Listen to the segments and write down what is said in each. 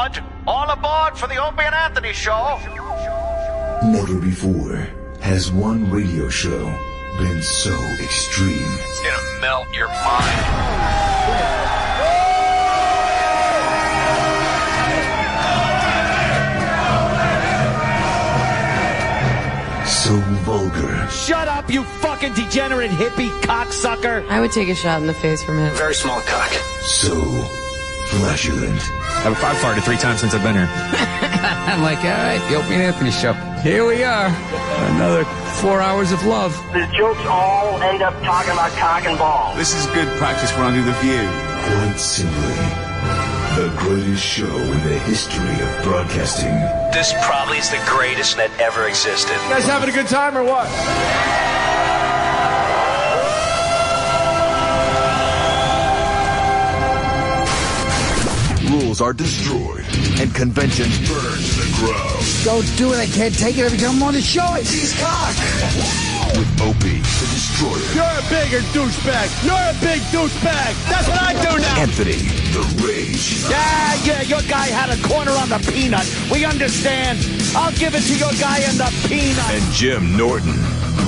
Bud. All aboard for the Opie and Anthony show. Never before has one radio show been so extreme. It's gonna melt your mind. So vulgar. Shut up, you fucking degenerate hippie cocksucker. I would take a shot in the face from him. Very small cock. So flatulent. I've farted 3 times since I've been here. I'm like, all right, the Opie and Anthony show. Here we are. Another 4 hours of love. The jokes all end up talking about cock and balls. This is good practice when I do The View. Quite simply, the greatest show in the history of broadcasting. This probably is the greatest that ever existed. You guys having a good time or what? Rules are destroyed, and conventions burn to the ground. Don't do it. I can't take it every time I'm on the show. He's cock! With Opie, the Destroyer. You're a bigger douchebag. You're a big douchebag. That's what I do now. Anthony, the Rage. Yeah, your guy had a corner on the peanut. We understand. I'll give it to your guy in the peanut. And Jim Norton,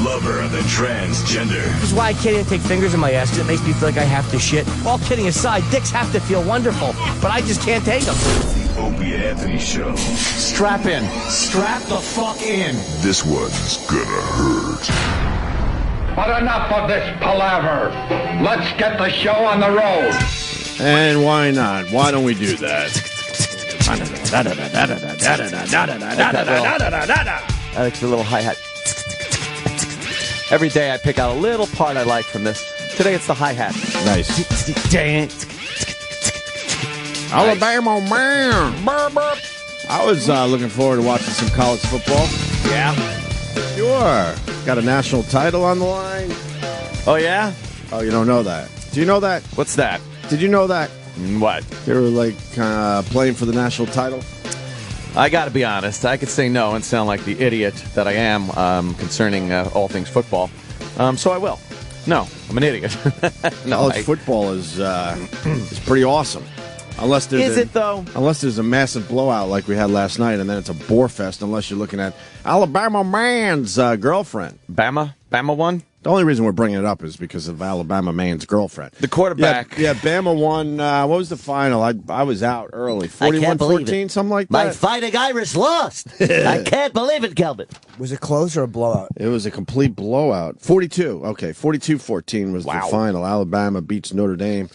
lover of the transgender. This is why I can't even take fingers in my ass, because it makes me feel like I have to shit. All kidding aside, dicks have to feel wonderful, but I just can't take them. The Opie and Anthony Show. Strap in. Strap the fuck in. This one's gonna hurt. But enough of this palaver. Let's get the show on the road. And why not? Why don't we do that? I like the little hi-hat. Every day I pick out a little part I like from this. Today it's the hi-hat. Nice. Alabama man. I was looking forward to watching some college football. Yeah? Sure. Got a national title on the line. Oh, yeah? Oh, you don't know that? Do you know that? What's that? Did you know that? What? They were like playing for the national title. I got to be honest. I could say no and sound like the idiot that I am concerning all things football. So I will. No, I'm an idiot. College football is pretty awesome. Unless there's it, though? Unless there's a massive blowout like we had last night, and then it's a bore fest, unless you're looking at Alabama man's girlfriend. Bama won? The only reason we're bringing it up is because of Alabama man's girlfriend. The quarterback. Yeah, Bama won. What was the final? I was out early. 41-14, something like that. My fighting Irish lost. I can't believe it, Kelvin. Was it close or a blowout? It was a complete blowout. 42. Okay, 42-14 was the final. Alabama beats Notre Dame,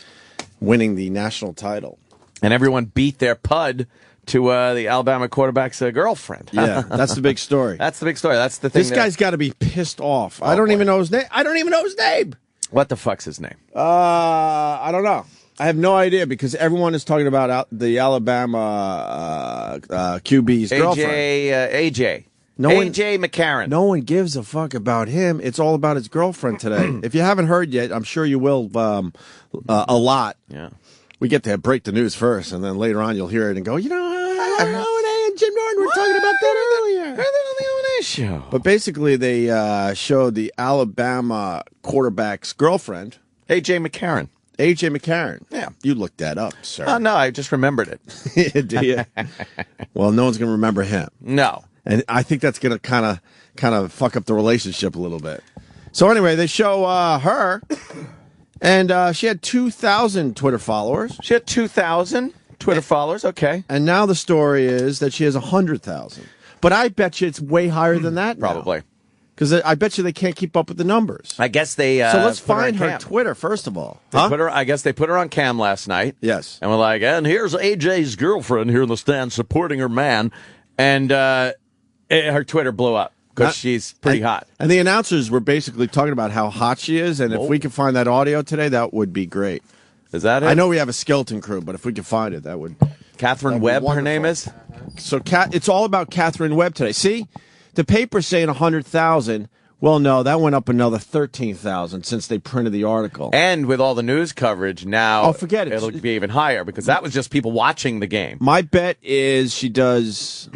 winning the national title. And everyone beat their pud to the Alabama quarterback's girlfriend. Yeah, that's the big story. That's the big story. That's the thing. This guy's got to be pissed off. I don't even know his name. What the fuck's his name? I don't know. I have no idea because everyone is talking about the Alabama QB's girlfriend. AJ McCarron. No one gives a fuck about him. It's all about his girlfriend today. If you haven't heard yet, I'm sure you will a lot. Yeah. We get to break the news first, and then later on you'll hear it and go, I know and Jim Norton were talking about that earlier. On the O&A show. But basically, they showed the Alabama quarterback's girlfriend. AJ McCarron. AJ McCarron. Yeah. You looked that up, sir. Oh, no, I just remembered it. Do you? Well, no one's going to remember him. No. And I think that's going to kind of fuck up the relationship a little bit. So anyway, they show her, and she had 2,000 Twitter followers. She had 2,000 Twitter followers, okay. And now the story is that she has 100,000. But I bet you it's way higher than that now. Probably. Because I bet you they can't keep up with the numbers. I guess they. So let's find her Twitter first of all. I guess they put her on cam last night. Yes. And we're like, and here's AJ's girlfriend here in the stand supporting her man, and her Twitter blew up because she's pretty hot. And the announcers were basically talking about how hot she is, and if we can find that audio today, that would be great. Is that it? I know we have a skeleton crew, but if we can find it, that would. Catherine Webb, her name is. So it's all about Catherine Webb today. See, the paper's saying 100,000. Well, no, that went up another 13,000 since they printed the article. And with all the news coverage now, forget it. It'll be even higher because that was just people watching the game. My bet is she does.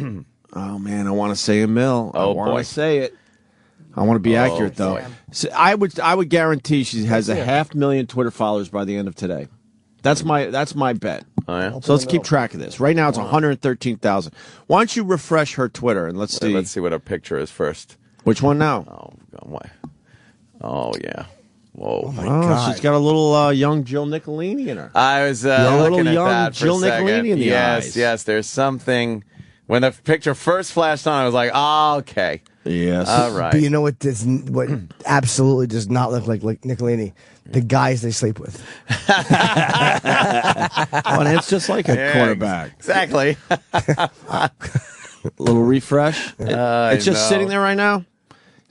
Oh man, I want to say $1 million. Oh, I want boy. to say it. I want to be accurate though. So I would guarantee she has 500,000 Twitter followers by the end of today. That's my bet. Oh, yeah? So let's keep track of this. Right now it's 113,000. Why don't you refresh her Twitter and let's see. Let's see what her picture is first. Which one now? Oh, why? Oh, yeah. Whoa. Oh my God. She's got a little young Jill Nicolini in her. I was little looking at young that for Jill a second. Nicolini in the yes, eyes. yes. There's something. When the picture first flashed on, I was like, oh, okay. Yes. All right. But you know what absolutely does not look like Nicolini? The guys they sleep with. Oh, and it's just like a quarterback. Exactly. A little refresh. It's just sitting there right now.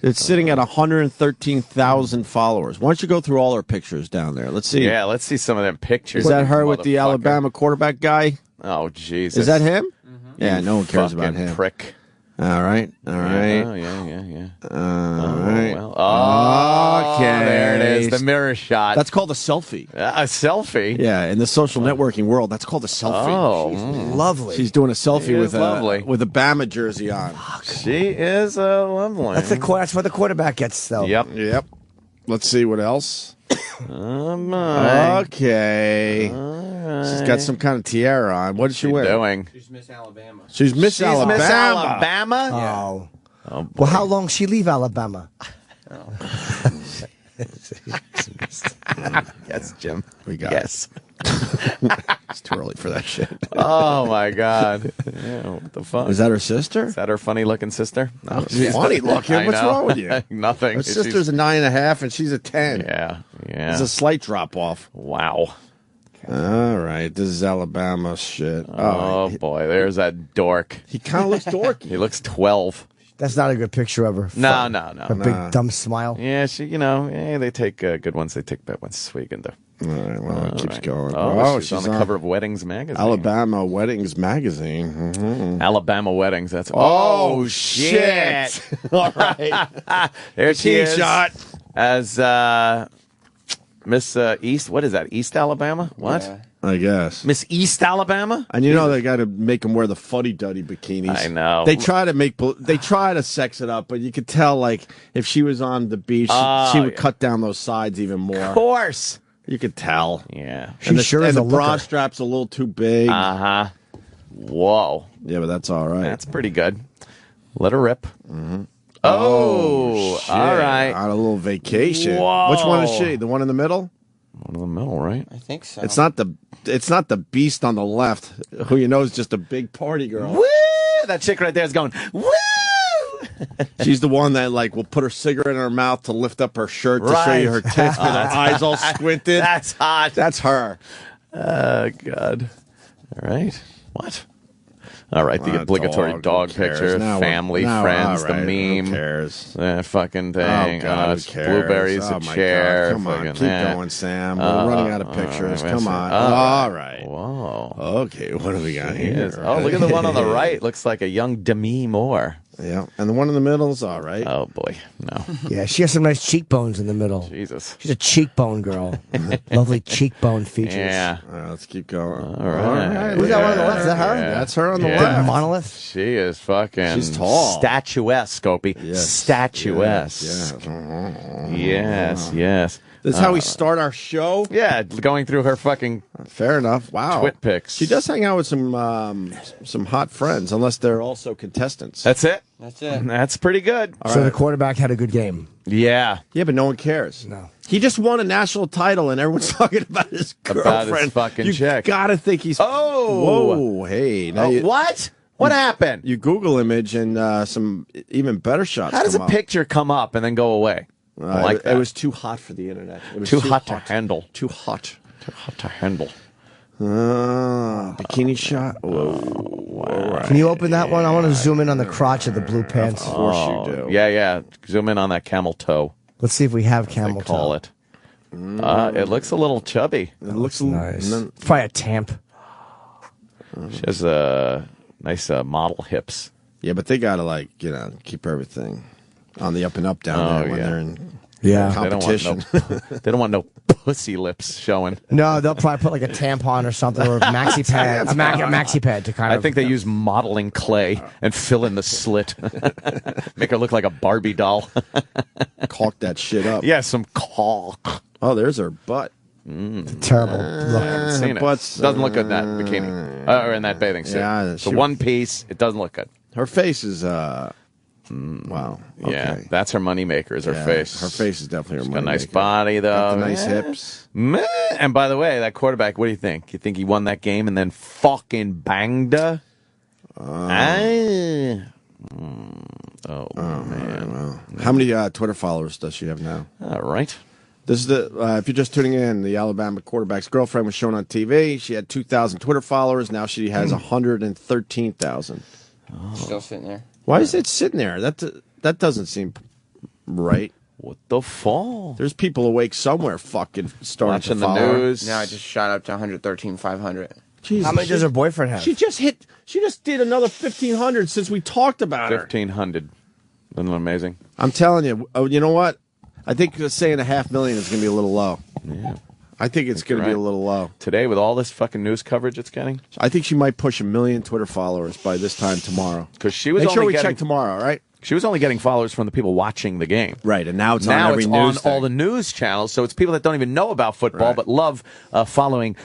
It's sitting at 113,000 followers. Why don't you go through all her pictures down there? Let's see. Yeah, let's see some of them pictures. Is that her with the Motherfucker. Alabama quarterback guy? Oh, Jesus. Is that him? Yeah, no one cares about Fucking him. prick. All right. Oh, yeah. All right. Well. Oh, Okay. there it is. The mirror shot. That's called a selfie. A selfie? Yeah, in the social networking world, that's called a selfie. Oh. Lovely. She's doing a selfie She is lovely. with a Bama jersey on. She is lovely. That's what the quarterback gets, though. Yep. Let's see what else. My. Okay. She's got some kind of tiara on. What is she wearing? Doing? She's Miss She's Alabama. Miss Alabama? Oh. Well, how long she leave Alabama? Yes, Jim. We got yes. It's too early for that shit. Oh, my God. Yeah, what the fuck? Is that her sister? Is that her funny-looking sister? No, She's funny looking. I What's know. wrong with you? Nothing. Her sister's a 9.5 and she's a 10. Yeah. It's a slight drop off. Wow. All right. This is Alabama shit. Oh, boy. There's that dork. He kind of looks dorky. He looks 12. That's not a good picture of her. No. A big dumb smile. Yeah, they take good ones. They take bad ones. Sweet. All right, well, it keeps going. Oh, she's on the cover of Weddings magazine. Alabama Weddings magazine. Mm-hmm. Alabama Weddings. That's shit. All right. There she is. Shot. As Miss East. What is that? East Alabama? What? Yeah. I guess. Miss East Alabama? And you know they got to make them wear the fuddy-duddy bikinis. I know. They try to sex it up, but you could tell like if she was on the beach, she would cut down those sides even more. Of course. You could tell. Yeah. She sure is and a the bra looker. strap's a little too big. Uh-huh. Whoa. Yeah, but that's all right. That's pretty good. Let her rip. Mm-hmm. Oh, shit. all right. On a little vacation. Whoa. Which one is she? The one in the middle? One in the middle, right? I think so. It's not the beast on the left, who you know is just a big party girl. Woo! That chick right there is going, woo! She's the one that like will put her cigarette in her mouth to lift up her shirt to show you her tits with her eyes all squinted. That's hot. That's her. Oh, God. All right. What? All right, the obligatory dog who cares? picture, Now family, now, friends, all right, the meme. Who cares? That fucking thing. Oh, God, it's who cares? blueberries, Oh, a my chair. God. Come on, fucking keep that. going, Sam. We're running out of pictures. right, Come on. all All right. Whoa. Okay, what do we got here? Yes. Oh, look at the one on the right. Looks like a young Demi Moore. Yeah, and the one in the middle is all right. Oh, boy. No. Yeah, she has some nice cheekbones in the middle. Jesus. She's a cheekbone girl. Lovely cheekbone features. Yeah. All right, let's keep going. All right. Who's that one on the left? Is that her? Yeah. That's her on the Yeah. left. Monolith? She is fucking She's tall. Statuesque, Scopey. Yes. Statuesque. Yes. Yes. This is how we start our show. Yeah, going through her fucking Fair enough. Wow. twit pics. She does hang out with some hot friends, unless they're also contestants. That's it. That's it. That's pretty good. So the quarterback had a good game. Yeah. Yeah, but no one cares. No. He just won a national title, and everyone's talking about his girlfriend. About his fucking you chick. gotta think he's. Oh. Whoa! Hey, now Oh, what? What happened? You Google image and some even better shots. How does come a up. picture come up and then go away? I like that. It was too hot for the internet. It was too hot to handle. Too hot. Too hot to handle. Bikini shot. Whoa! Can you open that one? I want to zoom in on the crotch of the blue pants. Of course you do. Yeah. Zoom in on that camel toe. Let's see if we have They camel call toe. it. It looks a little chubby. It looks Nice. n- Probably a tamp. She has nice model hips. Yeah, but they gotta keep everything on the up and up down there when they're in Yeah. competition. They don't want no pussy lips showing. No, they'll probably put like a tampon or something or a maxi pad. A maxi pad to kind of. I think they use modeling clay and fill in the slit. Make her look like a Barbie doll. Caulk that shit up. Yeah, some caulk. Oh, there's her butt. Terrible look. I haven't seen it. Doesn't look good in that bikini or in that bathing suit. Yeah, the one piece. It doesn't look good. Her face is wow. Okay. Yeah, that's her moneymaker. Is her face? Her face is definitely her She's moneymaker. got a nice body though. Got the nice hips. Meh. And by the way, that quarterback. What do you think? You think he won that game and then fucking banged her? Man. Well. How many Twitter followers does she have now? All right. This is the if you're just tuning in, the Alabama quarterback's girlfriend was shown on TV. She had 2,000 Twitter followers. Now she has 113,000. Still sitting there. Why is it sitting there? That doesn't seem right. What the fall? There's people awake somewhere, fucking starting Watching to the follow her. news. Now I just shot up to 113,500. Jesus, How many does her boyfriend have? She just did another 1,500 since we talked about her. 1,500. Isn't that amazing? I'm telling you. Oh, you know what? I think saying 500,000 is going to be a little low. Yeah. I think it's going to be a little low. Today, with all this fucking news coverage it's getting? I think she might push 1 million Twitter followers by this time tomorrow. Because she was Make sure only we getting, check tomorrow, right? She was only getting followers from the people watching the game. Right, and now it's on every news on all the news channels, so it's people that don't even know about football but love following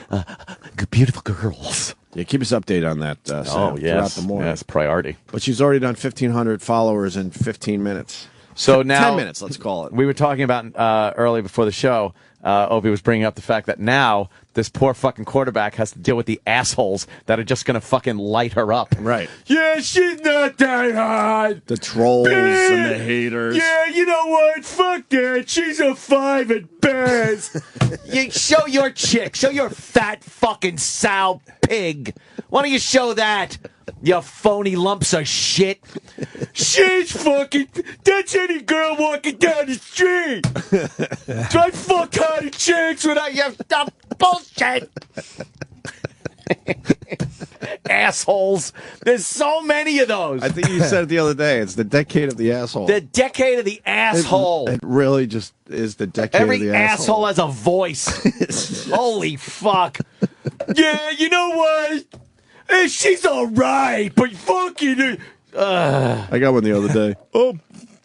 beautiful girls. Yeah, keep us updated on that, Sam, throughout the morning. Yes, priority. But she's already done 1,500 followers in 15 minutes. So now 10 minutes, let's call it. We were talking about early before the show. Obi was bringing up the fact that now this poor fucking quarterback has to deal with the assholes that are just going to fucking light her up. Right. Yeah, she's not that hot. The trolls and the haters. Yeah, you know what? Fuck that. She's a 5 at best. You show your chick. Show your fat fucking sow pig. Why don't you show that? You phony lumps of shit. She's fucking. That's any girl walking down the street. Try fuck hot chicks without your stuff. Bullshit. Assholes. There's so many of those. I think you said it the other day. It's the decade of the asshole. The decade of the asshole. It really just is the decade of the asshole has a voice. Holy fuck. Yeah, you know what? She's all right, but fucking. I got one the other day. Oh,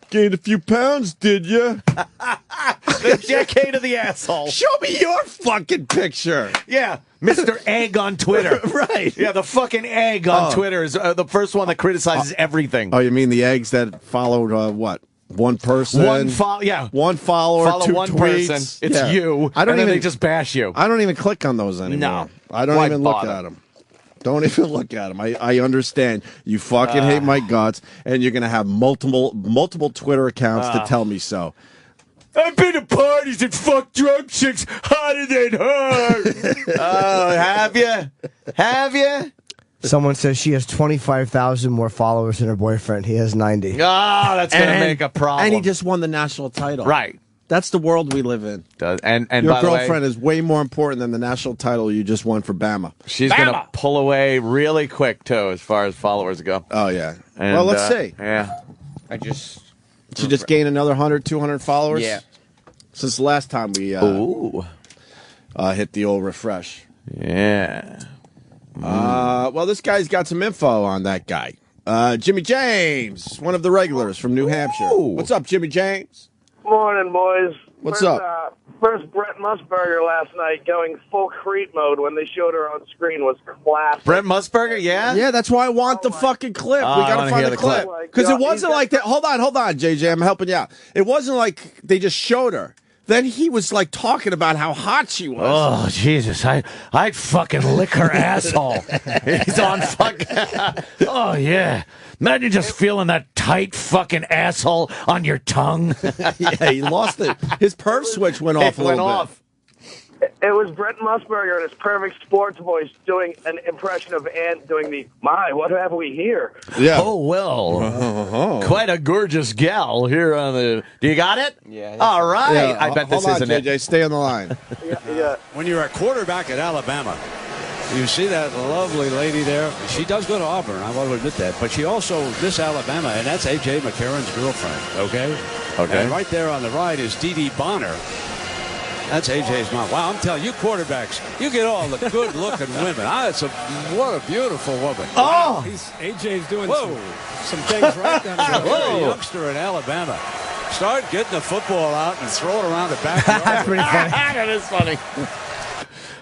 gained a few pounds, did you? The decade of the asshole. Show me your fucking picture. Yeah, Mr. Egg on Twitter. Right. Yeah, the fucking egg on Twitter is the first one that criticizes everything. Oh, you mean the eggs that followed what? One person? One follower, two one tweets. person. It's you. I don't and then even, they just bash you. I don't even click on those anymore. No. I don't Why even look bother? at them. Don't even look at them. I understand. You fucking hate my guts, and you're going to have multiple Twitter accounts to tell me so. I've been to parties and fucked drunk chicks hotter than her. Oh, have you? Have you? Someone says she has 25,000 more followers than her boyfriend. He has 90. Oh, that's going to make a problem. And he just won the national title. Right. That's the world we live in. And Your by the way, girlfriend is way more important than the national title you just won for Bama. she's going to pull away really quick, too, as far as followers go. Oh, yeah. And, well, let's see. Yeah. She just gained another 100, 200 followers? Yeah. Since the last time we hit the old refresh. Yeah. Well, this guy's got some info on that guy. Jimmy James, one of the regulars from New Hampshire. What's up, Jimmy James? Morning, boys. What's up? First, Brett Musburger last night going full Creep mode when they showed her on screen was classic. Brent Musburger, yeah? Yeah, that's why I want the fucking clip. Oh, We I got to wanna find hear the the clip. clip. Because it wasn't like that. Hold on, JJ. I'm helping you out. It wasn't like they just showed her. Then he was like talking about how hot she was. Oh, Jesus. I'd fucking lick her asshole. He's on fucking. Oh, yeah. Imagine just feeling that tight fucking asshole on your tongue. Yeah, he lost it. His perv switch went off a little bit. It was Brett Musburger in his perfect sports voice doing an impression of Ant doing the, my, what have we here? Yeah. Oh, well. Quite a gorgeous gal here on the. Do you got it? Yeah. All right. Yeah, I bet this hold on, isn't JJ. it. Stay on the line. Yeah. When you're a quarterback at Alabama, you see that lovely lady there. She does go to Auburn, I want to admit that. But she also, Miss Alabama, and that's A.J. McCarron's girlfriend, okay? Okay. And right there on the right is Dee Dee Bonner. That's A.J.'s mom. Wow, I'm telling you, quarterbacks, you get all the good-looking women. What a beautiful woman. Oh! A.J.'s doing some things right down there. A youngster in Alabama. Start getting the football out and throw it around the backyard. That's pretty funny. That is funny.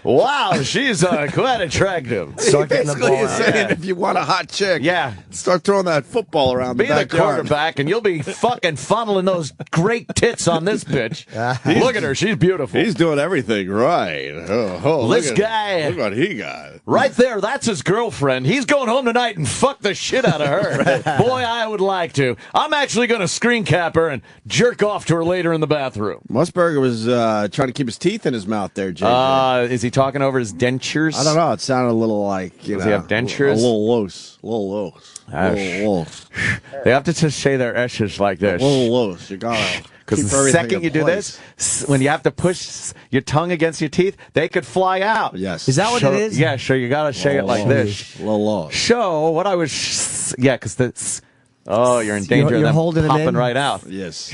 Wow, she's quite attractive. Start getting the Basically, ball you're out. saying if you want a hot chick, Yeah. start throwing that football around Be the the backyard. quarterback, and you'll be fucking funneling those great tits on this bitch. Look at her. She's beautiful. He's doing everything right. This guy. Look what he got. Right there, that's his girlfriend. He's going home tonight and fuck the shit out of her. Boy, I would like to. I'm actually going to screen cap her and jerk off to her later in the bathroom. Musburger was trying to keep his teeth in his mouth there, JJ. Is he talking over his dentures? I don't know. It sounded a little like, Does he have dentures? A little loose. A little loose. A little loose. They have to just say their S's like this. A little loose. You gotta. Because the second you do this, when you have to push your tongue against your teeth, they could fly out. Yes. Is that what it is? Yeah, sure. You got to say it like this. Low. Show what I was. Yeah, because this. Oh, you're in danger of You're them holding them popping in? right out. Yes.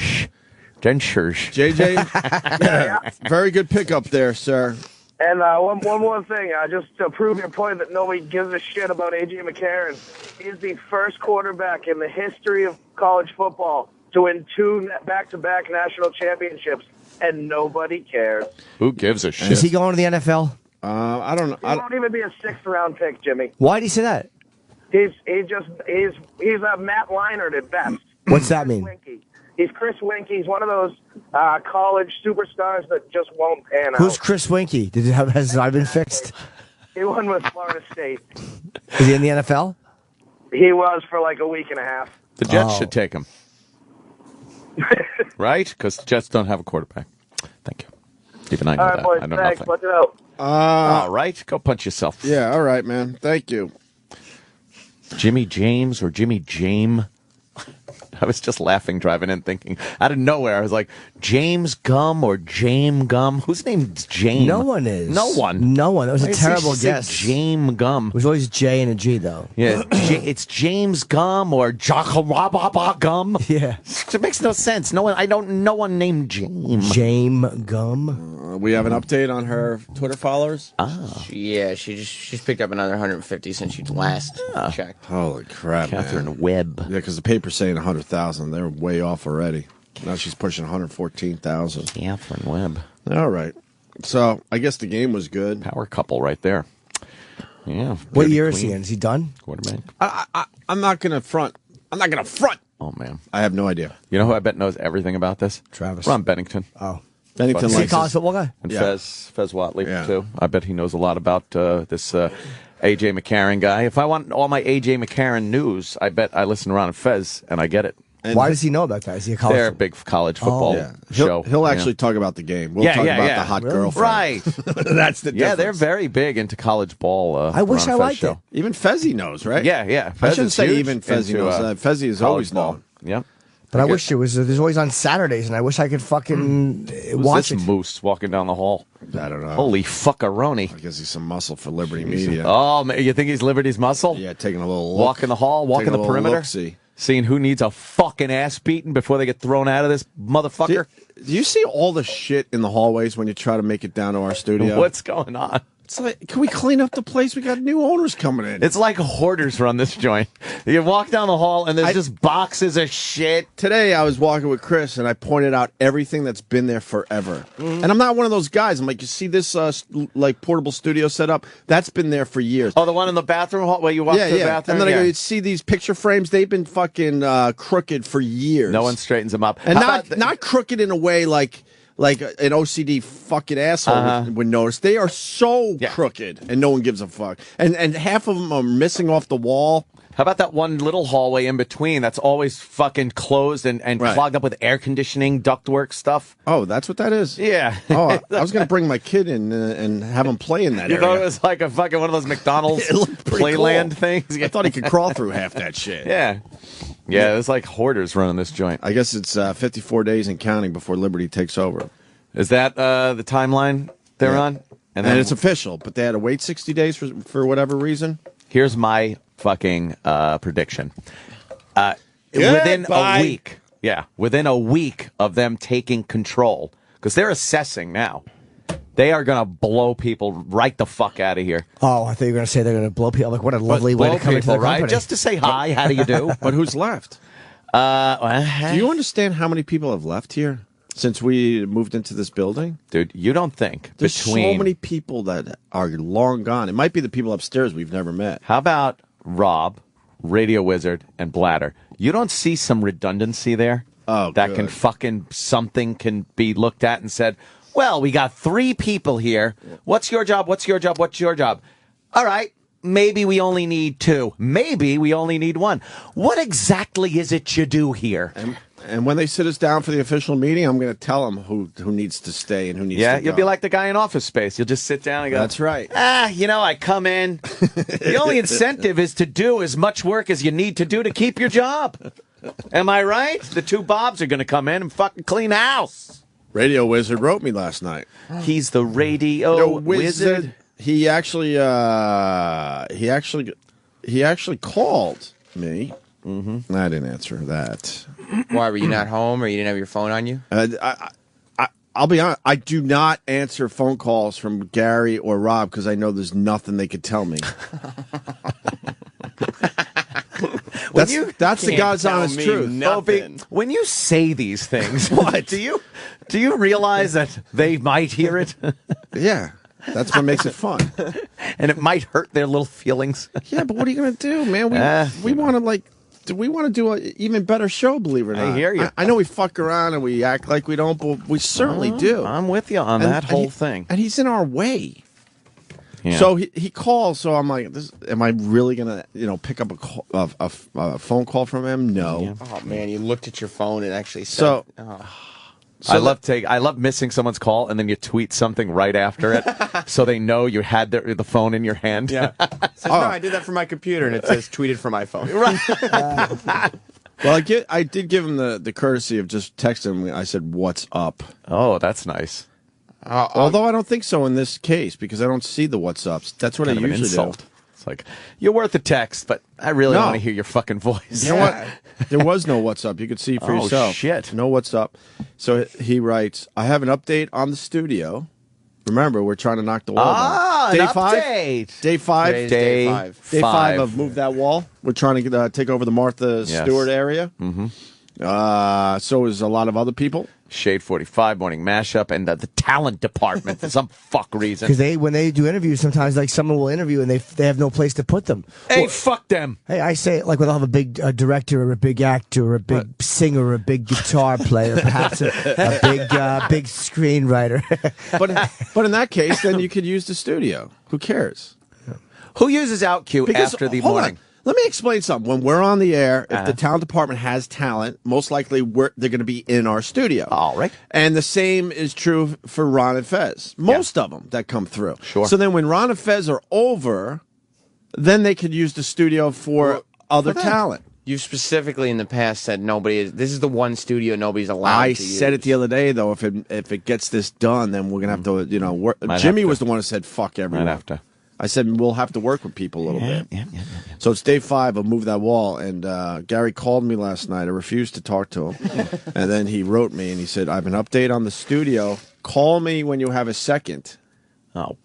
Dentures. JJ, very good pickup there, sir. And one more thing, just to prove your point that nobody gives a shit about A.J. McCarron, he's the first quarterback in the history of college football to win 2 back-to-back national championships, and nobody cares. Who gives a shit? Is he going to the NFL? I don't know. He won't even be a 6th-round pick, Jimmy. Why did he say that? He's a Matt Leinart at best. What's that mean? He's Chris Winkie. He's one of those college superstars that just won't pan Who's out. Chris Winkie? Has I been fixed? He won with Florida State. Is he in the NFL? He was for like a week and a half. The Jets should take him. Right? Because the Jets don't have a quarterback. Thank you. Even I know All right, that. boys. I know Thanks. nothing. Watch it out. All right. Go punch yourself. Yeah, all right, man. Thank you. Jimmy James or Jimmy Jame? I was just laughing driving in thinking, out of nowhere, I was like, James Gum or Jame Gum? Whose name's Jame? No one is. No one. No one. That was Why a is he terrible say guess. Jame Gum. It was always J and a G, though. Yeah, it's James Gum or Jacarababa Gum. Yeah. It makes no sense. No one named James. Jame Gum. We have an update on her Twitter followers. She's picked up another 150 since she last checked. Holy crap, Catherine Webb. Yeah, because the paper's saying 100,000. They're way off already. Now she's pushing 114,000. Catherine Webb. All right. So I guess the game was good. Power couple right there. Yeah. What year is he in? Is he done? Quarterback. I'm not going to front. Oh, man. I have no idea. You know who I bet knows everything about this? Travis. Ron Bennington. Oh. Bennington Is he a likes college his- football guy? And Yeah. Fez Watley, Yeah. too. I bet he knows a lot about this A.J. McCarron guy. If I want all my A.J. McCarron news, I bet I listen to Ron and Fez, and I get it. And Why does he know about that? Is he a college They're a big college football Yeah. show. He'll Yeah. actually talk about the game. We'll talk about the hot Really? girlfriend. Right. That's the difference. Yeah, they're very big into college ball. I wish Ron I Fez liked show. it. Even Fezzi knows, right? Yeah. I Fez shouldn't is say huge even Fezzi into, knows. Fezzi has college always ball. known. Yep. But I wish it was. There's always on Saturdays, and I wish I could fucking Who's watch this it. moose walking down the hall? I don't know. Holy fuckaroni. I guess he's some muscle for Liberty Media. Oh, man, you think he's Liberty's muscle? Yeah, taking a little look. Walking the hall, walking Taking a the little perimeter, look-see. seeing who needs a fucking ass beating before they get thrown out of this motherfucker. Do you see all the shit in the hallways when you try to make it down to our studio? What's going on? It's like, can we clean up the place? We got new owners coming in. It's like hoarders run this joint. You walk down the hall and there's just boxes of shit. Today I was walking with Chris and I pointed out everything that's been there forever. And I'm not one of those guys. I'm like, you see this like portable studio set up? That's been there for years. Oh, the one in the bathroom hall where you walk to the bathroom? And then I go, Yeah. you see these picture frames? They've been fucking crooked for years. No one straightens them up. And How not about not crooked in a way like an OCD fucking asshole would notice. They are so crooked, and no one gives a fuck. And half of them are missing off the wall. How about that one little hallway in between that's always fucking closed and Right. clogged up with air conditioning, ductwork stuff? Oh, that's what that is? Yeah. Oh, I was going to bring my kid in and have him play in that You area. thought it was like a fucking one of those McDonald's It looked pretty Playland cool. things? I thought he could crawl through half that shit. Yeah. Yeah, it's like hoarders running this joint. I guess it's 54 days and counting before Liberty takes over. Is that the timeline they're on? And then it's official, but they had to wait 60 days for whatever reason. Here's my fucking prediction. Within Goodbye. a week, within a week of them taking control, because they're assessing now, they are going to blow people right the fuck out of here. Oh, I thought you were going to say they're going to blow people. Like, what a lovely way Blow to come into the people, right? company. Just to say hi, how do you do? But who's left? Do you understand how many people have left here? since we moved into this building. Dude, you don't think There's between... so many people that are long gone. It might be the people upstairs we've never met. How about Rob, Radio Wizard, and Bladder? You don't see some redundancy there? Oh, that good. can fucking... Something can be looked at and said, well, we got 3 people here. What's your job? What's your job? What's your job? All right. Maybe we only need 2. Maybe we only need 1. What exactly is it you do here? And when they sit us down for the official meeting, I'm going to tell them who needs to stay and who needs to go. Yeah, you'll be like the guy in Office Space. You'll just sit down and go, that's right. I come in. The only incentive is to do as much work as you need to do to keep your job. Am I right? The 2 Bobs are going to come in and fucking clean house. Radio Wizard wrote me last night. He's the Radio Wizard. He actually called me. Mm-hmm. I didn't answer that. Why, were you not home or you didn't have your phone on you? I'll be honest. I do not answer phone calls from Gary or Rob because I know there's nothing they could tell me. That's the God's honest truth. Opie, when you say these things, what do you realize that they might hear it? Yeah. That's what makes it fun. And it might hurt their little feelings. Yeah, but what are you going to do, man? We want to do an even better show, believe it or not. I hear you. I know we fuck around and we act like we don't, but we certainly do. I'm with you on that whole thing. And he's in our way. Yeah. So he calls, so I'm like, am I really going to, pick up a phone call from him? No. Yeah. Oh, man, you looked at your phone and actually said... I love missing someone's call and then you tweet something right after it so they know you had the phone in your hand. Yeah. No, I did that from my computer and it says tweeted from my phone. Well, I did give him the courtesy of just texting him. I said, "What's up?" Oh, that's nice. Although I don't think so in this case because I don't see the what's ups. That's what I usually do. It's like, you're worth a text, but I really want to hear your fucking voice. You know what? There was no what's up. You could see for yourself. Oh, shit. No what's up. So he writes, I have an update on the studio. Remember, we're trying to knock the wall down. Day Day 5? 5? Day 5. Day 5. Day 5 of Move That Wall. We're trying to take over the Martha Stewart area. Mm-hmm. So is a lot of other people. Shade 45, Morning Mashup, and the talent department for some fuck reason. Because when they do interviews, sometimes like someone will interview and they have no place to put them. Hey, fuck them. Hey, I say like when they'll have a big director or a big actor or a big singer or a big guitar player, perhaps a big screenwriter. But in that case, then you could use the studio. Who cares? Who uses OutQ after the morning? Let me explain something. When we're on the air, if the talent department has talent, most likely they're going to be in our studio. All right. And the same is true for Ron and Fez. Most of them that come through. Sure. So then when Ron and Fez are over, then they could use the studio for other talent. You've specifically in the past said this is the one studio nobody's allowed to use. I said it the other day, though, if it gets this done, then we're going to have to, work. Jimmy was the one who said, fuck everyone. Might have to. I said, we'll have to work with people a little bit. Yeah. So it's day 5 of Move That Wall, and Gary called me last night. I refused to talk to him. And then he wrote me, and he said, I have an update on the studio. Call me when you have a second. Oh.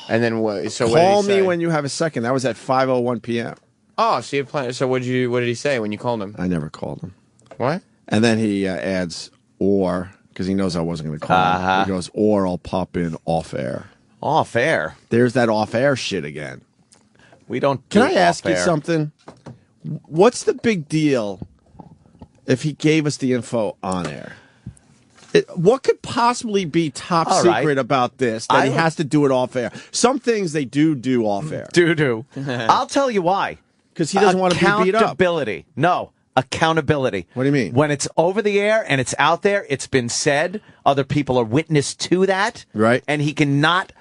And then what? So Call me when you have a second. That was at 5:01 p.m. Oh, so you planned. So what did he say when you called him? I never called him. What? And then he adds, or, because he knows I wasn't going to call him. He goes, or I'll pop in off air. Off air. There's that off air shit again. We don't. Can I ask you something? What's the big deal if he gave us the info on air? What could possibly be top secret about this that he has to do it off air? Some things they do off air. I'll tell you why. Because he doesn't want to be beat up. Accountability. No. Accountability. What do you mean? When it's over the air and it's out there, it's been said. Other people are witness to that. Right. And he cannot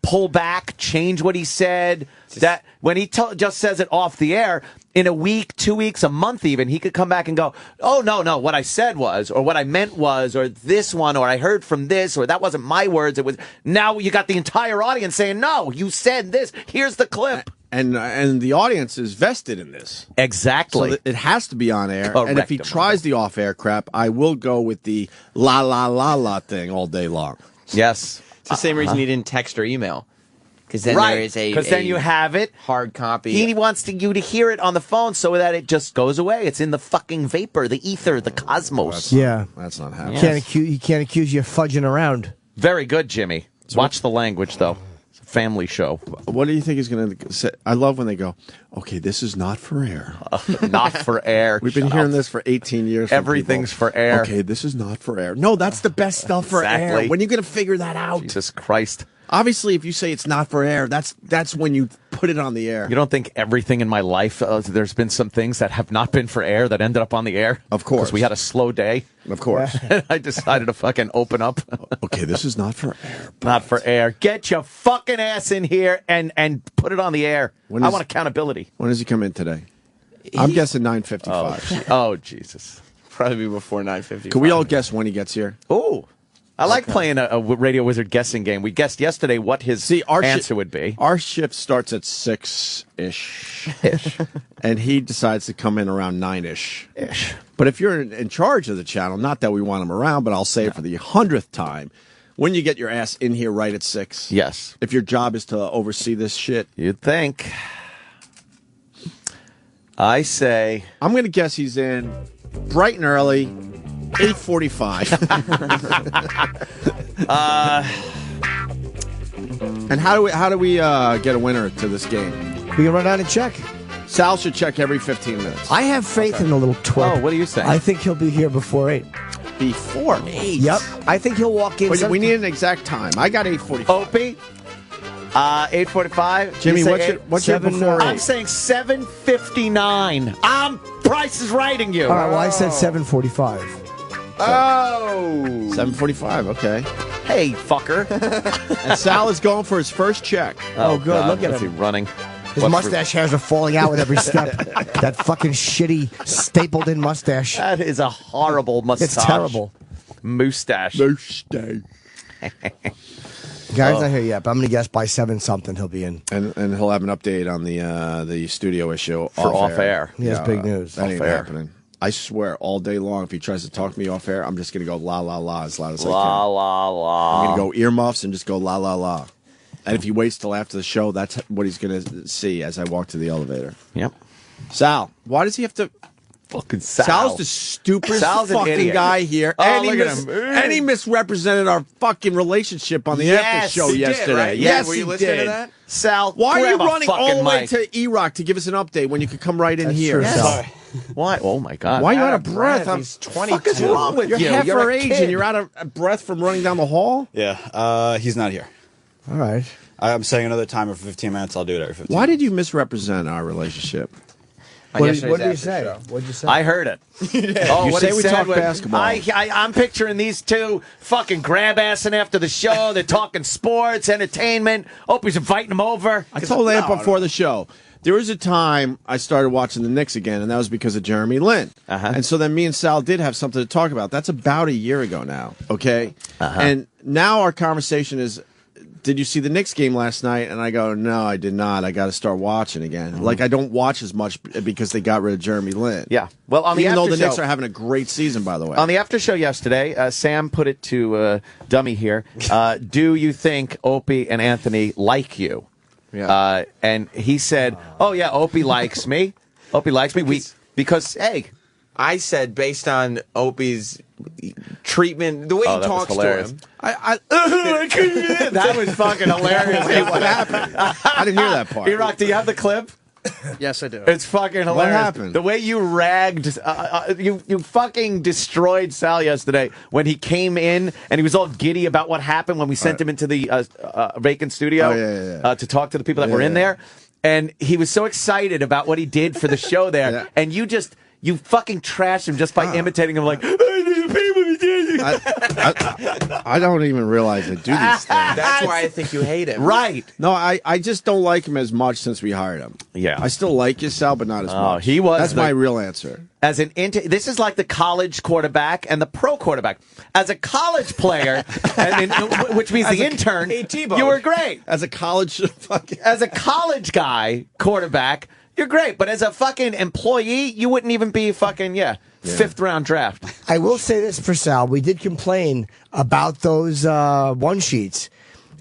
pull back, change what he said. That when he just says it off the air, in a week, 2 weeks, a month even, he could come back and go, oh, no, what I said was, or what I meant was, or this one, or I heard from this, or that wasn't my words. It was. Now you got the entire audience saying, no, you said this. Here's the clip. And the audience is vested in this. Exactly. So it has to be on air. Correct. And if he tries the off-air crap, I will go with the la thing all day long. Yes. It's the same reason he didn't text or email. Because then right. there is a Because then you have it. hard copy. He wants you to hear it on the phone so that it just goes away. It's in the fucking vapor, the ether, the cosmos. Yeah. That's not happening. He can't accuse you of fudging around. Very good, Jimmy. Watch the language, though. It's a family show. What do you think he's going to say? I love when they go, okay, this is not for air. Not for air. We've been hearing this for 18 years. from Everything's people. for air. Okay, this is not for air. No, that's the best stuff for Exactly. air. When are you going to figure that out? Jesus Christ. Obviously, if you say it's not for air, that's when you put it on the air. You don't think everything in my life, there's been some things that have not been for air that ended up on the air? Of course. Because we had a slow day. Of course. I decided to fucking open up. Okay, this is not for air. Not for air. Get your fucking ass in here and put it on the air. I want accountability. When does he come in today? I'm guessing 9:55. Oh, Jesus. Probably before 9:50. Can we all guess when he gets here? Oh. I like playing a Radio Wizard guessing game. We guessed yesterday what his answer would be. Our shift starts at 6-ish. And he decides to come in around 9-ish. But if you're in charge of the channel, not that we want him around, but I'll say it for the 100th time, when you get your ass in here right at 6. Yes. If your job is to oversee this shit. You'd think. I say. I'm going to guess he's in bright and early. 8:45. And how do we get a winner to this game? We can run down and check. Sal should check every 15 minutes. I have faith in the little twerp. Oh, what are you saying? I think he'll be here before 8. Before 8? Yep. I think he'll walk in. But we need an exact time. I got 8:45. Opie? 8:45. Jimmy, what's your before 8? I'm saying 7:59. Price is writing you. All right, well, I said 7:45. Oh! 7:45, okay. Hey, fucker. And Sal is going for his first check. Oh, good. God. Look at What's him. he running? His mustache hairs are falling out with every step. That fucking shitty stapled-in mustache. That is a horrible mustache. It's terrible. Moustache. Guy's not here yet, but I'm going to guess by 7-something he'll be in. And he'll have an update on the studio issue For off air. He has big news. That ain't Off air. happening. I swear, all day long, if he tries to talk to me off air, I'm just going to go la, la, la as loud as I can. La, la, la. I'm going to go earmuffs and just go la, la, la. And if he waits till after the show, that's what he's going to see as I walk to the elevator. Yep. Sal, why does he have to... Fucking Sal. Sal's the stupidest Sal's an fucking idiot. guy here. Oh, and, look at him. and he misrepresented our fucking relationship on the after show he did, yesterday. right? Yes, Were you he listening did. to that? Sal, Why are you grab a running all fucking the way mic. to E-Rock to give us an update when you could come right in here? true, Sal. Why? Oh, my God. Why are you out of breath? He's 22. What is wrong with You're you? half You're our a age kid. and you're out of breath from running down the hall? Yeah, he's not here. All right. I'm setting another timer for 15 minutes. I'll do it every 15 Why did you misrepresent our relationship? What did you say? What did you say? I heard it. Oh, You what say he we said talk was, basketball. I'm picturing these two fucking grab-assing after the show. They're talking sports, entertainment. Opie's inviting them over. I told Lamp before the show. There was a time I started watching the Knicks again, and that was because of Jeremy Lin. And so then me and Sal did have something to talk about. That's about a year ago now, okay? And now our conversation is, did you see the Knicks game last night? And I go, no, I did not. I got to start watching again. Like, I don't watch as much because they got rid of Jeremy Lin. Yeah. Well, on the Even though after the Knicks show- are having a great season, by the way. On the after show yesterday, Sam put it to Dummy here. Do you think Opie and Anthony like you? Yeah. And he said, oh, yeah, Opie likes me. Opie likes me. Because, hey. I said based on Opie's treatment, the way he that was talks to hilarious. him. That was fucking hilarious. Wait, what happened? I didn't hear that part. E-Rock, do you have the clip? Yes, I do. It's fucking hilarious. What happened? The way you ragged, you fucking destroyed Sal yesterday when he came in and he was all giddy about what happened when we sent him into the vacant studio to talk to the people that were in there. And he was so excited about what he did for the show there. And you fucking trashed him just by imitating him like, I don't even realize I do these things. That's why I think you hate him. Right. No, I just don't like him as much since we hired him. Yeah. I still like you, Sal, but not as much. He was That's my real answer. As an this is like the college quarterback and the pro quarterback. As a college player, which means the intern, you were great. As a college as a college guy quarterback, you're great. But as a fucking employee, you wouldn't even be fucking fifth round draft. I will say this for Sal. We did complain about those one sheets.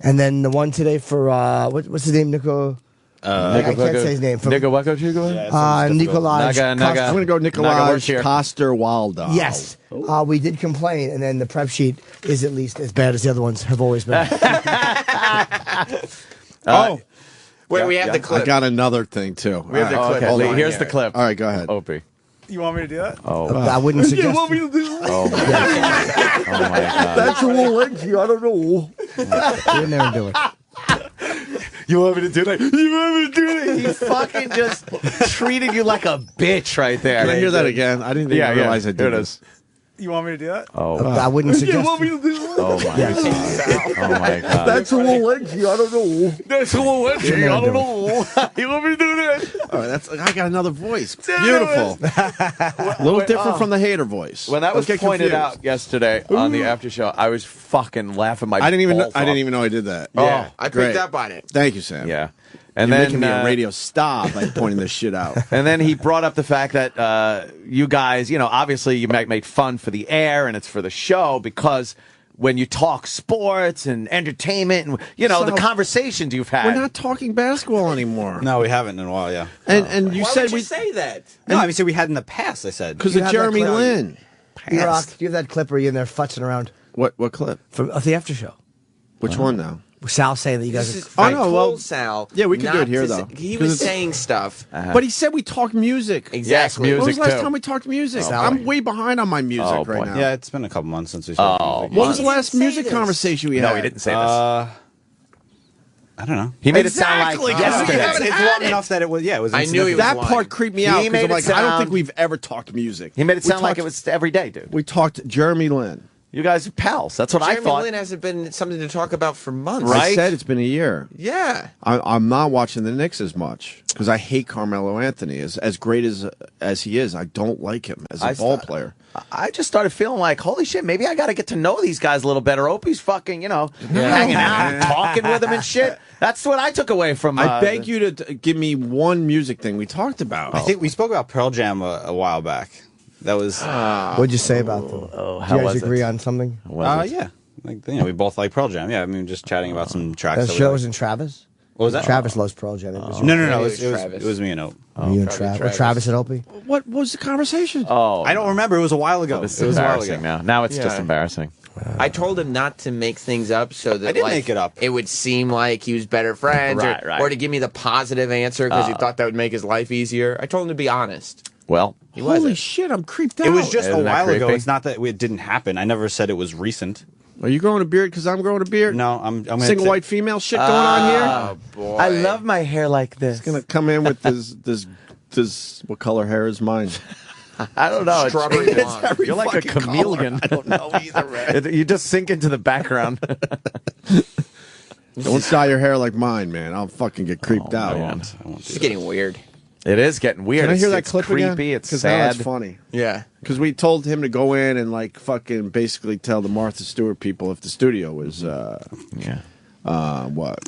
And then the one today for what's his name, Nico? I can't say his name. Nico Weko Chico? Nikolaj. I'm going to go Nikolaj Coster-Waldau. Yes. We did complain, and then the prep sheet is at least as bad as the other ones have always been. Wait, we have the clip. I got another thing, too. We have the clip. Okay, here's the clip. All right, go ahead. Opie. You want me to do that? Oh, I wouldn't suggest. You want me to do that? Oh my God. That's a little lengthy. I don't know. Get in there and do it. You want me to do that? You want me to do that? He fucking just treated you like a bitch right there. Can I hear that again? I didn't even realize I did this. You want me to do that? Oh, I wouldn't suggest. You want me to do that? oh my God. Oh my God. That's a little lengthy. I don't know. That's a little lengthy. I don't know. You want me to do that? All right, I got another voice. Beautiful. A little different from the hater voice. When that was Don't get pointed confused. out yesterday on the after show, I was fucking laughing my I didn't even balls know, I didn't off. even know I did that. Yeah. I Great. picked up on it. Thank you, Sam. Yeah. And You're then making me a radio star by pointing this shit out. And then he brought up the fact that you guys, obviously you make fun for the air and it's for the show because when you talk sports and entertainment and the conversations you've had. We're not talking basketball anymore. No, we haven't in a while. Yeah. And you Why said would you we say that? No, I mean, so we had in the past. I said because You of have that Jeremy clip. Lin. Rock, do you have that clip where you're in there futzing around What clip? from the after show? Which one now? Sal saying that you guys. This is, Oh, I no, told well, Sal. yeah, we can do not it here, to though. He 'Cause was it's- saying stuff. But he said we talk music. Exactly. When was music the last too. time we talked music? Oh, I'm boy. way behind on my music Oh, right boy. now. Yeah, it's been a couple months since we spoke. Oh, What was the He last didn't say music this. conversation we had? No, he didn't say this. I don't know. He made Exactly, it sound like 'cause we yesterday. haven't It's had long it. enough that it was. Yeah, it was. I knew he was That lying. part creeped me He out because made I'm it like, I don't sound- think we've ever talked music. He made it We sound like talked- it was every day, dude. We talked Jeremy Lin. You guys are pals. That's what I Jeremy thought. Lin hasn't been something to talk about for months. Right? I said it's been a year. Yeah. I'm not watching the Knicks as much because I hate Carmelo Anthony. As great as he is, I don't like him as a ball player. I just started feeling like, holy shit, maybe I got to get to know these guys a little better. Opie's fucking, hanging out and talking with them and shit. That's what I took away from. I beg you to give me one music thing we talked about. I think we spoke about Pearl Jam a while back. That was. What'd you say about them? Oh, Do how you guys was agree it? on something? Yeah. Like, we both like Pearl Jam. Yeah, I mean, just chatting about some tracks. That that we show like. was in Travis. What was that? Travis loves Pearl Jam. It was No. Maybe It was me and Ope. you and Travis and Opie. What was the conversation? Oh, I don't remember. It was a while ago. It's It was a while embarrassing ago. now. Now it's just Yeah. embarrassing. I told him not to make things up so that I didn't make it up. It would seem like he was better friends, Right. or to give me the positive answer because he thought that would make his life easier. I told him to be honest. Well, He Holy wasn't. shit, I'm creeped out. It was just a Isn't that while ago. creepy? It's not that it didn't happen. I never said it was recent. Are you growing a beard because I'm growing a beard? No, I'm gonna Single white female shit going on here? Oh boy! I love my hair like this. Gonna come in with this what color hair is mine? I don't know. Strawberry blonde. You're like a fucking chameleon. I don't know either, man. You just sink into the background. Don't dye your hair like mine, man. I'll fucking get creeped out. man. It's getting weird. It is getting weird. Can I hear that It's clip creepy. again? It's now sad. that's funny. Yeah. Because we told him to go in and like fucking basically tell the Martha Stewart people if the studio was what?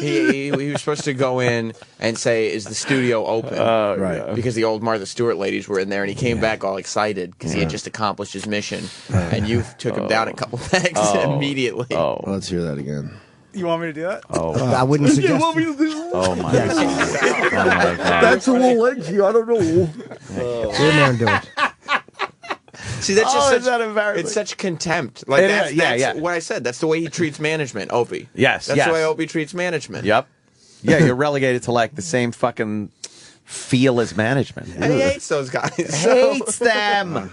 he was supposed to go in and say, "Is the studio open?" Right. Because the old Martha Stewart ladies were in there, and he came back all excited because he had just accomplished his mission. And you took him down a couple pegs immediately. Well, let's hear that again. You want me to do that? I wouldn't You suggest. want me to do that? Oh my god. Oh my god. That's a little lengthy. I don't know. Get in there and do it. See, that's just Oh, such, is that embarrassing? it's such contempt. Like It that's, is, yeah, that's yeah. what I said. That's the way he treats management, Opie. Yes, That's yes. the way Opie treats management. Yep. Yeah, you're relegated to like the same fucking feel as management. And he hates those guys. Hates them.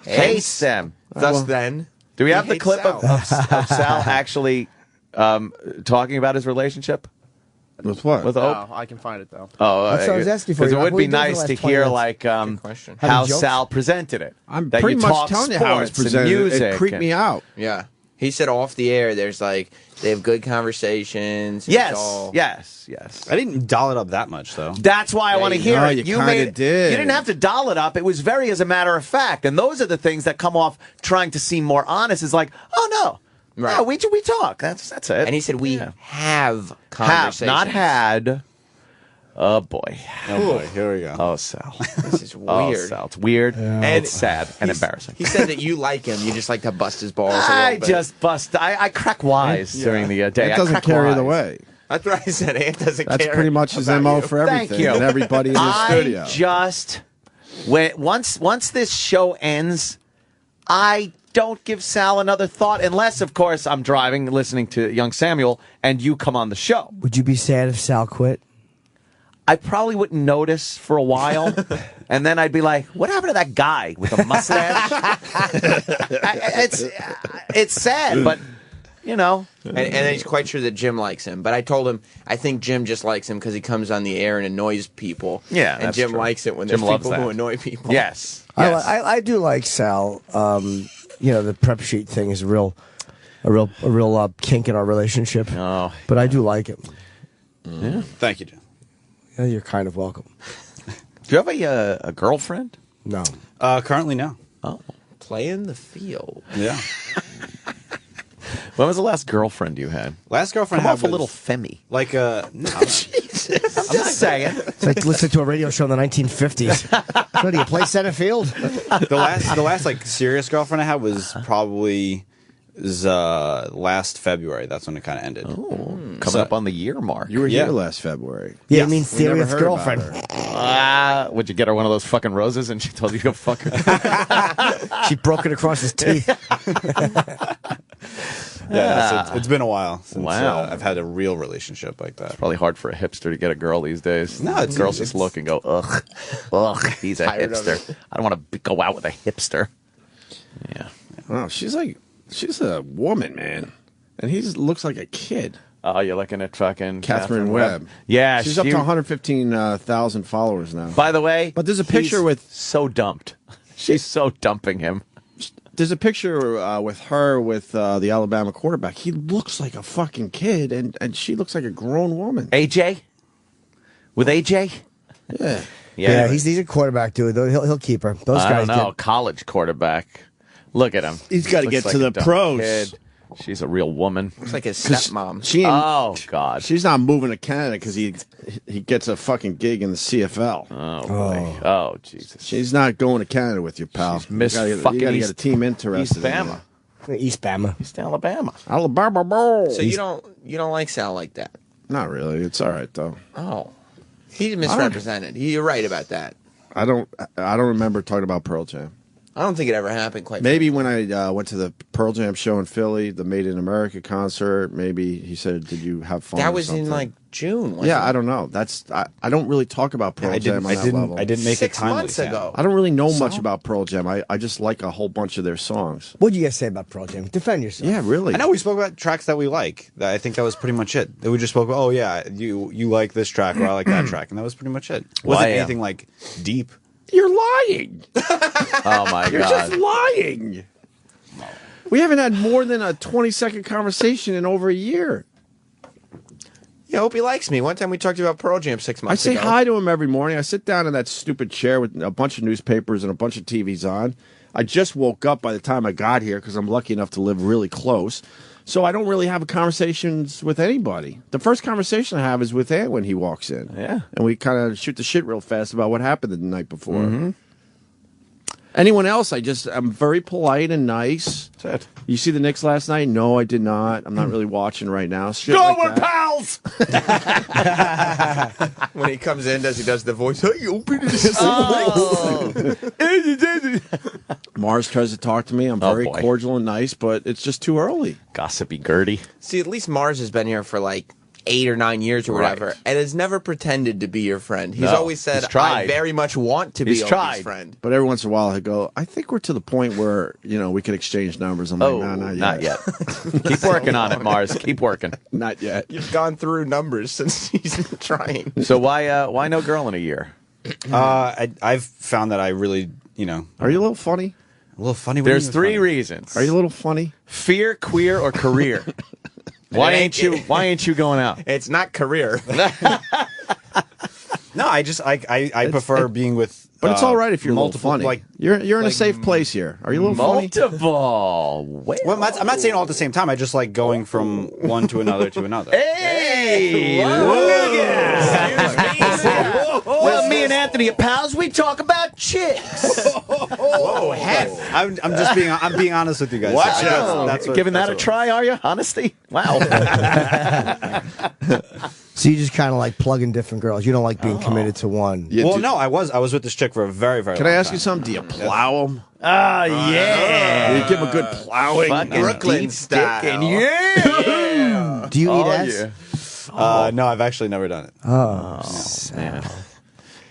Hates them. Thus, then, Do we have he the hates clip Sal. of Sal actually talking about his relationship With what? with Ope? I can find it though. Oh, That's what I was asking for. Because it What would were be you doing for the nice last to 20 hear minutes? like question. how Having jokes? Sal presented it. I'm That pretty you much talk telling you how it's sports and presented. music It creeped and- me out. Yeah. He said off the air, there's like, they have good conversations. It's Yes, all- yes. I didn't doll it up that much though. That's why I want to you hear go. it. You kinda did. You didn't have to doll it up. It was very as a matter of fact. And those are the things that come off trying to seem more honest. Is like, oh no, Right. no, we talk. That's it. And he said, we Yeah. have conversations. Have not had. Oh boy. Oh boy, here we go. Oh, Sal. This is Oh, weird. Sal. It's weird. And It's sad and embarrassing. He said that you like him. You just like to bust his balls. a I little bit. just bust. I crack wise during the day. It I doesn't crack carry wise. the way. That's what I said. Ant doesn't That's care. pretty much his about MO you. for everything. Thank you. And everybody in the studio. I just once this show ends, I don't give Sal another thought unless, of course, I'm driving, listening to Young Samuel, and you come on the show. Would you be sad if Sal quit? I probably wouldn't notice for a while, and then I'd be like, "What happened to that guy with a mustache?" It's sad, but you know. And then he's quite sure that Jim likes him. But I told him I think Jim just likes him because he comes on the air and annoys people. Yeah, and that's Jim true. likes it when Jim there's loves people who that. annoy people. Yes. I do like Sal. You know, the prep sheet thing is a real kink in our relationship. Oh, but I do like him. Yeah. Thank you, Jim. Yeah, you're kind of welcome. Do you have a girlfriend? No. Currently, no. Oh, Playing the field. Yeah. When was the last girlfriend you had? Last girlfriend Come I off had a little was femmy. Like no. I'm just saying. It's like listening to a radio show in the 1950s. So do you play center field? The last like serious girlfriend I had was probably last February. That's when it kind of ended. Coming up on the year mark. You were here last February. Yeah, it means We never serious heard about girlfriend. her. Would you get her one of those fucking roses and she told you to go fuck her? She broke it across his teeth. Yeah, it's been a while since Wow. I've had a real relationship like that. Probably hard for a hipster to get a girl these days. No, it's- girls just look and go, ugh, he's a Tired of hipster. I don't want to go out with a hipster. Yeah. Wow, she's a woman, man. And he looks like a kid. Oh, you're looking at fucking Catherine Webb. Yeah, She's up to 115,000 followers now. By the way, But there's a picture he's with so dumped. She's so dumping him. There's a picture with her with the Alabama quarterback. He looks like a fucking kid, and she looks like a grown woman. AJ? With AJ? Yeah. Yeah, he's a quarterback, dude. He'll keep her. Those I guys don't know. did. College quarterback. Look at him. He's gotta Looks get to a the dumb pros. kid. She's a real woman. Looks like his stepmom. She ain't, Oh, God. she's not moving to Canada because he gets a fucking gig in the CFL. Oh, boy. Oh, Jesus. She's not going to Canada with you, pal. She's Miss you fucking gotta East- get a team interested. East Bama. East Bama. East Alabama. Alabama Bowl. So you don't like Sal like that? Not really. It's all right though. Oh, he's misrepresented. You're right about that. I don't remember talking about Pearl Jam. I don't think it ever happened. Quite Maybe when I went to the Pearl Jam show in Philly, the Made in America concert. Maybe he said, "Did you have fun?" that or was in something? like June. Wasn't Yeah, it? I don't know. I don't really talk about Pearl Jam on that level. I didn't make 6 it timely. months Sam. ago. I don't really know much about Pearl Jam. I just like a whole bunch of their songs. What'd you guys say about Pearl Jam? Defend yourself. Yeah, really. I know we spoke about tracks that we like. I think that was pretty much it. We just spoke about, oh yeah, you like this track or I like that track, and that was pretty much it. Wasn't Why, anything like deep. You're lying. Oh, my You're God. just lying. We haven't had more than a 20-second conversation in over a year. Yeah, I hope he likes me. One time we talked about Pearl Jam 6 I months say ago. hi to him every morning. I sit down in that stupid chair with a bunch of newspapers and a bunch of TVs on. I just woke up by the time I got here because I'm lucky enough to live really close. So I don't really have conversations with anybody. The first conversation I have is with Ant when he walks in. Yeah. And we kind of shoot the shit real fast about what happened the night before. Anyone else, I'm very polite and nice. That's it. You see the Knicks last night? No, I did not. I'm not really watching right now. Shit Go, like we're that. pals! When he comes in, he does the voice. Hey, open this. Mars tries to talk to me. I'm Oh, very boy. cordial and nice, but it's just too early. Gossipy Gertie. See, at least Mars has been here for like 8 or 9 years or whatever, Right. and has never pretended to be your friend. He's No, always said, he's tried. I very much want to be He's Opie's tried. friend. But every once in a while, I go, I think we're to the point where, we could exchange numbers. I'm Oh, like, no, not yet. Keep working on it, Mars. Keep working. Not yet. You've gone through numbers since he's been trying. So why no girl in a year? I've found that I really, Are you a little funny? a little funny. There's 3 reasons. Are you a little funny? Fear, queer, or career. Why ain't you going out? It's not career. No, No, I prefer being with. But it's all right if you're multiple. a little funny. You're in a safe place here. Are you a little funny? Multiple. Well, I'm not saying all at the same time. I just like going from one to another to another. Hey! Well, me and Anthony are pals. We talk about chicks. Whoa, I'm just being honest with you guys. Watch out. Giving that a try, are you? Honesty? Wow. So you just kind of like plugging different girls. You don't like being committed to one. Well, no, I was with this chick for a very, very Can long I ask time. you something? Do you plow them? Yeah. You give them a good plowing. Fucking Brooklyn deep style. sticking. Yeah. Do you eat ass? No, I've actually never done it. Oh, Man.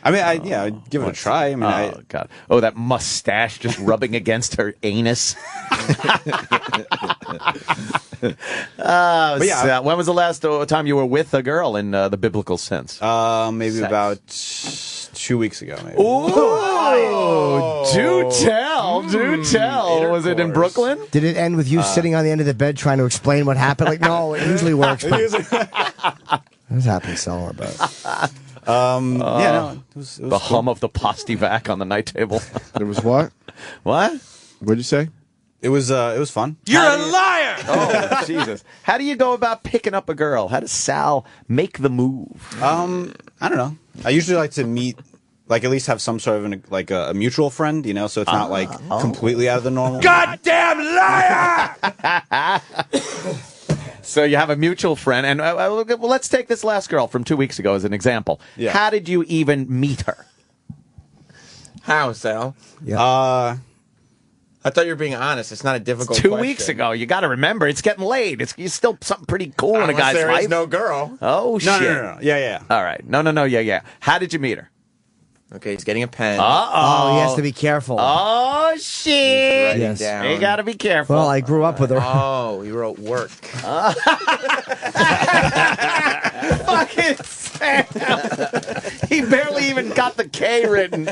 I mean, I'd give it a try. I mean, God. Oh, that mustache just rubbing against her anus. But yeah, so when was the last time you were with a girl in the biblical sense? maybe about 2 weeks ago. Maybe. Ooh, do tell. Was it in Brooklyn? Did it end with you sitting on the end of the bed trying to explain what happened? Like, no, it usually works. But this happens somewhere, but Yeah, no, it was The hum of the postivac on the night table. It was what? What? What'd you say? It was fun. You're a liar! Oh, Jesus. How do you go about picking up a girl? How does Sal make the move? I don't know. I usually like to meet, like at least have some sort of a mutual friend, you know, so it's not like completely out of the normal. Goddamn liar! So you have a mutual friend, and well, let's take this last girl from 2 weeks ago as an example. Yeah. How did you even meet her? How, Sal? I thought you were being honest. It's not a difficult 2 question. weeks ago. You got to remember, it's getting late. It's still something pretty cool in a Unless guy's there life. is no girl. Oh, shit. No. Yeah. All right. No. Yeah. How did you meet her? Okay, he's getting a pen. oh, he has to be careful. Oh, shit. Writing Yes. down. You got to be careful. Well, I grew up with her. Oh, he wrote work. Fucking Sam. He barely even got the K written.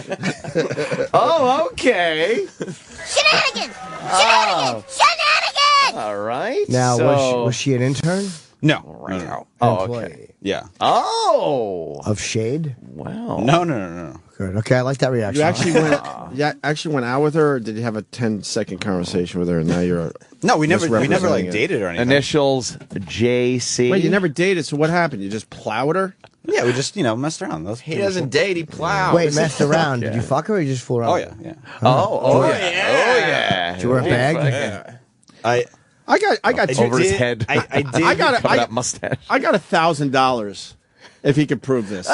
Oh, okay. Shenanigans! Oh. Shenanigans! All right. Now, so... was she an intern? No. Oh, Employee. okay. Yeah. Oh. Of Shade? Wow. No. Good. Okay, I like that reaction. You actually went out with her, or did you have a 10-second conversation with her, and now you're No, we never like misrepresenting it? dated or anything. Initials JC. Wait, you never dated, so what happened? You just plowed her? Yeah, we just messed around. He doesn't date, he plows. Wait, messed around. Did you fuck her or you just fooled around? Oh yeah. Oh yeah. Did you wear a bag? I got Over his head. I did. I got that mustache. I got $1,000 if he could prove this.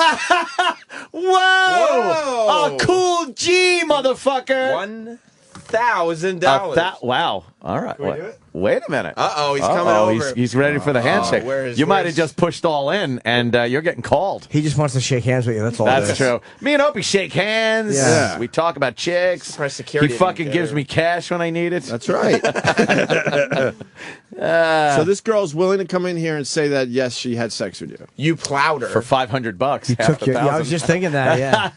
Whoa! A cool G, motherfucker. $1,000. Wow. All right. Wait a minute. Uh-oh, he's coming over. He's ready for the handshake. You might have just pushed all in, and you're getting called. He just wants to shake hands with you. That's all. That's true. Me and Opie shake hands. Yeah. We talk about chicks. Security He fucking didn't gives care. me cash when I need it. That's right. So this girl's willing to come in here and say that, yes, she had sex with you. You plowed her. For $500. You took your, I was just thinking that, yeah.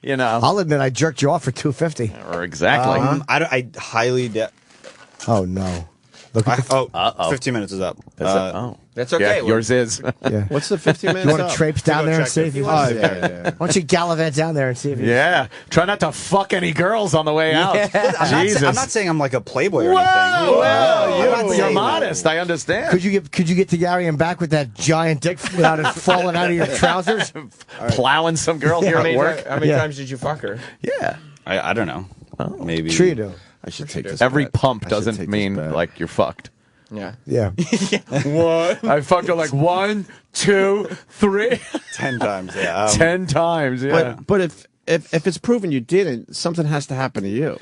You know. I'll admit I jerked you off for $250. Or exactly. I highly doubt. Oh, no. Look at the 15 minutes is up. That's okay. Yeah, yours is. Yeah. What's the 15 minutes? You want to traipse down there and see if you Oh, yeah. Why don't you gallivant down there and see if you Yeah. Try not to fuck any girls on the way out. Jesus. I'm not saying I'm like a playboy or Whoa, anything. well, you're saying modest. I understand. Could you get to Gary and back with that giant dick without it falling out of your trousers? Plowing some girl here at work? How many times did you fuck her? Yeah. I don't know. Maybe. Sure you do. I should take this. Every bet. pump I should doesn't take mean this bet. like you're fucked. Yeah. Yeah. What? I fucked her like 1, 2, 3. 10 times. Yeah. 10 times. Yeah. But if it's proven you didn't, something has to happen to you.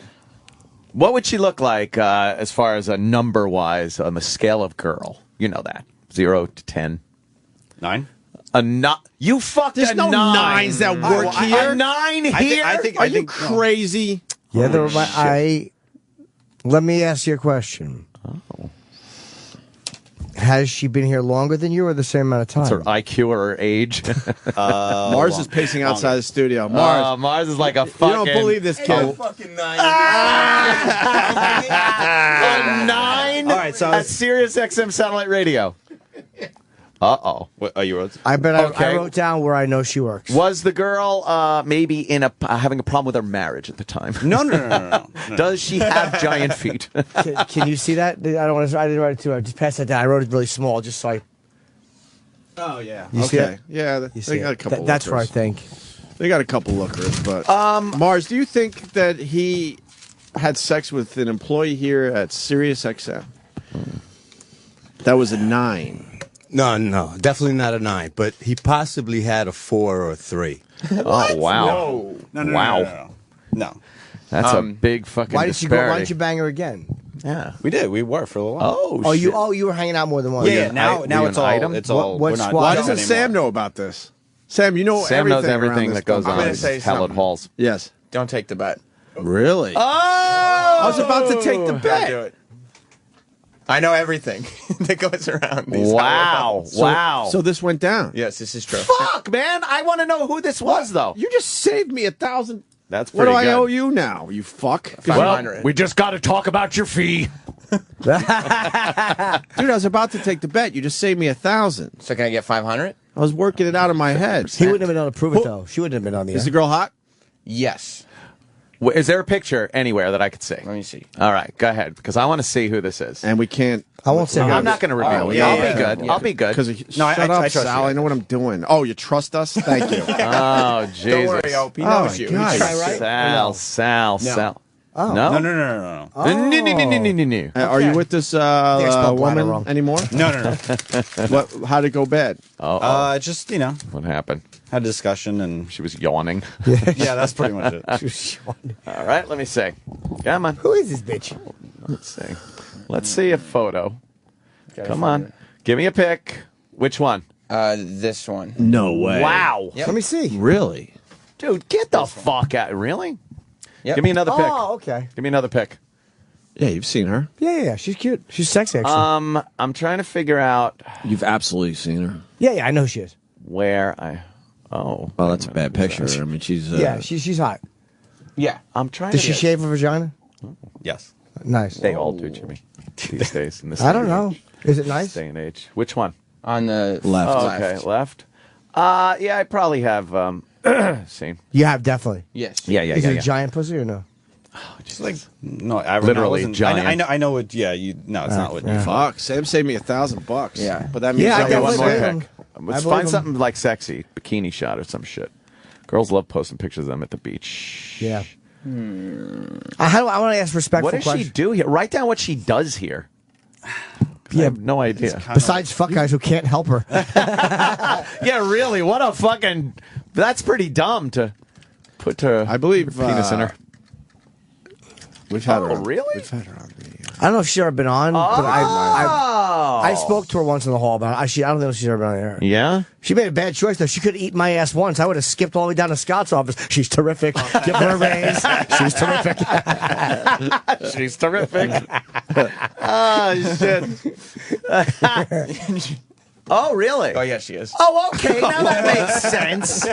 What would she look like as far as a number wise on the scale of girl? You know that 0 to 10. 9. You fucked There's a no 9. nines that work here. A 9 here. Are you crazy? Yeah, let me ask you a question. Oh. Has she been here longer than you or the same amount of time? What's her IQ or her age? Mars is pacing outside the studio. Mars, Mars is like a fucking... you don't believe this kid. Fucking 9. A 9 All right, so at Sirius XM satellite radio. Uh-oh. What, you wrote? I wrote down where I know she works. Was the girl maybe in having a problem with her marriage at the time? No. Does she have giant feet? Can you see that? I don't want to. I didn't write it too. I just passed that down. I wrote it really small, just so I. Oh yeah. You see it? Yeah, You they see got a it? couple. That's where I lookers. think. They got a couple lookers, but Mars, do you think that he had sex with an employee here at Sirius XM? That was a 9. No, definitely not a 9. But he possibly had a 4 or a 3. Oh wow! No. That's a big fucking. Why did you go? Why disparity. didn't you bang her again? Yeah, we did. We were for a little while. Oh, you were hanging out more than once. Yeah. Now it's all. item? It's all. What we're not squad? Why doing doesn't anymore. Sam know about this? Sam, you know Sam everything knows everything around this that goes company. on gonna in say hallowed something. halls. Yes. Don't take the bet. Really? Oh! I was about to take the Don't bet. do it. I know everything that goes around these Wow! hallowed halls. Wow! So this went down. Yes, this is true. Fuck, man! I want to know who this was, though. You just saved me 1,000. That's What pretty do I good. owe you now? You fuck. Well, we just got to talk about your fee. Dude, I was about to take the bet. You just saved me 1,000. So can I get 500? I was working it out in my head. He wouldn't have been able to prove it though. She wouldn't have been on the air. Is the girl hot? Yes. Is there a picture anywhere that I could see? Let me see. All right, go ahead, because I want to see who this is. And we can't. I won't say. I'm not going to reveal it. yeah, I'll yeah, be good. yeah. I'll be good. Shut up, I trust Sal. you. I know what I'm doing. Oh, you trust us? Thank you. Oh, Jesus. Don't worry, Opie. He knows you. God. He trusts Try you. right? Sal. Oh. No? No. No. Are you with this spelled bladder woman wrong. anymore? No. What? How'd it go bad? Just What happened? had a discussion and She was yawning. yeah, that's pretty much it. All right, let me see. Come on. Who is this bitch? Let's see. Let's see a photo. Come on. Give me a pic. Which one? This one. No way. Wow. Yep. Let me see. Really? Dude, get the fuck out. Really? Yep. Give me another pic. Oh, okay. Give me another pic. Yeah, you've seen her. Yeah. She's cute. She's sexy, actually. I'm trying to figure out You've absolutely seen her. yeah, I know she is. where I. Oh. Oh, that's a bad picture. I mean, she's. Yeah, she's hot. Yeah. I'm trying Does to. she shave her vagina? Yes. Nice. They all do, Jimmy. These days. In this I don't day and know. age. Is it nice? Day and age. Which one? On the Left. Oh, okay, left. Yeah, I probably have seen. You have definitely. Yes. Yeah. Is it a giant pussy or no? Just like no, I Literally wasn't- giant. I know what. Yeah, you. No, it's not what you. Fuck. Sam saved me $1,000. Yeah. But that means Yeah, I Okay, one definitely more believe pic. him. Let's I believe find him. something like sexy, bikini shot or some shit. Girls love posting pictures of them at the beach. Yeah. I want to ask respectful What does she questions. do here? Write down what she does here. I Yeah. have no idea. Besides fuck guys who can't help her. Yeah, really. What a fucking. That's pretty dumb to put her. I believe penis in her. We've had her. Oh, on- really? We've had her on video. I don't know if she's ever been on, but Oh. I spoke to her once in the hall about it. I don't know if she's ever been on air. Yeah? She made a bad choice, though. She could eat my ass once. I would have skipped all the way down to Scott's office. She's terrific. Give her a raise. She's terrific. She's terrific. Oh, shit. Oh, really? Oh, yeah, she is. Oh, okay. Now that makes sense.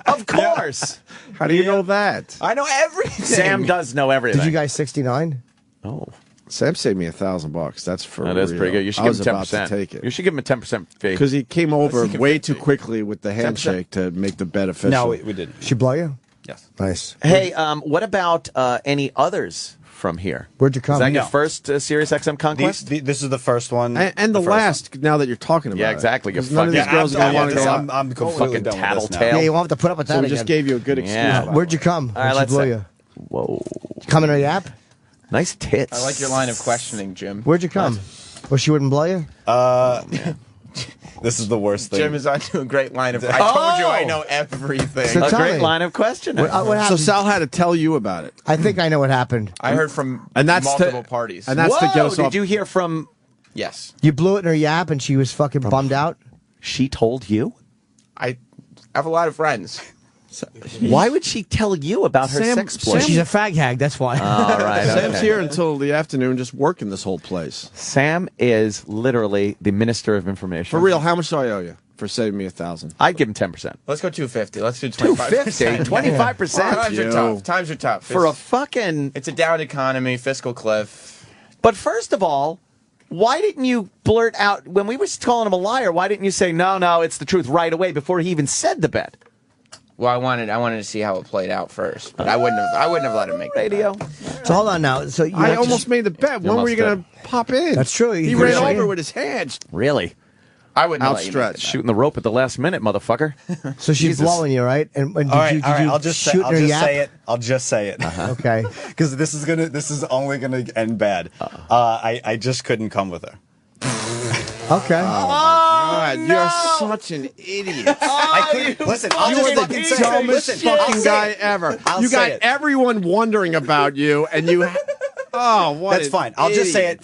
Of course. How do you know that? I know everything. Sam does know everything. Did you guys 69? Oh. Sam saved me $1,000. That's for That is real. pretty good. You should I give was him about 10%. to take it. You should give him a 10% fee. Because he came over Let's take way it too 50. quickly with the handshake to make the bet official. No, we didn't. She blow you? Yes. Nice. Hey, what about any others from here? Where'd you come? Is that your No. first Sirius XM conquest? This is the first one, And the first last, now that you're talking about Yeah, it. exactly. You're 'Cause none of these fucking- girls are going to want to go out. I'm completely Fucking done with this now. tattletale. Yeah, you won't have to put up with that So we again. just gave you a good excuse. Yeah. Where'd you come? All right, Where'd let's she blow say- you? Whoa. Come in her yap? Nice tits. I like your line of questioning, Jim. Where'd you come? Well, she wouldn't blow you? This is the worst thing. Jim is onto a great line of. I told you I know everything. So A tell great me. line of questioning. What So happened? Sal had to tell you about it. I think I know what happened. I heard from And that's multiple to- parties. and that's to get us Whoa, off. did you hear from... yes, You blew it in her yap and she was fucking bummed out? She told you? I have a lot of friends. Why would she tell you about her Sam- sex Well, exploit? she's a fag hag, that's why. All right, Sam's okay. here until the afternoon just working this whole place. Sam is literally the minister of information. For real, how much do I owe you for saving me $1,000? I'd give him 10%. Let's go 250. Let's do 25%. 25%? Times are tough. Times are tough. For a fucking... It's a down economy, fiscal cliff. But first of all, Why didn't you blurt out when we was calling him a liar? Why didn't you say no, it's the truth right away before he even said the bet? Well, I wanted to see how it played out first, but I wouldn't have let him make radio. So hold on now. So I almost made the bet. When were you going to pop in? That's true. He ran over with his hands. Really? I wouldn't outstretched, shooting the rope at the last minute, motherfucker. So she's blowing you, right? And did all right, you I'll just shoot say, in her yap? I'll just say it. Okay. Because this is only gonna end bad. I just couldn't come with her. Okay. God, you're such an idiot. Listen, you are the dumbest fucking guy ever. You got everyone wondering about you, and you. Oh, what? That's fine. I'll just say it.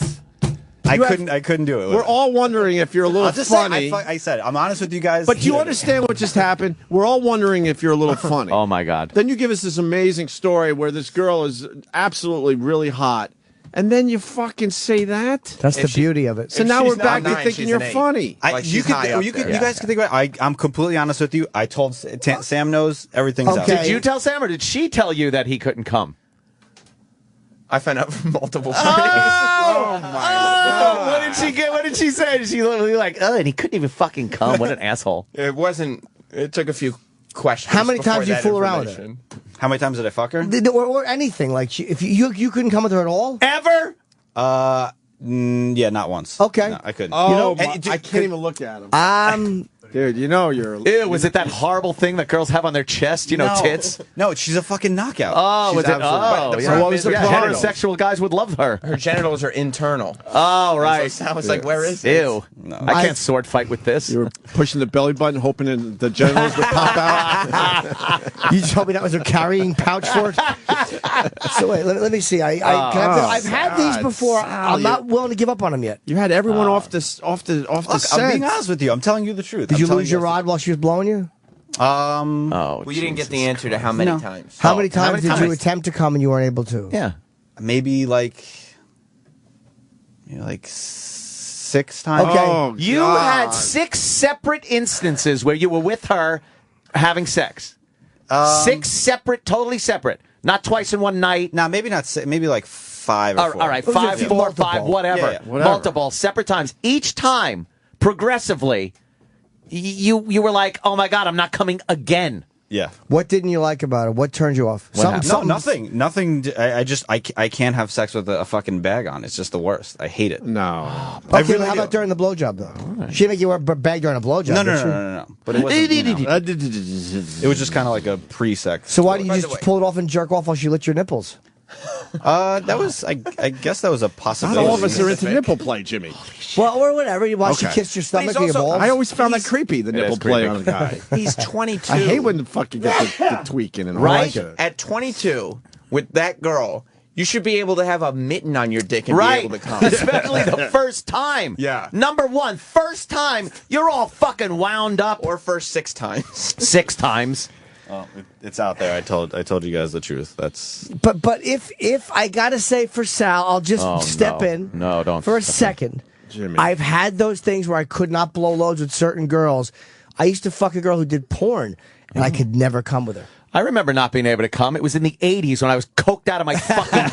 I couldn't do it. We're all wondering if you're a little funny. I said it. I'm honest with you guys. But you understand what just happened? We're all wondering if you're a little funny. Oh my God. Then you give us this amazing story where this girl is absolutely really hot. And then you fucking say that? That's the beauty of it. So now we're back to thinking you're funny. You guys can think about it. I'm completely honest with you. I told Sam knows everything's out. Did you tell Sam or did she tell you that he couldn't come? I found out from multiple parties. Oh my God. What did she get? What did she say? She literally like, and he couldn't even fucking come. What an asshole. It took a few questions. How many times did you fool around with her? How many times did I fuck her? Or anything. Like, if you couldn't come with her at all? Ever? Yeah, not once. Okay. No, I couldn't. Oh, I can't even look at him. Dude, you know you're... Ew, was it that horrible thing that girls have on their chest, No. tits? No, she's a fucking knockout. Oh, She's was it? absolutely- Oh, What was the problem? heterosexual guys would love her. Her genitals are internal. Oh, right. I was like, where is it? Ew. I can't sword fight with this. You were pushing the belly button, hoping that the genitals would pop out. You just told me that was a carrying pouch for it? So wait, let me see. I've had these before. I'm not willing to give up on them yet. You had everyone off the set. I'm being honest with you. I'm telling you the truth. Did you lose your rod while she was blowing you? Well, you didn't get the answer to how many times. How many times did you attempt to come and you weren't able to? Yeah. Maybe like 6 times. Okay. Oh, You had 6 separate instances where you were with her having sex. 6 separate, totally separate. Not twice in one night. Nah, maybe not. Maybe like 5 or 4. All right, 5, 4, 5, whatever. Yeah, whatever. Multiple, separate times. Each time, progressively, you were like, oh my God, I'm not coming again. Yeah. What didn't you like about it? What turned you off? Nothing. I can't have sex with a fucking bag on. It's just the worst. I hate it. No. Okay, well, how about during the blowjob, though? She didn't make you wear a bag during a blowjob. No. But it wasn't. It was just kind of like a pre-sex. So why did you just pull it off and jerk off while she lit your nipples? That was. I guess that was a possibility. Not all of us are into nipple play, Jimmy. Well, or whatever. While she kissed your stomach or your balls. I always found that creepy, the nipple play on a guy. He's 22. I hate when the fucking get the tweaking and right? all that. At 22, with that girl, you should be able to have a mitten on your dick and Right. be able to come. Especially the first time. Yeah. Number one, first time, you're all fucking wound up. Or first 6 times. 6 times. Well, it's out there. I told you guys the truth. That's. But if I gotta say for Sal, I'll just step in. No, don't. For a second. Jimmy. I've had those things where I could not blow loads with certain girls. I used to fuck a girl who did porn, and I could never come with her. I remember not being able to come. It was in the 80s when I was coked out of my fucking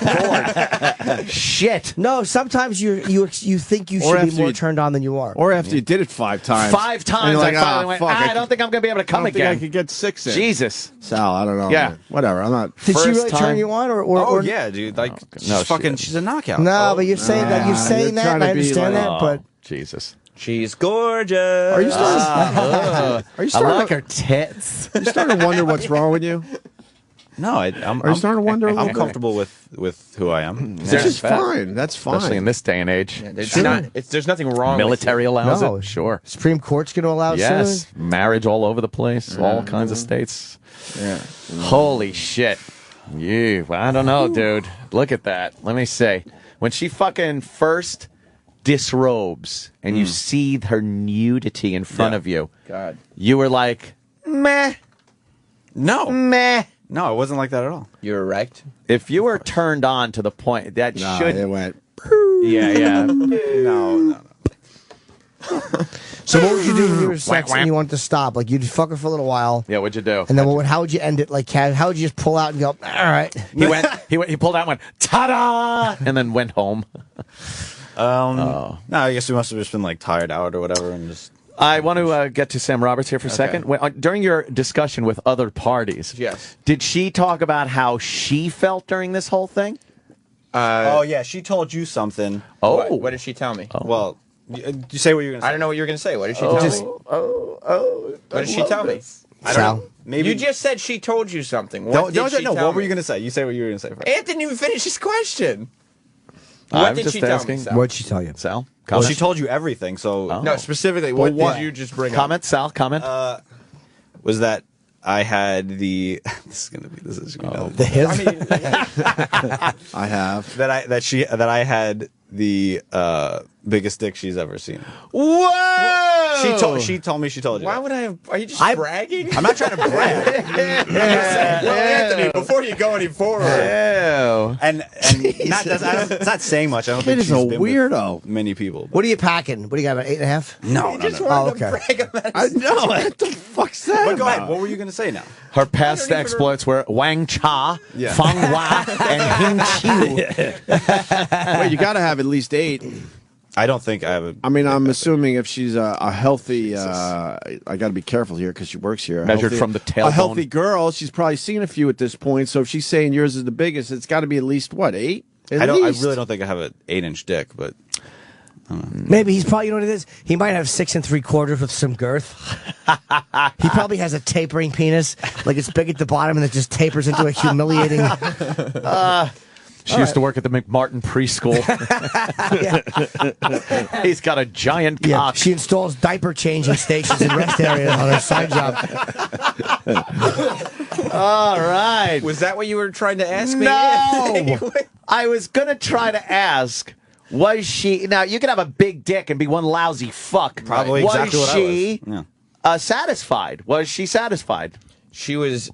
porn. Shit. No, sometimes you think you should be more turned on than you are. Or after you did it 5 times. 5 times, like, I finally went, fuck, I don't think I'm going to be able to come I don't think again. I could get 6 in. Jesus. Sal, I don't know. Yeah. Man. Whatever. I'm not. Did she really time. turn you on, or Yeah, dude. Like, No, she's a knockout. no? But you're saying that you're saying you're that, trying and I to be understand like- that, but Jesus. She's gorgeous. Are you starting? Are you I starting? like her tits. You starting to wonder what's wrong with you? No, I'm. Are you starting to wonder a little I'm bit? comfortable with who I am. Which is fine. That's fine. Especially in this day and age. Yeah, there's nothing wrong Military allows No. it. Sure. Supreme Court's going to allow it Yes. soon. Marriage all over the place. All kinds of states. Yeah. Holy shit. You. I don't know, dude. Look at that. Let me say. When she fucking first disrobes and you see her nudity in front of you, God. you were like, meh, No, meh. no, it wasn't like that at all. You're erect? If you were turned on to the point that No, should. it went. Yeah. No. So what would you do if you were sex and you wanted to stop? Like you'd fuck her for a little while, Yeah, what'd you do? and then how would you end it? Like how would you just pull out and go? All right. He pulled out and went, ta-da! And then went home. No, I guess we must have just been like tired out or whatever, and just. I want to get to Sam Roberts here for a second. During your discussion with other parties, yes, did she talk about how she felt during this whole thing? Oh yeah, she told you something. Oh, what did she tell me? Well, you say what you're going to say. I don't know what you're going to say. What did she tell me? What did she tell me? I don't know. Maybe you just said she told you something. No. What were you going to say? You say what you were going to say first. Ant didn't even finish his question. I'm What did she tell me? Sal? What'd she tell you? Sal? Well, she told you everything. So No, specifically, what did you just bring up? Comment, Sal, comment. Was that I had the this is gonna be the his. I have that I had the biggest dick she's ever seen. Whoa! She told me she told you. Why would I have? Are you just bragging? I'm not trying to brag. Well, Anthony, before you go any forward, and it's not saying much. I don't think Kid is she's a been with weirdo. many people. What are you packing? What do you got, about 8.5? No. Oh, okay. I know. What the fuck's that? But go about? ahead. What were you going to say now? Her past exploits were Wang Cha, Yeah. Feng Hua, and Hing Chiu. Wait, you got to have at least 8. I don't think I have a. I mean, I'm assuming if she's a healthy, I got to be careful here because she works here. Measured from the tailbone. A healthy girl, she's probably seen a few at this point. So if she's saying yours is the biggest, it's got to be at least what, 8? I really don't think I have an 8-inch dick, but. Maybe he's probably, you know what it is? He might have 6 3/4 with some girth. He probably has a tapering penis, like it's big at the bottom and it just tapers into a humiliating. She used to work at the McMartin preschool. He's got a giant cock. She installs diaper changing stations and rest areas on her side job. All right. was that what you were trying to ask me? No. I was going to try to ask, was she... Now, you can have a big dick and be one lousy fuck. Probably was exactly what she I was. Yeah. Satisfied? Was she satisfied? She was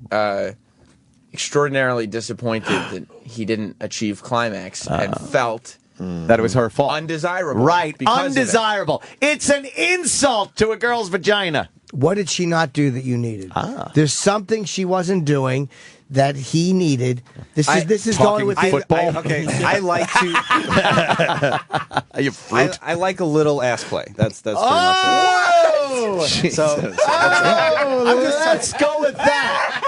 extraordinarily disappointed that he didn't achieve climax and felt that it was her fault. Undesirable. Right. because of it. Undesirable. It's an insult to a girl's vagina. What did she not do that you needed? There's something she wasn't doing that he needed. This is going with football. I like to. Are you fruit? I like a little ass play. That's pretty much it. So let's go with that.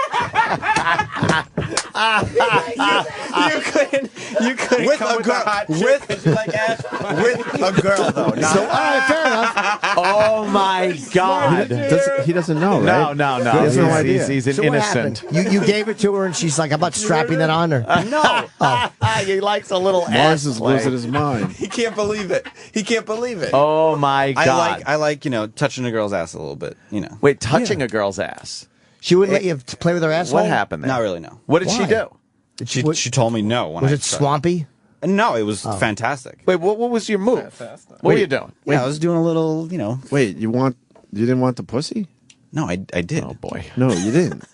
You couldn't with come a with girl, a hot with like ass, with a girl though. Not, all right, fair enough. Oh my God! He doesn't know, right? No. He has no idea. He's an So what innocent. happened? You gave it to her and she's like, I'm not strapping that on her. No. He likes a little Mars ass is play. losing his mind. He can't believe it. He can't believe it. Oh my God! I like touching a girl's ass a little bit. Wait, touching a girl's ass. She wouldn't let you play with her asshole? What happened there? Not really. No. What did she Why? do? She told me no. When Was I it tried. swampy? No, it was fantastic. Wait, what was your move? What were you doing? Yeah, I was doing a little. Wait, you didn't want the pussy? No, I did. Oh boy. No, you didn't.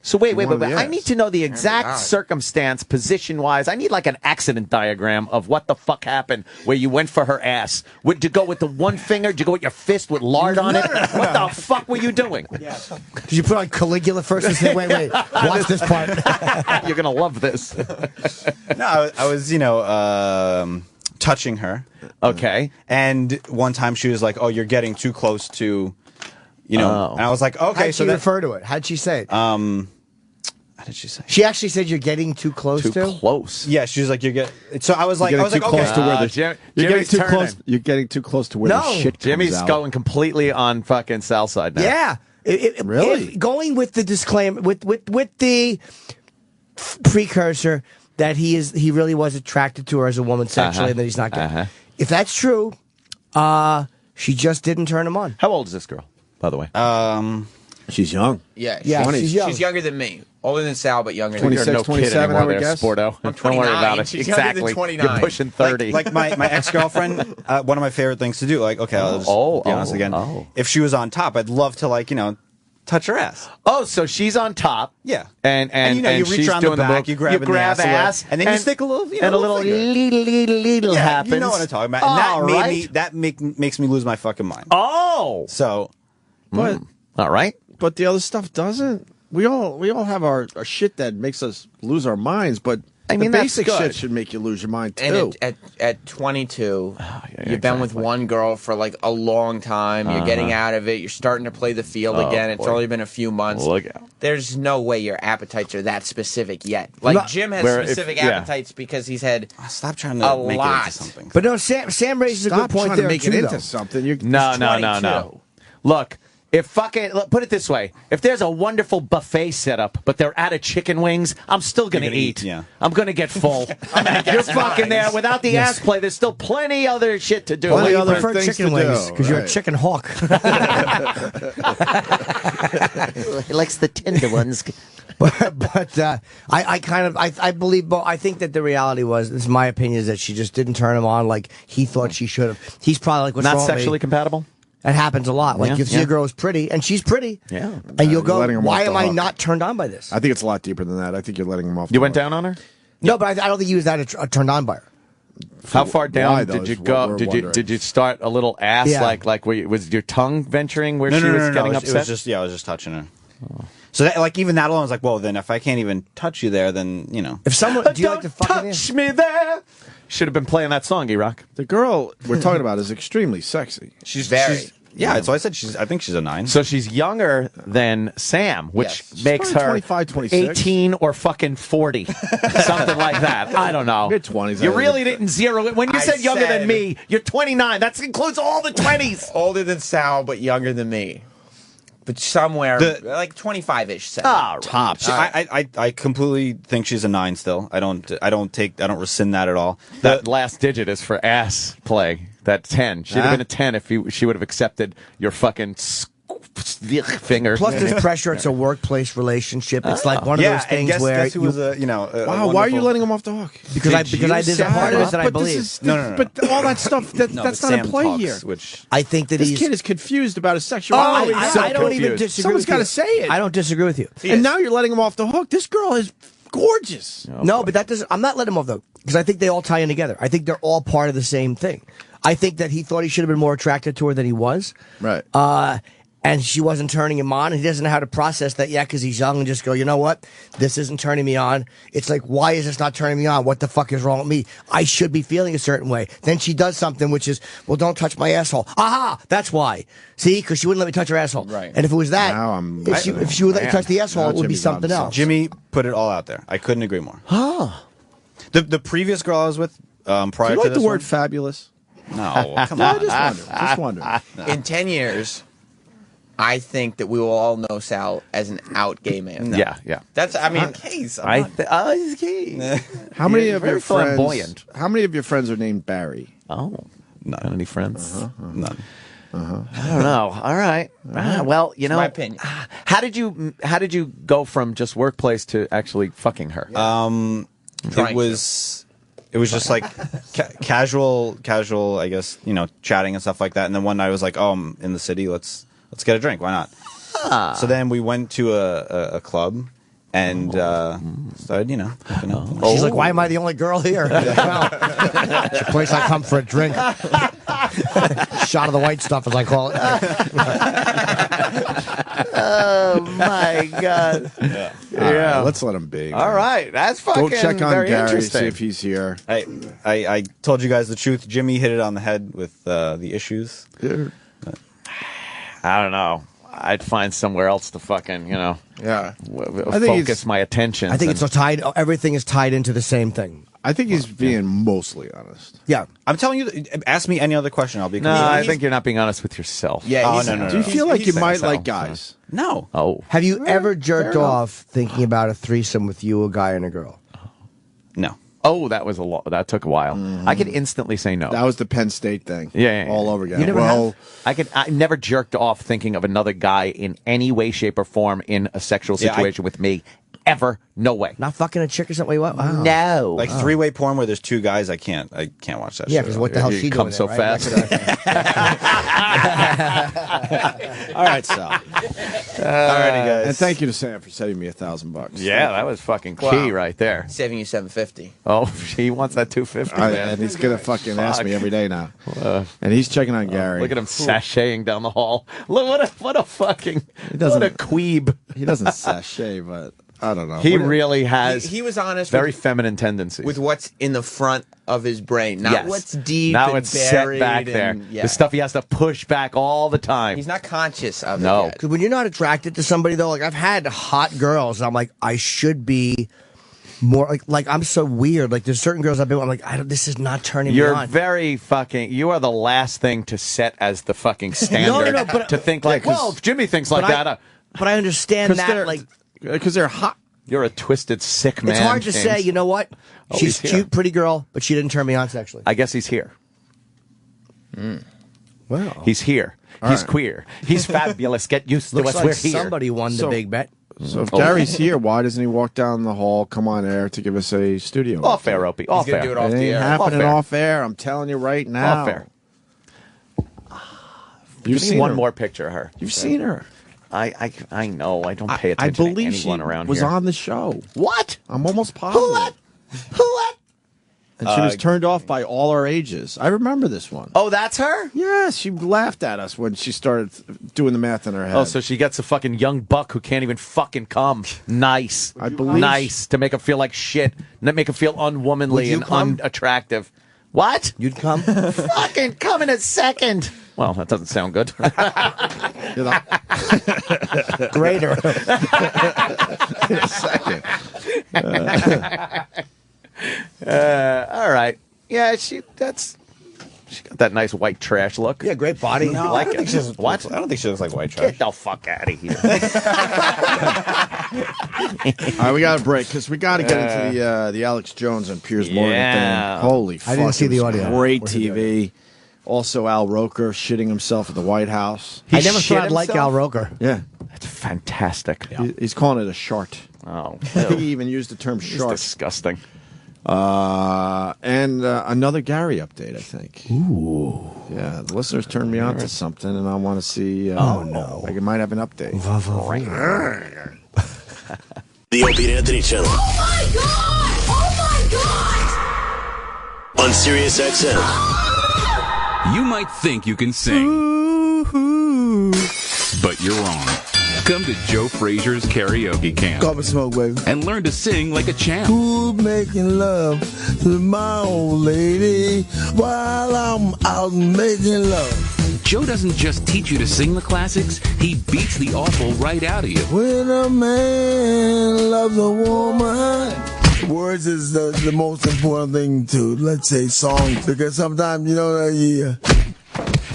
So wait. wanted the I ass. need to know the exact circumstance, position-wise. I need like an accident diagram of what the fuck happened where you went for her ass. Did you go with the one finger? Did you go with your fist with lard on it? What the fuck were you doing? Did you put on Caligula first and say, wait, watch this part? You're gonna love this. No, I was touching her. Okay. And one time she was like, "Oh, you're getting too close to." And I was like, okay, How'd she refer to it? How'd she say it? How did she say? She actually said you're getting too close to? Too close. Yeah, she was like, you're getting. So I was like, You're getting too close to where the Jim- you're getting Jimmy's too turning. close. You're getting too close to where the shit comes Jimmy's out. going completely on fucking South Side now. Yeah. Really? Going with the disclaimer, with the precursor that he really was attracted to her as a woman sexually and that he's not gay. If that's true, she just didn't turn him on. How old is this girl, by the way? She's young. Yeah, she's young. She's younger than me. Older than Sal, but younger than 26, me. You're no 27, kid anymore I would there, guess. Sporto. I'm Don't worry 29. about it. She's younger than Exactly. 29. You're pushing 30. Like my ex-girlfriend, one of my favorite things to do, like, okay, I'll just be honest again. If she was on top, I'd love to, touch her ass. Oh, so she's on top. Yeah. And you reach she's around the doing back, move. you grab in the ass a little, and then you stick a little, and a little Little yeah, happens. you know what I'm talking about. And that makes me lose my fucking mind. Oh. So, But All right. but the other stuff doesn't. We all have our shit that makes us lose our minds, but I mean, the that's basic good. shit should make you lose your mind too. And at 22, you've been with exactly. one girl for like a long time. You're getting out of it. You're starting to play the field again. It's boy. only been a few months. Look out. There's no way your appetites are that specific yet. Like Jim has specific appetites because he's had Stop trying to make it lot. into something. But no, Sam raises a Stop good point trying there to make too, it into though. something. You're No. 22. Look, if put it this way, if there's a wonderful buffet set up, but they're out of chicken wings, I'm still gonna eat. Yeah. I'm gonna get full. You're fucking there without the ass play. There's still plenty other shit to do. Plenty You other prefer things chicken to wings do, because you're a right. chicken hawk. He likes the tender ones. but I believe, but I think that the reality was, this is my opinion, is that she just didn't turn him on like he thought she should have. He's probably like, what's Not wrong with me? sexually compatible. That happens a lot. Like, you see a girl is pretty, and she's pretty, Yeah. and you'll go, letting 'em why off the am I hook. not turned on by this? I think it's a lot deeper than that. I think you're letting him off. You the went hook. down on her. No, but I don't think he was that turned on by her. How far down Why, though, did you is what go? we're Did wondering. you start a little ass Yeah. like was your tongue venturing where No, she no, was no, no, getting no. upset? It was just, I was just touching her. So that, like, even that alone, I was like, well, then if I can't even touch you there, then, you know. If someone, do you like to fucking touch me there. Should have been playing that song, E-Rock. The girl we're talking about is extremely sexy. She's very. Yeah, so I said I think she's a 9. So she's younger than Sam, which Yes. makes She's her 25, 26. 18 or fucking 40. Something like that. I don't know. Mid-20s, You I really would- didn't zero it. When you I said younger than said- me, you're 29. That includes all the 20s. Older than Sal, but younger than me. But somewhere like 25-ish. Tops. I completely think she's a 9 still. I don't rescind that at all. That last digit is for ass play. That 10. She'd have been a 10 if she would have accepted your fucking finger. Plus, there's pressure. It's a workplace relationship. It's like one of those things and where guess who was a, you know, a Wow, why are you letting him off the hook? because I there's a part of this that I But believe. this is, No. But all that stuff that's No, not but in Sam play talks, here. Which I think that This he's. kid is confused about his Oh, sexuality. I don't even disagree. Someone's with got you. to say it. I don't disagree with you. And now you're letting him off the hook. This girl is gorgeous. No, but that doesn't. I'm not letting him off though, because I think they all tie in together. I think they're all part of the same thing. I think that he thought he should have been more attracted to her than he was. Right. And she wasn't turning him on, and he doesn't know how to process that yet because he's young and just go, you know what? This isn't turning me on. It's like, why is this not turning me on? What the fuck is wrong with me? I should be feeling a certain way. Then she does something which is, well, don't touch my asshole. Aha! That's why. See? Because she wouldn't let me touch her asshole. Right. And if it was that, Now I'm- if she would let me touch the asshole, Now it would be Jimmy's on something to else. Jimmy put it all out there. I couldn't agree more. Oh. The previous girl I was with prior Do you to like this the word one, fabulous? no, come No, on. just wondering. In 10 years, I think that we will all know Sal as an out gay man. Yeah. That's, I mean, Case. He's key. How many You're of very your friends? flamboyant. How many of your friends are named Barry? Oh, not any friends? None. I don't know. All right. Well, you know, my opinion. How did you go from just workplace to actually fucking her? It was just like casual, I guess, you know, chatting and stuff like that. And then one night I was like, oh, I'm in the city. Let's get a drink. Why not? So then we went to a club and started, you know, hooking up. She's like, why am I the only girl here? Well, it's a place I come for a drink. Shot of the white stuff, as I call it. Oh my god! Yeah. Let's let him be. All right, that's fucking Go check on very Gary, interesting. see if he's here. I told you guys the truth. Jimmy hit it on the head with the issues. I don't know. I'd find somewhere else to fucking, you know, Yeah. I think focus my attention. I think it's so tied. Everything is tied into the same thing. I think he's being mostly honest. Yeah. I'm telling you, ask me any other question. I'll be No, completely- I think you're not being honest with yourself. Yeah, Oh, he's- no. Do you feel like you He's might so. like guys? No. Oh, Have you ever jerked off thinking about a threesome with you, a guy, and a girl? No. oh, that was a lot. That took a while. I could instantly say no. That was the Penn State thing. Yeah. All over again. You never well, I never jerked off thinking of another guy in any way, shape, or form in a sexual Yeah, situation with me. Ever. No way. Not fucking a chick or something? Wow. No. Like three-way porn where there's two guys, I can't watch that. Yeah, shit. because what the hell You she come doing so there, right? fast. all right, Sal. Alrighty, guys. And thank you to Sam for sending me $1,000. Yeah, that was fucking key Wow. right there. Saving you $750. Oh, he wants that $250. Man. And he's gonna fucking ask me Fuck. every day now. And he's checking on Gary. Look at him sashaying down the hall. Look, what a fucking, what a queeb. He doesn't sashay, but I don't know. He really has. He was honest. Very with, feminine tendencies with what's in the front of his brain, not Yes. what's deep. Now and it's buried set back there. and- yeah. The stuff he has to push back all the time. He's not conscious of No. it. Yet. Because when you're not attracted to somebody, though, like I've had hot girls, I'm like, I should be more like I'm so weird. Like there's certain girls I've been with, I'm like, this is not turning You're me on. very fucking. You are the last thing to set as the fucking standard. No, but to think like, well, if Jimmy thinks like that. But I understand that, like, because they're hot. You're a twisted, sick man. it's hard to James. say. You know what? Oh, She's he's here. cute, pretty girl, but she didn't turn me on sexually. I guess he's here. Well, He's here. All He's right. queer. He's fabulous. Get used to looks us. like We're here. somebody won the big bet. So if Gary's here, why doesn't he walk down the hall, come on air to give us a studio? Off air, Opie. Off gonna air. do it off It the ain't air. happening Off air. off air. I'm telling you right now. Off air. You've Give me seen one her. more picture of her. You've seen her. I know. I don't pay I attention to believe she anyone around was here. on the show. What? I'm almost positive. What? And she was turned off by all our ages. I remember this one. Oh, that's her? Yes, she laughed at us when she started doing the math in her head. Oh, so she gets a fucking young buck who can't even fucking come. Nice. I believe- Nice to make him feel like shit. Make him feel unwomanly Would you and come? unattractive. What? You'd come? Fucking come in a second. Well, that doesn't sound good. You know? Greater. In a second. All right. Yeah, she got that nice white trash look. Yeah, great body. No, like I don't think it. she looks, What? I don't think she looks like white trash. Get the fuck out of here. All right, we got a break because we got to get into the Alex Jones and Piers Morgan Yeah. thing. Holy fuck. I didn't see it the was audio. Great Where's the TV. Also, Al Roker shitting himself at the White House. I never shit thought I'd like Al himself? Roker. Yeah. That's fantastic. He's calling it a shart. Oh, I think he even used the term it's shart. disgusting. And another Gary update, I think. Ooh. Yeah, the listeners turned me on to something, and I want to see. Oh, no. I might have an update. The Opie and Anthony channel. Oh my God! Oh my God! On Sirius XM. You might think you can sing, but you're wrong. Come to Joe Frazier's karaoke camp Coffee smoke, baby. and learn to sing like a champ. Who's making love to my old lady while I'm out making love? Joe doesn't just teach you to sing the classics, he beats the awful right out of you. When a man loves a woman, words is the most important thing to, let's say, songs, because sometimes,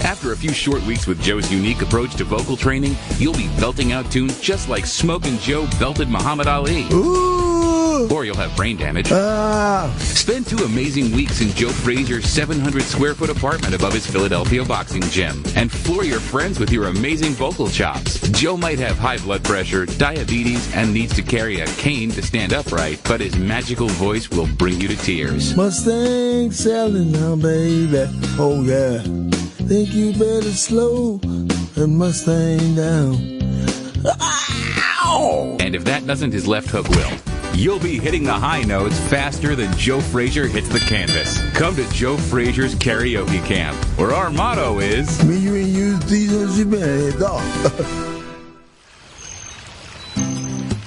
After a few short weeks with Joe's unique approach to vocal training, you'll be belting out tunes just like Smokin' Joe belted Muhammad Ali. Ooh. Or you'll have brain damage. Spend 2 amazing weeks in Joe Frazier's 700-square-foot apartment above his Philadelphia boxing gym and floor your friends with your amazing vocal chops. Joe might have high blood pressure, diabetes, and needs to carry a cane to stand upright, but his magical voice will bring you to tears. Mustang selling now, baby. Oh, yeah. Think you better slow that Mustang down. Ow! And if that doesn't his left hook will, you'll be hitting the high notes faster than Joe Frazier hits the canvas. Come to Joe Frazier's karaoke camp, where our motto is... Me, you ain't used these as you been, dog.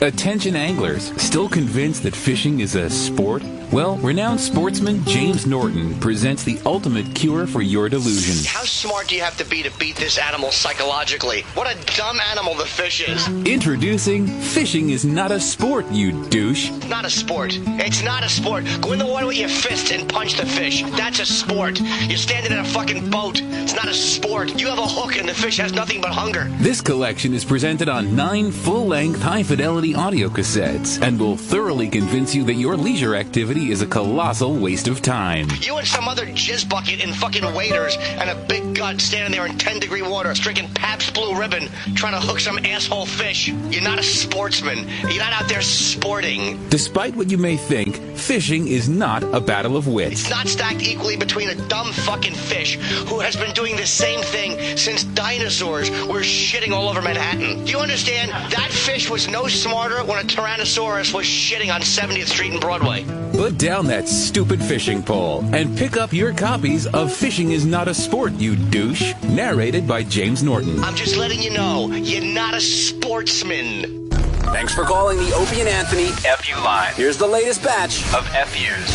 Attention anglers, still convinced that fishing is a sport? Well, renowned sportsman James Norton presents the ultimate cure for your delusion. How smart do you have to be beat this animal psychologically? What a dumb animal the fish is. Introducing Fishing is Not a Sport, you douche. Not a sport. It's not a sport. Go in the water with your fists and punch the fish. That's a sport. You're standing in a fucking boat. It's not a sport. You have a hook and the fish has nothing but hunger. This collection is presented on 9 full-length, high-fidelity audio cassettes and will thoroughly convince you that your leisure activity is a colossal waste of time. You and some other jizz bucket in fucking waders and a big gut standing there in 10-degree water drinking Pabst Blue Ribbon trying to hook some asshole fish. You're not a sportsman. You're not out there sporting. Despite what you may think, fishing is not a battle of wits. It's not stacked equally between a dumb fucking fish who has been doing the same thing since dinosaurs were shitting all over Manhattan. Do you understand? That fish was no smarter when a Tyrannosaurus was shitting on 70th Street and Broadway. Put down that stupid fishing pole and pick up your copies of Fishing is Not a Sport, you douche, narrated by James Norton. I'm just letting you know, you're not a sportsman. Thanks for calling the Opie and Anthony FU line. Here's the latest batch of FUs.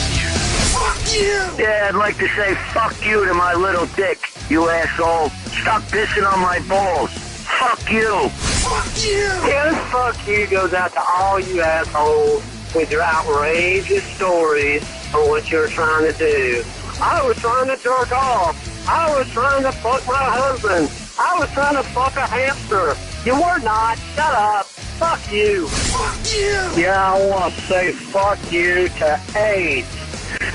Fuck you! Yeah, I'd like to say fuck you to my little dick, you asshole. Stop pissing on my balls. Fuck you! Fuck you! His fuck you goes out to all you assholes with your outrageous stories on what you're trying to do. I was trying to jerk off. I was trying to fuck my husband. I was trying to fuck a hamster. You were not. Shut up. Fuck you. Fuck you. Yeah, I want to say fuck you to AIDS.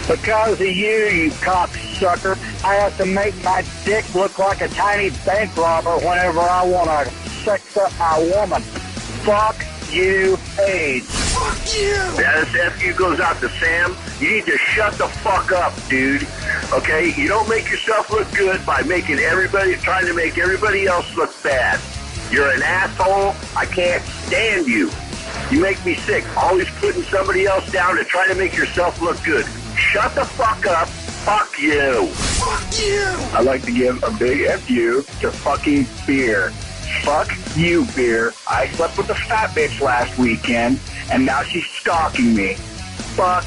Because of you cocksucker, I have to make my dick look like a tiny bank robber whenever I want to sex up my woman. Fuck you, AIDS. Fuck you. Yeah, this FU goes out to Sam. You need to shut the fuck up, dude. Okay? You don't make yourself look good by trying to make everybody else look bad. You're an asshole. I can't stand you. You make me sick. Always putting somebody else down to try to make yourself look good. Shut the fuck up. Fuck you. Fuck you. I'd like to give a big FU to fucking Beer. Fuck you, Beer. I slept with a fat bitch last weekend, and now she's stalking me. Fuck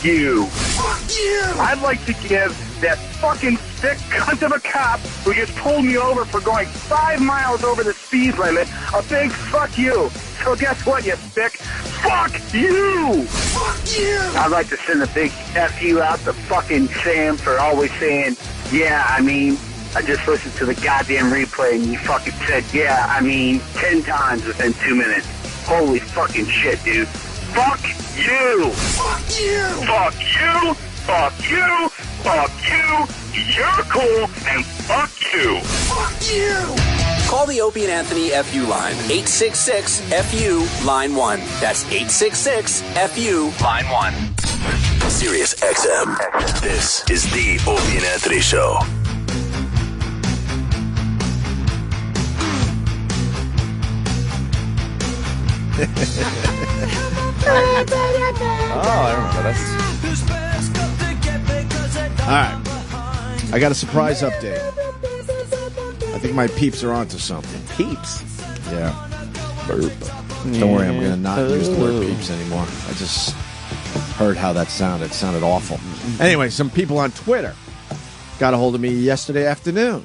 you. Fuck you. I'd like to give that fucking sick cunt of a cop who just pulled me over for going 5 miles over the speed limit a big fuck you. So guess what, you sick? Fuck you! Fuck you! I'd like to send a big FU out to fucking Sam for always saying, yeah, I mean, I just listened to the goddamn replay and you fucking said, yeah, I mean, 10 times within 2 minutes. Holy fucking shit, dude. Fuck you! Fuck you! Fuck you! Fuck you! Fuck you! You're cool, and fuck you! Fuck you! Call the Opie and Anthony FU line. 866-FU, line 1. That's 866-FU, line 1. Sirius XM. This is the Opie and Anthony Show. Oh, I remember this. All right. I got a surprise update. I think my peeps are onto something. Peeps? Yeah. Burp. Don't worry, I'm going to not use the word peeps anymore. I just heard how that sounded. It sounded awful. Anyway, some people on Twitter got a hold of me yesterday afternoon.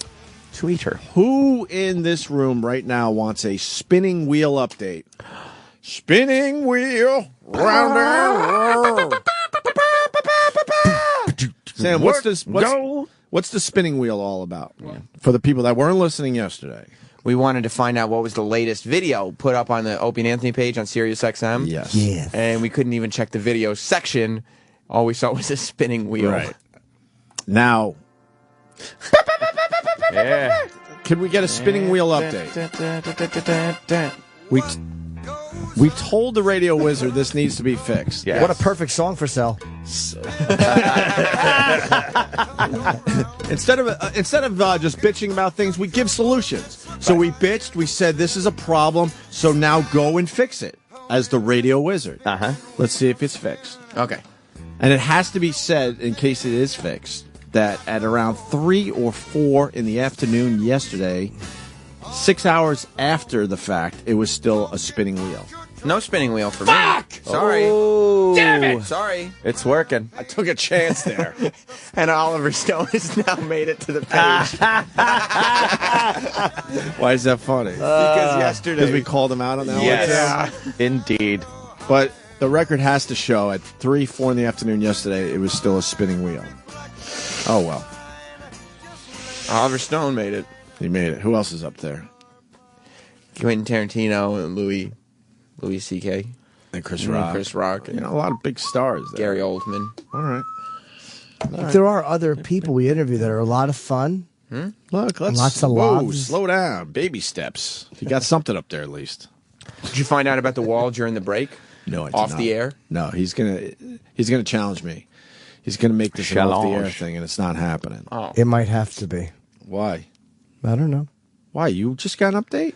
Tweeter. Who in this room right now wants a spinning wheel update? Spinning wheel, round and round. Sam, what's the spinning wheel all about? Yeah. For the people that weren't listening yesterday. We wanted to find out what was the latest video put up on the Opie and Anthony page on SiriusXM. Yes. Yeah. And we couldn't even check the video section. All we saw was a spinning wheel. Right. Now, Yeah. can we get a spinning wheel update? We told the radio wizard this needs to be fixed. Yes. What a perfect song for Sal. Instead of just bitching about things, we give solutions. So we bitched. We said this is a problem. So now go and fix it as the radio wizard. Let's see if it's fixed. Okay. And it has to be said, in case it is fixed, that at around 3 or 4 in the afternoon yesterday, 6 hours after the fact, it was still a spinning wheel. No spinning wheel for Fuck! me. Sorry. Oh. Damn it! Sorry. It's working. I took a chance there. And Oliver Stone has now made it to the page. Why is that funny? Because yesterday. Because we called him out on that Yes. one? Indeed. But the record has to show at 3, 4 in the afternoon yesterday, it was still a spinning wheel. Oh, well. Oliver Stone made it. He made it. Who else is up there? Quentin Tarantino and Louis C.K. And Chris Rock. Chris Rock. You know, a lot of big stars there. Gary Oldman. All right. There are other people we interview that are a lot of fun. Look, let's Lots of loves. slow down. Baby steps. You got something up there at least. Did you find out about the wall during the break? No, I did Off not. the air? No, he's gonna challenge me. He's gonna make this an off the air thing, and it's not happening. Oh. It might have to be. Why? I don't know. Why? You just got an update?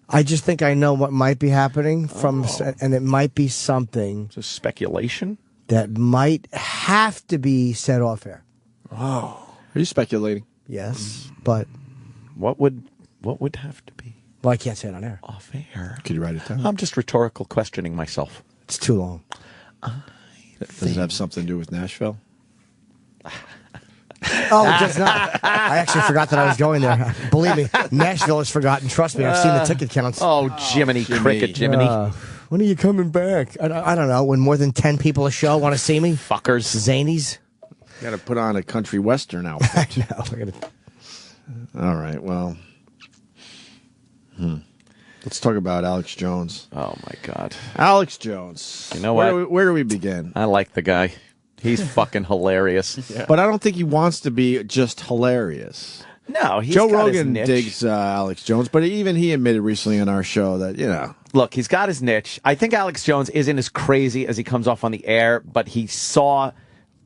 I just think I know what might be happening and it might be something. Just speculation? That might have to be said off air. Oh. Are you speculating? Yes, but what would have to be? Well, I can't say it on air. Off air. Could you write it down? I'm just rhetorical questioning myself. It's too long. Does it have something to do with Nashville? Oh, it does not. I actually forgot that I was going there. Believe me, Nashville is forgotten. Trust me, I've seen the ticket counts. Oh, Jiminy Cricket, Jiminy. When are you coming back? I don't know. When more than 10 people a show want to see me? Fuckers. Zanies. Got to put on a country western outfit. I know. All right, well. Let's talk about Alex Jones. Oh, my God. Alex Jones. You know what? Where do we begin? I like the guy. He's fucking hilarious. Yeah. But I don't think he wants to be just hilarious. No, Joe Rogan digs Alex Jones, but even he admitted recently on our show that, you know. Look, he's got his niche. I think Alex Jones isn't as crazy as he comes off on the air, but he saw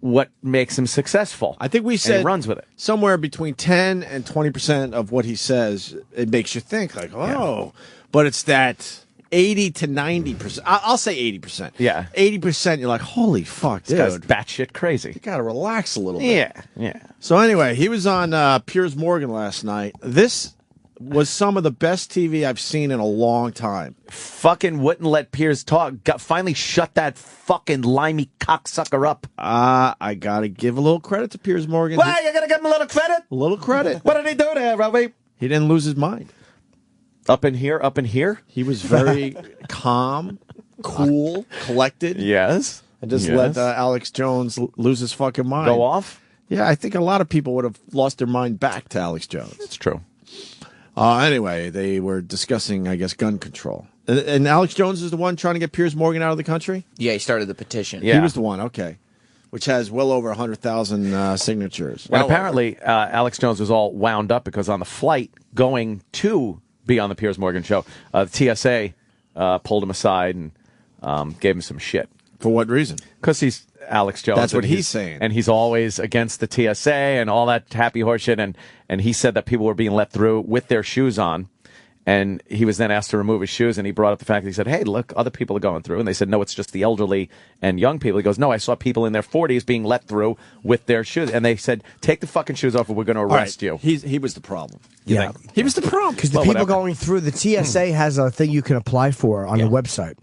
what makes him successful. I think we said and he runs with it. Somewhere between 10 and 20% of what he says, it makes you think like, oh, but it's that 80 to 90%. I'll say 80%. Yeah. 80%, you're like, holy fuck, This dude. guy's batshit crazy. You got to relax a little bit. Yeah. So anyway, he was on Piers Morgan last night. This was some of the best TV I've seen in a long time. Fucking wouldn't let Piers talk. Finally shut that fucking limey cocksucker up. I got to give a little credit to Piers Morgan. Why, you got to give him a little credit? A little credit. What did he do there, Robbie? He didn't lose his mind. Up in here? He was very calm, cool, collected. Yes. And just let Alex Jones lose his fucking mind. Go off? Yeah, I think a lot of people would have lost their mind back to Alex Jones. It's true. Anyway, they were discussing, I guess, gun control. And Alex Jones is the one trying to get Piers Morgan out of the country? Yeah, he started the petition. He was the one, okay. Which has well over 100,000 signatures. And apparently, Alex Jones was all wound up because on the flight going to be on the Piers Morgan show, the TSA pulled him aside and gave him some shit. For what reason? Because he's Alex Jones. That's what he's saying. And he's always against the TSA and all that happy horse shit. And he said that people were being let through with their shoes on. And he was then asked to remove his shoes, and he brought up the fact that he said, hey, look, other people are going through. And they said, no, it's just the elderly and young people. He goes, no, I saw people in their 40s being let through with their shoes. And they said, take the fucking shoes off or we're going to arrest you. He was the problem. Yeah. He was the problem. Because the people going through, the TSA has a thing you can apply for on the website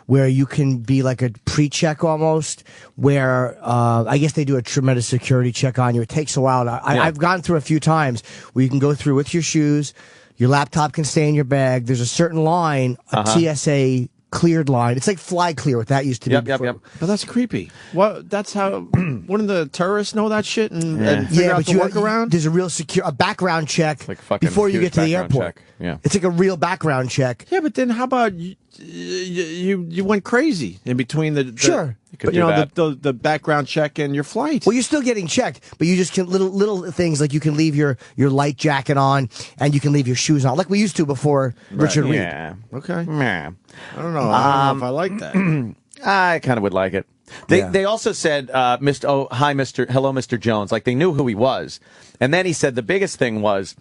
where you can be like a pre-check almost, where I guess they do a tremendous security check on you. It takes a while. I've gone through a few times where you can go through with your shoes. Your laptop can stay in your bag. There's a certain line, a TSA cleared line. It's like Fly Clear, what that used to be. Yep. But that's creepy. Well, that's how. Wouldn't the terrorists know that shit and figure out the workaround? There's a real a background check before you get to the airport. Check. Yeah. It's like a real background check. Yeah, but then how about you went crazy in between the sure. But you know the background check and your flight. Well, you're still getting checked, but you just can little things like you can leave your light jacket on and you can leave your shoes on, like we used to before Richard Reed. Yeah. Okay. Yeah. I don't know. I don't know if I like that. I kind of would like it. They also said, hello, Mr. Jones. Like they knew who he was. And then he said the biggest thing was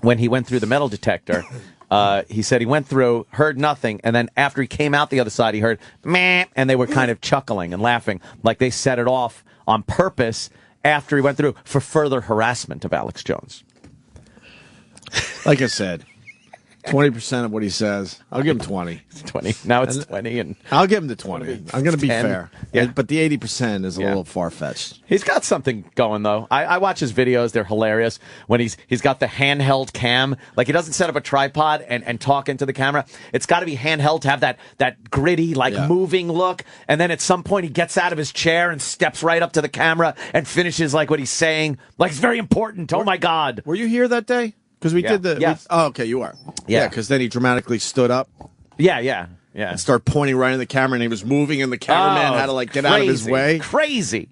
when he went through the metal detector, he said he went through, heard nothing, and then after he came out the other side, he heard, meh, and they were kind of chuckling and laughing, like they set it off on purpose after he went through for further harassment of Alex Jones. Like I said, 20% of what he says, I'll give him 20. 20. Now it's 20. And I'll give him the 20. I'm going to be 10. fair. Yeah. But the 80% is a little far-fetched. He's got something going, though. I watch his videos. They're hilarious. When he's got the handheld cam. Like, he doesn't set up a tripod and talk into the camera. It's got to be handheld to have that gritty, moving look. And then at some point, he gets out of his chair and steps right up to the camera and finishes, like, what he's saying. Like, it's very important. Oh, my God. Were you here that day? Because we did the... Yes. Okay, you are. Yeah. Because then he dramatically stood up. Yeah. And started pointing right in the camera, and he was moving, and the cameraman had to, get out of his way. Crazy.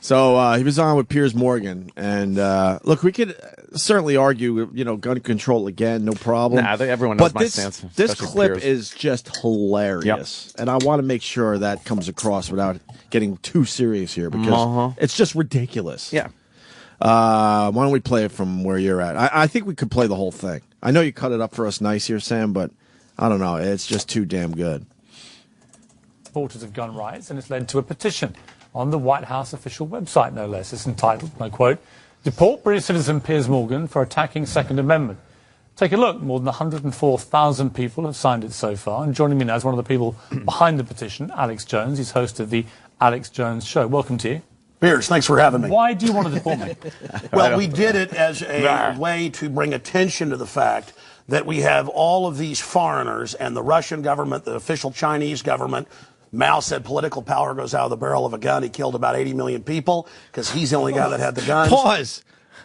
So he was on with Piers Morgan. And, look, we could certainly argue, gun control again, no problem. Nah, everyone knows my stance. This clip is just hilarious. And I want to make sure that comes across without getting too serious here, because it's just ridiculous. Yeah. Why don't we play it from where you're at? I think we could play the whole thing. I know you cut it up for us nice here, Sam, but I don't know. It's just too damn good. Supporters of gun rights, and it's led to a petition on the White House official website, no less. It's entitled, and I quote, "Deport British citizen Piers Morgan for attacking Second Amendment." Take a look. More than 104,000 people have signed it so far. And joining me now is one of the people behind the petition, Alex Jones. He's host of the Alex Jones Show. Welcome to you. Piers, thanks for having me. Why do you want to deport me? Well, we did it as a way to bring attention to the fact that we have all of these foreigners and the Russian government, the official Chinese government. Mao said political power goes out of the barrel of a gun. He killed about 80 million people because he's the only guy that had the guns. Pause.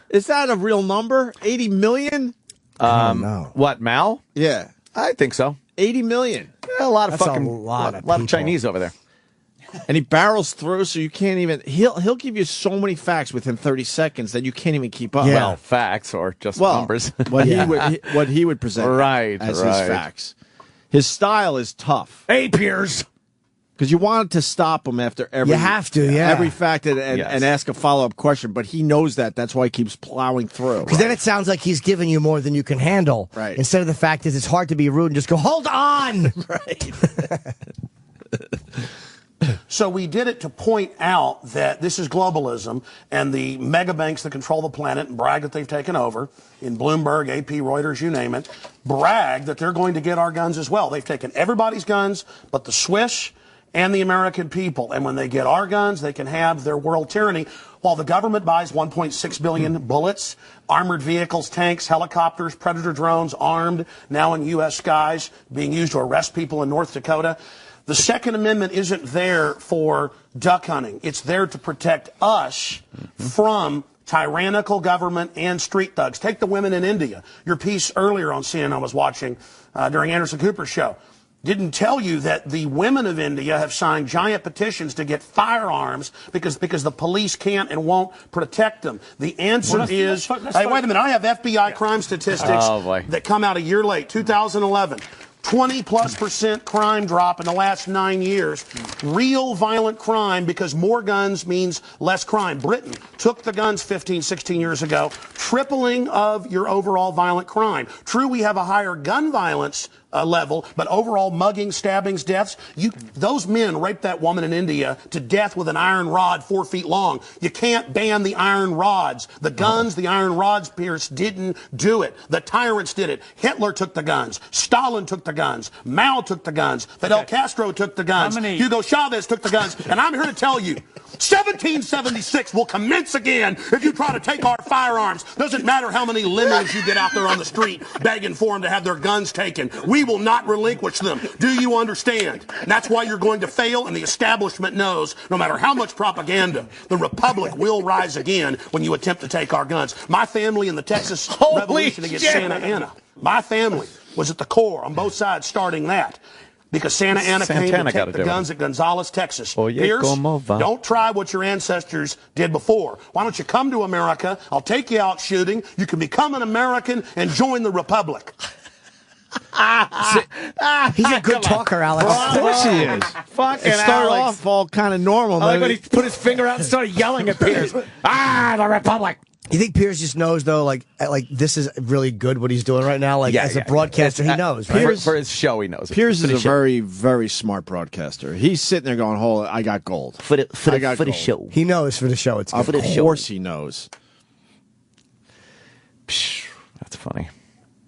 Is that a real number? 80 million? No. What, Mao? Yeah. I think so. 80 million. Yeah, a lot of That's fucking a lot of lot of people. Chinese over there. And he barrels through, so you can't even. He'll give you so many facts within 30 seconds that you can't even keep up. Yeah. Well, facts or just numbers. what he would present as his facts. His style is tough. Hey, Piers. Because you wanted to stop him after every. You have to, yeah. Every fact and ask a follow-up question, but he knows that. That's why he keeps plowing through. Because then it sounds like he's giving you more than you can handle. Right. Instead of the fact is it's hard to be rude and just go, hold on. Right. So we did it to point out that this is globalism and the mega banks that control the planet and brag that they've taken over in Bloomberg, AP, Reuters, you name it, brag that they're going to get our guns as well. They've taken everybody's guns but the Swiss and the American people. And when they get our guns, they can have their world tyranny while the government buys 1.6 billion bullets, armored vehicles, tanks, helicopters, Predator drones, armed, now in U.S. skies, being used to arrest people in North Dakota. The Second Amendment isn't there for duck hunting. It's there to protect us from tyrannical government and street thugs. Take the women in India. Your piece earlier on CNN I was watching during Anderson Cooper's show didn't tell you that the women of India have signed giant petitions to get firearms because the police can't and won't protect them. The answer is, hey, wait a minute, I have FBI crime statistics that come out a year late, 2011. 20+% crime drop in the last 9 years. Real violent crime because more guns means less crime. Britain took the guns 15, 16 years ago, tripling of your overall violent crime. True, we have a higher gun violence level, but overall mugging, stabbings, deaths, those men raped that woman in India to death with an iron rod 4 feet long. You can't ban the iron rods. The guns, the iron rods, Pierce, didn't do it. The tyrants did it. Hitler took the guns. Stalin took the guns. Mao took the guns. Fidel Castro took the guns. Hugo Chavez took the guns. And I'm here to tell you, 1776 will commence again if you try to take our firearms. Doesn't matter how many limos you get out there on the street begging for them to have their guns taken. We will not relinquish them. Do you understand? And that's why you're going to fail, and the establishment knows no matter how much propaganda, the Republic will rise again when you attempt to take our guns. My family in the Texas Revolution against Santa Anna, my family was at the core on both sides starting that. Because Santa Anna came to take the guns at Gonzales, Texas. Pierce, don't try what your ancestors did before. Why don't you come to America? I'll take you out shooting. You can become an American and join the Republic. He's a good talker, Alex. Of course he is. Fucking it started Alex. off all kind of normal. I like when he put his finger out and started yelling at Piers. The Republic. You think Piers just knows, though, like this is really good what he's doing right now? Like, as a broadcaster, he knows, right? For his show, he knows it. Piers is a very, very smart broadcaster. He's sitting there going, hold on, I got gold. For the show. He knows for the show. It's Of good. course he knows. That's funny.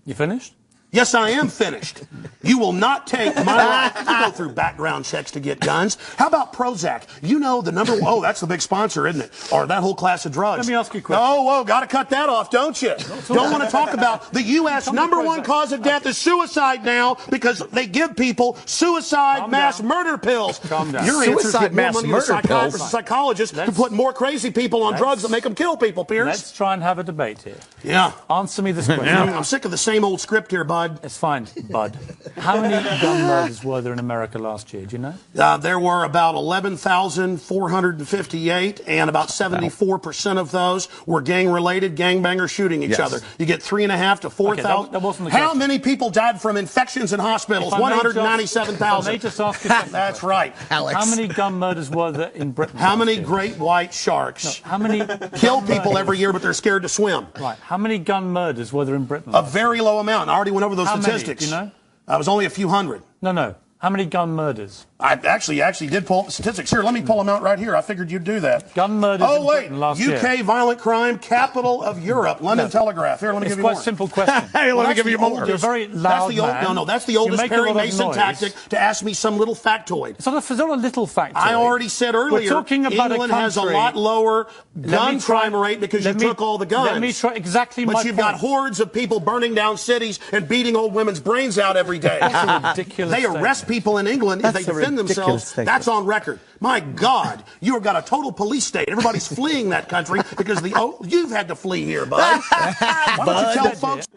You finished? Yes, I am finished. You will not take my life. You go through background checks to get guns. How about Prozac? You know the number one. Oh, that's the big sponsor, isn't it? Or that whole class of drugs. Let me ask you a question. Oh, whoa, got to cut that off, don't you? Don't want to talk about the U.S. number one cause of death is suicide now because they give people suicide mass murder pills. Calm down. Your answer is Suicide get more mass money to murder psychiatrists pills? and psychologists to put more crazy people on drugs that make them kill people, Pierce. Let's try and have a debate here. Yeah. Answer me this question. I'm sick of the same old script here, bud. It's fine, bud. How many gun murders were there in America last year? Do you know? There were about 11,458, and about 74% of those were gang-related, gangbangers shooting each other. You get 3.5 to 4,000. that wasn't the How question. many people died from infections in hospitals? If I may just- 197,000. if I may just ask you something. That's right. How many gun murders were there in Britain? How last many year? great white sharks How many kill people every year, but they're scared to swim? Right. How many gun murders were there in Britain? A very low amount. I already went over those How many? statistics. Do you know? It was only a few hundred. No. How many gun murders? I actually did pull up the statistics. Here, let me pull them out right here. I figured you'd do that. Gun murders in Britain last year. UK violent crime capital of Europe. London Telegraph. Here, let me give you more. It's quite a simple question. Hey, let me give you more. You're a very loud man. That's the oldest You make a Perry lot of Mason noise. tactic to ask me some little factoid. It's not a little factoid. I already said earlier, We're talking about England a has a country- lot lower Let gun me try- crime rate because you let me- took all the guns. Let me try exactly but my you've point. got hordes of people burning down cities and beating old women's brains out every day. That's a ridiculous They arrest people in England if That's they a defend ridiculous themselves. statement. That's on record. My God, you've got a total police state. Everybody's fleeing that country because you've had to flee here, bud. Why don't you tell folks?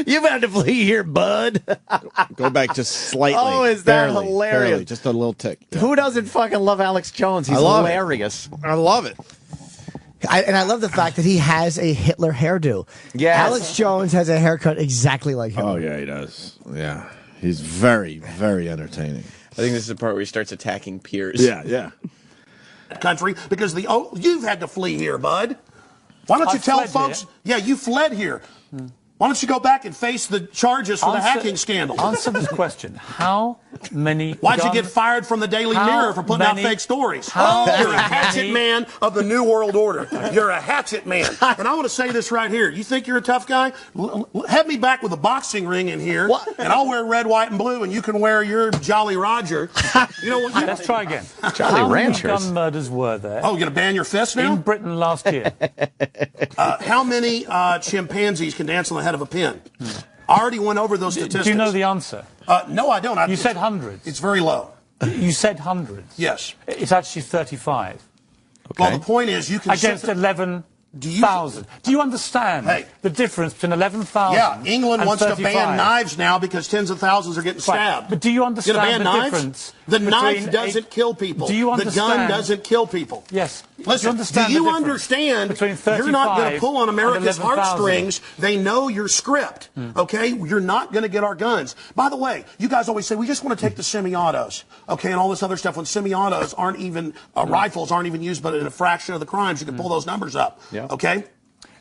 You've had to flee here, bud. Go back just slightly. Oh, is that barely, hilarious? barely, just a little tick. Yeah. Who doesn't fucking love Alex Jones? He's I love it. hilarious. I love it. And I love the fact that he has a Hitler hairdo. Yes. Alex Jones has a haircut exactly like him. Oh, yeah, he does. Yeah. He's very, very entertaining. I think this is the part where he starts attacking peers. Yeah. Country because you've had to flee here, bud. Why don't you tell fled folks? here. Yeah, you fled here. Why don't you go back and face the charges for the hacking scandal? Answer this question. How many Why'd you get fired from the Daily Mirror for putting out fake stories? You're a hatchet man of the New World Order. You're a hatchet man. And I want to say this right here. You think you're a tough guy? Have me back with a boxing ring in here, and I'll wear red, white, and blue, and you can wear your Jolly Roger. You know what? Let's try again. Jolly How Ranchers. many gun murders were there? Oh, you're going to ban your fist now? In Britain last year. How many chimpanzees can dance on the head of a pin? I already went over those statistics. Do you know the answer? No, I don't. You said hundreds. It's very low. You said hundreds. Yes. It's actually 35. Well, the point is you can... Against 11,000. Do you understand the difference between 11,000 Yeah, England and wants 35? to ban knives now because tens of thousands are getting stabbed. Right. But do you understand Gonna ban the knives? difference? The knife between doesn't kill people. Do you The understand? gun doesn't kill people. Yes. Listen, do do you understand between you're not going to 35 pull on America's and 11,000? heartstrings. They know your script, okay? You're not going to get our guns. By the way, you guys always say, we just want to take the semi-autos, okay, and all this other stuff when semi-autos aren't even, rifles aren't even used but in a fraction of the crimes. You can pull those numbers up, okay?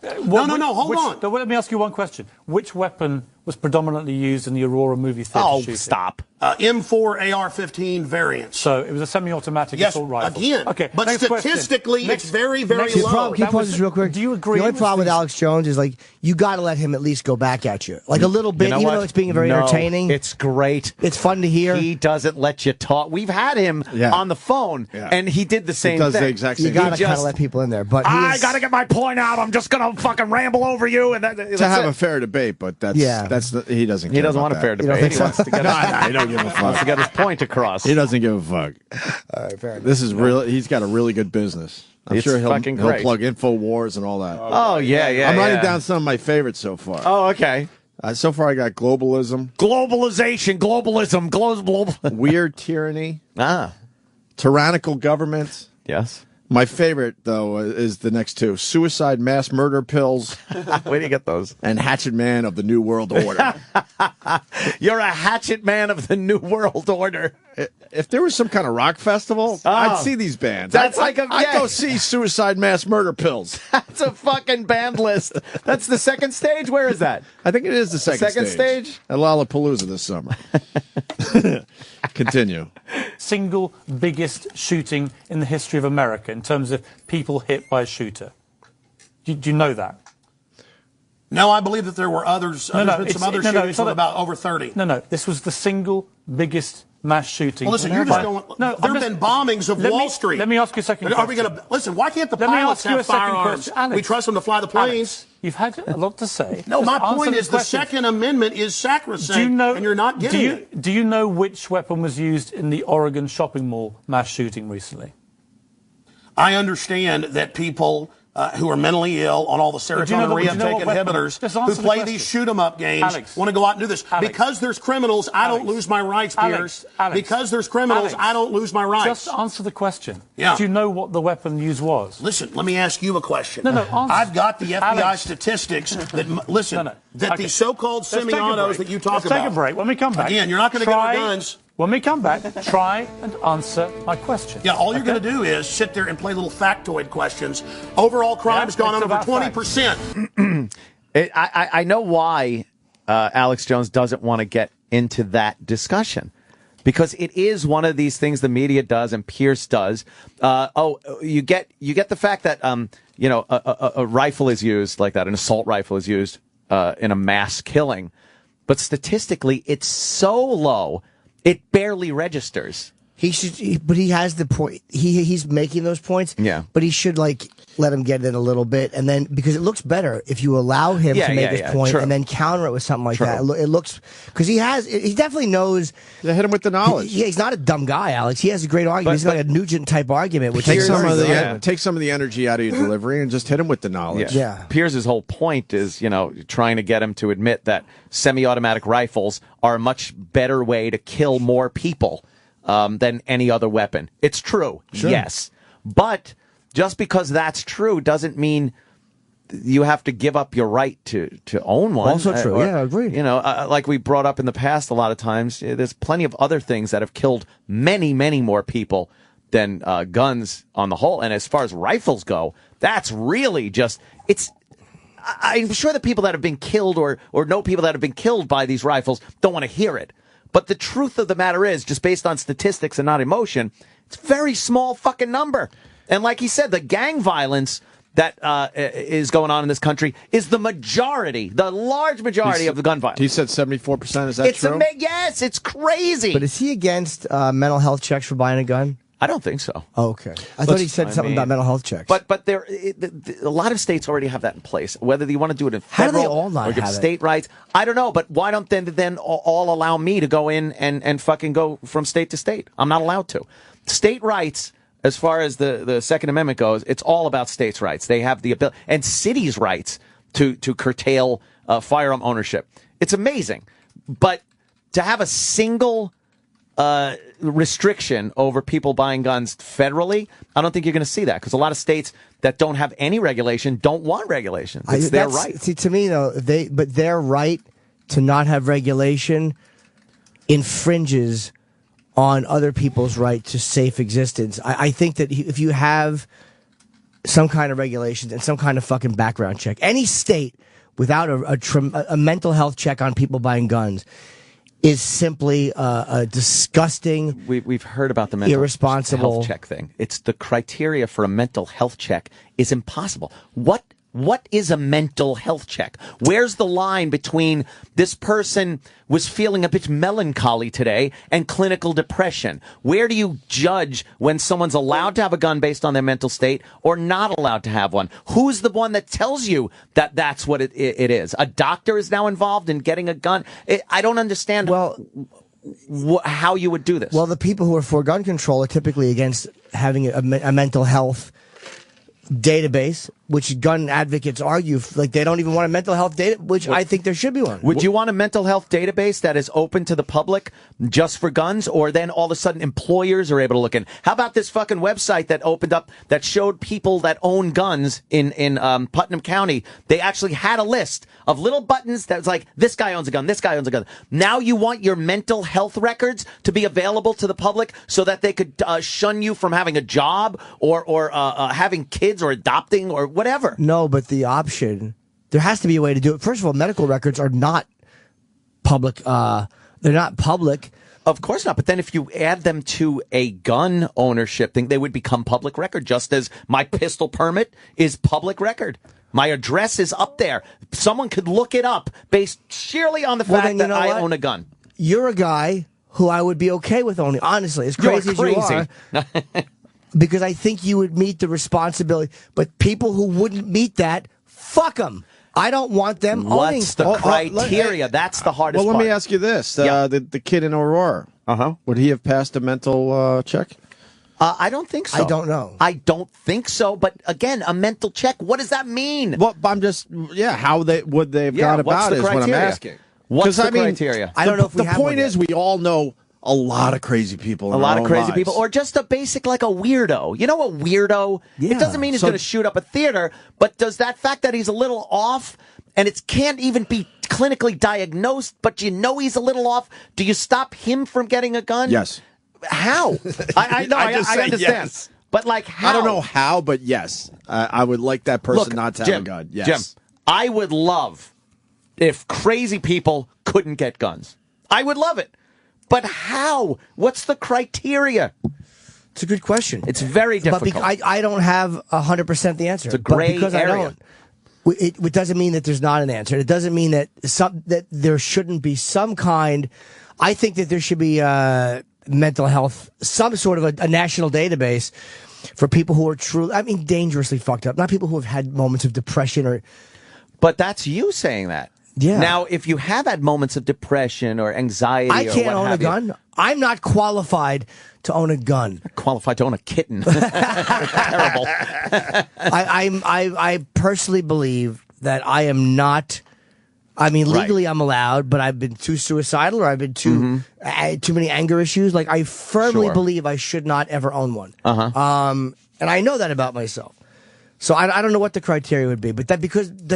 No, hold on. Let me ask you one question. Which weapon was predominantly used in the Aurora movie theater shooting? Stop. M4 AR-15 variants. So it was a semi-automatic Yes, assault rifle. again. Okay, But next question. statistically, Next- it's very, very next- low. Can you pause this real quick? Do you agree? The only with problem with these- Alex Jones is like you got to let him at least go back at you, like a little bit, even though it's being very entertaining. It's great. It's fun to hear. He doesn't let you talk. We've had him on the phone, and he did the same does thing. the exact same You got to He kind of just- let people in there, but I got to get my point out. I'm just going to fucking ramble over you. And To have a fair debate, but that's he doesn't. He care doesn't about want a that. fair debate. He wants to get I don't give a fuck. wants to get his point across. He doesn't give a fuck. All right, fair enough. This is real. He's got a really good business. I'm It's sure he'll fucking great. plug InfoWars and all that. Oh, yeah. I'm writing down some of my favorites so far. Oh, okay. So far, I got globalism, Globalism, global. weird tyranny, Ah, tyrannical government. yes. My favorite, though, is the next two: suicide, mass murder pills, Where do you get those? and hatchet man of the New World Order. You're a hatchet man of the New World Order. If there was some kind of rock festival, I'd see these bands. That's I'd yeah. go see suicide, mass murder pills. That's a fucking band list. That's the second stage? Where is that? I think it is the second stage? At Lollapalooza this summer. Continue. Single biggest shooting in the history of America in terms of people hit by a shooter. Do you know that? No, I believe that there were others. There's been some other shootings with about over 30. No. This was the single biggest mass shooting. Well, listen, you're just going. No, there have been bombings of Wall Street. Let me ask you a second Are we question. going to listen? Why can't the Let me pilots ask you have a second firearms? question. Alex, We trust them to fly the planes. Alex, you've had a lot to say. No, Just my answer point this is the question. Second Amendment is sacrosanct, Do you know, and you're not getting it. Do you know which weapon was used in the Oregon shopping mall mass shooting recently? I understand that people who are mentally ill on all the serotonin reuptake inhibitors who play these shoot-'em-up games want to go out and do this. Because there's criminals, I don't lose my rights, Piers. Because there's criminals, I don't lose my rights. Just answer the question. Yeah. Do you know what the weapon used was? Listen, let me ask you a question. No, answer. I've got the FBI Alex. statistics that, listen, that Okay. these so-called Let's take a semi-autos break. that you talk Let's about. take a break. When we come back. Again, you're not going to get our guns. When we come back, try and answer my question. Yeah, all you're going to do is sit there and play little factoid questions. Overall crime's gone up over 20%. I know why Alex Jones doesn't want to get into that discussion. because it is one of these things the media does and Pierce does. You get the fact that a rifle is used like that, an assault rifle is used in a mass killing, but statistically it's so low it barely registers. He should, but he has the point. He's making those points. Yeah. But he should let him get it a little bit, and then because it looks better if you allow him to make his point and then counter it with something like that. It looks because he definitely knows. Hit him with the knowledge. He's not a dumb guy, Alex. He has a great argument. He's got a Nugent type argument, which take some of the energy out of your delivery and just hit him with the knowledge. Yeah. Pierce's whole point is trying to get him to admit that semi-automatic rifles are a much better way to kill more people than any other weapon. It's true, yes. But just because that's true doesn't mean you have to give up your right to own one. Also true, yeah, agreed. Like we brought up in the past a lot of times, there's plenty of other things that have killed many, many more people than guns on the whole. And as far as rifles go, that's really I'm sure the people that have been killed or know people that have been killed by these rifles don't want to hear it. But the truth of the matter is, just based on statistics and not emotion, it's a very small fucking number. And like he said, the gang violence that is going on in this country is the large majority of the gun violence. He said 74%. Is that true? Yes, it's crazy. But is he against mental health checks for buying a gun? I don't think so. Oh, okay. I thought he said something about mental health checks. But a lot of states already have that in place. Whether you want to do it in federal How do they all not or give have state rights, I don't know. But why don't they then all allow me to go in and fucking go from state to state? I'm not allowed to. State rights, as far as the Second Amendment goes, it's all about states' rights. They have the ability, and cities' rights to curtail firearm ownership. It's amazing. But to have a single restriction over people buying guns federally, I don't think you're going to see that, because a lot of states that don't have any regulation don't want regulation. It's their right. See, to me though, their right to not have regulation infringes on other people's right to safe existence. I think that if you have some kind of regulations and some kind of fucking background check, any state without a mental health check on people buying guns is simply a disgusting. We've heard about the mental irresponsible health check thing. It's the criteria for a mental health check is impossible. What is a mental health check? Where's the line between this person was feeling a bit melancholy today and clinical depression? Where do you judge when someone's allowed to have a gun based on their mental state or not allowed to have one? Who's the one that tells you that that's what it is? A doctor is now involved in getting a gun? I don't understand how you would do this. Well, the people who are for gun control are typically against having a mental health database, which gun advocates argue like they don't even want a mental health data, which I think there should be one. Would you want a mental health database that is open to the public just for guns, or then all of a sudden employers are able to look in? How about this fucking website that opened up that showed people that own guns in Putnam County? They actually had a list of little buttons that was like, this guy owns a gun, this guy owns a gun. Now you want your mental health records to be available to the public so that they could shun you from having a job or having kids or adopting or whatever. No, but the option, there has to be a way to do it. First of all, medical records are not public. They're not public. Of course not. But then if you add them to a gun ownership thing, they would become public record, just as my pistol permit is public record. My address is up there. Someone could look it up based sheerly on the fact that I own a gun. You're a guy who I would be okay with owning. Honestly, as crazy as you are. Because I think you would meet the responsibility. But people who wouldn't meet that, fuck them. I don't want them owning. What's the criteria? That's the hardest part. part. Let me ask you this. The kid in Aurora, would he have passed a mental check? I don't think so. I don't know. I don't think so. But again, a mental check, what does that mean? Well, I'm just, how would they have gone about it is what I'm asking. What's the criteria? I don't know if we have the point one is, we all know a lot of crazy people. A lot of crazy people, or just a basic like a weirdo. You know, a weirdo. Yeah. It doesn't mean he's going to shoot up a theater, but does that fact that he's a little off and it can't even be clinically diagnosed, but you know he's a little off? Do you stop him from getting a gun? Yes. How? I understand. Yes. But like how? I don't know how, but yes, I would like that person not to have Jim, a gun. Yes. Jim, I would love if crazy people couldn't get guns. I would love it. But how? What's the criteria? It's a good question. It's very difficult. But I don't have 100% the answer. It's a gray because area. I don't. It doesn't mean that there's not an answer. It doesn't mean that that there shouldn't be some kind. I think that there should be mental health, some sort of a national database for people who are truly, dangerously fucked up. Not people who have had moments of depression or. But that's you saying that. Yeah. Now, if you have had moments of depression or anxiety, I can't own a gun. You, I'm not qualified to own a gun. Qualified to own a kitten. Terrible. I personally believe that I am not. Legally I'm allowed, but I've been too suicidal or I've been too many anger issues. Like I firmly believe I should not ever own one. And I know that about myself. So I don't know what the criteria would be, but that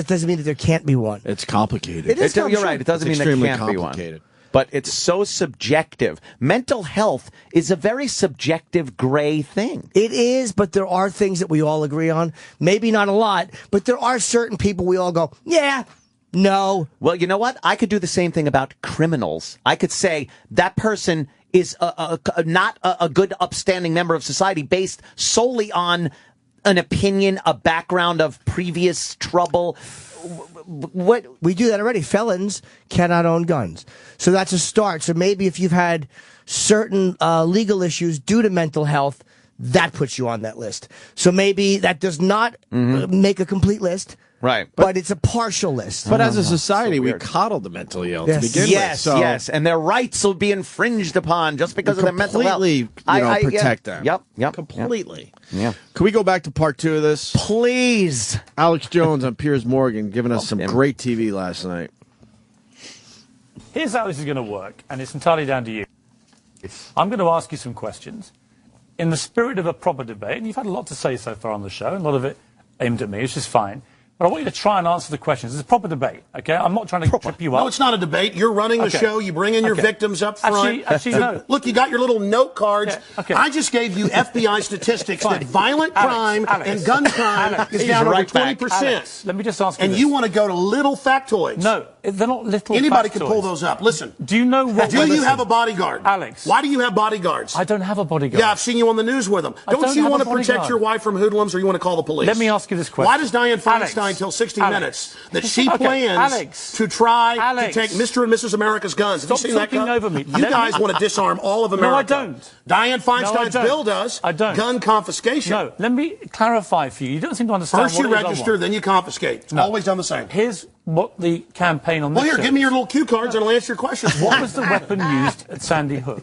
doesn't mean that there can't be one. It's complicated. It is. You're right. It doesn't mean there can't be one. But it's so subjective. Mental health is a very subjective, gray thing. It is, but there are things that we all agree on. Maybe not a lot, but there are certain people we all go, yeah, no. Well, you know what? I could do the same thing about criminals. I could say that person is not a good, upstanding member of society based solely on an opinion, a background of previous trouble. What we do that already. Felons cannot own guns. So that's a start. So maybe if you've had certain legal issues due to mental health, that puts you on that list. So maybe that does not make a complete list. Right. But it's a partial list. But as a society, we coddle the mentally ill to begin with. Yes, and their rights will be infringed upon just because of their mental health. Completely, protect them. Yep. Completely. Yeah. Can we go back to part 2 of this? Please. Alex Jones on Piers Morgan giving us some great TV last night. Here's how this is going to work, and it's entirely down to you. I'm going to ask you some questions. In the spirit of a proper debate, and you've had a lot to say so far on the show, and a lot of it aimed at me, which is fine. But I want you to try and answer the questions. It's a proper debate, okay? I'm not trying to trip you up. No, it's not a debate. You're running the show. You bring in your victims up front. Actually, no. Look, you got your little note cards. Yeah, okay. I just gave you FBI statistics that violent crime and gun crime is down over 20%. Let me just ask you this. You want to go to little factoids. No, they're not little Anybody factoids. Can pull those up. Listen. Do you know what... Do you have a bodyguard? Alex. Why do you have bodyguards? I don't have a bodyguard. Yeah, I've seen you on the news with them. Don't you want to protect your wife from hoodlums or you want to call the police? Let me ask you this question. Why does Dianne Feinstein tell 60 Minutes that she plans to try to take Mr. and Mrs. America's guns? Stop talking over me. You guys want to disarm all of America. No, I don't. Dianne Feinstein's bill does. I don't. Gun confiscation. No, let me clarify for you. You don't seem to understand First you register, then you confiscate. It's always done the same. Here's what the campaign on this Well, here, give me your little cue cards and I'll answer your questions. What was the weapon used at Sandy Hook?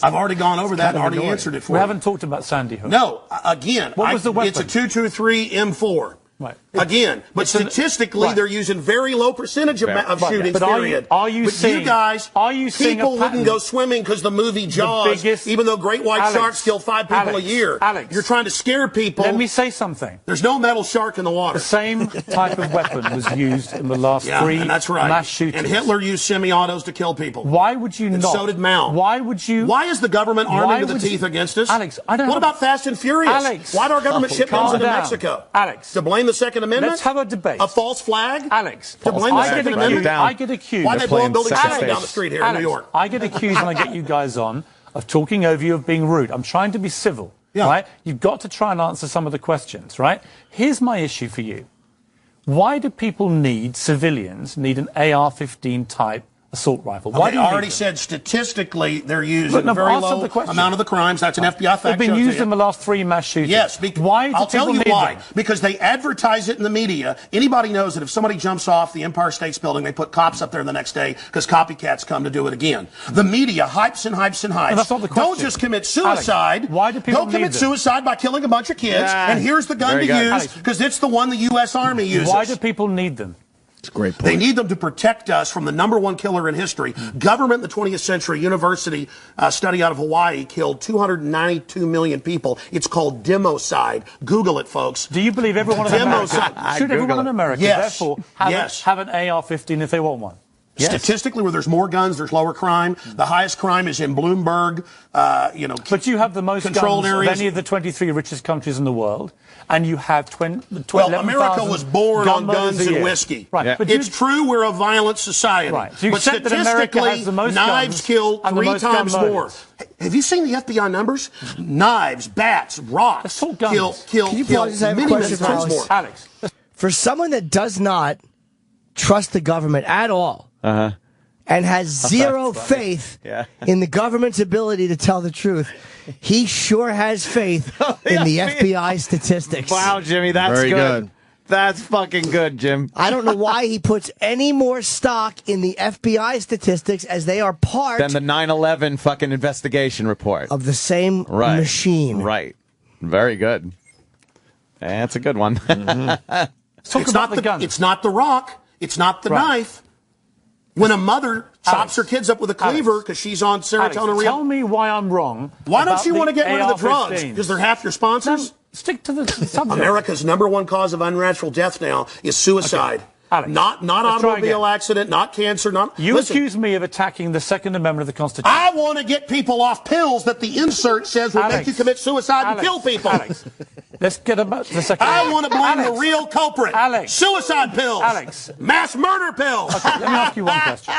I've already gone over that and already answered it for you. We haven't talked about Sandy Hook. No, again, what was the weapon? It's a 223 M4. Right. Again, but statistically, they're using very low percentage of shootings. But are you seeing, you guys, people wouldn't go swimming because the movie Jaws, even though great white sharks kill 5 people a year. Alex, you're trying to scare people. Let me say something. There's no metal shark in the water. The same type of weapon was used in the last 3 mass shootings. And Hitler used semi-autos to kill people. Why would you not? So did Mao. Why would you? Why is the government arming to the teeth against us? Alex, I don't know. What about Fast and Furious? Alex. Why do our government ship guns into Mexico? Alex. To blame the Second Amendment? Let's have a debate. A false flag? Alex. To blame the Second Amendment? I get accused. Why they blow building 7 down the street here in New York? I get accused when I get you guys on of talking over you, of being rude. I'm trying to be civil, right? You've got to try and answer some of the questions, right? Here's my issue for you. Why do people civilians need an AR-15 type assault rifle? Why do you already said statistically they're used in a very low amount of the crimes. That's an FBI fact. They've been used in the last 3 mass shootings. Yes. Why do I'll tell you why. them? Because they advertise it in the media. Anybody knows that if somebody jumps off the Empire State Building, they put cops up there the next day because copycats come to do it again. The media hypes and hypes and hypes. No, that's not the question. Don't just commit suicide. Alex, why do people commit suicide by killing a bunch of kids. And here's the gun to use because it's the one the U.S. Army uses. Why do people need them? It's a great point. They need them to protect us from the #1 killer in history. Government in the 20th century, university study out of Hawaii killed 292 million people. It's called democide. Google it, folks. Do you believe everyone in America should everyone in America yes. therefore have an AR-15 if they want one? Yes. Statistically, where there's more guns, there's lower crime. The highest crime is in Bloomberg, But you have the most controlled guns areas. of any of the 23 richest countries in the world, and you have Well, America was born on guns and whiskey. Right. Yeah. But It's true we're a violent society. Right. So you but accept that America has the most knives guns kill and the 3 most gun times more. murders. Have you seen the FBI numbers? Knives, bats, rocks kill Can you pause? I have a many question for times Alex. more. Alex. For someone that does not trust the government at all, and has zero faith in the government's ability to tell the truth, he sure has faith in the FBI statistics. Wow, Jimmy, that's Very good. That's fucking good, Jim. I don't know why he puts any more stock in the FBI statistics, as they are part Then the 9/11 fucking investigation report. of the same Right. machine. Right. Very good. That's a good one. It's not the rock. It's not the knife. When a mother chops her kids up with a cleaver because she's on serotonin. Alex, tell me why I'm wrong. Why don't about you want to the get rid of the drugs? AR-15s. Because they're half your sponsors? Stick to the subject. America's #1 cause of unnatural death now is suicide. Okay. Alex, not let's try automobile again. accident, not cancer, not... You Listen, accuse me of attacking the Second Amendment of the Constitution. I want to get people off pills that the insert says will make you commit suicide and kill people. Alex, let's get about the Second I Amendment. want to blame the real culprit. Alex. Suicide pills. Alex. Mass murder pills. Okay, let me ask you one question.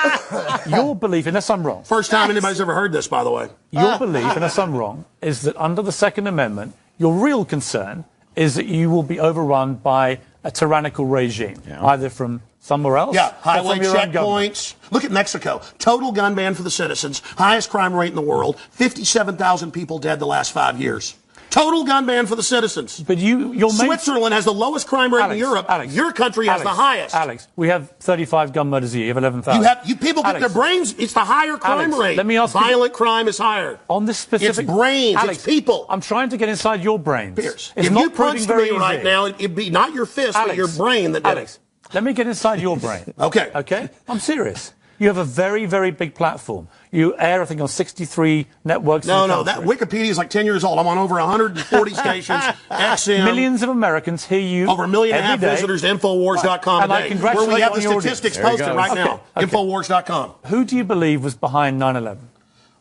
Your belief, unless I'm wrong. First time anybody's ever heard this, by the way. Your belief, unless I'm wrong, is that under the Second Amendment, your real concern is that you will be overrun by a tyrannical regime, either from somewhere else Yeah, or highway from your own government. checkpoints. Look at Mexico. Total gun ban for the citizens. Highest crime rate in the world. 57,000 people dead the last 5 years. Total gun ban for the citizens. But your Switzerland has the lowest crime rate in Europe. Your country has the highest. Alex, we have 35 gun murders a year. You have 11,000. You people get their brains. It's the higher crime rate. Let me ask Violent crime is higher. On this specific... It's brains. Alex, it's people. I'm trying to get inside your brains. Pierce, It's if not you punched very me right easy. now, it'd be not your fist, but your brain that did it. Let me get inside your brain. Okay. Okay? I'm serious. You have a very, very big platform. You air, I think, on 63 networks. No, that Wikipedia is like 10 years old. I'm on over 140 stations. XM. Millions of Americans hear you. Over 1.5 million every day. visitors to Infowars.com And I today, congratulate where we have you the on your statistics audience. posted right now. Okay. Infowars.com. Who do you believe was behind 9/11?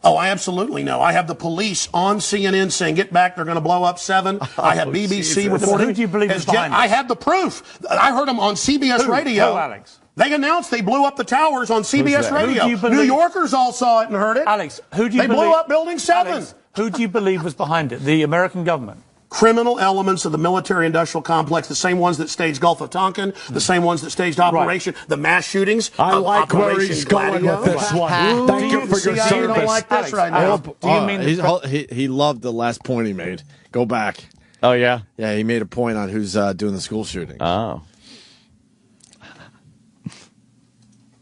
Oh, I absolutely know. I have the police on CNN saying, get back, they're going to blow up 7. I have BBC Jesus. reporting. Who do you believe is behind I it? have the proof. I heard them on CBS Radio. Who, Alex? They announced they blew up the towers on CBS that? Radio. Who do you believe- New Yorkers all saw it and heard it. Alex, who do you They believe... blew up Building 7. Alex, who do you believe was behind it? The American government? Criminal elements of the military-industrial complex, the same ones that staged Gulf of Tonkin, the same ones that staged Operation, the mass shootings. I like where Operation he's going Gladio. with this one. Thank you for your CIA service. don't like this right now. Do you mean... he loved the last point he made. Go back. Oh, yeah? Yeah, he made a point on who's doing the school shooting. Oh.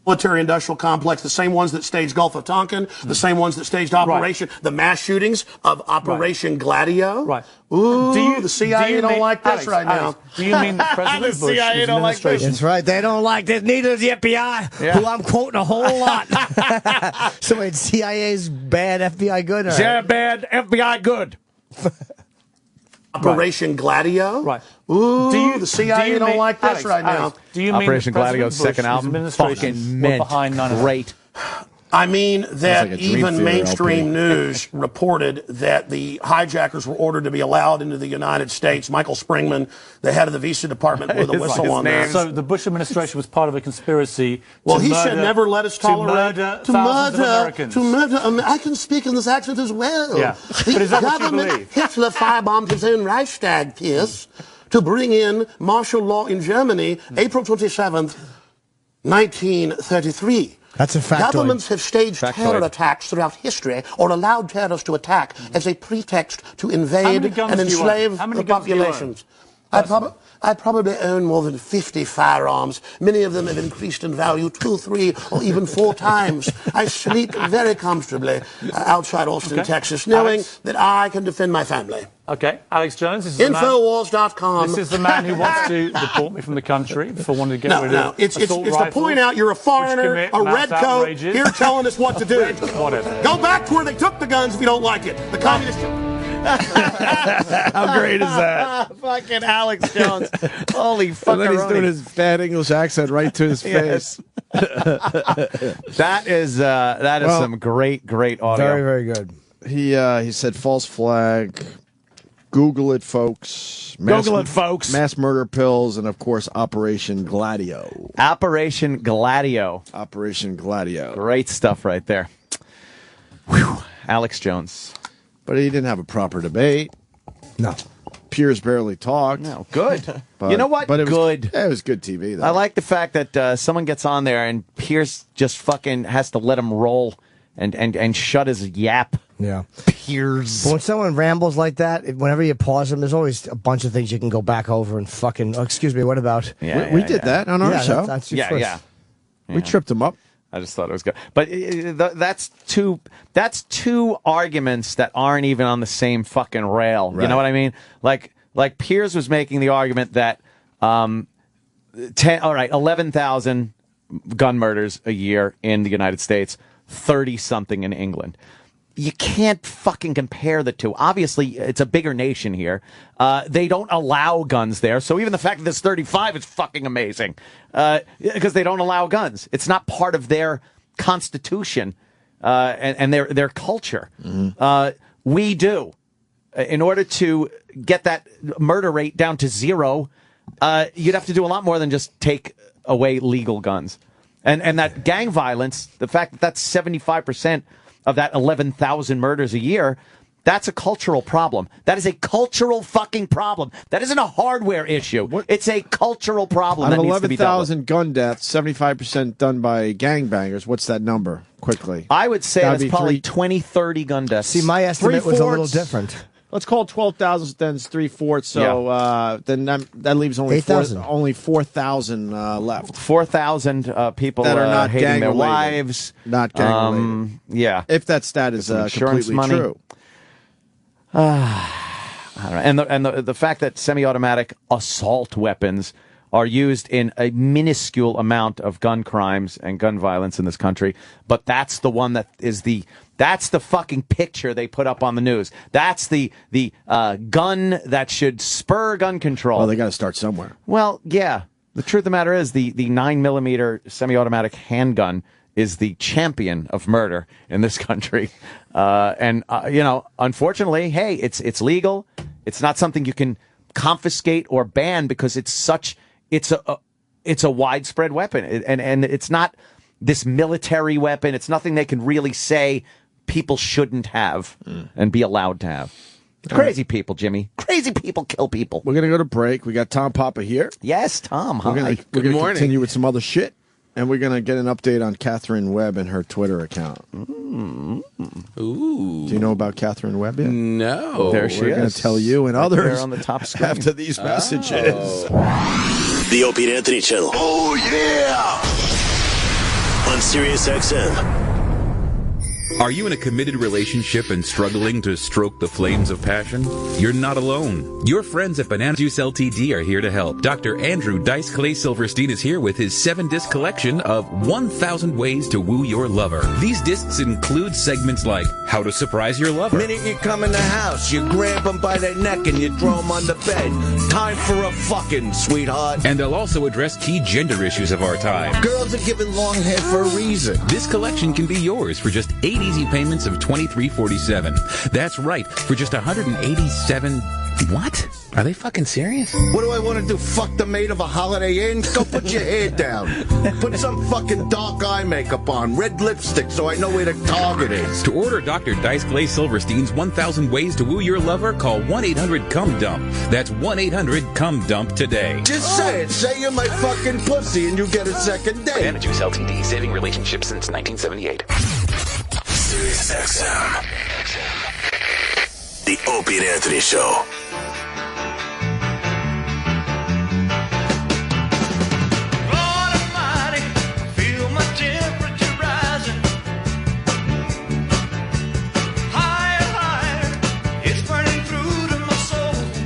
Military-industrial complex, the same ones that staged Gulf of Tonkin, the same ones that staged Operation, the mass shootings of Operation Gladio. Right. Ooh, the CIA don't like this right now. Do you mean that President Bush's administration... That's right. They don't like this. Neither does the FBI, who I'm quoting a whole lot. So it's CIA's bad, FBI good? Or... Yeah, bad, FBI good. Operation Gladio. Right. Ooh, the CIA don't like this right now. Do you mean Operation that President Gladio's second Bush's album? administration Fucking were mint. behind 9/11? Great. I mean that like a Dream even Theater mainstream LP. news reported that the hijackers were ordered to be allowed into the United States. Michael Springman, the head of the visa department, blew the whistle on that. So the Bush administration was part of a conspiracy Well, to he murder, said never let us tolerate thousands of Americans. to murder. I can speak in this accent as well. Yeah. But is that what you believe? Hitler firebombed his own Reichstag, Pierce, to bring in martial law in Germany, April 27th, 1933. That's a factoid. Governments have staged terror attacks throughout history or allowed terrorists to attack as a pretext to invade and enslave the populations. I probably own more than 50 firearms. Many of them have increased in value 2, 3, or even 4 times. I sleep very comfortably outside Austin, Texas, knowing that I can defend my family. Okay, Alex Jones. This is Infowars.com. This is the man who wants to deport me from the country for wanting to get rid of It's assault to rifles, point out you're a foreigner, which a commit red mass coat, outrages. here telling us what to do. Whatever. Go back to where they took the guns if you don't like it. The communists. How great is that? Fucking Alex Jones. Holy fuck. And then he's doing his bad English accent right to his face. That is some great audio. Very, very good. He said false flag. Google it, folks. Google it, folks. Mass murder pills, and of course, Operation Gladio. Operation Gladio. Operation Gladio. Great stuff right there. Whew. Alex Jones. But he didn't have a proper debate. No. Piers barely talked. No, good. But, you know what? But it was good. Yeah, it was good TV, though. I like the fact that someone gets on there and Piers just fucking has to let him roll and shut his yap. Yeah. Piers. But when someone rambles like that, whenever you pause them, there's always a bunch of things you can go back over and fucking. Oh, excuse me, what about? Yeah, we did that on our show. That's your first. We tripped him up. I just thought it was good, but that's two arguments that aren't even on the same fucking rail. Right. You know what I mean? Like Piers was making the argument that 11,000 gun murders a year in the United States, 30 something in England. You can't fucking compare the two. Obviously, it's a bigger nation here. They don't allow guns there. So even the fact that there's 35 is fucking amazing. Because they don't allow guns. It's not part of their constitution and their culture. Mm-hmm. We do. In order to get that murder rate down to zero, you'd have to do a lot more than just take away legal guns. And that gang violence, the fact that that's 75% of that 11,000 murders a year, that's a cultural problem. That is a cultural fucking problem. That isn't a hardware issue. It's a cultural problem. Out of that needs to be dealt with. 11,000 gun deaths, 75% done by gangbangers. What's that number? Quickly. I would say That'd that's be probably 20, 30 gun deaths. See, my estimate was a little different. Let's call it 12,000, then it's 3/4. So then that leaves only 4,000 left. 4,000 people that are not hating their gang-related. wives. Not gang-related. Yeah. If that stat is insurance completely money. true. I don't know. And the fact that semi-automatic assault weapons are used in a minuscule amount of gun crimes and gun violence in this country, but that's the one that is that's the fucking picture they put up on the news. That's the gun that should spur gun control. Well, they got to start somewhere. Well, yeah. The truth of the matter is the 9mm semi-automatic handgun is the champion of murder in this country. Unfortunately, hey, it's legal. It's not something you can confiscate or ban because it's a widespread weapon. And it's not this military weapon. It's nothing they can really say people shouldn't have and be allowed to have. Crazy people, Jimmy. Crazy people kill people. We're going to go to break. We got Tom Papa here. Yes, Tom. We're Hi. going to continue with some other shit. And we're going to get an update on Catherine Webb and her Twitter account. Ooh. Do you know about Catherine Webb yet? No. There she We're going is. to tell you and Right others there on the top screen. after these messages. The Opie and Anthony Channel. Oh, yeah! On Sirius XM. Are you in a committed relationship and struggling to stroke the flames of passion? You're not alone. Your friends at Banana Juice LTD are here to help. Dr. Andrew Dice Clay Silverstein is here with his 7-disc collection of 1,000 Ways to Woo Your Lover. These discs include segments like How to Surprise Your Lover. Minute you come in the house, you grab them by their neck and you throw them on the bed. Time for a fucking, sweetheart. And they'll also address key gender issues of our time. Girls are given long hair for a reason. This collection can be yours for just 8 easy payments of $23.47. That's right, for just $187. What? Are they fucking serious? What do I want to do? Fuck the maid of a Holiday Inn? Go put your hair down. Put some fucking dark eye makeup on, red lipstick, so I know where the target is. To order Dr. Dice Clay Silverstein's 1,000 Ways to Woo Your Lover, call 1-800-CUM-DUMP. That's 1-800-CUM-DUMP today. Just say it. Say you're my fucking pussy and you get a second date. Banana Juice LTD, saving relationships since 1978. Sirius XM. The Opie and Anthony Show.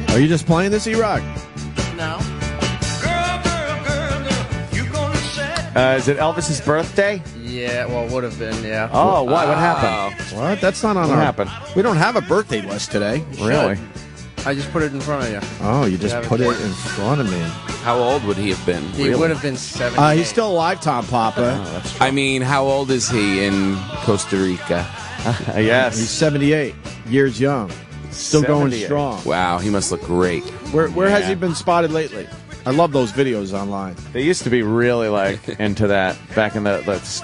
Are you just playing this, E-Rock? No. Is it Elvis's birthday? Yeah, well, it would have been, yeah. Oh, why? What happened? What? That's not on What our... happened? We don't have a birthday list today. Really? I just put it in front of you. Oh, you just put it in front of me. How old would he have been? He would have been 70. He's still alive, Tom Papa. I mean, how old is he in Costa Rica? Yes. He's 78 years young. Still going 78. strong. Wow, he must look great. Where has he been spotted lately? I love those videos online. They used to be really like into that back in the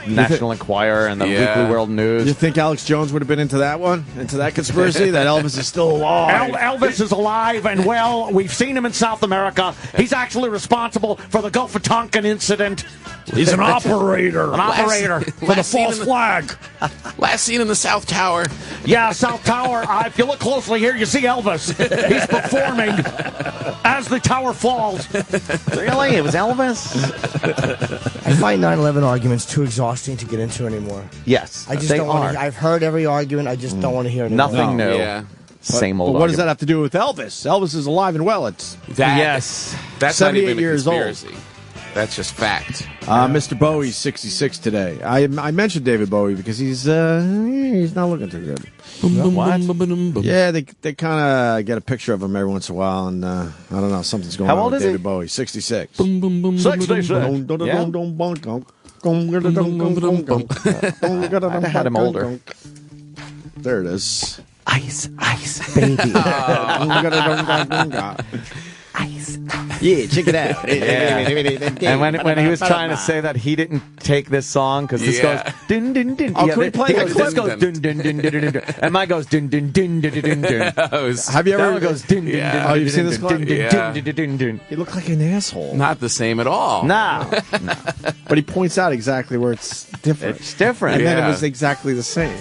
National Enquirer and the Weekly World News. You think Alex Jones would have been into that one? Into that conspiracy? That Elvis is still alive? Elvis is alive, and well, we've seen him in South America. He's actually responsible for the Gulf of Tonkin incident. He's an operator. An operator for the false flag. Last seen in the South Tower. Yeah, South Tower. If you look closely here, you see Elvis. He's performing as the tower falls. Really? It was Elvis? I find 9/11 arguments too exhausting to get into anymore. Yes, I just they don't want are. to. I've heard every argument. I just don't want to hear it anymore. Nothing new. Yeah. Same old. But what does that have to do with Elvis? Elvis is alive and well. It's Yes. That's not 78 even a years old. conspiracy. That's just fact. Mr. Bowie's 66 today. I mentioned David Bowie because he's not looking too good. What? Yeah, they kind of get a picture of him every once in a while, and I don't know, something's going How on old with is he? David Bowie. 66. 66. Yeah. I had him older. There it is. Ice, baby. Ice. Yeah, check it out. And when he was trying to say that he didn't take this song because this goes dun dun dun. Oh, can we play a clip? This goes dun dun dun dun dun dun, and mine goes dun dun dun dun dun dun. Have you ever? That one goes dun dun dun. Oh, you've seen this clip? Dun. He looked like an asshole. Not the same at all. No. But he points out exactly where it's different. It's different. And then it was exactly the same.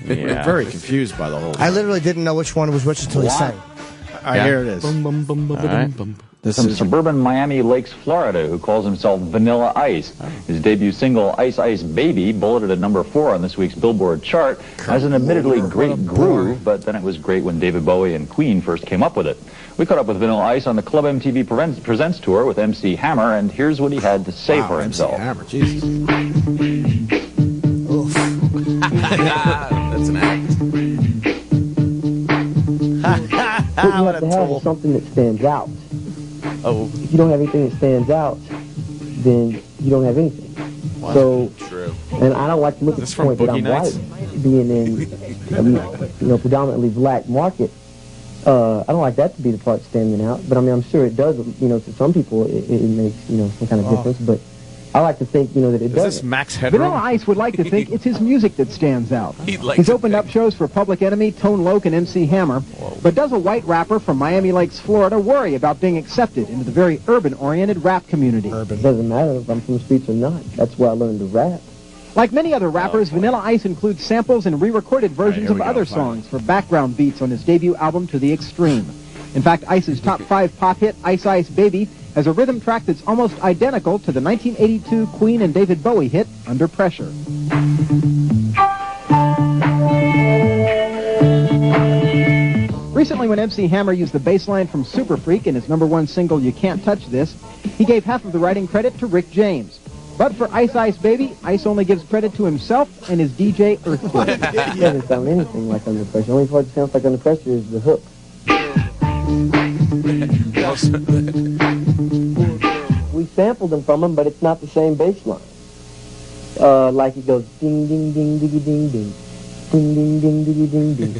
Yeah. Very confused by the whole thing. I literally didn't know which one was which until he sang. All right, here it is. This From is suburban Miami Lakes, Florida, who calls himself Vanilla Ice. His debut single, Ice Ice Baby, bulleted at number 4 on this week's Billboard chart, has an admittedly great groove, but then it was great when David Bowie and Queen first came up with it. We caught up with Vanilla Ice on the Club MTV Presents tour with MC Hammer, and here's what he had to say for himself. Hammer, Jesus. That's an act. What you have to have is something that stands out. Oh. If you don't have anything that stands out, then you don't have anything. Wow. So, True. and I don't like to look at This the from point that I'm Boogie Nights? white, being in predominantly black market. I don't like that to be the part standing out, but I mean, I'm sure it does. To some people, it makes some kind of difference. But I like to think that it does. Is this Max Headroom? Vanilla Ice would like to think it's his music that stands out. Like He's opened up shows for Public Enemy, Tone Loc, and MC Hammer. Whoa. But does a white rapper from Miami Lakes, Florida, worry about being accepted into the very urban-oriented rap community? It doesn't matter if I'm from the streets or not. That's where I learned to rap. Like many other rappers, Vanilla Ice includes samples and re-recorded versions of other songs for background beats on his debut album, To the Extreme. In fact, Ice's top 5 pop hit, Ice Ice Baby, has a rhythm track that's almost identical to the 1982 Queen and David Bowie hit, Under Pressure. Recently, when MC Hammer used the bass line from Super Freak in his #1 single, You Can't Touch This, he gave half of the writing credit to Rick James. But for Ice Ice Baby, Ice only gives credit to himself and his DJ Earthquake. It doesn't sound anything like Under Pressure. The only part that sounds like Under Pressure is the hook. We sampled them from him, but it's not the same bass line. Like it goes ding ding ding diggy ding ding, ding ding ding diggy ding ding,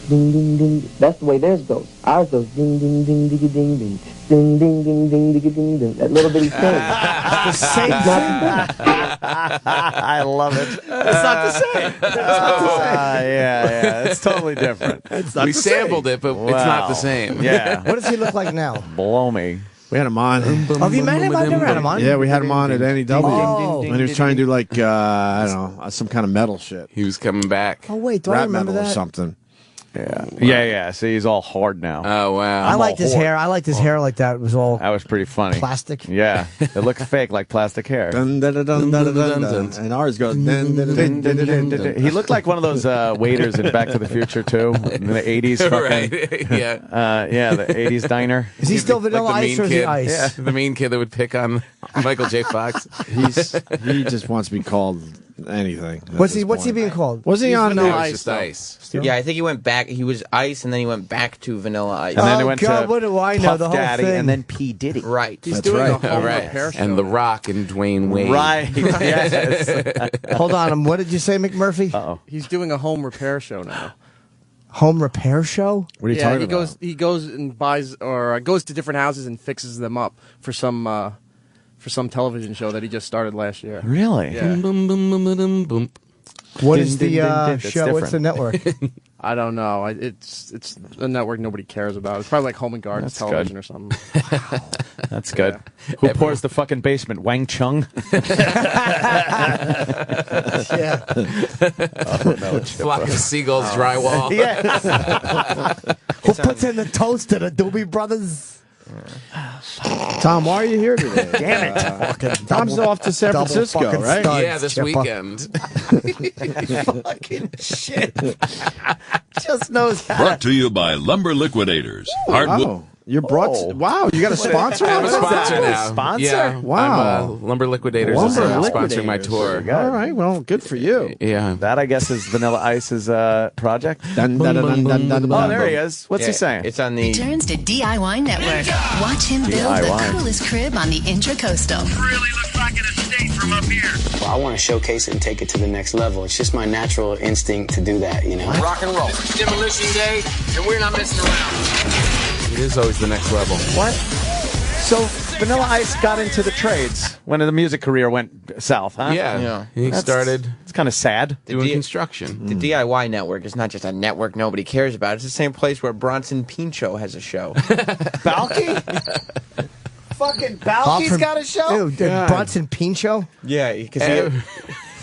ding ding ding. That's the way theirs goes. Ours goes ding ding ding diggy ding ding, ding ding ding ding diggy ding ding. That little bitty thing. It's the same thing. I love it. It's not the same. Yeah, it's totally different. We sampled it, but it's not the same. Yeah. What does he look like now? Blow me. We had him on. Have you met him? I've never had him on. Yeah, we had him on at NEW. Oh. And he was trying to do like, I don't know, some kind of metal shit. He was coming back. Oh, wait, do I Rap remember metal or that? something. Yeah. See, he's all hard now. Oh, wow. I liked his hair. I liked his hair like that. It was all That was pretty funny. plastic. Yeah, it looked fake like plastic hair. Dun, dun, dun, dun, dun, dun, dun. And ours goes. Dun, dun, dun, dun, dun, dun. He looked like one of those waiters in Back to the Future too, in the '80s. Fucking, Right. Yeah. yeah, the '80s diner. Is he still Vanilla Like the Ice or is he kid. Ice? Yeah, the mean kid that would pick on Michael J. Fox. He just wants to be called anything. What's he being called? Was he on Vanilla there? Ice, though. Yeah, I think he went back. He was Ice, and then he went back to Vanilla Ice. And then he went to what do I know? Puff The whole Daddy thing. and then P. Diddy. Right. He's doing a home repair show. And The Rock and Dwayne Wade. Right. Yes. Hold on. What did you say, McMurphy? He's doing a home repair show now. Home repair show? What are you talking about? He goes and buys or goes to different houses and fixes them up for some television show that he just started last year. Really? Yeah. What is the show? What's the network? I don't know. It's a network nobody cares about. It's probably like Home and Gardens television or something. That's good. Who pours the fucking basement? Wang Chung? Yeah. Oh, no, Flock of seagulls drywall. Yes. Who puts in the toaster? The Doobie Brothers? Tom, why are you here today? Damn it. Tom's off to San Francisco, right? Studs, Yeah, this Chippa. weekend. Fucking shit. Just knows how. Brought to you by Lumber Liquidators. Hardwood. Oh, you're brought. Wow, you got a sponsor. I'm a What is sponsor that? now. Sponsor? Yeah, Wow. Lumber Liquidators Lumber is sponsoring my Liquidators. tour. All right, well, good for you. Yeah. That, I guess, is Vanilla Ice's project. Dun, dun, dun, dun, dun, dun, Oh, there he dun. is. What's he saying? It's on the. Returns to DIY Network. Watch him build DIY. the coolest crib on the Intracoastal. Really looks like an estate from up here. I want to showcase it and take it to the next level. It's just my natural instinct to do that, you know? Rock and roll. This is Demolition Day, and we're not messing around. It is always the next level. What? So Vanilla Ice got into the trades when the music career went south, huh? Yeah. He started It's kind of sad. doing construction. The DIY network is not just a network nobody cares about. It's the same place where Bronson Pinchot has a show. Balky? Fucking Balky's got a show? Dude, Bronson Pinchot? Yeah, because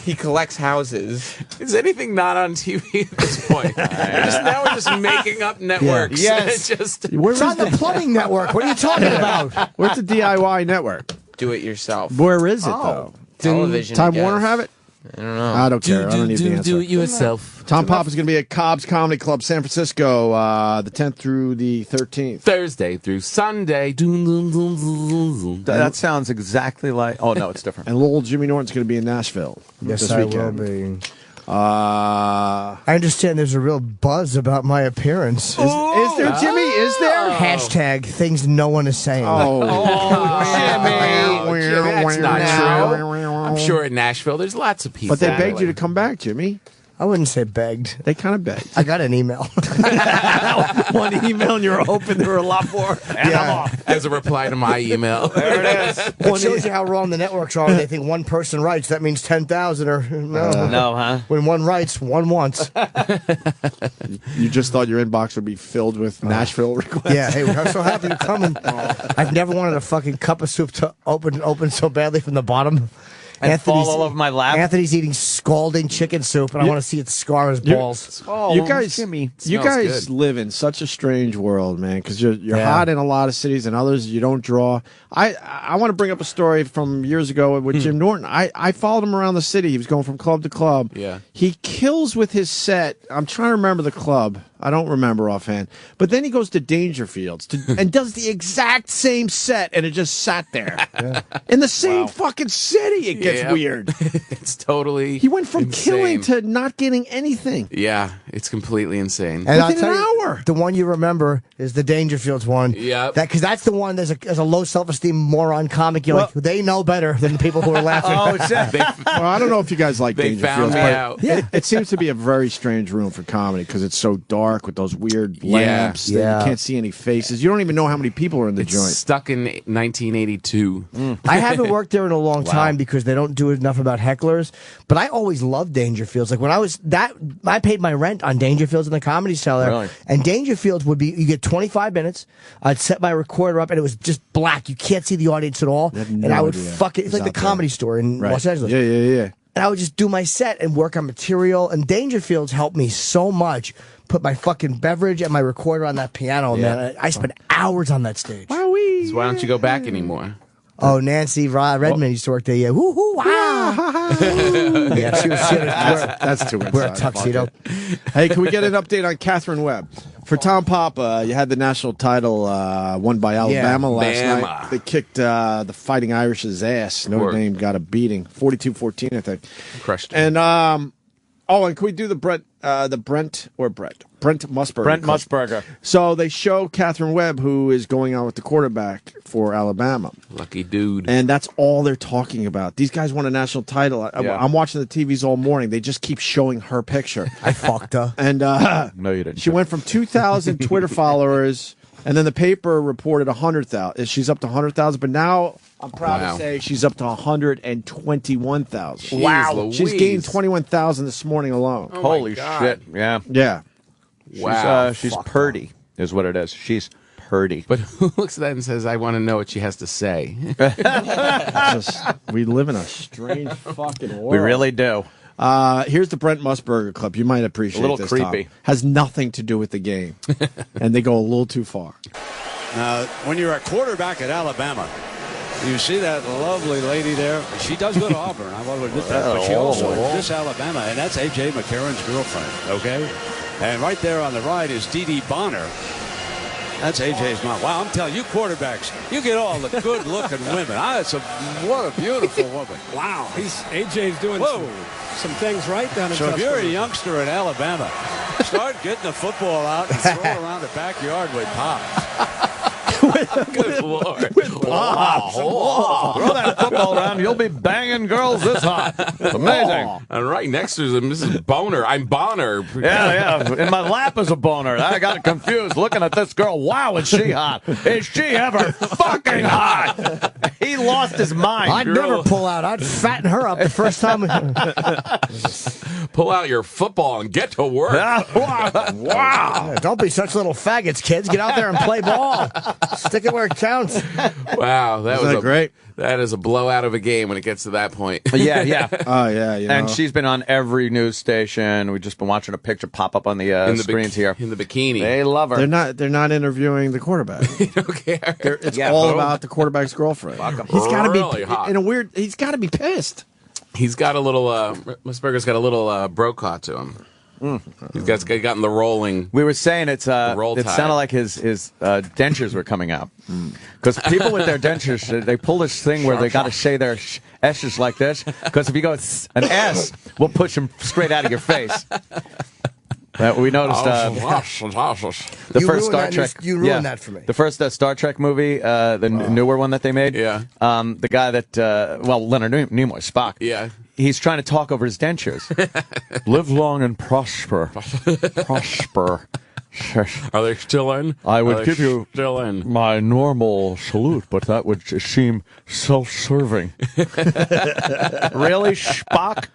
he collects houses. Is anything not on TV at this point? Now we're just making up networks. Yeah. Yes. Where's It's on the plumbing network. What are you talking about? Where's the DIY network? Do it yourself. Where is it though? Television. Time I guess. Warner have it? I don't know. I don't care. I don't need the answer. Do it yourself. Tom Pop is going to be at Cobb's Comedy Club, San Francisco, the 10th through the 13th. Thursday through Sunday. That sounds exactly like. Oh no, it's different. And little Jimmy Norton's going to be in Nashville this weekend. will be. I understand there's a real buzz about my appearance. Is there, Jimmy? Is there? Hashtag things no one is saying. Jimmy, that's not true. I'm sure in Nashville there's lots of people. But they begged you to come back, Jimmy. I wouldn't say begged. They kind of begged. I got an email. One email and you're hoping there were a lot more. Yeah. As a reply to my email. There it is. It shows you how wrong the networks are. They think one person writes, that means 10,000 or no, huh? When one writes, one wants. You just thought your inbox would be filled with Nashville requests. Yeah, hey, we're so happy you're coming. I've never wanted a fucking cup of soup to open so badly from the bottom. And fall all over my lap. Anthony's eating scalding chicken soup, and I want to see it scar his balls. You guys, Jimmy. you guys live in such a strange world, man. Because you're hot in a lot of cities, and others you don't draw. I want to bring up a story from years ago with Jim Norton. I followed him around the city. He was going from club to club. Yeah, he kills with his set. I'm trying to remember the club. I don't remember offhand. But then he goes to Dangerfields and does the exact same set, and it just sat there in the same fucking city. It gets weird. It's totally. He went from insane. killing to not getting anything. Yeah, it's completely insane. And Within an hour. The one you remember is the Dangerfields one. Yep. Because that's the one as a low self-esteem moron comic. You're like, they know better than the people who are laughing. Well, I don't know if you guys like They Dangerfields, found me but out. it seems to be a very strange room for comedy because it's so dark with those weird lamps. That you can't see any faces. You don't even know how many people are in the It's joint. stuck in 1982. I haven't worked there in a long time because they don't do enough about hecklers. But I always loved Dangerfields. Like when I paid my rent on Dangerfields in the Comedy Cellar. Really? And Dangerfields would be, you get 25 minutes. I'd set my recorder up and it was just black. You can't see the audience at all. And I would fuck it. It's like the Comedy Store in Los Angeles. Yeah. And I would just do my set and work on material. And Dangerfields helped me so much. Put my fucking beverage and my recorder on that piano, man. I spent hours on that stage. So why don't you go back anymore? Oh, Nancy Redmond used to work there. Yeah, woo-hoo, wow. Yeah, she was. That's too Wear a tuxedo. Hey, can we get an update on Catherine Webb? For Tom Papa, you had the national title won by Alabama last night. They kicked the Fighting Irish's ass. Notre Dame got a beating, 42-14, I think. Crushed. And and can we do the Brent Musburger? Brent Musburger. So they show Catherine Webb, who is going on with the quarterback for Alabama. Lucky dude. And that's all they're talking about. These guys won a national title. I'm watching the TVs all morning. They just keep showing her picture. I fucked her. And no, you didn't. She went from 2,000 Twitter followers, and then the paper reported 100,000. She's up to 100,000, but now I'm proud to say she's up to 121,000. Wow. She's gained 21,000 this morning alone. Oh Holy shit. Yeah. Yeah. Wow. She's purdy, is what it is. She's purdy. But who looks at that and says, I want to know what she has to say? We live in a strange fucking world. We really do. Here's the Brent Musburger clip. You might appreciate a little this, creepy. Tom. Has nothing to do with the game. And they go a little too far. Now, when you're a quarterback at Alabama, you see that lovely lady there. She does go to Auburn. I want to admit that. But she also is Alabama, and that's A.J. McCarron's girlfriend, okay? And right there on the right is Dee Dee Bonner. That's A.J.'s mom. Wow, I'm telling you, quarterbacks, you get all the good-looking women. What a beautiful woman. Wow, A.J.'s doing some things right down in So if you're a Tuscaloosa. youngster in Alabama, start getting the football out and throw it around the backyard with Pop. Good Lord. Wow. Throw that football around. You'll be banging girls this hot. It's amazing. And right next to her is Mrs. Boner. I'm Bonner. Yeah. In my lap is a boner. I got confused looking at this girl. Wow, is she hot? Is she ever fucking hot? He lost his mind. I'd never pull out. I'd fatten her up the first time. Pull out your football and get to work. Wow. Don't be such little faggots, kids. Get out there and play ball. Stick it where it counts. Wow, that Isn't was that great? That is a blowout of a game when it gets to that point. Yeah. Oh, yeah. And she's been on every news station. We've just been watching a picture pop up on the screens here. In the bikini. They love her. They're not interviewing the quarterback. They don't care. It's all about the quarterback's girlfriend. He's got to be hot. He's got to be pissed. He's got a little, Musburger's got a little brocaw to him. He's gotten the rolling. We were saying it roll tide. sounded like his dentures were coming out. Because people with their dentures, they pull this thing where they got to say their S's like this. Because if you go an S, we'll push them straight out of your face. We noticed the first Star Trek. You ruined that for me. The first Star Trek movie, the newer one that they made. Yeah. The guy that, Leonard Nimoy, Spock. Yeah. He's trying to talk over his dentures. Live long and prosper. Prosper. Are they still in? I would give you still in my normal salute, but that would seem self-serving. Really, Spock?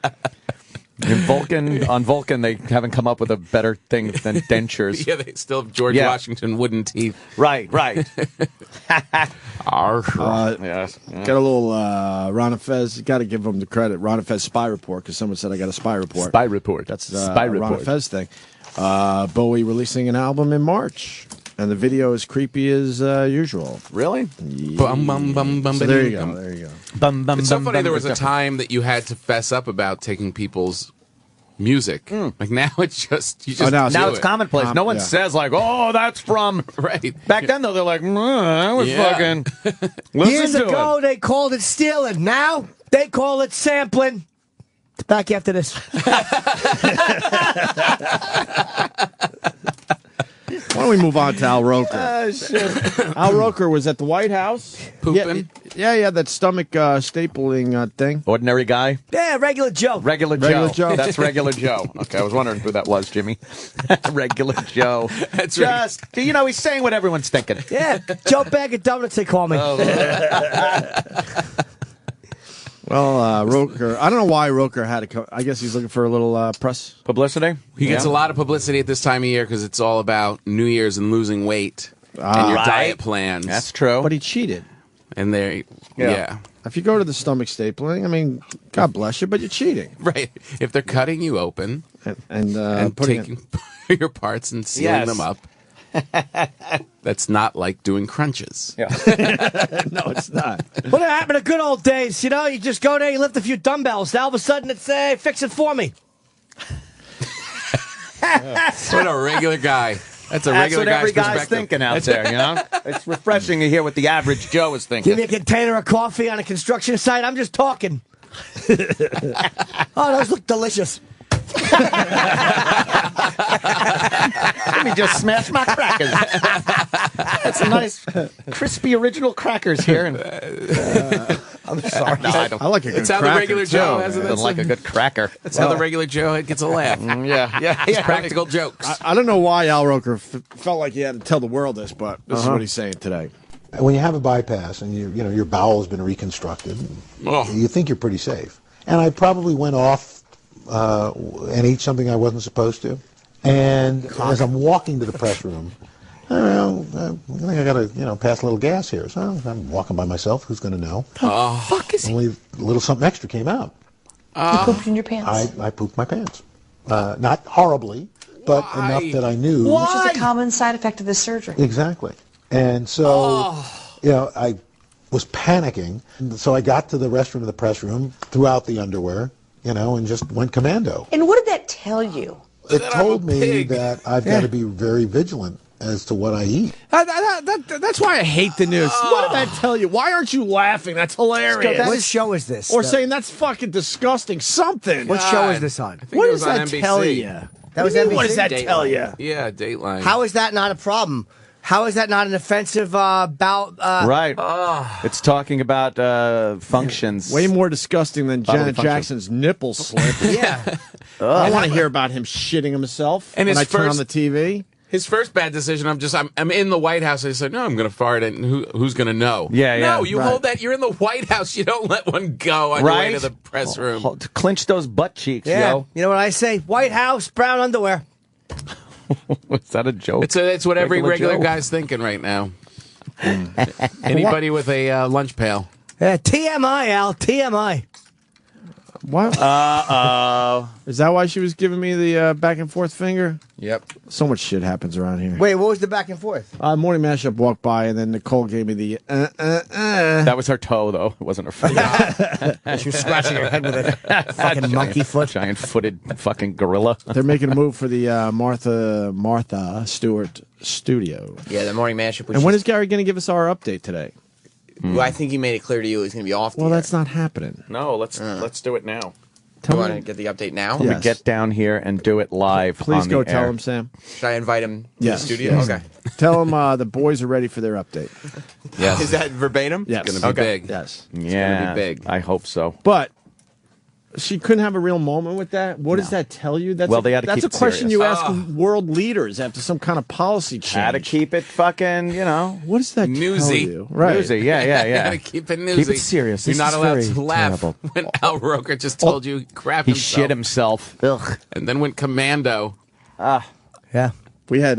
On Vulcan, they haven't come up with a better thing than dentures. Yeah, they still have George Washington wooden teeth. Right. Yes. Got a little Ron and Fez. Got to give them the credit. Ron and Fez spy report, because someone said I got a spy report. Spy report. That's spy report. Ron and Fez thing. Bowie releasing an album in March, and the video is creepy as usual. Really? Bum, bum, bum, bum, So there you go. There you go. Bum, bum, It's so bum, funny. bum, There was a bum. time that you had to fess up about taking people's music. Like now, it's just you just now do it's it. commonplace. No one says like, "Oh, that's from." Right. Back then, though, they're like, "That was fucking." Years Listen to ago, it. they called it stealing. Now, they call it sampling. Back after this. Why don't we move on to Al Roker? Al Roker was at the White House. Pooping. Yeah, that stomach stapling thing. Ordinary guy. Yeah, regular Joe. Regular Joe. That's regular Joe. Okay, I was wondering who that was, Jimmy. Regular Joe. That's just, he's saying what everyone's thinking. Yeah, Joe Bag of Donuts, they call me. Well, Roker, I don't know why Roker had to come. I guess he's looking for a little press publicity. He gets a lot of publicity at this time of year because it's all about New Year's and losing weight and your diet plans. That's true. But he cheated. And they, yeah. If you go to the stomach stapling, I mean, God bless you, but you're cheating. Right. If they're cutting you open and putting taking your parts and sealing them up, that's not like doing crunches. Yeah. No, it's not. What happened to good old days? You just go there, you lift a few dumbbells. Now all of a sudden it's, fix it for me. What a regular guy. That's a regular what every guy's guy's perspective. thinking out there, you know? It's refreshing to hear what the average Joe is thinking. Give me a container of coffee on a construction site. I'm just talking. Oh, those look delicious. Let me just smash my crackers. That's some nice, crispy original crackers here. And, I'm sorry. No, I don't. I like a good It's how the cracker, regular too. Joe has it. I like a good cracker. That's how the regular Joe gets a laugh. Yeah. It's practical jokes. I don't know why Al Roker felt like he had to tell the world this, but this is what he's saying today. When you have a bypass and you know your bowel has been reconstructed, you think you're pretty safe. And I probably went off and ate something I wasn't supposed to. And as I'm walking to the press room, I think I got to pass a little gas here. So I'm walking by myself. Who's going to know? Fuck is he? Only a little something extra came out. You pooped in your pants. I pooped my pants. Not horribly, but enough that I knew. Which is a common side effect of this surgery. Exactly. And so, I was panicking. So I got to the restroom of the press room, threw out the underwear, and just went commando. And what did that tell you? It told me that I've got to be very vigilant as to what I eat. That's why I hate the news. What did that tell you? Why aren't you laughing? That's hilarious. What show is this? Or saying that's fucking disgusting. Something. What show is this on? What it does was on that NBC. tell you? That was What does NBC? that tell you? Yeah, Dateline. How is that not a problem? How is that not an offensive bout? Right. It's talking about functions. Way more disgusting than Bodily Janet function. Jackson's nipple slip. Yeah. I want to hear about him shitting himself And when his I turn on first- the TV. His first bad decision, I'm in the White House. I said, no, I'm going to fart, and who's going to know? Yeah, yeah. No, you Right. hold that. You're in the White House. You don't let one go on your way to the press room. To clinch those butt cheeks, Yeah. yo. You know what I say? White House, brown underwear. Was that a joke? It's what every regular Joe? guy's thinking right now. Anybody with a lunch pail. TMI, Al. TMI. What? Is that why she was giving me the back and forth finger? Yep. So much shit happens around here. Wait, what was the back and forth? Morning Mashup walked by, and then Nicole gave me the That was her toe, though. It wasn't her foot. She was scratching her head with a fucking monkey foot. Giant-footed fucking gorilla. They're making a move for the Martha Stewart studio. Yeah, the morning mashup. And when is Gary going to give us our update today? Well, I think he made it clear to you it was going to be off. Well, that's not happening. No, let's do it now. You want to get the update now? We get down here and do it live. Please on go the tell air. him, Sam. Should I invite him to Yes. the studio? Yes. Okay. Tell him the boys are ready for their update. Yes. Is that verbatim? Yes. It's going to be big. Yes. Yeah, gonna be big. I hope so. But she couldn't have a real moment with that. What does that tell you? That's Well, they had to that's keep a it question serious. you ask world leaders after some kind of policy change. Had to keep it fucking, What does that Newsy. tell you? Right. Newsy, yeah. Gotta keep it newsy. Keep it serious. You're This not is allowed very to laugh terrible. when Al Roker just told you he crapped He himself. shit himself. Ugh. And then went commando. Yeah. We had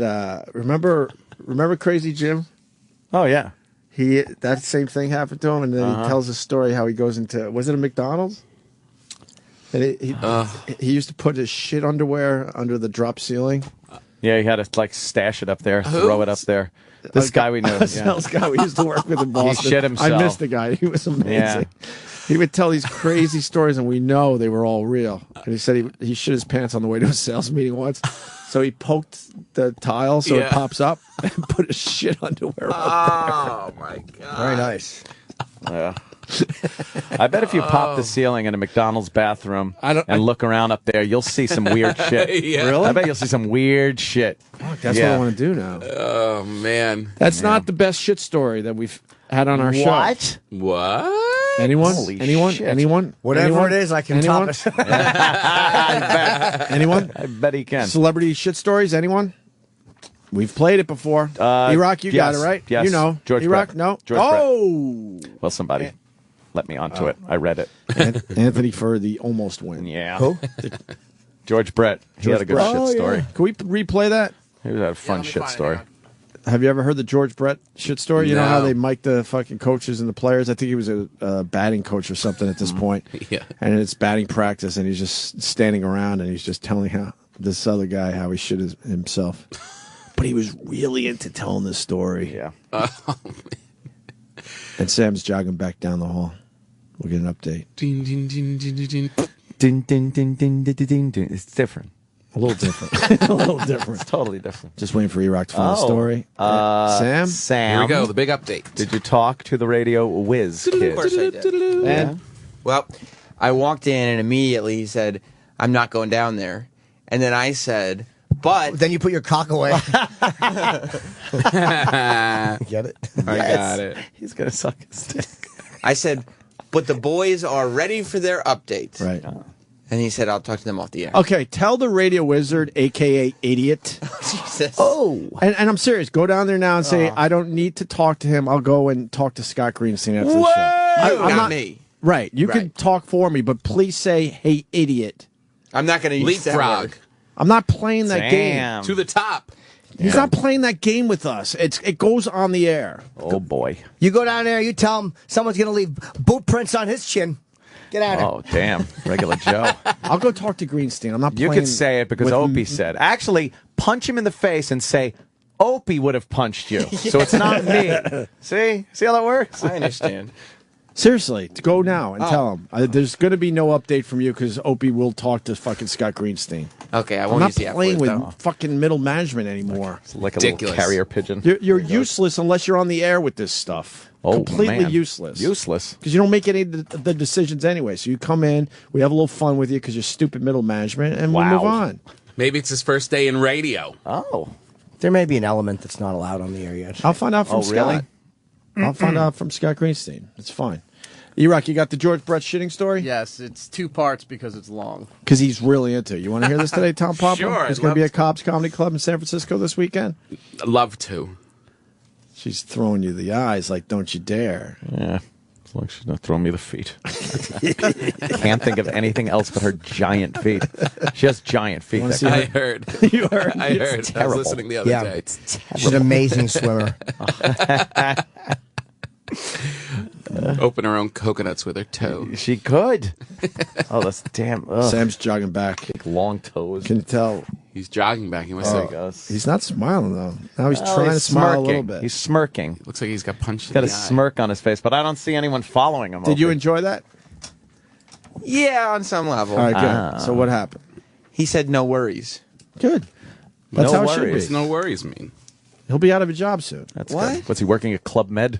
remember Crazy Jim? Oh yeah. That same thing happened to him, and then he tells a story how he goes into was it a McDonald's? And he used to put his shit underwear under the drop ceiling. Yeah, he had to like stash it up there, throw it up there. This guy we knew. A sales guy we used to work with in Boston. He shit himself. I missed the guy. He was amazing. Yeah. He would tell these crazy stories, and we know they were all real. And he said he shit his pants on the way to a sales meeting once. So he poked the tile so it pops up and put his shit underwear up Oh, my God. Very nice. Yeah. I bet if you pop the ceiling in a McDonald's bathroom and look around up there, you'll see some weird shit. Yeah. Really? I bet you'll see some weird shit. That's what I want to do now. Oh, man. That's not the best shit story that we've had on our show. What? What? Anyone? Holy Anyone? shit. Anyone? Whatever Anyone? it is, I can Anyone? top it. Anyone? I bet he can. Celebrity shit stories? Anyone? We've played it before. E-Rock, you got it right. Yes. You know. George E-Rock, Brett. no. George Brett. Oh, Well, somebody let me onto it. I read it. Anthony for the almost win. Yeah. Who? George Brett. He had a good Brett. shit Oh, story. yeah. Can we replay that? He had a fun shit story. Have you ever heard the George Brett shit story? You know No. how they mic the fucking coaches and the players? I think he was a batting coach or something at this point. Yeah. And it's batting practice, and he's just standing around, and he's just telling how this other guy how he shit himself. But he was really into telling this story. Yeah. And Sam's jogging back down the hall. We'll get an update. Ding, ding, ding, ding, ding, ding. Ding, ding, ding, ding, ding, ding, ding. It's different. A little different. A little different. It's totally different. Just waiting for E-Rock to find the story. Sam? Here we go, the big update. Did you talk to the radio whiz kid? Of course I did. And Well, I walked in and immediately he said, I'm not going down there. And then I said, but... Then you put your cock away. Get it? I got it. He's going to suck his dick. I said, but the boys are ready for their update. Right. And he said, I'll talk to them off the air. Okay, tell the radio wizard, a.k.a. idiot. Jesus. Oh. And I'm serious. Go down there now and say, I don't need to talk to him. I'll go and talk to Scott Greenstein after the show. I'm not me. Right. You can talk for me, but please say, hey, idiot. I'm not going to use that Leapfrog. word. I'm not playing that game. To the top. He's not playing that game with us. It goes on the air. Oh, boy. You go down there, you tell him someone's going to leave boot prints on his chin. Get out of here. Oh, damn. Regular Joe. I'll go talk to Greenstein. I'm not You playing. could say it because Opie said. Actually, punch him in the face and say, Opie would have punched you. So it's not me. See? See how that works? I understand. Seriously, go now and tell him. There's going to be no update from you because Opie will talk to fucking Scott Greenstein. Okay, I I'm won't not use the F playing word, with fucking middle management anymore. It's like a little carrier pigeon. You're useless unless you're on the air with this stuff. Oh, completely man. useless. Useless. Because you don't make any of the decisions anyway. So you come in, we have a little fun with you because you're stupid middle management, and we move on. Maybe it's his first day in radio. Oh. There may be an element that's not allowed on the air yet. I'll find out from Scott. I'll find out from Scott Greenstein. It's fine. E-Rock, you got the George Brett shitting story? Yes, it's 2 parts because it's long. Because he's really into it. You want to hear this today, Tom Papa? Sure, There's I'd going to love be a Cobb's Comedy Club in San Francisco this weekend. I'd love to. She's throwing you the eyes like, don't you dare. Yeah. As long as she's not throwing me the feet. I can't think of anything else but her giant feet. She has giant feet. I heard. You heard. I heard. I was listening the other day. It's She's an amazing swimmer. Open her own coconuts with her toe. She could. Oh, that's damn. Ugh. Sam's jogging back. Big long toes. Can you tell? He's jogging back. He must There have. he goes. He's not smiling, though. Now he's Well, trying he's to smile a little smirking. bit. He's smirking. Looks like he's got punched He's got in a the eye. smirk on his face, but I don't see anyone following him. Did you Opie. enjoy that? Yeah, on some level. All right, good. So what happened? He said no worries. Good. That's No how it should worries. be. No worries, mean. He'll be out of a job soon. That's What? good. What's he working at Club Med?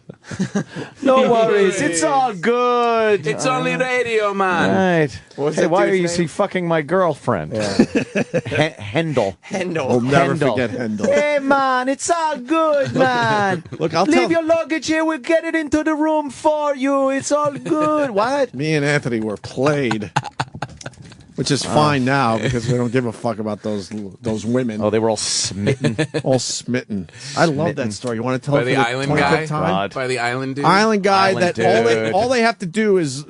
No worries. It's all good. It's only radio, man. Right. What's Hey, that why are dude's you name? fucking my girlfriend? Hendel. We'll never Hendel. forget Hendel. Hey, man, it's all good, man. Look, I'll Leave tell your luggage here. We'll get it into the room for you. It's all good. What? me and Anthony were played. Which is fine now because we don't give a fuck about those women. Oh, they were all smitten. All smitten. I love that story. You want to tell By it the for the island 25th guy? time? By the island dude? Island guy Island that dude. all they have to do is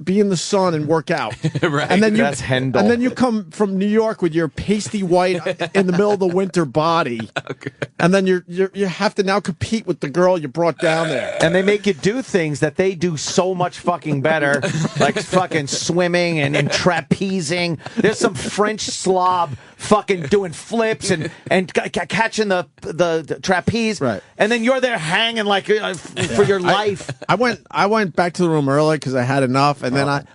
be in the sun and work out. Right. And then you That's Hendel. And then you come from New York with your pasty white in the middle of the winter body. Okay. And then you have to now compete with the girl you brought down there. And they make you do things that they do so much fucking better, like fucking swimming and trapezing. There's some French slob fucking doing flips and catching the trapeze. Right. And then you're there hanging like for your life. I went back to the room early because I had enough, and then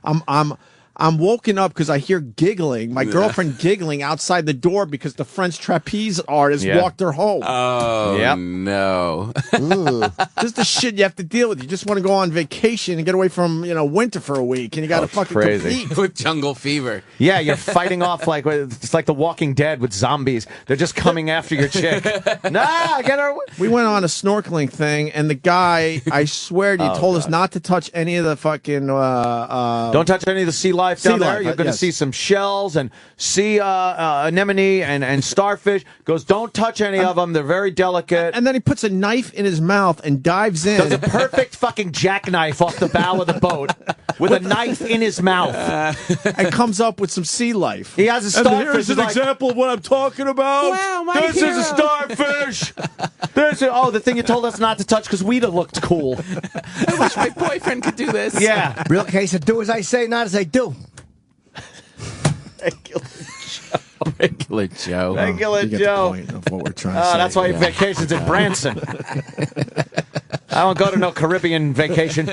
I'm woken up because I hear giggling. My girlfriend giggling outside the door because the French trapeze artist walked her home. Oh, Yep. no. This is the shit you have to deal with. You just want to go on vacation and get away from winter for a week, and you got to fucking crazy. compete. With jungle fever. Yeah, you're fighting off like it's like The Walking Dead with zombies. They're just coming after your chick. Nah, get her. We went on a snorkeling thing, and the guy, I swear to you, told us not to touch any of the fucking. Don't touch any of the sea life down Sea there. life, You're going to yes. see some shells and sea anemone and starfish. Goes, don't touch any of them. They're very delicate. And then he puts a knife in his mouth and dives in. Does a perfect fucking jackknife off the bow of the boat with a knife in his mouth. and comes up with some sea life. He has a starfish. And here's an example of what I'm talking about. Wow, my This is a starfish. The thing you told us not to touch because we'd have looked cool. I wish my boyfriend could do this. Yeah. Real case of do as I say, not as I do. Regular Joe. Regular You get Joe. the point of what we're trying to say. That's why he vacations in Branson. I don't go to no Caribbean vacation.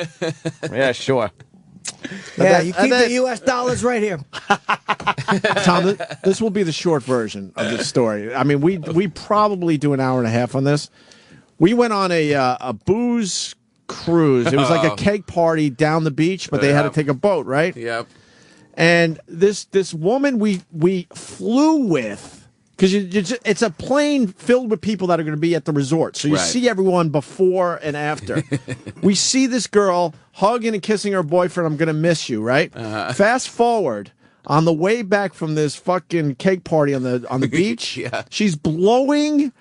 Yeah, sure. Yeah, you keep the U.S. dollars right here. Tom, this will be the short version of the story. I mean, we probably do an hour and a half on this. We went on a booze cruise. It was like a keg party down the beach, but they had to take a boat, right? Yep. And this woman we flew with, because it's a plane filled with people that are going to be at the resort. So you see everyone before and after. We see this girl hugging and kissing her boyfriend. I'm going to miss you, right? Fast forward. On the way back from this fucking cake party on the beach, she's blowing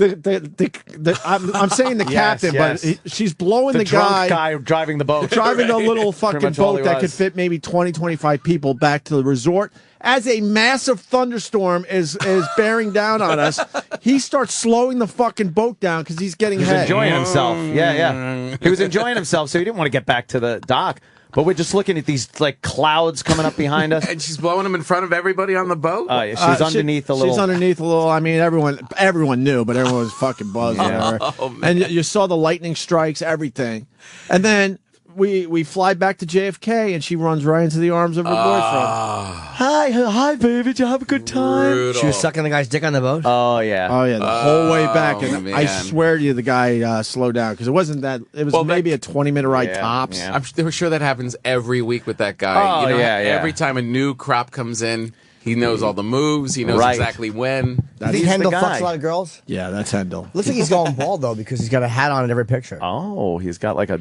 I'm saying the captain, but she's blowing the guy driving the boat. Driving the little fucking boat that could fit maybe 20, 25 people back to the resort. As a massive thunderstorm is bearing down on us, he starts slowing the fucking boat down because he's getting He's enjoying himself. Yeah. He was enjoying himself, so he didn't want to get back to the dock. But we're just looking at these like clouds coming up behind us, and she's blowing them in front of everybody on the boat. Oh, yeah, she's underneath a little. She's underneath a little. I mean, everyone knew, but everyone was fucking buzzed. And you saw the lightning strikes, everything, and then we fly back to JFK, and she runs right into the arms of her boyfriend. Hi, baby. Did you have a good time? Brutal. She was sucking the guy's dick on the boat. Oh yeah, the whole way back. And man. I swear to you, the guy slowed down because it wasn't that. It was maybe a 20-minute ride tops. Yeah. I'm sure that happens every week with that guy. Oh, Every time a new crop comes in, he knows all the moves. He knows exactly when. You think Hendel fucks a lot of girls? Yeah, that's Hendel. Looks like he's going bald, though, because he's got a hat on in every picture. Oh, he's got like a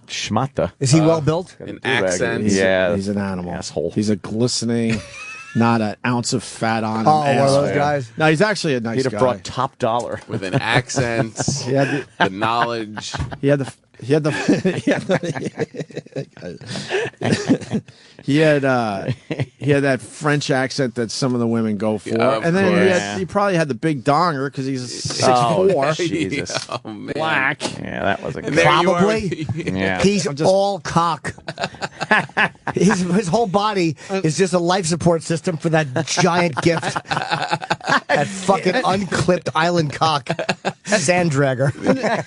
schmata. Is he well built? An accent. He's an animal. Asshole. He's a glistening, not an ounce of fat on him. Oh, one of those guys? No, he's actually a nice guy. He'd have brought top dollar. With an accent, the knowledge. He had that French accent that some of the women go for, and then he probably had the big donger because he's 6'4". Jesus, black. Yeah, that was a probably. Yeah, he's all cock. His whole body is just a life support system for that giant gift, that fucking unclipped island cock, sand dragger.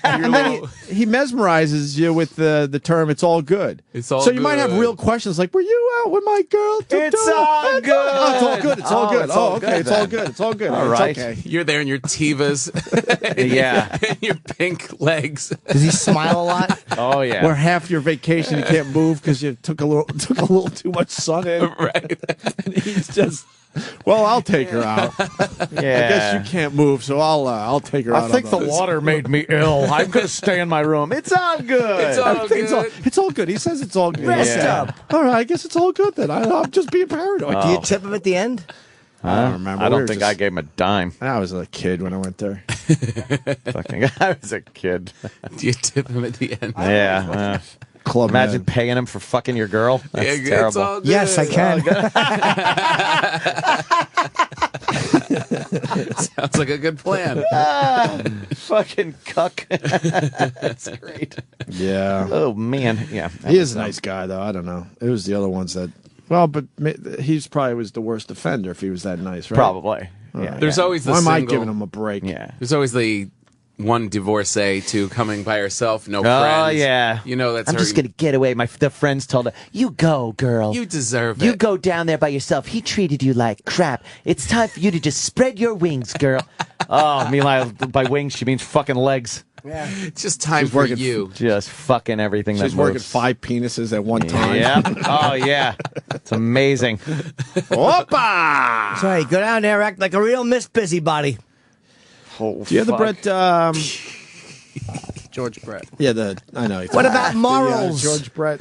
And then he mesmerizes you with the term "it's all good." It's all so you might have real questions like, "Were you out with my girl?" It's all good. Oh, it's all good. It's all good. Oh, okay. It's all good. It's all good. All right. Okay. You're there in your Tivas. Yeah. And your pink legs. Does he smile a lot? Oh yeah. Where half your vacation you can't move because you took a little too much sun in. Right. And he's just. Well, I'll take her out. Yeah. I guess you can't move, so I'll take her out. I think the water made me ill. I'm going to stay in my room. It's all good. It's all good. It's all good. He says it's all good. Rest up. All right, I guess it's all good then. I'm just being paranoid. Do you tip him at the end? I don't remember. I don't think I gave him a dime. I was a kid when I went there. Fucking, I was a kid. Do you tip him at the end? Yeah. Club Imagine Med. paying him for fucking your girl. That's It's terrible. all good. Yes, I can. Sounds like a good plan. Fucking cuck. That's great. Yeah. Oh man. Yeah. He is a nice guy, though. I don't know. It was the other ones that. Well, but he's probably was the worst offender if he was that nice, right? Probably. Yeah. There's always the Why am I single. giving him a break? Yeah. There's always the one divorcee, two coming by herself, no Oh friends. yeah. You know that's I'm her. just gonna get away. The friends told her, "You go, girl. You deserve You it. go down there by yourself. He treated you like crap. It's time for you to just spread your wings, girl." Oh, meanwhile, by wings she means fucking legs. Yeah. It's just time She's for working you. Just fucking everything that She's working moves. 5 penises at one time. Yeah. Oh yeah. It's amazing. Opa! That's right. Go down there, act like a real Miss Busybody. Oh, Do you have the fuck. Brett? George Brett. Yeah, I know. What about morals? George Brett.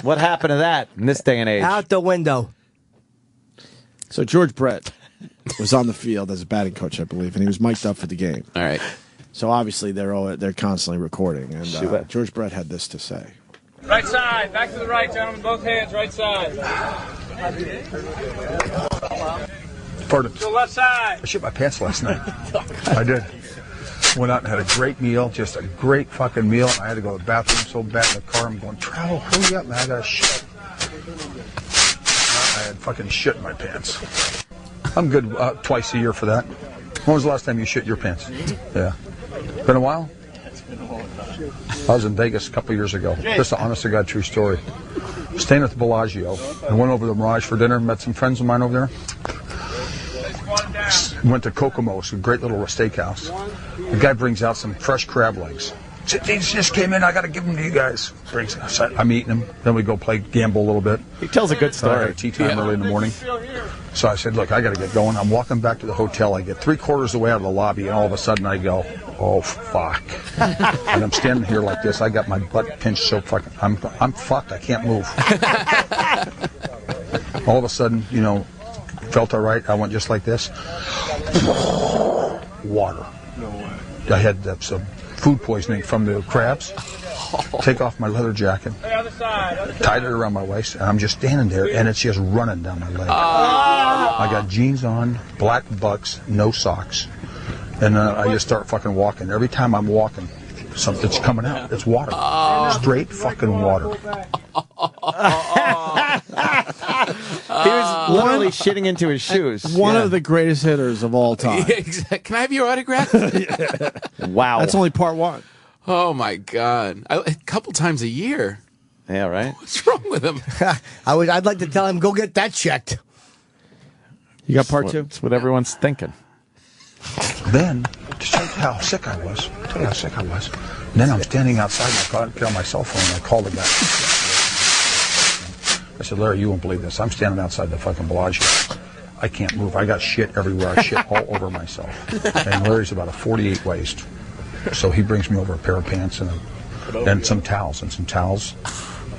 What happened to that in this day and age? Out the window. So George Brett was on the field as a batting coach, I believe, and he was mic'd up for the game. All right. So obviously they're constantly recording, and Sure. George Brett had this to say. Right side, back to the right, gentlemen. Both hands, right side. Pardon? To the left side. I shit my pants last night. I did. Went out and had a great meal, just a great fucking meal. I had to go to the bathroom so bad in the car. I'm going, travel, hurry up, man. I got to shit. I had fucking shit in my pants. I'm good twice a year for that. When was the last time you shit your pants? Yeah. Been a while? I was in Vegas a couple years ago. This is an honest to God true story. Staying at the Bellagio. I went over to the Mirage for dinner, met some friends of mine over there. Went to Kokomo's, a great little steakhouse. The guy brings out some fresh crab legs. These just came in, I got to give them to you guys. I'm eating them. Then we go gamble a little bit. He tells a good story. Tea time early in the morning. So I said, look, I got to get going. I'm walking back to the hotel. I get 3/4 of the way out of the lobby, and all of a sudden I go, oh, fuck. And I'm standing here like this. I got my butt pinched so fucking, I'm fucked. I can't move. All of a sudden, you know, felt all right. I went just like this. Water. I had some food poisoning from the crabs. Take off my leather jacket, tied it around my waist, and I'm just standing there, and it's just running down my leg. I got jeans on, black bucks, no socks, and I just start fucking walking. Every time I'm walking, something's coming out. It's water. Straight fucking water. He was literally shitting into his shoes. One of the greatest hitters of all time. Can I have your autograph? Wow. That's only part one. Oh, my God. A couple times a year. Yeah, right? What's wrong with him? I'd like to tell him, go get that checked. You got part two? That's what everyone's thinking. Then, to show you how sick I was, And then I'm standing outside and I get on my cell phone and I call the guy. I said, Larry, you won't believe this. I'm standing outside the fucking Bellagio. I can't move. I got shit everywhere. I shit all over myself. And Larry's about a 48 waist. So he brings me over a pair of pants and some towels.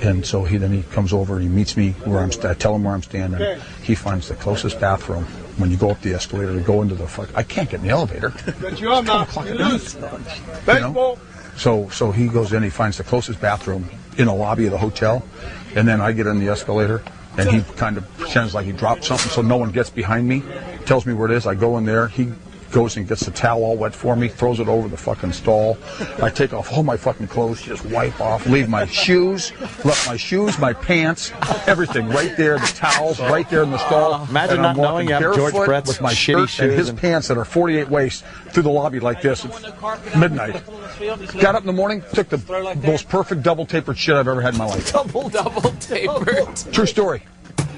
And so he comes over and he meets me where I tell him where I'm standing. He finds the closest bathroom. When you go up the escalator to go into the I can't get in the elevator. Got you on now. You know? So he goes in, he finds the closest bathroom in the lobby of the hotel, and then I get in the escalator, and he kind of pretends like he dropped something so no one gets behind me, tells me where it is. I go in there, he goes and gets the towel all wet for me, throws it over the fucking stall. I take off all my fucking clothes, just wipe off, leave my shoes, my pants, everything right there, the towels right there in the stall. Imagine not knowing you have George Brett's with my shitty shirt shoes and his pants that are 48 waist through the lobby like this at midnight. Got up in the morning, took the most perfect double tapered shit I've ever had in my life. Double tapered. True story.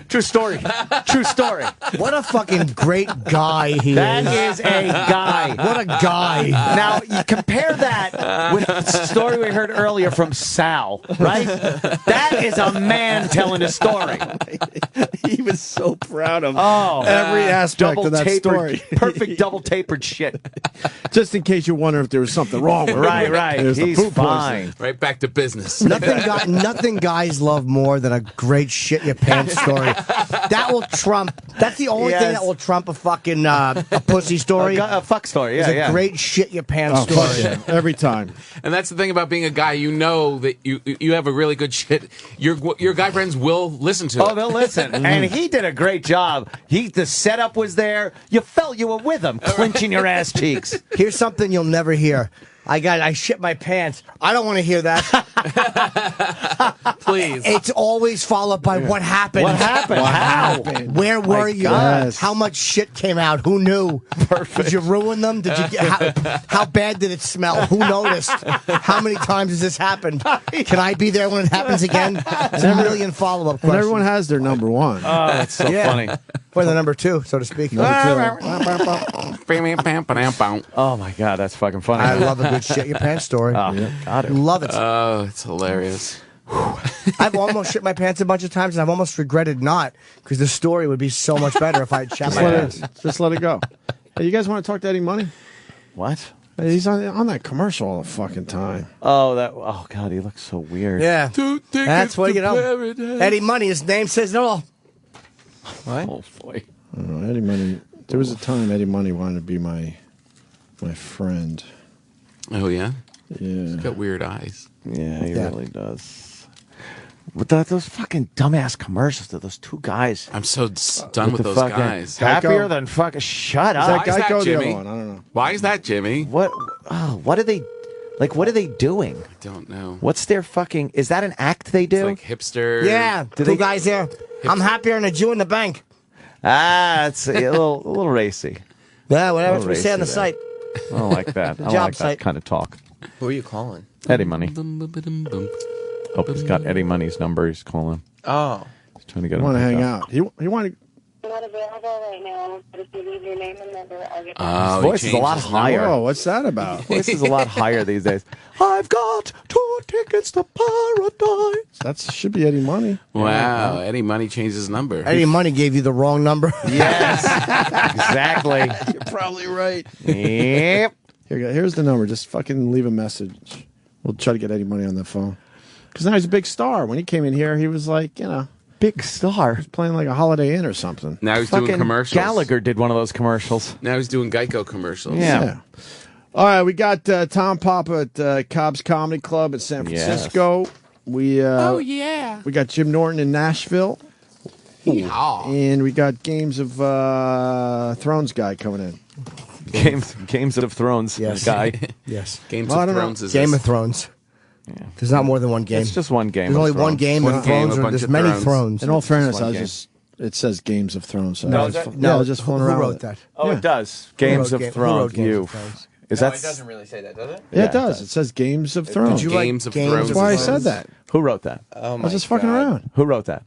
True story. True story. What a fucking great guy he That is. is a guy. What a guy. Now, you compare that with the story we heard earlier from Sal, right? That is a man telling a story. He was so proud of every aspect of that story. Perfect double tapered shit. Just in case you wonder if there was something wrong with it. Right. There's the He's food fine. Right back to business. Nothing guys love more than a great shit your pants story. That will trump. That's the only thing that will trump a fucking a pussy story. A fuck story. It's a great shit your pants story. Yeah. Every time. And that's the thing about being a guy. You know that you have a really good shit. Your guy friends will listen to it. Oh, they'll listen. And he did a great job. The setup was there. You felt you were with him, clenching your ass cheeks. Here's something you'll never hear. I shit my pants. I don't want to hear that. Please. It's always followed by what happened. What happened? How? Where were you? Yes. How much shit came out? Who knew? Perfect. Did you ruin them? Did you? How bad did it smell? Who noticed? How many times has this happened? Can I be there when it happens again? It's a million follow-up And questions. everyone has their number one. Oh, that's so funny. Or the number two, so to speak. Oh, my God, that's fucking funny. I love a good shit your pants story. Oh, got it. Love it. Oh, it's hilarious. I've almost shit my pants a bunch of times, and I've almost regretted not, because the story would be so much better if I had shat my pants. Just let it go. Hey, you guys want to talk to Eddie Money? What? Hey, he's on that commercial all the fucking time. Oh, God, he looks so weird. Yeah. That's what, you know. Eddie Money, his name says it all. What? Oh, boy. I don't know, Eddie Money. There was a time Eddie Money wanted to be my friend. Oh, yeah? Yeah. He's got weird eyes. Yeah, he really does. With those fucking dumbass commercials to those two guys. I'm so done with those guys. Happier than fucking shut up. Is that Geico, the Jimmy? other one? I don't know. Why is that, Jimmy? What are they what are they doing? I don't know. What's their fucking is that an act they do? It's like hipster. Yeah, two guys there. I'm happier than a Jew in the bank. It's a little racy. Yeah, whatever we say on the site. I don't like that. I don't Job like that site. kind of talk. Who are you calling? Eddie Money. Oh, he's got Eddie Money's number. He's calling. Oh. He's trying to get I him. want to to hang pick out. up. He wanted. Not available right now, but if you leave your name and number, I'll get His voice is a lot higher. Oh, what's that about? His voice is a lot higher these days. I've got 2 tickets to paradise. That should be Eddie Money. Wow, Eddie Money changed his number. Eddie Money gave you the wrong number. Yes, exactly. You're probably right. Yep. Here's the number. Just fucking leave a message. We'll try to get Eddie Money on the phone. Because now he's a big star. When he came in here, he was like, big star. He was playing like a Holiday Inn or something. Now he's doing Fucking commercials. Gallagher did one of those commercials. Now he's doing Geico commercials. Yeah. All right, we got Tom Papa at Cobb's Comedy Club in San Francisco. We yeah. we got Jim Norton in Nashville. And we got Games of Thrones guy coming in. Games of Thrones guy. Yes. Games of Thrones is Game of Thrones. Yeah. There's not more than one game. It's just one game. There's of only Thrones. one game of Thrones. There's many Thrones. In all fairness, Just one it says Games of Thrones. So No, I was that- fu- no, I was just fooling who around wrote with it. that? Oh, Yeah. it does. Games of who Thrones. wrote Games You. of Thrones? Is No, that? it doesn't really say that, does it? Yeah, it does. It says Games of Thrones. Did you write Games of Games Thrones. That's why I of said that. Who wrote that? Oh I my was just fucking God. around. Who wrote that?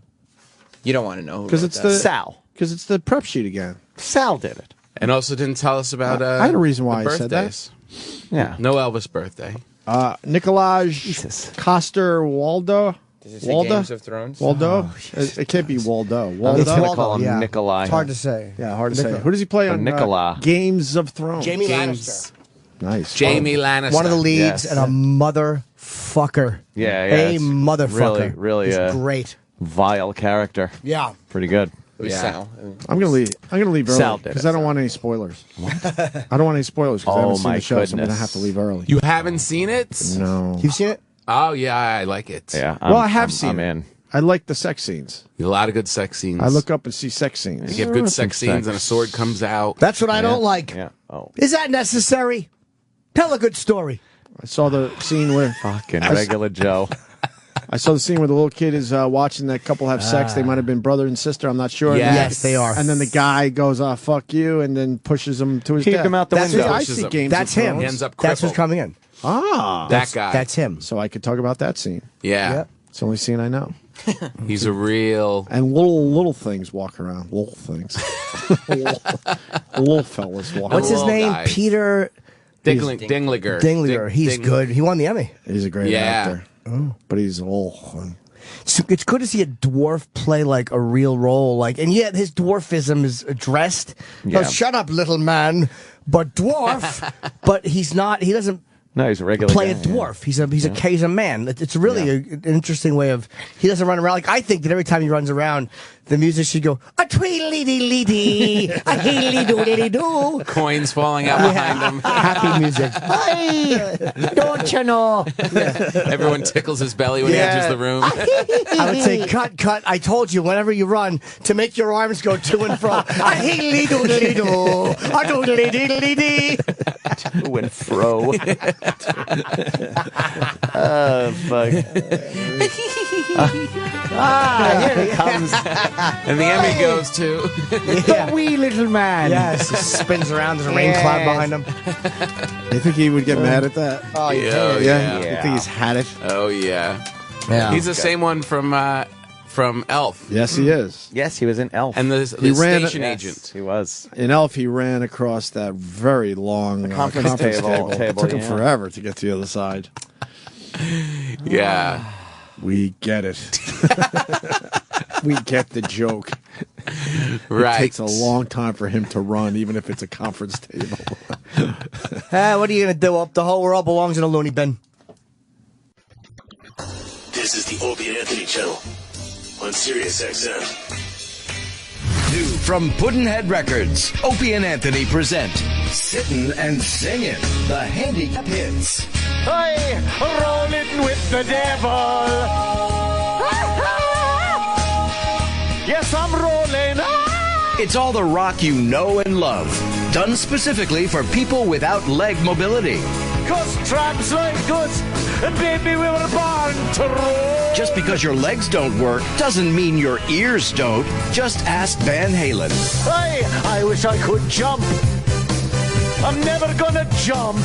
You don't want to know. Because it's the Sal. Because it's the prep sheet again. Sal did it. And also didn't tell us about I had a reason why the I said that. birthdays. Yeah. No Elvis birthday. Nicolaj Coster Waldo. Does it say Games of Thrones? Waldo? It can't be Waldo. Waldo? It's gonna call him yeah. Nikolai. It's hard to say. Yeah, hard to say. Who does he play on Nicola. Games of Thrones? Jamie James. Lannister. Nice. Jamie Lannister. One of the leads Yes. and a motherfucker. Yeah, A it's motherfucker. Really, He's great. vile character. Yeah. Pretty good. Who's Sal? I'm gonna leave. I'm gonna leave Sal early did because it. I don't want any spoilers. I don't want any spoilers because I haven't Oh, seen my the show, so I'm gonna goodness. have to leave early. You haven't seen it? No. You've seen it? Oh, yeah, I like it. Yeah. Well, I have seen I'm it. in. I like the sex scenes. A lot of good sex scenes. I look up and see sex scenes. They give good sex scenes and a sword comes out. That's what I don't like. Yeah. Oh. Is that necessary? Tell a good story. I saw the scene where Fucking regular Joe. I saw the scene where the little kid is watching that couple have sex. They might have been brother and sister. I'm not sure. Yes, they are. And then the guy goes, "Fuck you," and then pushes him to his Kicked death. him out the That's window. I Pushes see him. Games That's of him. He Thrones. ends up That's who's crippled. coming in. That guy. That's him. So I could talk about that scene. Yeah. It's the only scene I know. He's a real... And little things walk around. Little things. little fellas walk What's his Little name? guys. Peter Dinglinger. Dinglinger. He's Ding- good. He won the Emmy. He's a great Yeah. actor. But he's old. It's good to see a dwarf play like a real role, like, and yet his dwarfism is addressed. Yeah. Oh, shut up, little man, but dwarf. But he's not. He doesn't No, he's a regular play guy, a dwarf. He's a man. It's really an interesting way of. He doesn't run around like I think that every time he runs around, the music should go a tweedly dee dee, a heely doodly doo. Coins falling out behind him. Happy music. Hey, don't you know? Everyone tickles his belly when he enters the room. I would say, cut. I told you, whenever you run, to make your arms go to and fro. A heely doodly doo, a doodly diddly dee. To and fro. Oh, fuck. Here he comes. And the Emmy goes to... The wee little man. Yes, he spins around. There's a rain cloud behind him. You think he would get mad at that? Oh, Yeah, Yeah. yeah. You think he's had it? Oh, yeah. Yeah. He's the same one from Elf. Yes, he is. Yes, he was in Elf. And the He ran- station Yes. agent. He was. In Elf, he ran across that very long conference table. It took him Yeah. forever to get to the other side. Yeah. We get it. We get the joke. Right. It takes a long time for him to run, even if it's a conference table. What are you going to do? The whole world belongs in a loony bin. This is the Opie and Anthony channel on Sirius XM. New from Puddinhead Records, Opie and Anthony present Sittin' and Singin', the handicap hits. Hey, rolling with the devil. Yes, I'm rolling. It's all the rock you know and love, done specifically for people without leg mobility. 'Cause tramps like us, and baby, we were born to roll. Just because your legs don't work doesn't mean your ears don't. Just ask Van Halen. Hey, I wish I could jump. I'm never gonna jump.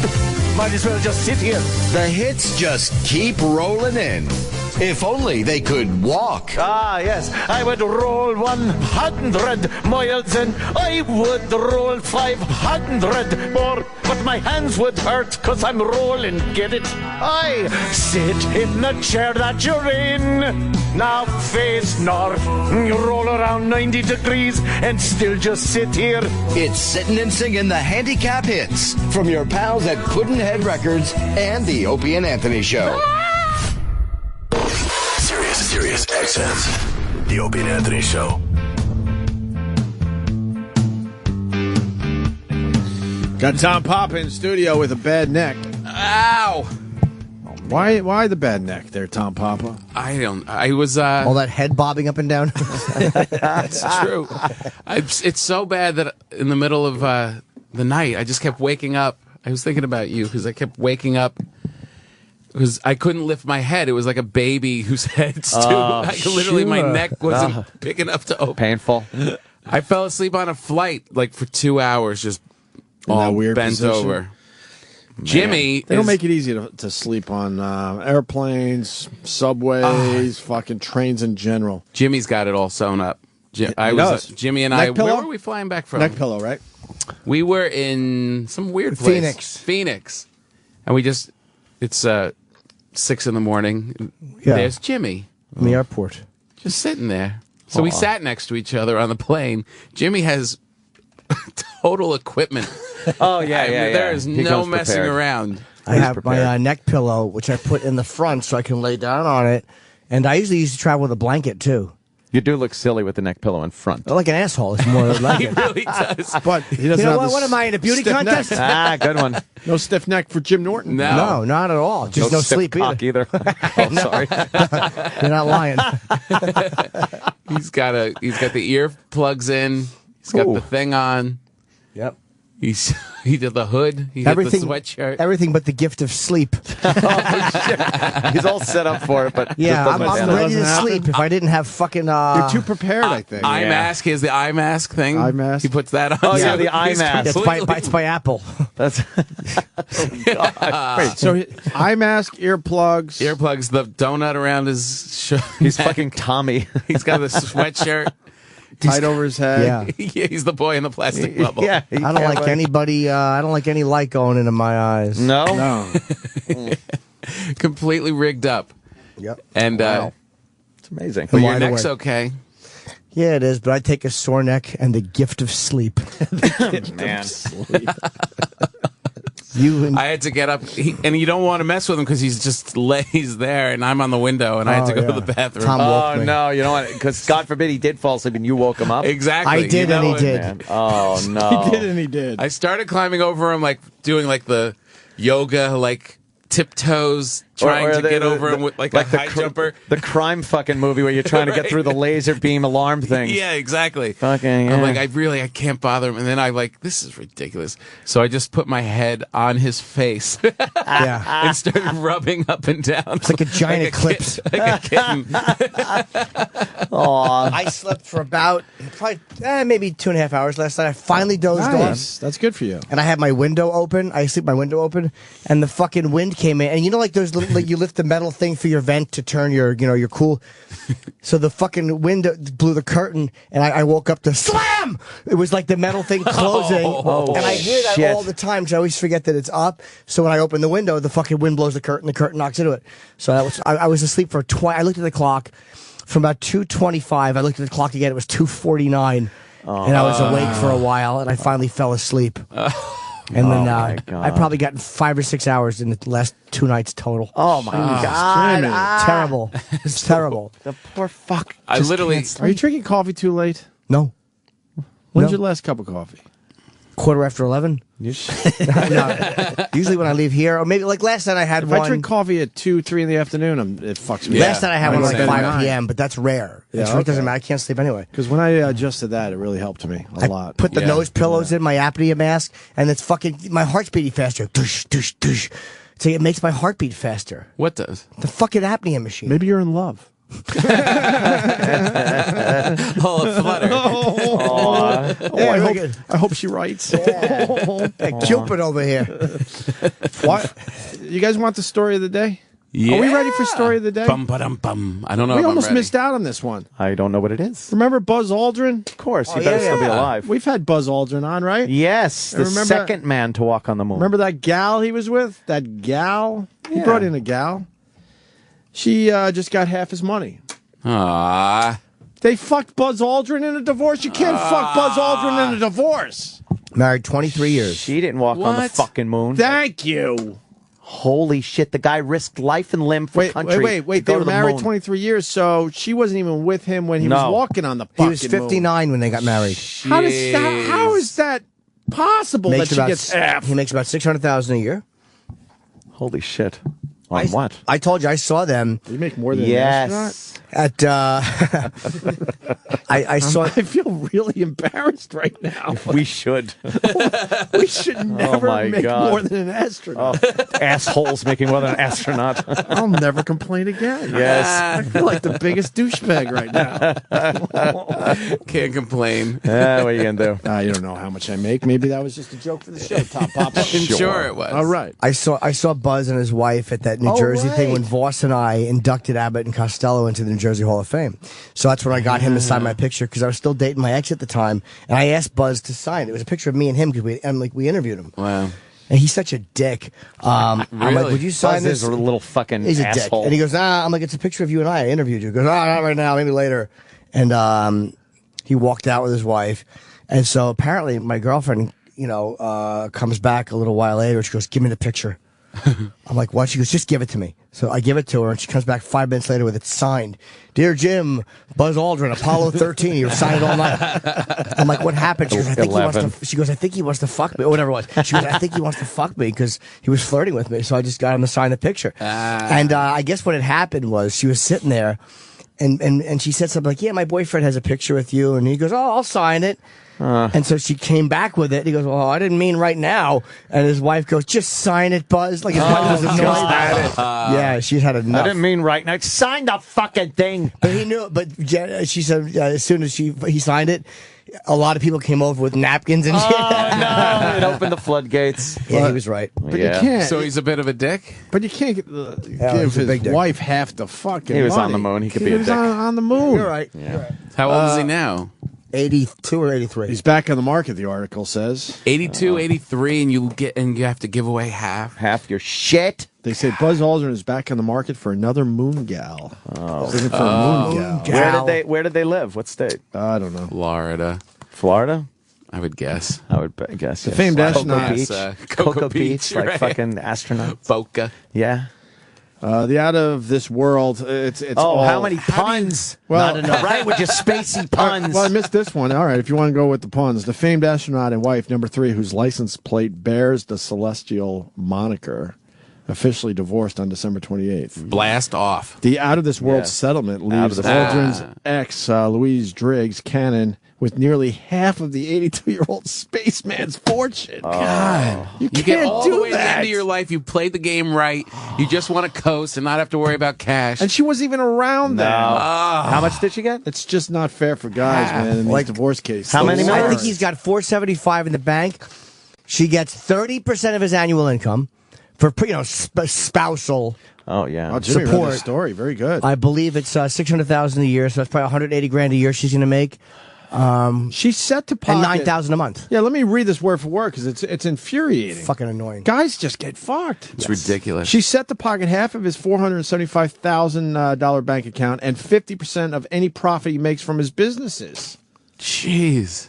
Might as well just sit here. The hits just keep rolling in. If only they could walk. Ah, yes. I would roll 100 miles and I would roll 500 more. But my hands would hurt because I'm rolling, get it? I sit in the chair that you're in. Now face north. You roll around 90 degrees and still just sit here. It's Sitting and Singing the Handicap Hits from your pals at Pudd'nhead Records and the Opie and Anthony Show. Sirius XM, the Opie and Anthony Show. Got Tom Papa in studio with a bad neck. Ow! Why the bad neck there, Tom Papa? I was all that head bobbing up and down. That's true. It's so bad that in the middle of the night, I just kept waking up. I was thinking about you because I kept waking up. Because I couldn't lift my head. It was like a baby whose head's too. Literally, my neck wasn't big enough to open. Painful. I fell asleep on a flight like for 2 hours, just all weird bent position. over. Man. Jimmy, they don't make it easy to sleep on airplanes, subways, fucking trains in general. Jimmy's got it all sewn up. Jimmy and neck I. Pillow? Where were we flying back from? Neck pillow, right? We were in some weird place. Phoenix, and we just. It's 6 a.m. Yeah. There's Jimmy in the airport, just sitting there. So we sat next to each other on the plane. Jimmy has total equipment. Oh yeah, There is no messing around. I have my neck pillow, which I put in the front so I can lay down on it, and I usually used to travel with a blanket too. You do look silly with the neck pillow in front. Like an asshole. It's more like He it. really does. But he doesn't have what am I in a beauty stiff contest? neck. Good one. No stiff neck for Jim Norton. No, not at all. Just no stiff sleep cock either. Oh, sorry. You're not lying. He's got the earplugs in. He's got the thing on. Yep. He did the hood. He got the sweatshirt. Everything but the gift of sleep. He's all set up for it, but yeah, I'm ready to sleep. If I didn't have fucking, you're too prepared. I think. Eye mask. He has the eye mask thing. Eye mask. He puts that on. Oh yeah, the eye mask. It's by Apple. That's. Wait, so eye mask, earplugs, the donut around his shirt. He's fucking Tommy. He's got the sweatshirt. tied over his head. Yeah, he's the boy in the plastic bubble. Yeah, I don't like anybody. I don't like any light going into my eyes. No. Completely rigged up. Yep. And it's amazing. But your neck's okay. Yeah, it is. But I take a sore neck and the gift of sleep. Man. I had to get up, and you don't want to mess with him because he's just lays there, and I'm on the window, and I had to go to the bathroom. Tom woke me. No, you know what? Because God forbid he did fall asleep and you woke him up. Exactly. I did, and he did. Man. Oh no, he did, and he did. I started climbing over him, like doing like the yoga, like tiptoes, trying to get over him with like a high jumper. The crime fucking movie where you're trying to get through the laser beam alarm thing. Yeah, exactly. Fucking. I'm like, I can't bother him, and then I'm like, this is ridiculous. So I just put my head on his face. Yeah, and started rubbing up and down. It's like a giant eclipse. Like a kitten. Aww. I slept for about probably maybe 2.5 hours last night. I finally dozed off. That's good for you. And I had my window open. I sleep my window open, and the fucking wind came in. And you know, like those little, like you lift the metal thing for your vent to turn your, your cool. So the fucking wind blew the curtain, and I woke up to slam. It was like the metal thing closing, and I hear that all the time. So I always forget that it's up. So when I open the window, the fucking wind blows the curtain knocks into it. So I was asleep for I looked at the clock from about 2:25. I looked at the clock again. It was 2:49, and I was awake for a while, and I finally fell asleep. And then I probably got 5 or 6 hours in the last 2 nights total. Oh my God! Terrible. It's terrible. The poor fuck. I literally. Are you drinking coffee too late? No. When's your last cup of coffee? 11:15. No. Usually when I leave here, or maybe like last night I had one. If I drink coffee at 2, 3 in the afternoon, it fucks me. Last night I had one like 5 p.m., but that's rare. It doesn't matter. I can't sleep anyway. Because when I adjusted that, it really helped me a lot. Put the nose pillows in my apnea mask, and it's fucking my heart's beating faster. Dush, dush, dush. So it makes my heart beat faster. What does? The fucking apnea machine. Maybe you're in love. All a flutter. I hope she writes. Cupid over here. What? You guys want the story of the day? Yeah. Are we ready for story of the day? Bum, ba-dum, bum. I don't know. We if I'm almost ready. missed out on this one. I don't know what it is. Remember Buzz Aldrin? Of course, he better still be alive. We've had Buzz Aldrin on, right? Yes, the Remember- second man to walk on the moon. Remember that gal he was with? That gal? He brought in a gal. She just got half his money. Ah. They fucked Buzz Aldrin in a divorce. You can't fuck Buzz Aldrin in a divorce. Married 23 years. She didn't walk on the What? fucking moon. Thank you. Holy shit, the guy risked life and limb for country. Wait. to go They were to the married moon. 23 years, so she wasn't even with him when he was No. walking on the fucking He was 59 when they got married. How is that possible that she gets half? He makes about $600,000 a year. Holy shit. On what? I told you I saw them. You make more than Yes. At I saw. I feel really embarrassed right now. We should. We should never my make God. more than an astronaut. Assholes making more than an astronaut. I'll never complain again. Yes. I feel like the biggest douchebag right now. Can't complain. What are you going to do? You don't know how much I make. Maybe that was just a joke for the show, Top Papa. I'm sure it was. All right. I saw Buzz and his wife at that New Jersey thing when Voss and I inducted Abbott and Costello into the New Jersey Hall of Fame. So that's when I got him to sign my picture because I was still dating my ex at the time, and I asked Buzz to sign. It was a picture of me and him because we interviewed him. Wow. And he's such a dick. I'm like, would you sign Buzz this? is a little fucking He's a asshole. dick. And he goes, I'm like, it's a picture of you and I interviewed you. He goes, not right now, maybe later. And he walked out with his wife. And so apparently my girlfriend, comes back a little while later. She goes, give me the picture. I'm like, what? She goes, just give it to me. So I give it to her, and she comes back 5 minutes later with it signed. Dear Jim, Buzz Aldrin, Apollo 13. You were signed all night. I'm like, what happened? She goes, I think he wants to fuck me, or whatever it was. She goes, I think he wants to fuck me because he was flirting with me. So I just got him to sign the picture. And I guess what had happened was she was sitting there, and she said something like, yeah, my boyfriend has a picture with you. And he goes, oh, I'll sign it. And so she came back with it. He goes, well, I didn't mean right now. And his wife goes, just sign it, Buzz. Like his wife was annoyed. Yeah, she's had enough. I didn't mean right now. Sign the fucking thing. But he knew. But she said as soon as he signed it, a lot of people came over with napkins and shit. Oh, no. It opened the floodgates. Yeah, he was right. But you can't. So he's a bit of a dick? But you can't give he's a his big dick. wife half the fucking He was money. on the moon. He could be He a was dick. on the moon. You're right. Yeah. How old is he now? 82 or 83. He's back on the market, the article says. 82, 83, and you have to give away half your shit. They say Buzz Aldrin is back on the market for another moon gal. Looking for a moon gal. Where did they live? What state? I don't know. Florida. Florida? I would guess. I would guess. The yes. famed Cocoa astronaut. Beach. Cocoa Beach, like right. fucking astronauts. Boca. Yeah. The out of this world. It's all, how many puns? Well, not enough. Right with your spacey puns. Well, I missed this one. All right, if you want to go with the puns, the famed astronaut and wife, number 3, whose license plate bears the celestial moniker, officially divorced on December 28th. Blast off. The out of this world Yeah. settlement Out leaves of the- Aldrin's ex, Louise Driggs Cannon, with nearly half of the 82-year-old spaceman's fortune. God, you You can't get all the do way to the end that. of your life. You played the game right. You just want to coast and not have to worry about cash. And she wasn't even around then. How much did she get? It's just not fair for guys, man, in these divorce cases. How many I more? think he's got $475 in the bank. She gets 30% of his annual income for spousal. Oh yeah. Oh, Jimmy read support. the story. Very good. I believe it's $600,000 a year, so that's probably $180,000 a year she's going to make. She's set to pocket And $9,000 a month. Yeah, let me read this word for word because it's infuriating. Fucking annoying. Guys just get fucked. It's ridiculous. She's set to pocket half of his $475,000 bank account and 50% of any profit he makes from his businesses. Jeez.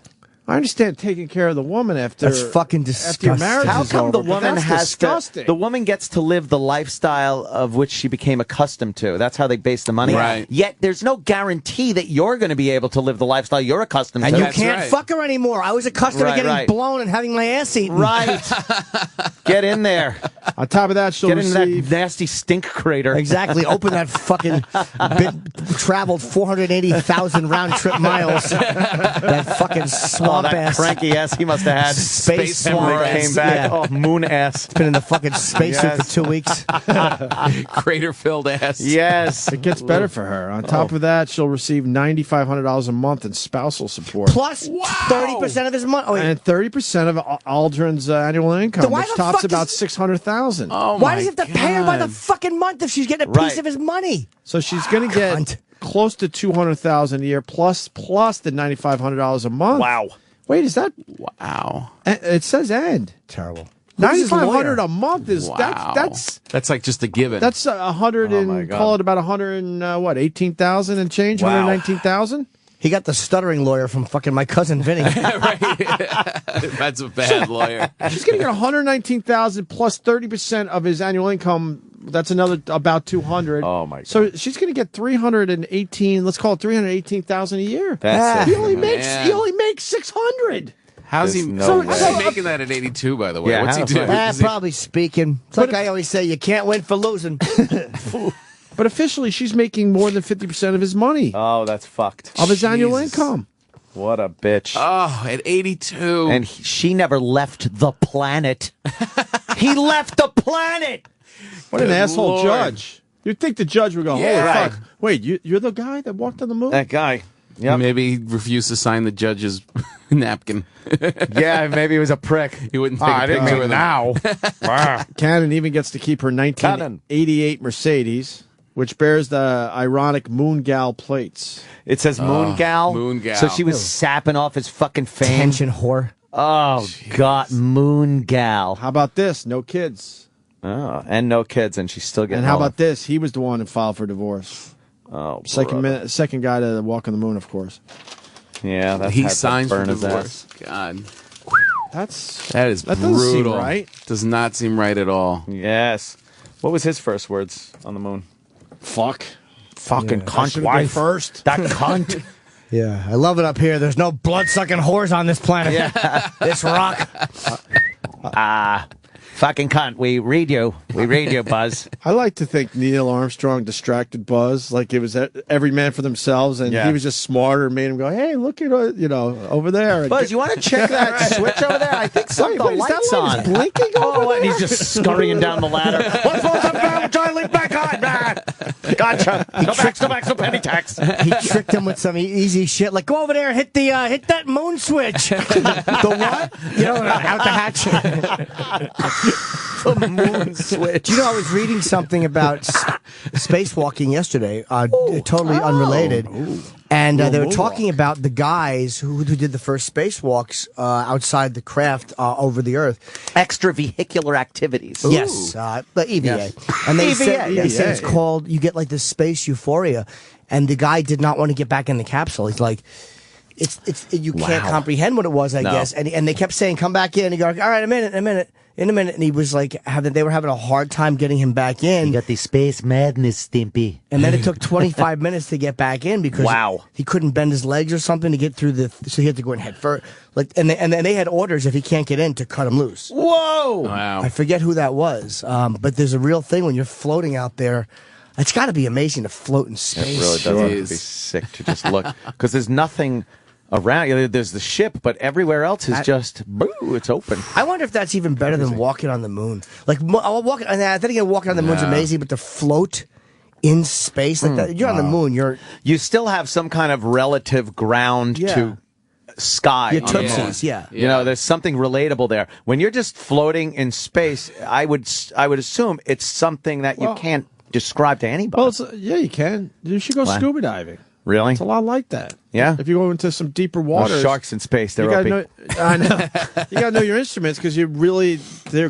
I understand taking care of the woman after That's fucking after your disgusting. marriage How is come the over, but woman that's has disgusting. the woman gets to live the lifestyle of which she became accustomed to? That's how they base the money. Right. Yet there's no guarantee that you're going to be able to live the lifestyle you're accustomed And to. you That's can't right. fuck her anymore. I was accustomed Right, to getting right. blown and having my ass eaten. Right. Get in there. On top of that, she'll Get in that receive nasty stink crater. Exactly. Open that fucking traveled 480,000 round trip miles. That fucking swamp swamp that ass. cranky ass he must have had. Space when swamp they ass. came back. Yeah. Oh, moon ass. It's been in the fucking spacesuit for 2 weeks. Crater-filled ass. Yes. It gets better for her. On top of that, she'll receive $9,500 a month in spousal support. Plus 30% of his money. Oh, wait. And 30% of Aldrin's annual income, Then why which the tops fuck about does- $600,000. Why does he have to pay her by the fucking month if she's getting a piece of his money? So she's going to get close to $200,000 a year plus the $9,500 a month. Wow. Wait, is that? Wow. It says end. Terrible. $9,500 a month is Wow. that's like just a given. That's 100 and God. call it about 100 and 18,000 and change, 119,000. He got the stuttering lawyer from fucking my cousin Vinny. That's a bad lawyer. She's going to get 119,000 plus 30% of his annual income. That's another about 200. Oh my God. So she's going to get 318. Let's call it 318,000 a year. That's he it. only makes Man. he only makes 600. How's he, how's he making that at 82, by the way? Yeah, What's he how's doing? that? Is he- Probably speaking. It's like I always say, you can't win for losing. But officially, she's making more than 50% of his money. Oh, that's fucked. Of his annual Jesus. income. What a bitch. Oh, at 82. And she never left the planet. He left the planet. What an Good asshole Lord. judge. You'd think the judge would go, holy Yeah. fuck. Wait, you're the guy that walked on the moon? That guy. Yep. Maybe he refused to sign the judge's napkin. Yeah, maybe he was a prick. He wouldn't take a picture with him. Wow. Cannon even gets to keep her 1988 Mercedes, which bears the ironic Moon Gal plates. It says Moon Gal. Moon Gal. So she was sapping off his fucking fame. Tension whore. Oh, God. Moon Gal. How about this? No kids. Oh, and no kids, and she's still getting And how all about this? He was the one who filed for divorce. Oh, Second guy to walk on the moon, of course. Yeah, that's He signed for burn his divorce. ass. God. That That doesn't seem brutal. right. Does not seem right at all. Yes. What was his first words on the moon? Fuck. Fucking I cunt should've wife. been first. That cunt. Yeah, I love it up here. There's no blood-sucking whores on this planet. Yeah. This rock. Fucking cunt. We read you. We read you, Buzz. I like to think Neil Armstrong distracted Buzz, like it was every man for themselves, and Yeah. he was just smarter and made him go, hey, look at, over there. And Buzz, you want to check that switch over there? I think the wait, is that light's light on. blinking over Oh, and there? he's just scurrying down the ladder. What's up, man? Charlie, back on, man. Gotcha. Go back, penny tax. He tricked him with some easy shit, like go over there and hit that moon switch. The what? You know, out the hatch. The moon switch. You know, I was reading something about spacewalking yesterday, totally unrelated. And they were talking about the guys who did the first spacewalks outside the craft over the Earth. Extravehicular activities. Yes, the EVA. Yes. And they EVA, said yes. it's called, you get like this space euphoria. And the guy did not want to get back in the capsule. He's like, you can't comprehend what it was, I guess. And they kept saying, come back in. And he goes, all right, a minute. And he was like, they were having a hard time getting him back in. You got the space madness, Stimpy. And then it took 25 minutes to get back in because he couldn't bend his legs or something to get through so he had to go in head first. Like, and they had orders if he can't get in to cut him loose. Whoa! Wow. I forget who that was, but there's a real thing when you're floating out there. It's got to be amazing to float in space. It really does have to be sick to just look because there's nothing around. There's the ship, but everywhere else is just boo. It's open. I wonder if that's even better than walking on the moon. Like walking, I think walking on the moon's amazing, but to float in space like that, you're on the moon. You still have some kind of relative ground to sky. Your tootsies, You know, there's something relatable there. When you're just floating in space, I would assume it's something that you can't describe to anybody. Well, you can. You should go scuba diving. Really? It's a lot like that. Yeah. If you go into some deeper waters. Sharks in space, they're you gotta I know. You got to know your instruments because you really, there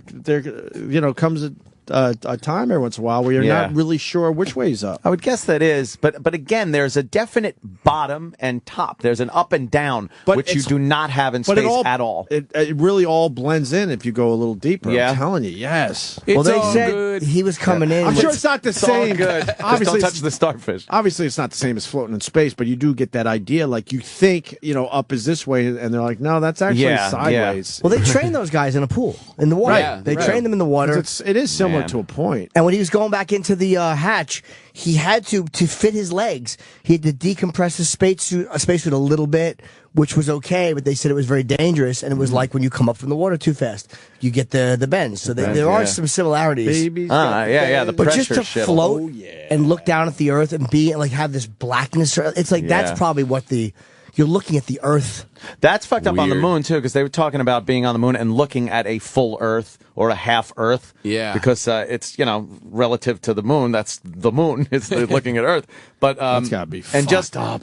comes a time every once in a while where you're not really sure which way's up. I would guess that is, but again, there's a definite bottom and top. There's an up and down, which you do not have in space at all. It really all blends in if you go a little deeper. Yeah. I'm telling you, yes. Well, they said he was coming in. I'm sure it's not the same. All good. Just don't touch the starfish. Obviously, it's not the same as floating in space, but you do get that idea. Like you think, up is this way, and they're like, no, that's actually sideways. Well, they train those guys in a pool in the water. Right. They train them in the water. It is similar similar man. to a point. And when he was going back into the hatch, he had to fit his legs. He had to decompress his spacesuit a little bit, which was okay, but they said it was very dangerous, and it was like when you come up from the water too fast, you get the bends. So there are some similarities. Babies. The But pressure just to shit. float and look down at the earth and be like have this blackness, it's like Yeah. that's probably what you're looking at the earth. That's fucked up on the Weird. moon, too, because they were talking about being on the moon and looking at a full Earth or a half Earth. Yeah. Because it's, relative to the moon, that's the moon. It's looking at Earth. But That's got to be and fucked just up.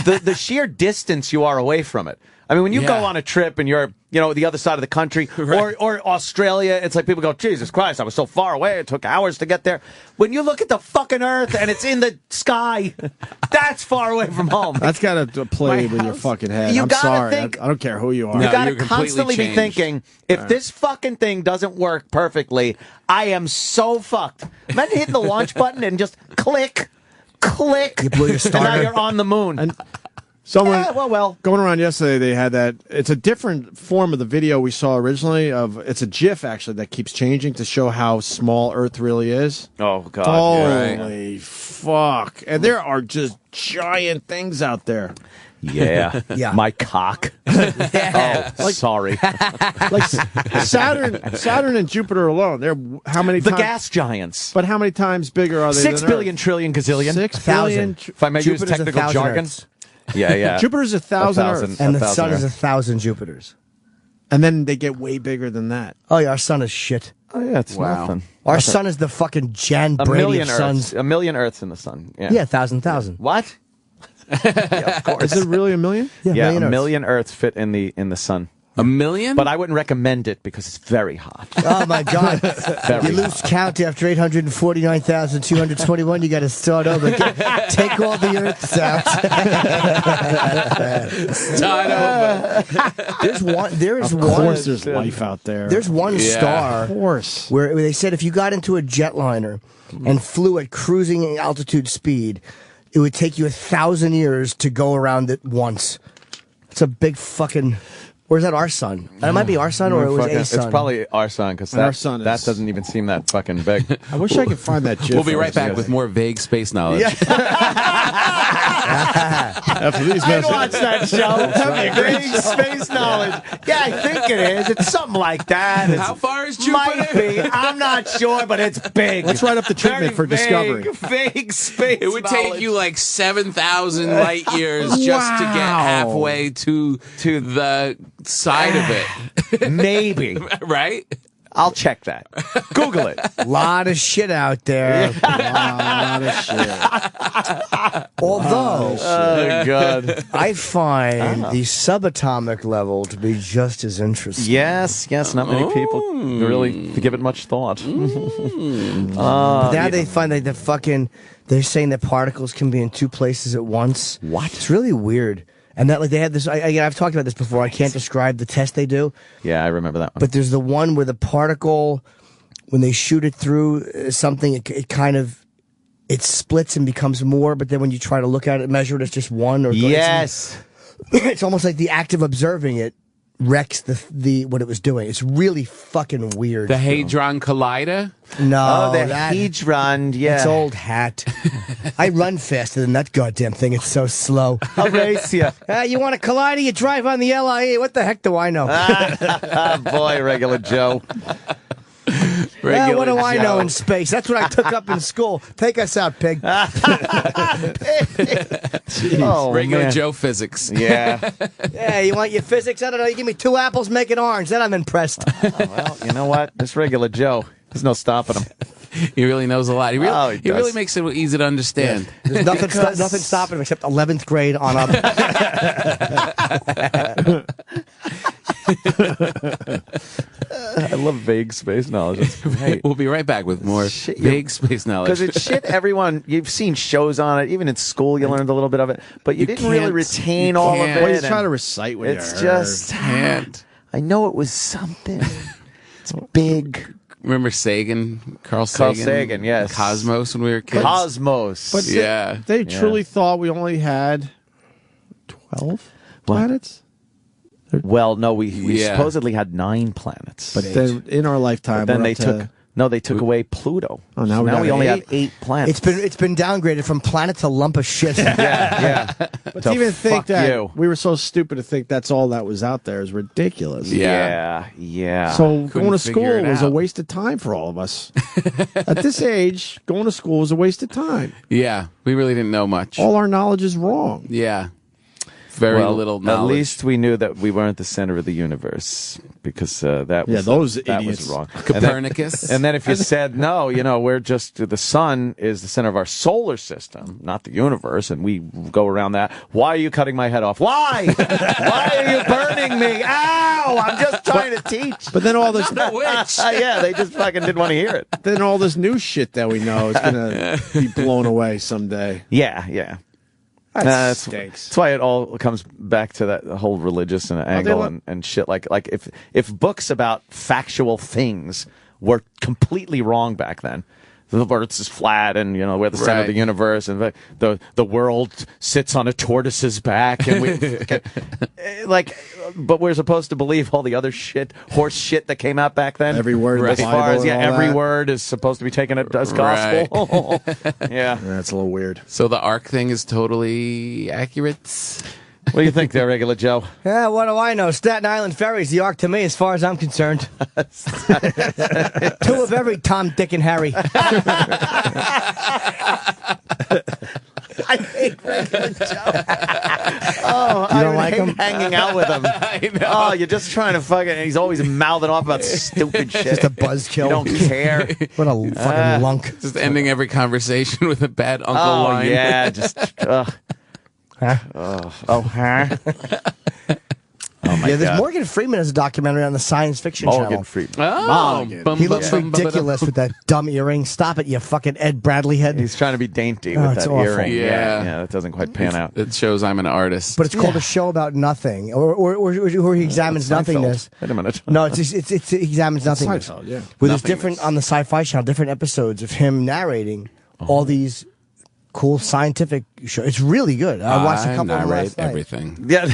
the sheer distance you are away from it. I mean, when you go on a trip and you're, the other side of the country or Australia, it's like people go, Jesus Christ, I was so far away. It took hours to get there. When you look at the fucking Earth and it's in the sky, that's far away from home. That's got to play with your fucking head. You I'm gotta sorry. think- I don't care who you are. You gotta you're completely constantly be changed. thinking, if this fucking thing doesn't work perfectly, I am so fucked. Imagine hitting the launch button and just click. You blew your And starter. now you're on the moon. And someone well. going around yesterday, they had that. It's a different form of the video we saw originally. It's a GIF actually that keeps changing to show how small Earth really is. Oh God! Holy fuck! And there are just giant things out there. Yeah. Yeah. My cock. Oh, sorry. Like Saturn and Jupiter alone. They're how many? The times, gas giants. But how many times bigger are they? 6 than billion Earth? trillion gazillion. 6 billion. If I may use Jupiter's technical 1,000 jargon. Earths. Yeah. Jupiter's 1,000 Earths. And the 1,000 sun is Earths. 1,000 Jupiters. And then they get way bigger than that. Oh yeah, our sun is shit. Oh yeah, it's Wow. nothing. Our sun is the fucking Jan A Brady million of Earths. suns. A million Earths in the sun. Yeah. Yeah, 1,000. What? Yeah, of course. Is it really a million? Yeah, Yeah, million a Earths. million Earths fit in the sun. A million? But I wouldn't recommend it because it's very hot. Oh my God! Very You lose count after 849,221. You got to start over. Take all the Earths out. Start over. There is Of one. course, there's life out there. There's one star Of course. where they said if you got into a jetliner and flew at cruising altitude speed, it would take you 1,000 years to go around it once. It's a big fucking. Or is that our sun? It might be our sun, or it was a sun. It's probably our sun because And our sun that is- doesn't even seem that fucking big. I wish I could find that GIF. We'll be right back with more vague space knowledge. After these I messages. watched that show. Big space knowledge. Yeah, I think it is. It's something like that. How far is Jupiter? Might be. I'm not sure, but it's big. Let's write up the treatment for Discovery. Vague space. It would take you like 7,000 light years just to get halfway to the side of it. Maybe. Right? I'll check that. Google it. lot of shit out there. lot of shit. Although, Oh, God. I find the subatomic level to be just as interesting. Yes, not many people really give it much thought. But now they find that they're saying that particles can be in two places at once. What? It's really weird. And that they had this. I've talked about this before. I can't describe the test they do. Yeah, I remember that one. But there's the one where the particle, when they shoot it through something, it kind of splits and becomes more. But then when you try to look at it, measure it, it's just one. Or Yes. it's almost like the act of observing it wrecks the what it was doing. It's really fucking weird. The Hadron Collider? No, the Hadron, yeah. It's old hat. I run faster than that goddamn thing. It's so slow. I'll race you. You want a collider? You drive on the LIE. What the heck do I know? Boy, regular Joe. What do I know in space? That's what I took up in school. Take us out, pig. Oh, Regular man. Joe physics. Yeah. Yeah, you want your physics? I don't know. You give me 2 apples, make it orange. Then I'm impressed. Well, you know what? This regular Joe, there's no stopping him. He really knows a lot. He really, he he really does. makes it easy to understand. There's nothing stopping him except 11th grade on up. I love vague space knowledge. It's great. We'll be right back with more vague space knowledge. Because it's shit everyone, you've seen shows on it, even in school you learned a little bit of it, but you didn't really can't- retain you all of can't. it. Well, he's and trying to recite what it's you heard. just, Can't. I know it was something. It's big. Remember Sagan? Carl Carl Sagan? Sagan, yes. Cosmos when we were kids? Cosmos. But Yeah. they truly thought we only had 12 planets? Well, no, we Yeah. supposedly had 9 planets. But then in our lifetime, But then we're they up to took No, they took away Pluto. Oh, now we only have 8 planets. It's been downgraded from planet to lump of shit. yeah. But to even think fuck that you. we were so stupid to think that's all that was out there is ridiculous. Yeah. So Couldn't going to school figure it was a out. waste of time for all of us. At this age, going to school was a waste of time. Yeah, we really didn't know much. All our knowledge is wrong. Yeah. Very little knowledge. At least we knew that we weren't the center of the universe because that was those idiots. was wrong. Copernicus. And then if you said no, we're just the sun is the center of our solar system, not the universe, and we go around that. Why are you cutting my head off? Why? Why are you burning me? Ow! I'm just trying to teach. But then all this, yeah, they just fucking didn't want to hear it. then all this new shit that we know is gonna be blown away someday. Yeah. That stinks. That's why it all comes back to that whole religious and angle and shit. Like if books about factual things were completely wrong back then, the Earth is flat and we're the center of the universe and the world sits on a tortoise's back and we but we're supposed to believe all the other horse shit that came out back then. Every word, as far as every that. word is supposed to be taken as gospel. Yeah, that's a little weird. So the arc thing is totally accurate. What do you think there, Regular Joe? Yeah, what do I know? Staten Island Ferry's the arc to me, as far as I'm concerned. 2 of every Tom, Dick, and Harry. I hate Regular Joe. Oh, You don't like him? Hanging out with him. I know. Oh, you're just trying to fucking. He's always mouthing off about stupid shit. Just a buzzkill. You don't care. What a fucking lunk. Just ending every conversation with a bad uncle Oh line. yeah, just. Huh? Huh? Yeah, there's Morgan Freeman has a documentary on the Science Fiction Morgan Channel. Freeman. Oh, He looks ridiculous with that dumb earring. Stop it, you fucking Ed Bradley head. He's trying to be dainty Oh, with it's that awful. earring. Yeah. that doesn't quite pan out. It shows I'm an artist. But it's called A Show About Nothing, or he examines nothingness. Wait a minute. No, it examines nothingness. Seinfeld, yeah. Where there's different on the Sci-Fi Channel, different episodes of him narrating all these cool scientific shows. It's really good. I watched a couple of them last night. everything. Yeah.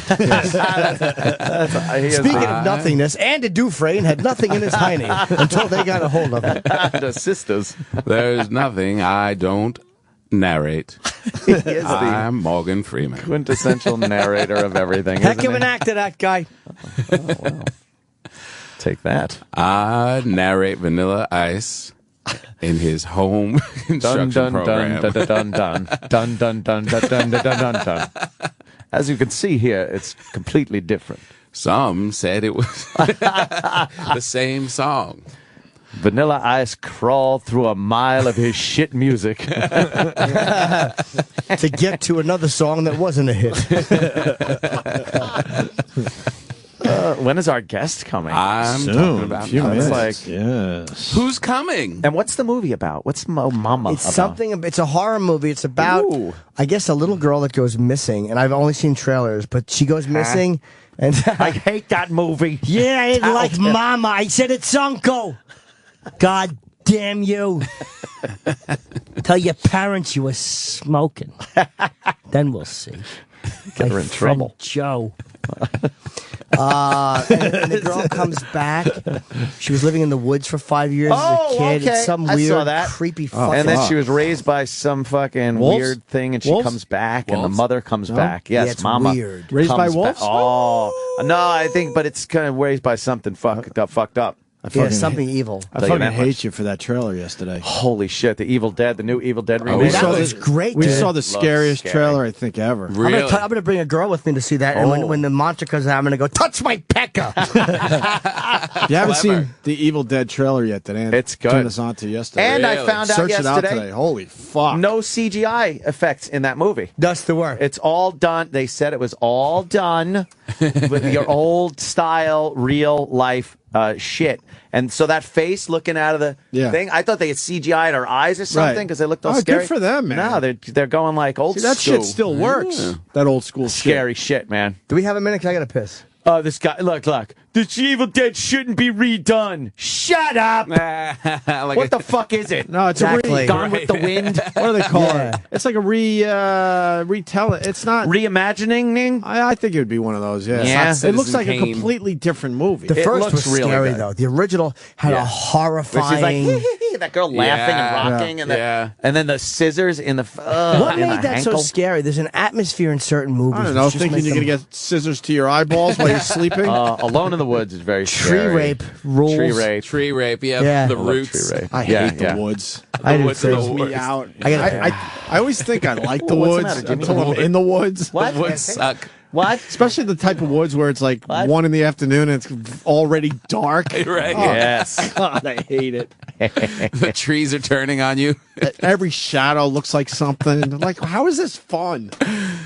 Speaking of nothingness, Andy Dufresne had nothing in his hiney until they got a hold of it. The sisters. There's nothing I don't narrate. He is the I'm Morgan Freeman. quintessential narrator of everything. Heck isn't of an he? actor, that guy. Take that. I narrate Vanilla Ice in his home construction program. Dun dun dun dun dun dun dun dun dun dun dun. As you can see here, it's completely different. Some said it was the same song. Vanilla Ice crawled through a mile of his shit music To get to another song that wasn't a hit. When is our guest coming? I'm talking about few that. minutes. Like, Yes. Who's coming? and what's the movie about? What's Mama It's about? something. It's a horror movie. It's about, Ooh. I guess, a little girl that goes missing, and I've only seen trailers, but she goes missing, and I hate that movie. yeah, I didn't like Mama. I said it's Uncle. God damn you! Tell your parents you were smoking. Then we'll see. Get her My in friend trouble. Joe. And the girl comes back. She was living in the woods for 5 years as a kid. okay. It's some I weird, saw that. creepy fucking. And then she was raised by some fucking Wolves? weird thing, and she Wolves? comes back, and the Wolves? mother comes No? back. Yes, Yeah, it's Mama. weird. Raised by comes wolves? back. Oh, no, I think, but it's kind of raised by something fucked up. Yeah, something evil. I Tell you fucking that hate much. you for that trailer yesterday. Holy shit, the Evil Dead, the new Evil Dead remake. we that saw was the- great. We dude. saw the scariest scary. trailer I think ever. Really? I'm gonna bring a girl with me to see that, and when the monster comes out, I'm gonna go touch my pecker. If you haven't seen the Evil Dead trailer yet, that Andy It's good. turned us on to yesterday. And I Really? found out Search it out yesterday, today. Holy fuck. no CGI effects in that movie. That's the word. It's all done. They said it was all done with your old style, real life shit. And so that face looking out of the thing, I thought they had CGI'd her eyes or something because they looked all scary. Good for them, man. No, they're going like old See, that school. shit still works. That old school Scary shit, man. Do we have a minute? 'Cause I gotta piss. This guy, look, This Evil Dead shouldn't be redone. Shut up. What the fuck is it? No, it's Exactly. a Gone with the Wind. What do they call Yeah. it? It's like a retelling. It's not Reimagining. I think it would be one of those. Yeah, Yeah. It looks like a Citizen Kane. completely different movie. The It first looks was really scary, good. though. The original had a Where horrifying. she's like, that girl laughing and rocking, and, and then the scissors in the. What in made the that so ankle. scary? There's an atmosphere in certain movies. I don't know. which just Thinking make you're going to them- get scissors to your eyeballs while you're sleeping. Alone in the Woods is very Tree scary. rape rules. Tree rape. Tree rape, yeah. Yeah. The I love roots. tree rape. I Yeah, hate yeah. the woods. I do woods too. are the Freaks me worst. out. I I always think I like the What's the woods matter, Jimmy? until I'm in the woods. What? The woods suck. What? Especially the type of woods where it's like 1 in the afternoon and it's already dark. Right. Oh, Yes. God, I hate it. The trees are turning on you. Every shadow looks like something. Like, how is this fun?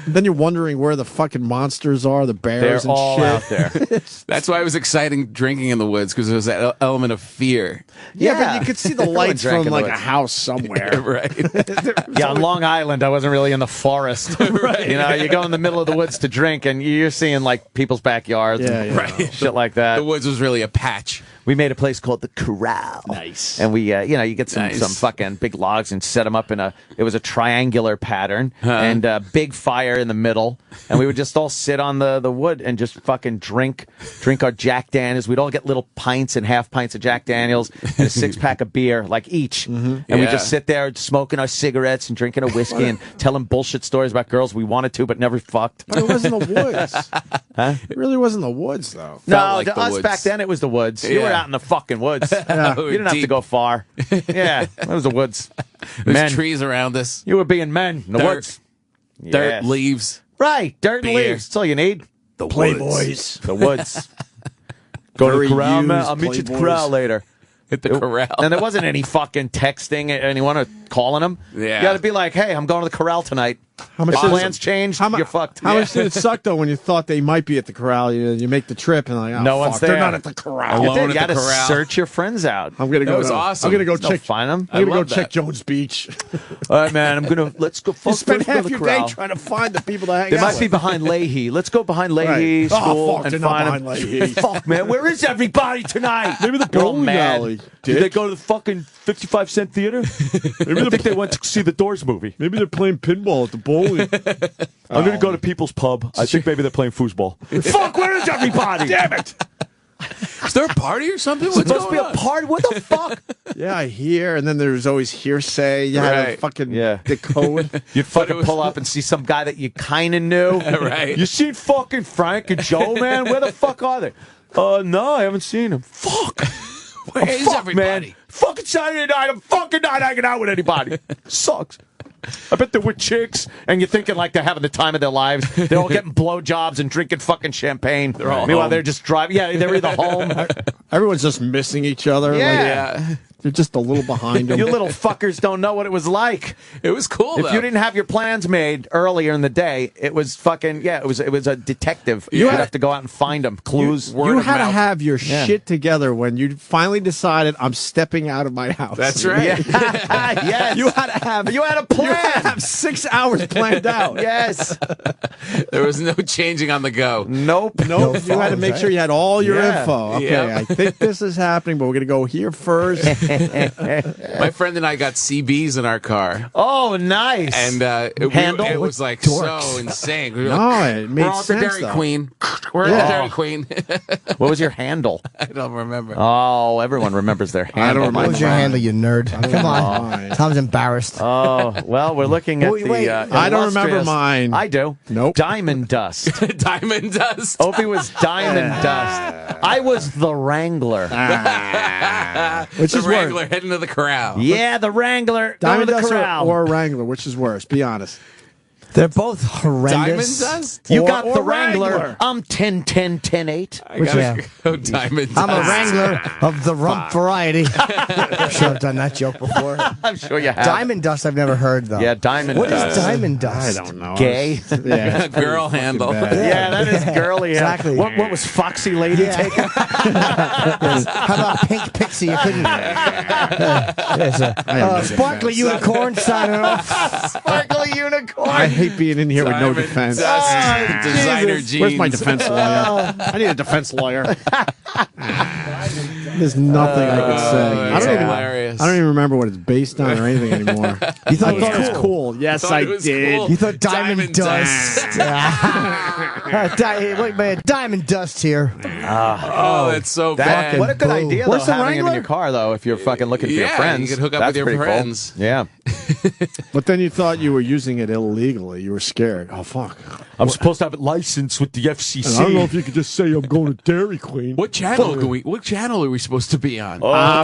Then you're wondering where the fucking monsters are, the bears They're and all shit. out there. That's why it was exciting drinking in the woods, because there was that element of fear. Yeah, but you could see the Everyone lights drank from in the like a woods. house somewhere. Right. Yeah, on Long Island, I wasn't really in the forest. Right. You know, you go in the middle of the woods to drink, and you're seeing like people's backyards Yeah, and yeah. Right. shit like that. The woods was really a patch. We made a place called the Corral. Nice. And we, you get some Nice. fucking big logs and set them up in it was a triangular pattern and a big fire in the middle. And we would just all sit on the wood and just fucking drink our Jack Daniels. We'd all get little pints and half pints of Jack Daniels and a 6-pack of beer, like each. And we'd Yeah. just sit there smoking our cigarettes and drinking a whiskey and telling bullshit stories about girls we wanted to but never fucked. But it wasn't the woods. Huh? It really wasn't the woods, though. No, like to the us woods. back then it was the woods. You were Yeah. out in the fucking woods. You We're didn't have to deep. go far. Yeah, it was the woods. There's Men. trees around us. You were being men in the Dirt. woods. Dirt, Yes. leaves. Right, dirt and Beer. leaves. That's all you need. The Playboys. The woods. Go to Very the corral, man. used I'll meet you at the Playboys. corral later. Hit the corral. And there wasn't any fucking texting anyone or calling them. Yeah. You got to be like, hey, I'm going to the corral tonight. How much If did- plans changed, you're fucked. How much did it suck though when you thought they might be at the corral? You make the trip and like, oh, No fuck, one's they're there. not at the corral. You Alone did. You at got the to corral. search your friends out. I'm gonna go. That was awesome. I'm gonna go Go check. find them. I'm gonna go love check that. Jones Beach. All right, man. Let's go. You spend let's go to half the your corral. day trying to find the people to hang They out might with. be behind Leahy. Let's go behind Leahy Right. school Oh, fuck, and they're not find behind them. Leahy. Fuck, man. Where is everybody tonight? Maybe the bowling alley, Did they dick. go to the fucking 55-cent theater? Maybe I think they went to see the Doors movie. Maybe they're playing pinball at the bowling. I'm going to go to People's Pub. I think maybe they're playing foosball. Fuck, where is everybody? Damn it. Is there a party or something? It's What's supposed to be going a on? party. What the fuck? Yeah, I hear. And then there's always hearsay. You had to Right. fucking Yeah. decode. You'd fucking pull up and see some guy that you kind of knew. Right. You seen fucking Frank and Joe, man? Where the fuck are they? No, I haven't seen them. Fuck. Where is Fuck, everybody? man. Fucking Saturday night. I'm fucking not hanging out with anybody. Sucks. I bet they're with chicks, and you're thinking like they're having the time of their lives. They're all getting blowjobs and drinking fucking champagne. They're all Meanwhile, home. they're just driving. Yeah, they're either home. Everyone's just missing each other. Like, Yeah. they're just a little behind them. You little fuckers don't know what it was like. It was cool, If though. you didn't have your plans made earlier in the day, it was fucking it was a detective. You'd have to go out and find them. Clues. You had to have your Yeah. shit together when you finally decided I'm stepping out of my house. That's right. Yes. You had to have. You had a plan. You had to have 6 hours planned out. Yes. There was no changing on the go. Nope. Nope. You had to make sure you had all your Yeah. info. Okay, Yeah. I think this is happening, but we're gonna go here first. My friend and I got CBs in our car. Oh, nice. And Handle? it was like Dorks. so insane. We were No, like, it made we're all at the sense, Dairy though. Queen. We're at Yeah. the Dairy Queen. What was your handle? I don't remember. Oh, everyone remembers their handle. I don't What remember. was your handle, you nerd? Come on. mine. Tom's embarrassed. Oh, well, we're looking at Wait, the. wait. I don't remember illustrious- mine. I do. Nope. Diamond Dust. Diamond Dust. Opie was Diamond Dust. I was the Wrangler. Which the is Wrangler worse? heading to the corral. Yeah, the Wrangler. Diamond Going to Dust the corral. or Wrangler? Which is worse? Be honest. They're both horrendous. Diamond Dust? You Or- got or the Wrangler. Wrangler. I'm 10-10-10-8. I Which, gotta yeah. go Diamond Dust. I'm a wrangler of the rump variety. I'm sure I've done that joke before. I'm sure you have. Diamond dust I've never heard, though. Yeah, Diamond What Dust. is diamond dust? I don't know. Gay. Yeah. Girl handle. bad. Yeah, that is girly. Exactly. What was Foxy Lady Yeah. taking? How about Pink Pixie? You couldn't. I am looking Sparkly bad. unicorn signing off. Sparkly unicorn. I hate being in here with no defense. Designer jeans. Where's my defense lawyer? I need a defense lawyer. There's nothing I could say. It's hilarious. I don't even remember what it's based on or anything anymore. You thought it was cool? Yes, I did. Cool. You thought Diamond Dust. Wait, man, Diamond Dust here. Oh, that's so bad. What a good idea, though, Where's the having him in Wrangler? your car, though, if you're fucking looking for your friends. you could hook up That's with your pretty cool. friends. Yeah. But then you thought you were using it illegally. You were scared. Oh, fuck. I'm supposed to have a license with the FCC. And I don't know if you could just say I'm going to Dairy Queen. What channel are we supposed to be on?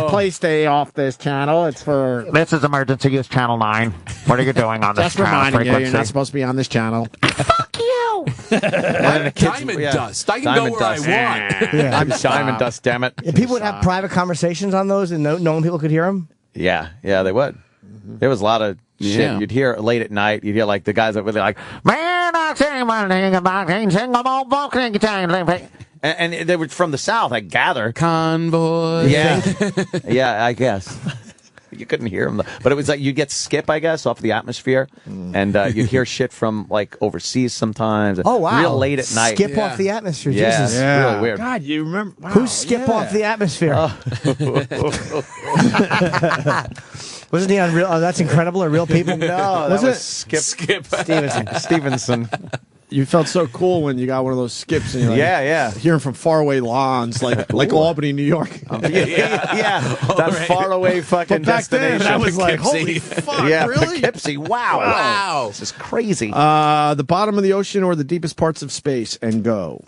Please stay off this channel. It's for... This is emergency use channel 9. What are you doing on this Just channel reminding you, frequency? you're not supposed to be on this channel. Fuck you! Diamond Dust. I can go where I want. Yeah. I'm Diamond Dust, damn it. And people would have private conversations on those, and no one people could hear them. Yeah, they would. There was a lot of shit Yeah. you'd hear late at night. You'd hear like the guys that were like, man, I say one thing about and they were from the South, I gather. Convoy. Yeah, I guess. You couldn't hear them, but it was like you get skip, I guess, off the atmosphere, and you'd hear shit from like overseas sometimes. Oh wow! Real late at night. Skip off the atmosphere. Yeah, Jesus. it's really weird. God, you remember? Wow, Who's skip off the atmosphere? Wasn't he on real? Oh, That's Incredible or Real People? No, that was Skip Stevenson. You felt so cool when you got one of those skips, and you're like, Yeah. hearing from faraway lawns, like Albany, New York. That faraway fucking But back then, destination. I was like, Poughkeepsie. holy fuck, Yeah, really? Poughkeepsie. Wow. This is crazy. The bottom of the ocean or the deepest parts of space, and go.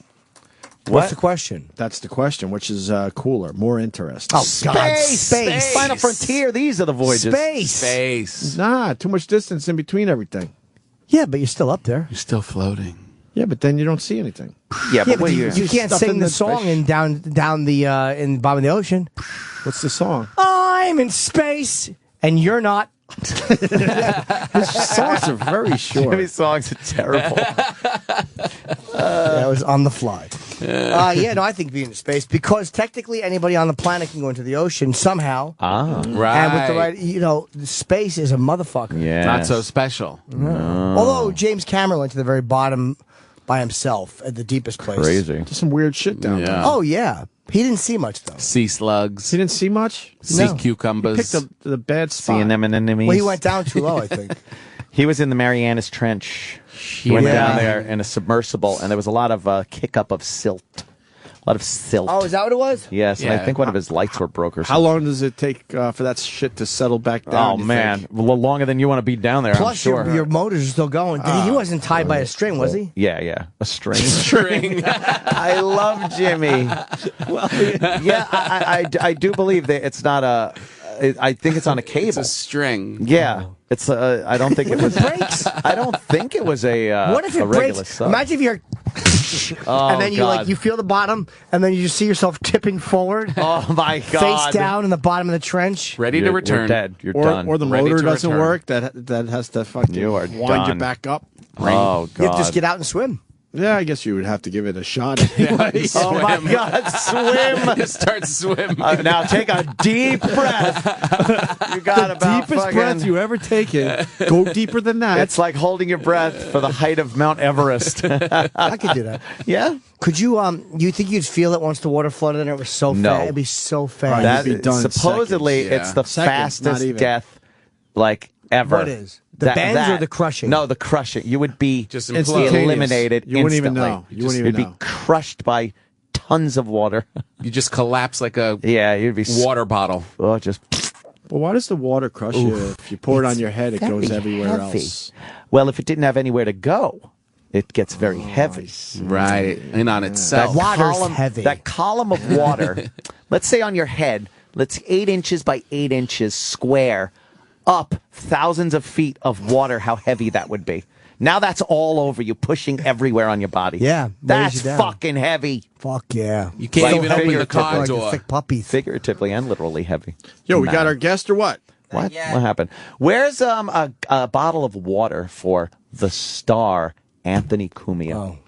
What's the question? That's the question. Which is cooler, more interesting? Oh God, space. Final Frontier. These are the voyages. Space. Nah, too much distance in between everything. Yeah, but you're still up there. You're still floating. Yeah, but then you don't see anything. Yeah, Yeah, but but you can't Stuff sing in the the song space. in down the in the bottom of the ocean. What's the song? I'm in space, and you're not. His songs are very short. Jimmy's songs are terrible. That was on the fly. No, I think being in space because technically anybody on the planet can go into the ocean somehow. Right. And with the right, space is a motherfucker. Yeah. Not so special. Although James Cameron went to the very bottom by himself at the deepest place. Crazy. There's some weird shit down there. Oh yeah, he didn't see much though. Sea slugs. He didn't see much? Sea No. cucumbers. Picked the bad spot. Seeing them and enemies. Well, he went down too low, I think. He was in the Marianas Trench. He went down there in a submersible, and there was a lot of kick up of silt. A lot of silt. Oh, is that what it was? Yes, and I Yeah. think one of his lights were broke or How something. long does it take for that shit to settle back down? Oh, you man. think? Well, longer than you want to be down there, I'm Plus, sure. your motors are still going. He wasn't tied by a string, was he? Yeah. A string. String. I love Jimmy. Well, yeah, I do believe that it's not a... I think it's on a cable. It's a string. Yeah. It's I don't think it was... breaks? I don't think it was a What if it a regular breaks? sub. Imagine if you're, Oh, and then God. you feel the bottom, and then you just see yourself tipping forward, Oh, my God. face down in the bottom of the trench. Ready to return. You're dead. You're Or, done. or the Ready motor to doesn't return. work. That has to fucking You are wind you done. back up. Oh, God. You have to just get out and swim. Yeah, I guess you would have to give it a shot anyway. Oh, my God. Swim. Just start swimming. Now take a deep breath. You got The about deepest fucking... breath you ever taken. Go deeper than that. It's like holding your breath for the height of Mount Everest. I could do that. Yeah? Could you? You think you'd feel it once the water flooded and it was so No. fast? It'd be so fast. That you'd be done in supposedly seconds. it's the Seconds, not fastest even. death like ever. What is? The bends or the crushing? No, the crushing. You would be Just Instantaneous. eliminated. You wouldn't even instantly. know. You wouldn't even You'd know. be crushed by tons of water. You just collapse like a Yeah, you'd be water bottle. Oh, just Well, why does the water crush you? If you pour it on your head, it goes very everywhere heavy. else. Well, if it didn't have anywhere to go, it gets very heavy. Right. And on itself. Water's heavy. That column of water, let's say on your head, let's 8 inches by 8 inches square, up thousands of feet of water, how heavy that would be. Now that's all over you, pushing everywhere on your body. Yeah, weighs That's you down. fucking heavy. Fuck yeah. You can't Like even open the car Like door. a thick puppy. Figuratively and literally heavy. Yo, we got our guest or what? What? What happened? Where's a bottle of water for the star Anthony Cumia? Oh.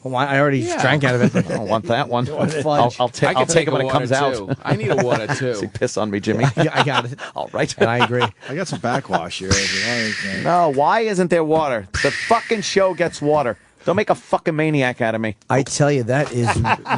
Well, I already drank out of it. I don't want that one. Fudge. I'll take it when it comes too. out. I need a water too. See, piss on me, Jimmy. Yeah, I got it. All right. And I agree. I got some backwash here. No, why isn't there water? The fucking show gets water. Don't make a fucking maniac out of me. I tell you, that is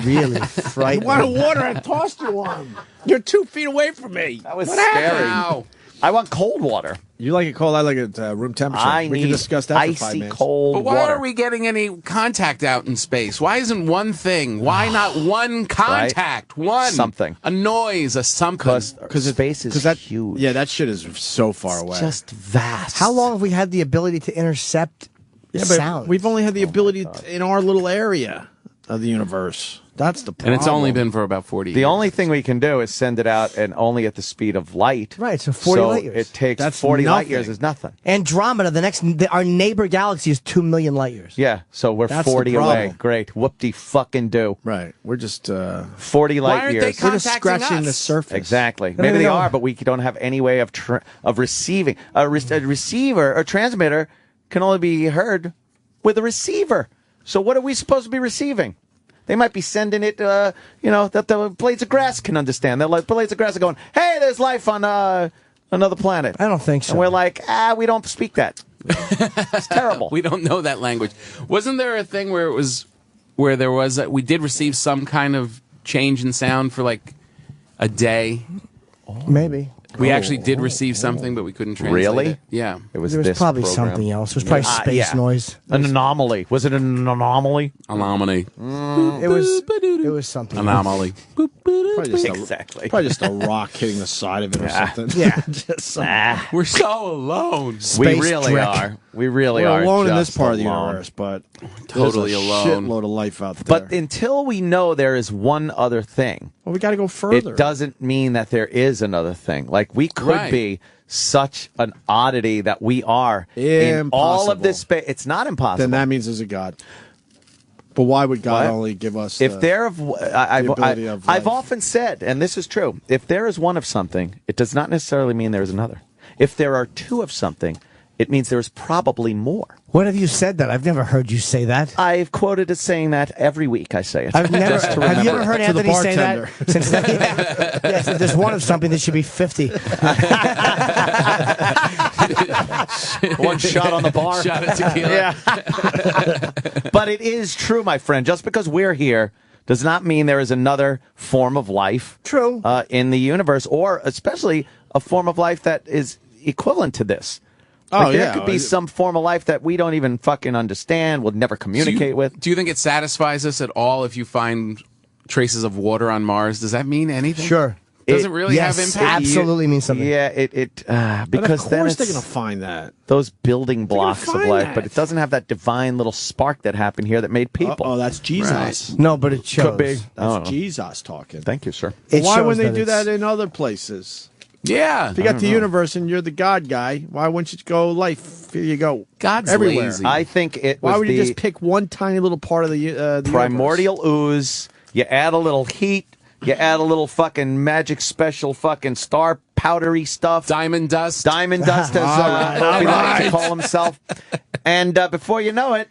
really frightening. You wanted water, I tossed you one. You're 2 feet away from me. That was What scary. happened? I want cold water. You like it cold, I like it room temperature. I We can need discuss that for 5 icy minutes. cold But why water. are we getting any contact out in space? Why isn't one thing? Why not one contact? One Something. A noise, a something. Because space is huge. Yeah, that shit is so far away. Just vast. How long have we had the ability to intercept sound? We've only had the ability in our little area of the universe. That's the problem. And it's only been for about 40 years. The only thing we can do is send it out and only at the speed of light. Right, so 40 light years. It takes That's 40 light nothing. years is nothing. Andromeda, our neighbor galaxy is 2 million light years. Yeah, so we're That's the 40 problem. away. Great. Whoop-de-fucking-do. Right. We're just 40 light aren't years. they we're just contacting scratching us? the surface. Exactly. don't Maybe even they know. are, but we don't have any way of receiving. A receiver or transmitter can only be heard with a receiver. So what are we supposed to be receiving? They might be sending it, that the blades of grass can understand. The blades of grass are going, hey, there's life on another planet. I don't think so. And we're like, we don't speak that. It's terrible. We don't know that language. Wasn't there a thing where we did receive some kind of change in sound for like a day? Maybe. We actually did receive something, but we couldn't translate Really? it. Yeah. It was There was this probably program. something else. It was probably space noise. An anomaly. Was it an anomaly? Anomaly. It was something. Anomaly. Probably just Exactly. probably just a rock hitting the side of it or something. Yeah. Just some- We're so alone. We Space really dreck. are. We really We're are. alone in this just part of the alone. universe, but Totally there's a alone. shitload of life out there. But until we know there is one other thing, well, we got to go further. it doesn't mean that there is another thing. Like we could Right. be such an oddity that we are in all of this space. It's not impossible. Then that means there's a God. But why would God What? only give us If there, ability of I've life? often said, and this is true, if there is one of something, it does not necessarily mean there is another. If there are two of something, it means there is probably more. When have you said that? I've never heard you say that. I've quoted as saying that every week. I say it. I've never. Just to Have you ever remember heard it. Anthony say that? Since yes, if there's one of something, there should be 50. One shot on the bar. Shot of tequila. Yeah. But it is true, my friend. Just because we're here does not mean there is another form of life. True. In the universe, or especially a form of life that is equivalent to this. Like there could be some form of life that we don't even fucking understand, we'll never communicate with. Do you think it satisfies us at all if you find traces of water on Mars? Does that mean anything? Sure. Does it really have Yes, impact? absolutely means something. Yeah, But because of then course it's they're going to find that. those building blocks of find life, that. but it doesn't have that divine little spark that happened here that made people. Oh, that's Jesus. No, but it shows. Could be. I don't That's know. Jesus talking. Thank you, sir. It Why shows wouldn't they that do it's- that in other places? Yeah. If you got the universe and you're the God guy, why wouldn't you go life? Here you go. God's everywhere. lazy. I think it was Why would you the just pick one tiny little part of the primordial ooze. You add a little heat. You add a little fucking magic special fucking star powdery stuff. Diamond dust. Diamond dust, as Opie likes to call himself. And before you know it,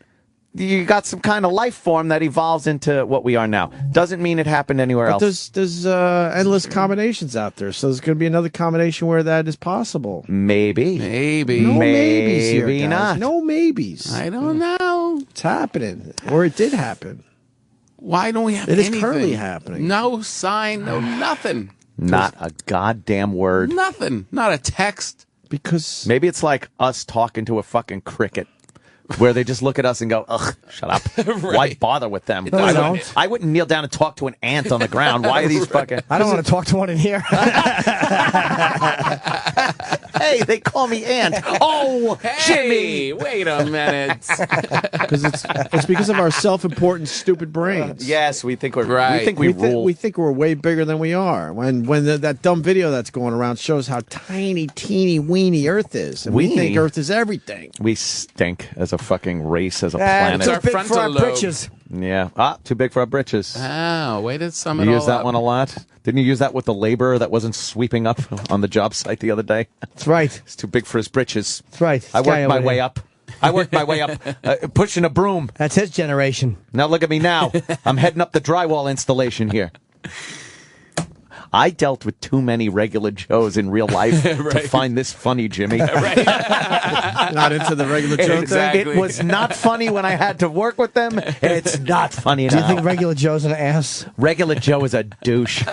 you got some kind of life form that evolves into what we are now. Doesn't mean it happened anywhere But else. there's endless combinations out there, so there's going to be another combination where that is possible. Maybe. Maybe. No maybes here, Maybe guys. not. No maybes. I don't know. It's happening, or it did happen. Why don't we have It is anything? currently happening. No sign, no nothing. Not a goddamn word. Nothing. Not a text. Because Maybe it's like us talking to a fucking cricket. Where they just look at us and go, ugh, shut up. Why bother with them? No, they don't. I wouldn't kneel down and talk to an ant on the ground. Why are these fucking... I don't want to talk to one in here. Hey, they call me Ant. Oh, Hey, Jimmy. wait a minute. because it's because of our self-important, stupid brains. Yes, we think we're Right. we think we rule. We think we're way bigger than we are. When that dumb video that's going around shows how tiny, teeny, weeny Earth is, and we Weeny? think Earth is everything. We stink as a fucking race, as a It's planet. our too big for frontal our lobe. britches. Yeah. Too big for our britches. Oh, way to sum it You all use that up. one a lot? Didn't you use that with the laborer that wasn't sweeping up on the job site the other day? That's right. It's too big for his britches. That's right. I This guy worked my over way here. up. I worked my way up pushing a broom. That's his generation. Now look at me now. I'm heading up the drywall installation here. I dealt with too many regular Joes in real life to find this funny, Jimmy. Not into the regular Joe Exactly. thing? It was not funny when I had to work with them. It's not funny now. Do you think regular Joe's an ass? Regular Joe is a douche.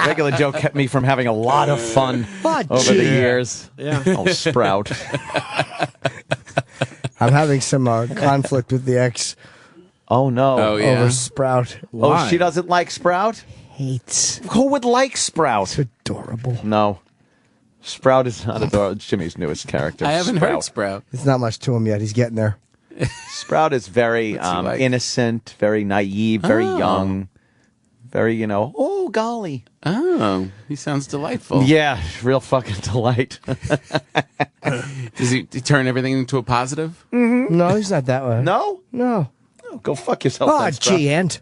Regular Joe kept me from having a lot of fun over the years. Yeah. Oh, Sprout. I'm having some conflict with the ex. Oh, no. Over Sprout. Oh, she doesn't like Sprout? Hates. Who would like Sprout? It's adorable. No. Sprout is not adorable. Jimmy's newest character. I haven't heard Sprout. There's not much to him yet. He's getting there. Sprout is very like? innocent, very naive, very young, very, oh, golly. Oh, he sounds delightful. Yeah, real fucking delight. Does he turn everything into a positive? Mm-hmm. No, he's not that way. No? No. Oh, go fuck yourself. Oh, then, Sprout. gee, Ant.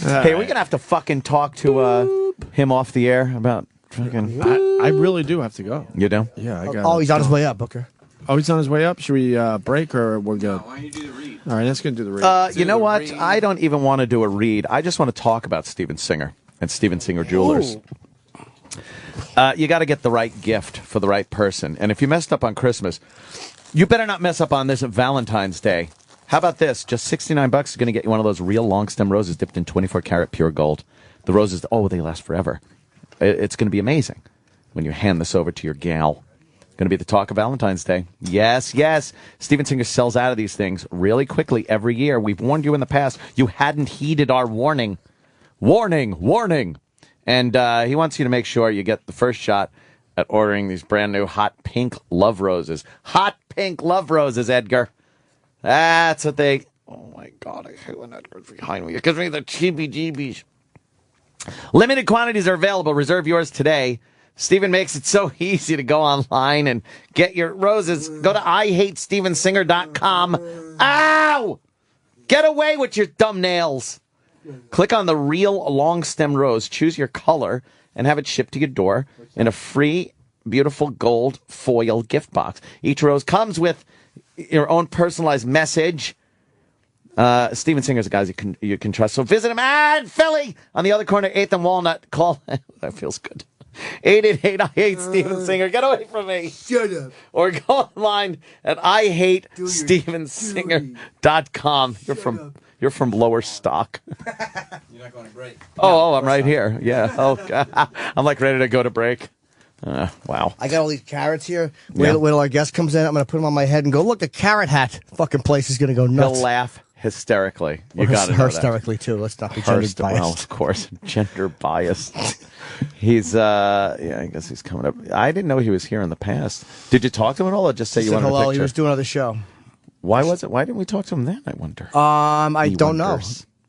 Hey, we're going to have to fucking talk to him off the air about fucking... I really do have to go. You do? Yeah, I got. Oh, he's on his way up, Booker. Oh, he's on his way up. Should we break or we're good? Why don't you do the read? All right, let's go do the read. You know what? I don't even want to do a read. I just want to talk about Steven Singer and Steven Singer Jewelers. You got to get the right gift for the right person. And if you messed up on Christmas, you better not mess up on this at Valentine's Day. How about this? Just $69 is going to get you one of those real long stem roses dipped in 24-karat pure gold. The roses, they last forever. It's going to be amazing when you hand this over to your gal. Going to be the talk of Valentine's Day. Yes, yes. Steven Singer sells out of these things really quickly every year. We've warned you in the past. You hadn't heeded our warning. Warning, warning. And he wants you to make sure you get the first shot at ordering these brand new hot pink love roses. Hot pink love roses, Edgar. That's what they... Oh, my God. I hate when Edgar's behind me. It gives me the cheebie-jeebies. Limited quantities are available. Reserve yours today. Steven makes it so easy to go online and get your roses. Go to IHateStevenSinger.com. Ow! Get away with your dumb nails. Click on the real long stem rose. Choose your color and have it shipped to your door in a free, beautiful gold foil gift box. Each rose comes with your own personalized message. Steven Singer's a guy you can trust. So visit him at Philly on the other corner, 8th and Walnut. Call. That feels good. 888 I hate Steven Singer. Get away from me. Shut up. Or go online at IHateStevenSinger.com. You're from lower stock. You're not going to break. Oh, I'm right here. Yeah. Oh, God. I'm like ready to go to break. Wow. I got all these carrots here. Wait till our guest comes in. I'm going to put them on my head and go, look, a carrot hat. Fucking place is going to go nuts. He'll laugh hysterically. You got to know that. Hysterically, too. Let's not be gender biased. Well, of course, gender biased. He's, I guess he's coming up. I didn't know he was here in the past. Did you talk to him at all or just say you wanted a picture? He was doing another show. Why was it? Why didn't we talk to him then, I wonder? I don't know.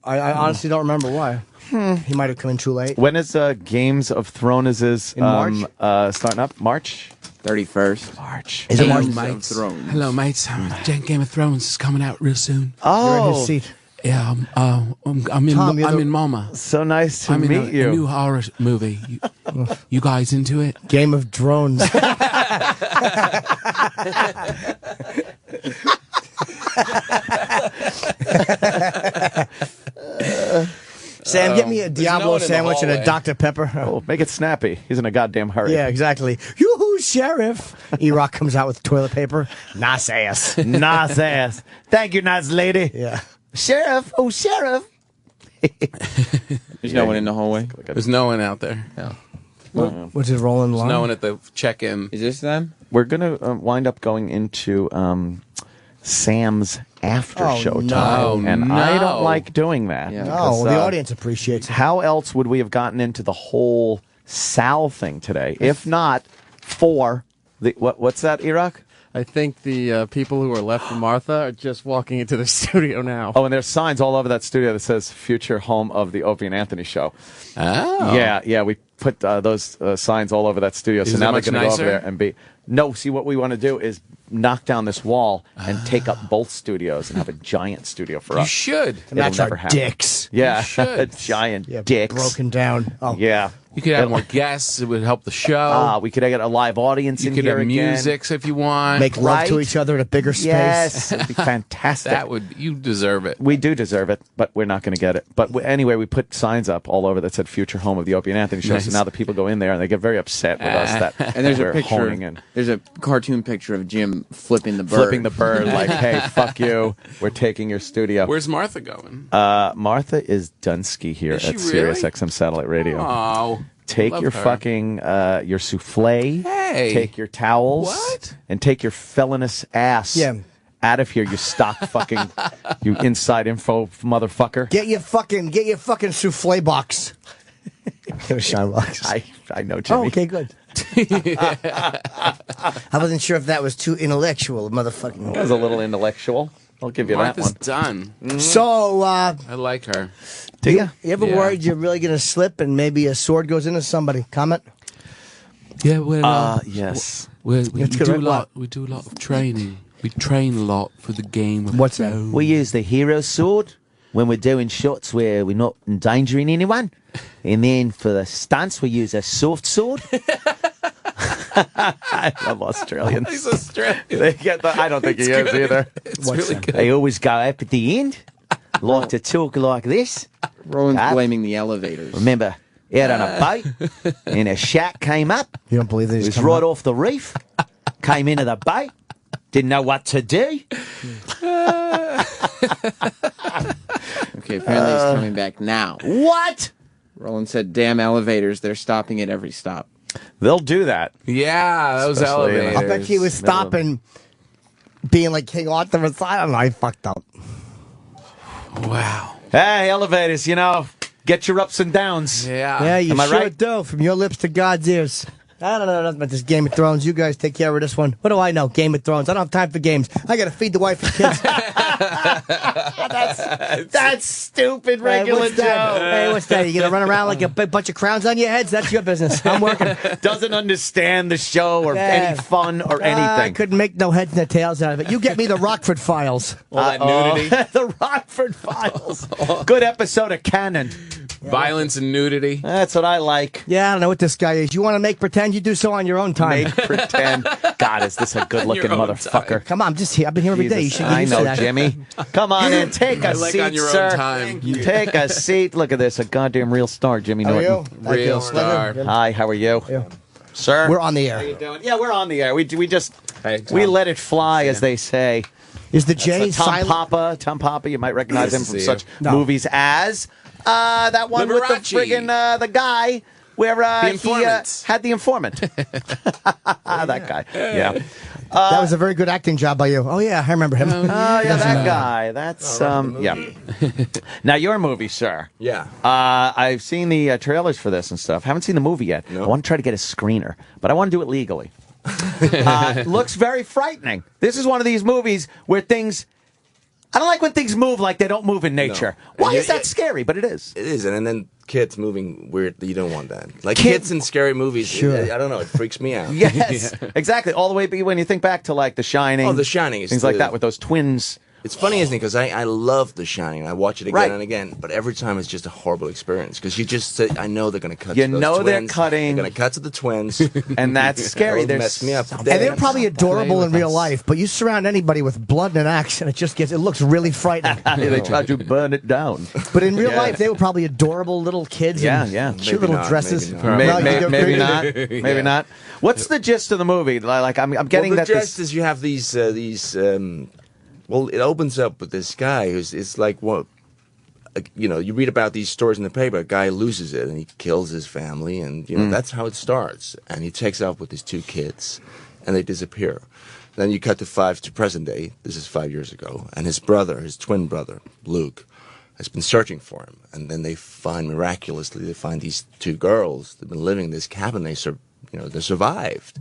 I honestly don't remember why. He might have come in too late. When is Games of Thrones in March? Starting up? March? 31st. March. Is it March? Mates. Hello, mates. Game of Thrones is coming out real soon. You're in his seat. Yeah, I'm in MoMA. So nice to meet you. A new horror movie. You guys into it? Game of Drones. Sam, get me a Diablo sandwich and a Dr. Pepper. Oh, make it snappy. He's in a goddamn hurry. Yeah, exactly. Yoo-hoo, Sheriff. E-Rock comes out with toilet paper. Nice ass. Nice ass. Thank you, nice lady. Yeah. Sheriff. Oh, Sheriff. There's no one in the hallway. There's no one out there. No. What's it rolling There's along? no one at the check-in. Is this them? We're going to wind up going into Sam's after show no. time. And no. I don't like doing that. Yeah. No, the audience appreciates it. How else would we have gotten into the whole Sal thing today, if not for the what's that, Iraq? I think the people who are left from Martha are just walking into the studio now. Oh, and there's signs all over that studio that says "Future Home of the Opie and Anthony Show." Oh, Yeah, we put those signs all over that studio. So now they're going to go over there and be. No, see, what we want to do is knock down this wall and take up both studios and have a giant studio for us. You should. And that's It'll never our happen. dicks. Yeah, should. giant Yeah, dicks. broken down. Oh. Yeah. You could have more guests. It would help the show. We could get a live audience You in could here have again. music if you want. Make love to each other in a bigger space. Yes, it'd be fantastic. You deserve it. We do deserve it, but we're not going to get it. But anyway, we put signs up all over that said "Future Home of the Opie and Anthony Show." Nice. So now the people go in there and they get very upset with us that And there's we're a picture. honing in. There's a cartoon picture of Jim flipping the bird. Like, hey, fuck you. We're taking your studio. Where's Martha going? Martha is Dunsky here Is she at really? Sirius XM Satellite Radio. Oh, Take love your her. fucking your souffle. Hey. Take your towels. What? And take your felonious ass. Yeah. Out of here, you stock fucking, you inside info motherfucker. Get your fucking souffle box. Shine box. I know, Jimmy. Oh, okay, good. I wasn't sure if that was too intellectual, motherfucking. That was a little intellectual. I'll give you Martha's that one. done. So, I like her. Do you? You ever Yeah. worried you're really gonna slip and maybe a sword goes into somebody? Comment. Yeah, well, yes. we That's do correct. a lot. We do a lot of training. We train a lot for the game. Of What's that? We use the hero sword when we're doing shots where we're not endangering anyone. And then for the stunts, we use a soft sword. I love Australians. He's Australian. They get the, I don't think he is either. It's really good. They always go up at the end, like to talk like this. Roland's Up. blaming the elevators. Remember, out on a boat, and a shark came up. You don't believe It this? was right off the reef. Came into the boat. Didn't know what to do. Okay, apparently he's coming back now. What? Roland said, damn elevators, they're stopping at every stop. They'll do that. Yeah, those Especially in elevators. I bet he was stopping, being like King Arthur. I don't know. I fucked up. Wow. Hey, elevators, get your ups and downs. Yeah. Yeah, you Am I sure right? do. From your lips to God's ears. I don't know nothing about this Game of Thrones. You guys take care of this one. What do I know? Game of Thrones. I don't have time for games. I got to feed the wife and kids. That's stupid, regular what's that? Joe. Hey, what's that? You gonna run around like a big bunch of crowns on your heads? That's your business. I'm working. Doesn't understand the show or Yeah. any fun or I anything. couldn't make no heads nor tails out of it. You get me the Rockford Files. All that nudity. The Rockford Files. Good episode of Canon. Violence and nudity. That's what I like. Yeah, I don't know what this guy is. You want to make pretend? You do so on your own time. Make pretend. God, is this a good-looking On your own motherfucker? Come on, I'm just here. I've been here every day. You Jesus, should get I used to know, that. Jimmy. Come on in, take a I like seat, on your own sir. time. Take a seat. Look at this, a goddamn real star, Jimmy How are Norton. you? Thank Real you. star. Hi, how are you, sir? We're on the How you air. doing? Yeah, we're on the air. We just Hey, Tom. we let it fly, as they say. Is the So J Tom silent? Papa, you might recognize him Nice to from see such you. No. movies as that one with the Liberace. friggin' the guy where he Informant. had the informant. That guy. Yeah. That was a very good acting job by you. Oh yeah, I remember him. Oh yeah, that guy. That's yeah. Now your movie, sir. Yeah. I've seen the trailers for this and stuff. Haven't seen the movie yet. No. I want to try to get a screener, but I want to do it legally. Looks very frightening. This is one of these movies where things. I don't like when things move like they don't move in nature. No. Why Yeah, is that yeah. scary? But it is. It is, and then kids moving weird. You don't want that. Like Kid- kids in scary movies. Sure. I don't know. It freaks me out. Yes, exactly. All the way when you think back to like The Shining. Oh, The Shining is things like the- that with those twins. It's funny, isn't it? Because I love The Shining. I watch it again Right. and again, but every time it's just a horrible experience. Because you just say, I know they're going to cut. You to those know they're twins. cutting. They're going to cut to the twins, And that's scary. That'll There's mess me up. And they're probably adorable in real life, but you surround anybody with blood and an axe, and it looks really frightening. they tried to burn it down. But in real life, they were probably adorable little kids. Yeah, and yeah. cute Maybe little not, dresses. maybe not. No, Maybe, you maybe agree? not. Maybe not. What's the gist of the movie? Like, I'm getting well, that. the gist is you have these. Well, it opens up with this guy who's. It's like what. You read about these stories in the paper. A guy loses it and he kills his family, and that's how it starts. And he takes off with his two kids, and they disappear. Then you cut to present day. This is 5 years ago, and his brother, his twin brother, Luke, has been searching for him. And then they miraculously find these two girls. They've been living in this cabin. They survived,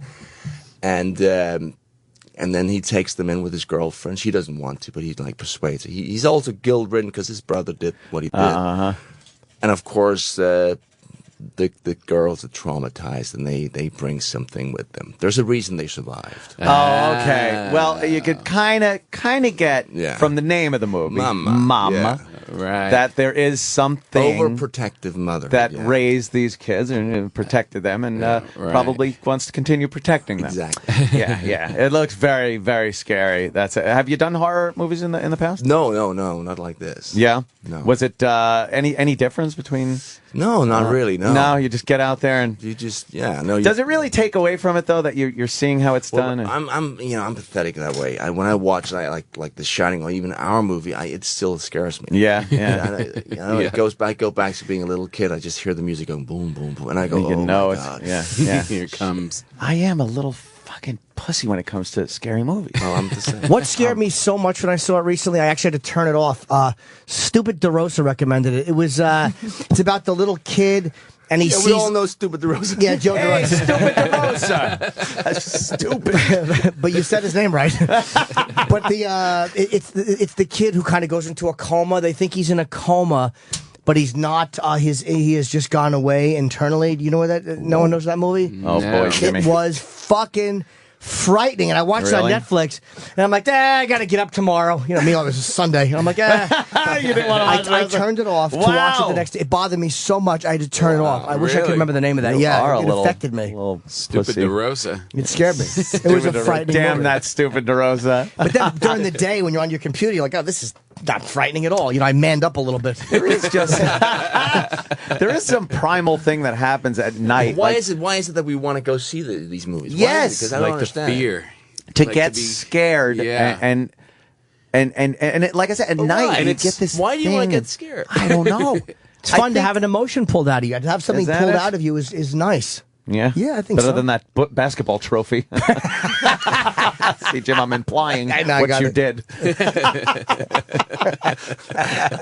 and then he takes them in with his girlfriend. She doesn't want to, but he persuades her. He's also guilt-ridden because his brother did what he did. And of course, the girls are traumatized, and they bring something with them. There's a reason they survived. Oh, okay. Well, you could kind of get Yeah. from the name of the movie, Mama. Mama. Yeah. Right. That there is something overprotective mother that raised these kids and protected them, and probably wants to continue protecting them. Exactly. Yeah. It looks very, very scary. That's it. Have you done horror movies in the past? No, not like this. Yeah. No. Was it any difference between? No, not really. No. No, you just get out there and you just no. Does it really take away from it though that you're seeing how it's done? I'm pathetic that way. When I watch like The Shining or even our movie, it still scares me. Yeah. It go back to being a little kid. I just hear the music going boom, boom, boom, and I go, you know my it's God. yeah. Here it comes. I am a little fucking pussy when it comes to scary movies. Oh, I'm the same. What scared me so much when I saw it recently, I actually had to turn it off. Stupid DeRosa recommended it. It was it's about the little kid. And he sees, we all know Stupid DeRosa. Yeah, Joe DeRosa. Stupid DeRosa. That's stupid. But you said his name right. But it's the kid who kind of goes into a coma. They think he's in a coma, but he's not. He has just gone away internally. Do you know what that? No one knows that movie. Oh boy, Jimmy. It was fucking frightening, and I watched it on Netflix, and I'm like, I gotta get up tomorrow. You know, meanwhile, it was a Sunday. And I'm like, you didn't want to watch I turned it off to watch it the next day. It bothered me so much, I had to turn it off. I wish I could remember the name of that. It affected me. Stupid DeRosa. It scared me. It was a frightening Damn moment. that Stupid DeRosa. But then during the day, when you're on your computer, you're like, oh, this is not frightening at all. You know, I manned up a little bit. There is just there is some primal thing that happens at night. Why is it that we want to go see these movies? Yes, because I don't understand. The fear. To get scared, and it, like I said, at night you get this. Why do you want to thing. get scared? I don't know. It's fun to have an emotion pulled out of you. To have something pulled out of you is nice. Yeah, I think better so. than that basketball trophy. See, Jim, I'm implying what you did.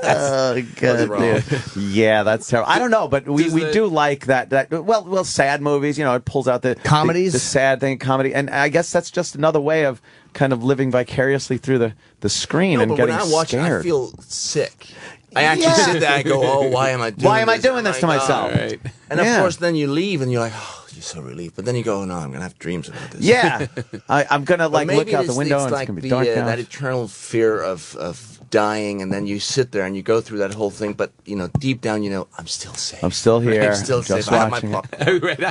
Oh, God. Yeah, that's terrible. I don't know, but we do like that. Well, sad movies. You know, it pulls out the comedies, the sad thing, comedy, and I guess that's just another way of kind of living vicariously through the screen and getting when I watch scared. it, I feel sick. I actually sit there and go, oh, why am I doing this to myself? Right. And of course, then you leave and you're like, oh, you're so relieved. But then you go, no, I'm going to have dreams about this. Yeah. I'm going to look out the window and it's going to be dark now. That eternal fear of dying, and then you sit there and you go through that whole thing, but deep down I'm still safe. I'm still here. I'm still just safe. I have watching my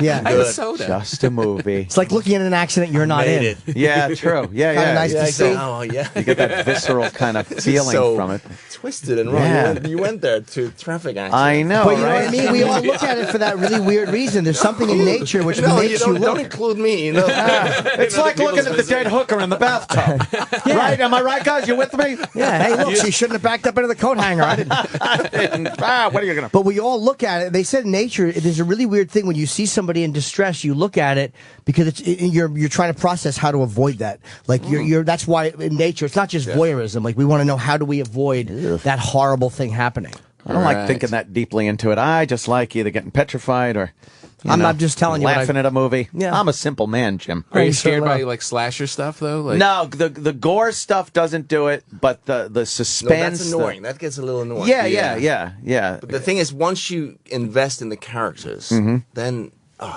Yeah, I have a soda. Just a movie. It's like looking at an accident you're not in. Yeah, true. Yeah, Kinda nice to see. Oh, yeah. You get that visceral kind of feeling from it. Twisted and wrong. Yeah. You went there to traffic accident. I know, But you know what I mean? We all look at it for that really weird reason. There's something in nature which makes you look. Don't include me. It's like looking at the dead hooker in the bathtub. Right? Am I right, guys? You with me? Yeah, hey, look, she shouldn't have backed up into the coat hanger. I didn't. What are you going to... But we all look at it. They said in nature, there's a really weird thing when you see somebody in distress, you look at it because you're trying to process how to avoid that. Like that's why in nature, it's not just voyeurism. Like we want to know how do we avoid that horrible thing happening. I don't like thinking that deeply into it. I just like either getting petrified or... I'm just telling you. Laughing at a movie. Yeah. I'm a simple man, Jim. Are you scared by like slasher stuff though? Like... No, the gore stuff doesn't do it, but the suspense. That's annoying. That gets a little annoying. Yeah. But the thing is, once you invest in the characters, then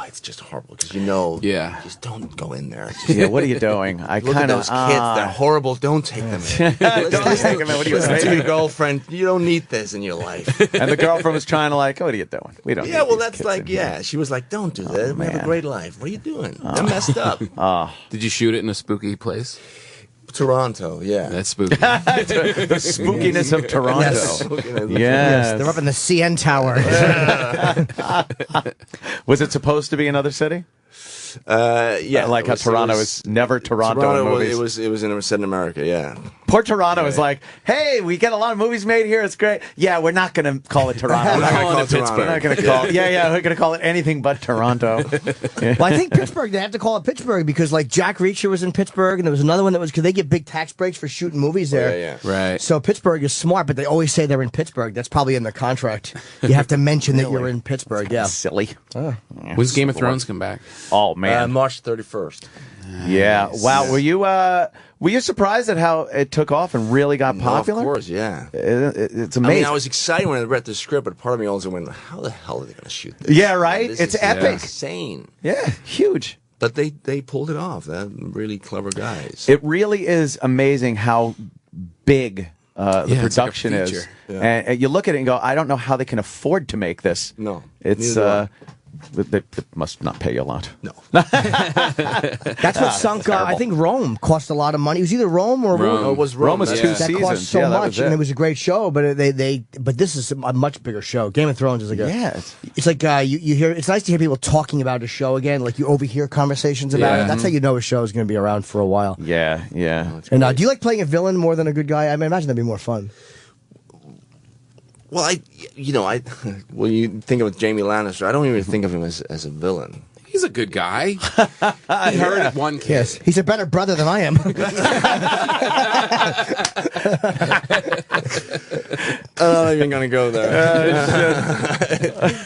it's just horrible because just don't go in there. Just, what are you doing? I look at those kids. They're horrible. Don't take them in. Don't take them in. What are you listen to saying? your girlfriend. You don't need this in your life. And the girlfriend was trying to what are you doing? We don't. Yeah, well, that's like she was like, don't do that. We have a great life. What are you doing? They're messed up. Did you shoot it in a spooky place? Toronto, yeah. That's spooky. The spookiness of Toronto. Yes, they're up in the CN Tower. Was it supposed to be another city? Yeah, like how Toronto is never Toronto in movies. It was set in America, yeah. Poor Toronto is like, hey, we get a lot of movies made here. It's great. Yeah, we're not going to call it Toronto. We're not going to call it Pittsburgh. We're not going to call it. Yeah, we're going to call it anything but Toronto. Well, I think Pittsburgh. They have to call it Pittsburgh because like Jack Reacher was in Pittsburgh, and there was another one that was because they get big tax breaks for shooting movies there. Yeah. Right. So Pittsburgh is smart, but they always say they're in Pittsburgh. That's probably in their contract. You have to mention that you're in Pittsburgh. Yeah. Silly. When's Game of Thrones come back? Oh man, March 31st. Yeah. Wow. Were you surprised at how it took off and really got popular? Of course, yeah. It's amazing. I was excited when I read the script, but part of me also went, how the hell are they going to shoot this? Yeah, right? It's epic. Insane. Yeah, huge. But they pulled it off. They're really clever guys. It really is amazing how big the production like a is. Yeah. And you look at it and go, I don't know how they can afford to make this. No, It's neither they must not pay you a lot. No. That's what sunk. I think Rome cost a lot of money. It was either Rome or Rome. Oh, it was Rome. Rome was Yeah. 2 that seasons. cost so Yeah, that much, was and it. it was a great show. But but this is a much bigger show. Game of Thrones is like it's like you hear. It's nice to hear people talking about a show again. Like you overhear conversations about it. That's how you know a show is going to be around for a while. Yeah. And do you like playing a villain more than a good guy? I mean, imagine that'd be more fun. Well, when you think of Jamie Lannister, I don't even think of him as a villain. He's a good guy. He hurt one kid. Yes, he's a better brother than I am. I'm not even going to go there.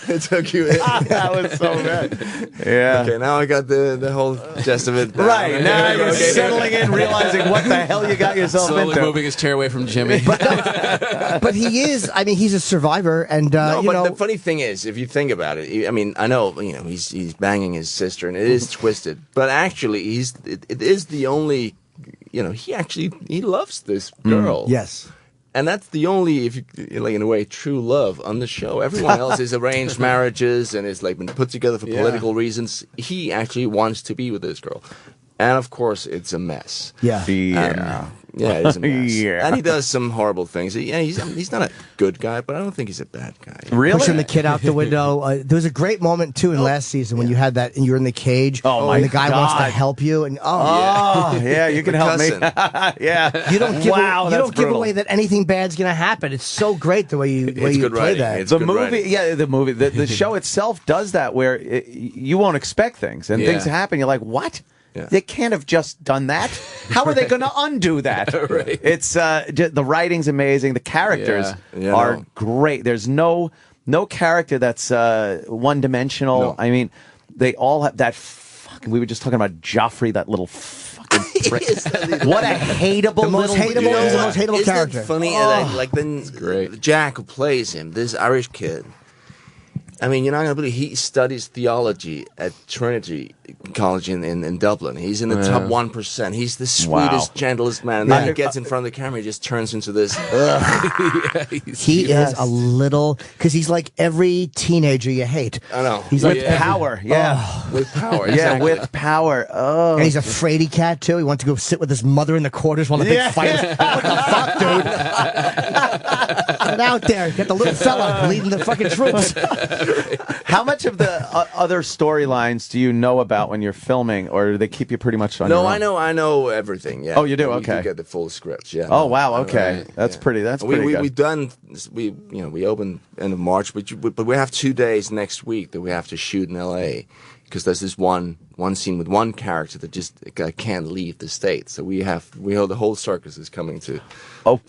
It took you in. That was so bad. Yeah. Okay, now I got the whole gist of it down. Right, now you're Okay. settling in, realizing what the hell you got yourself Slowly into. moving his chair away from Jimmy. But he is. I mean, he's a survivor, and No, you but know. the funny thing is, if you think about it, I mean, I know he's banging his sister, and it is twisted. But actually, it is the only, he loves this girl. Yes. And that's the only, if you like, in a way, true love on the show. Everyone else is arranged marriages and it's like been put together for political reasons. He actually wants to be with this girl, and of course, it's a mess. Yeah. Yeah, it's a mess. Yeah. And he does some horrible things. He's not a good guy, but I don't think he's a bad guy. Really? Pushing the kid out the window. There was a great moment too in last season when you had that, and you're in the cage. Oh, my and the guy wants to God. help you, and Yeah, you can help me. Yeah. You don't give, Wow, you don't that's give brutal. away that anything bad's going to happen. It's so great the way you It's good play writing. that. It's The good movie, writing. the movie, the show itself does that where you won't expect things and things happen. You're like, what? Yeah. They can't have just done that. How are they going to undo that? Right. It's the writing's amazing. The characters Yeah, are no. great. There's no character that's one dimensional. No. I mean, they all have that. We were just talking about Joffrey, that little fucking prick. What a hateable The most little. hateable is the most hateable Isn't character. It funny? Like then, great. Jack, who plays him, this Irish kid. I mean, you're not going to believe he studies theology at Trinity College in Dublin. He's in the top 1%. He's the sweetest, gentlest man. And then he gets in front of the camera, he just turns into this. He is a little, because he's like every teenager you hate. I know. He's With like every- power, yeah. With power. Yeah, exactly. with power. Oh, And he's a fraidy cat too. He wants to go sit with his mother in the quarters while the big fight is. What the fuck, dude? Get out there. Get the little fella leading the fucking troops. How much of the other storylines do you know about when you're filming, or do they keep you pretty much on your own? I know everything. Yeah. Oh, you do? We Okay. get the full scripts. Yeah. Oh, wow, I know okay. everything, That's pretty good. We've done. We opened end of March, but we have 2 days next week that we have to shoot in L.A. because there's this one scene with one character that just can't leave the state. So we hold the whole circus is coming to.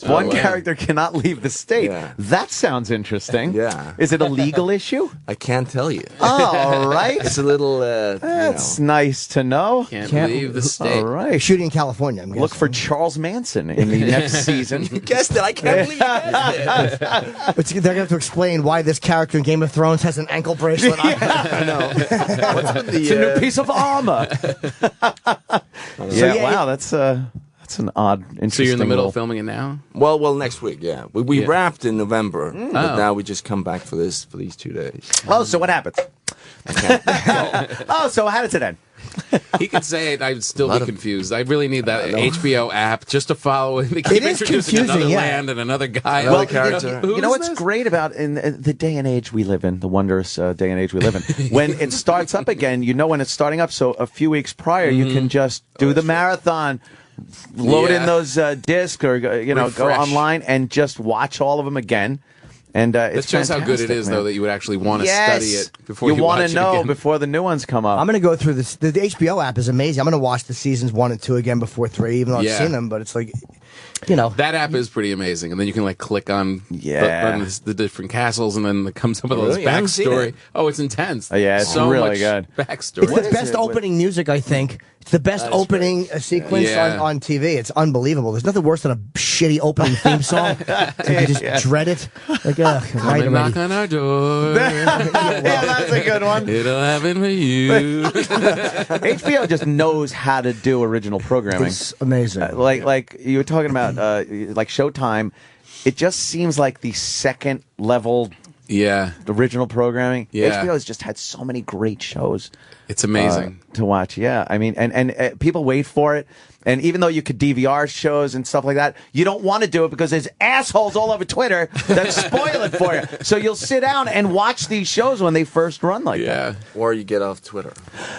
One character cannot leave the state. Yeah. That sounds interesting. Yeah. Is it a legal issue? I can't tell you. All right. It's a little. That's nice to know. Can't leave the state. All right. Shooting in California. I'm Look for Charles Manson in the next season. You guessed it. I can't believe you guessed it. But they're going to have to explain why this character in Game of Thrones has an ankle bracelet. I know. What's with the, It's a new piece of armor. Wow, that's an odd, interesting. So you're in the middle little- of filming it now? Well, next week, yeah. We Yeah. wrapped in November, but Oh. now we just come back for these 2 days. Oh, so what happens? So how does it end? He could say it. I'd still Lot be of- confused. I really need that HBO app just to follow. They keep It is introducing another confusing, yeah. land and another guy. Another Well, character. who You know is what's this? great about in the day and age we live in, the wondrous day and age we live in, when it starts up again, you know when it's starting up. So a few weeks prior, you can just do the marathon, load in Yeah. those discs, or go Refresh. online and just watch all of them again. And That it's shows how good it fantastic, is, man. though, that you would actually want to Yes. study it before you want watch to it know again. before the new ones come up. I'm going to go through this. The HBO app is amazing. I'm going to watch the seasons 1 and 2 again before 3, even though Yeah. I've seen them. But it's like, you know. That app is pretty amazing, and then you can like click on the different castles, and then it comes up with all this Really? I haven't seen backstory. it. Oh, it's intense. Yeah, it's so really much good. backstory. It's the best opening music, I think. It's the best opening sequence Yeah. on TV. It's unbelievable. There's nothing worse than a shitty opening theme song. You just dread it. Like, Come right and knock already. on our door. Yeah, that's a good one. It'll happen for you. HBO just knows how to do original programming. It's amazing. Like you were talking about, like Showtime it just seems like the second level original programming. Yeah. HBO has just had so many great shows. It's amazing to watch. Yeah, I mean, and people wait for it. And even though you could DVR shows and stuff like that, you don't want to do it because there's assholes all over Twitter that spoil it for you. So you'll sit down and watch these shows when they first run like that. Or you get off Twitter.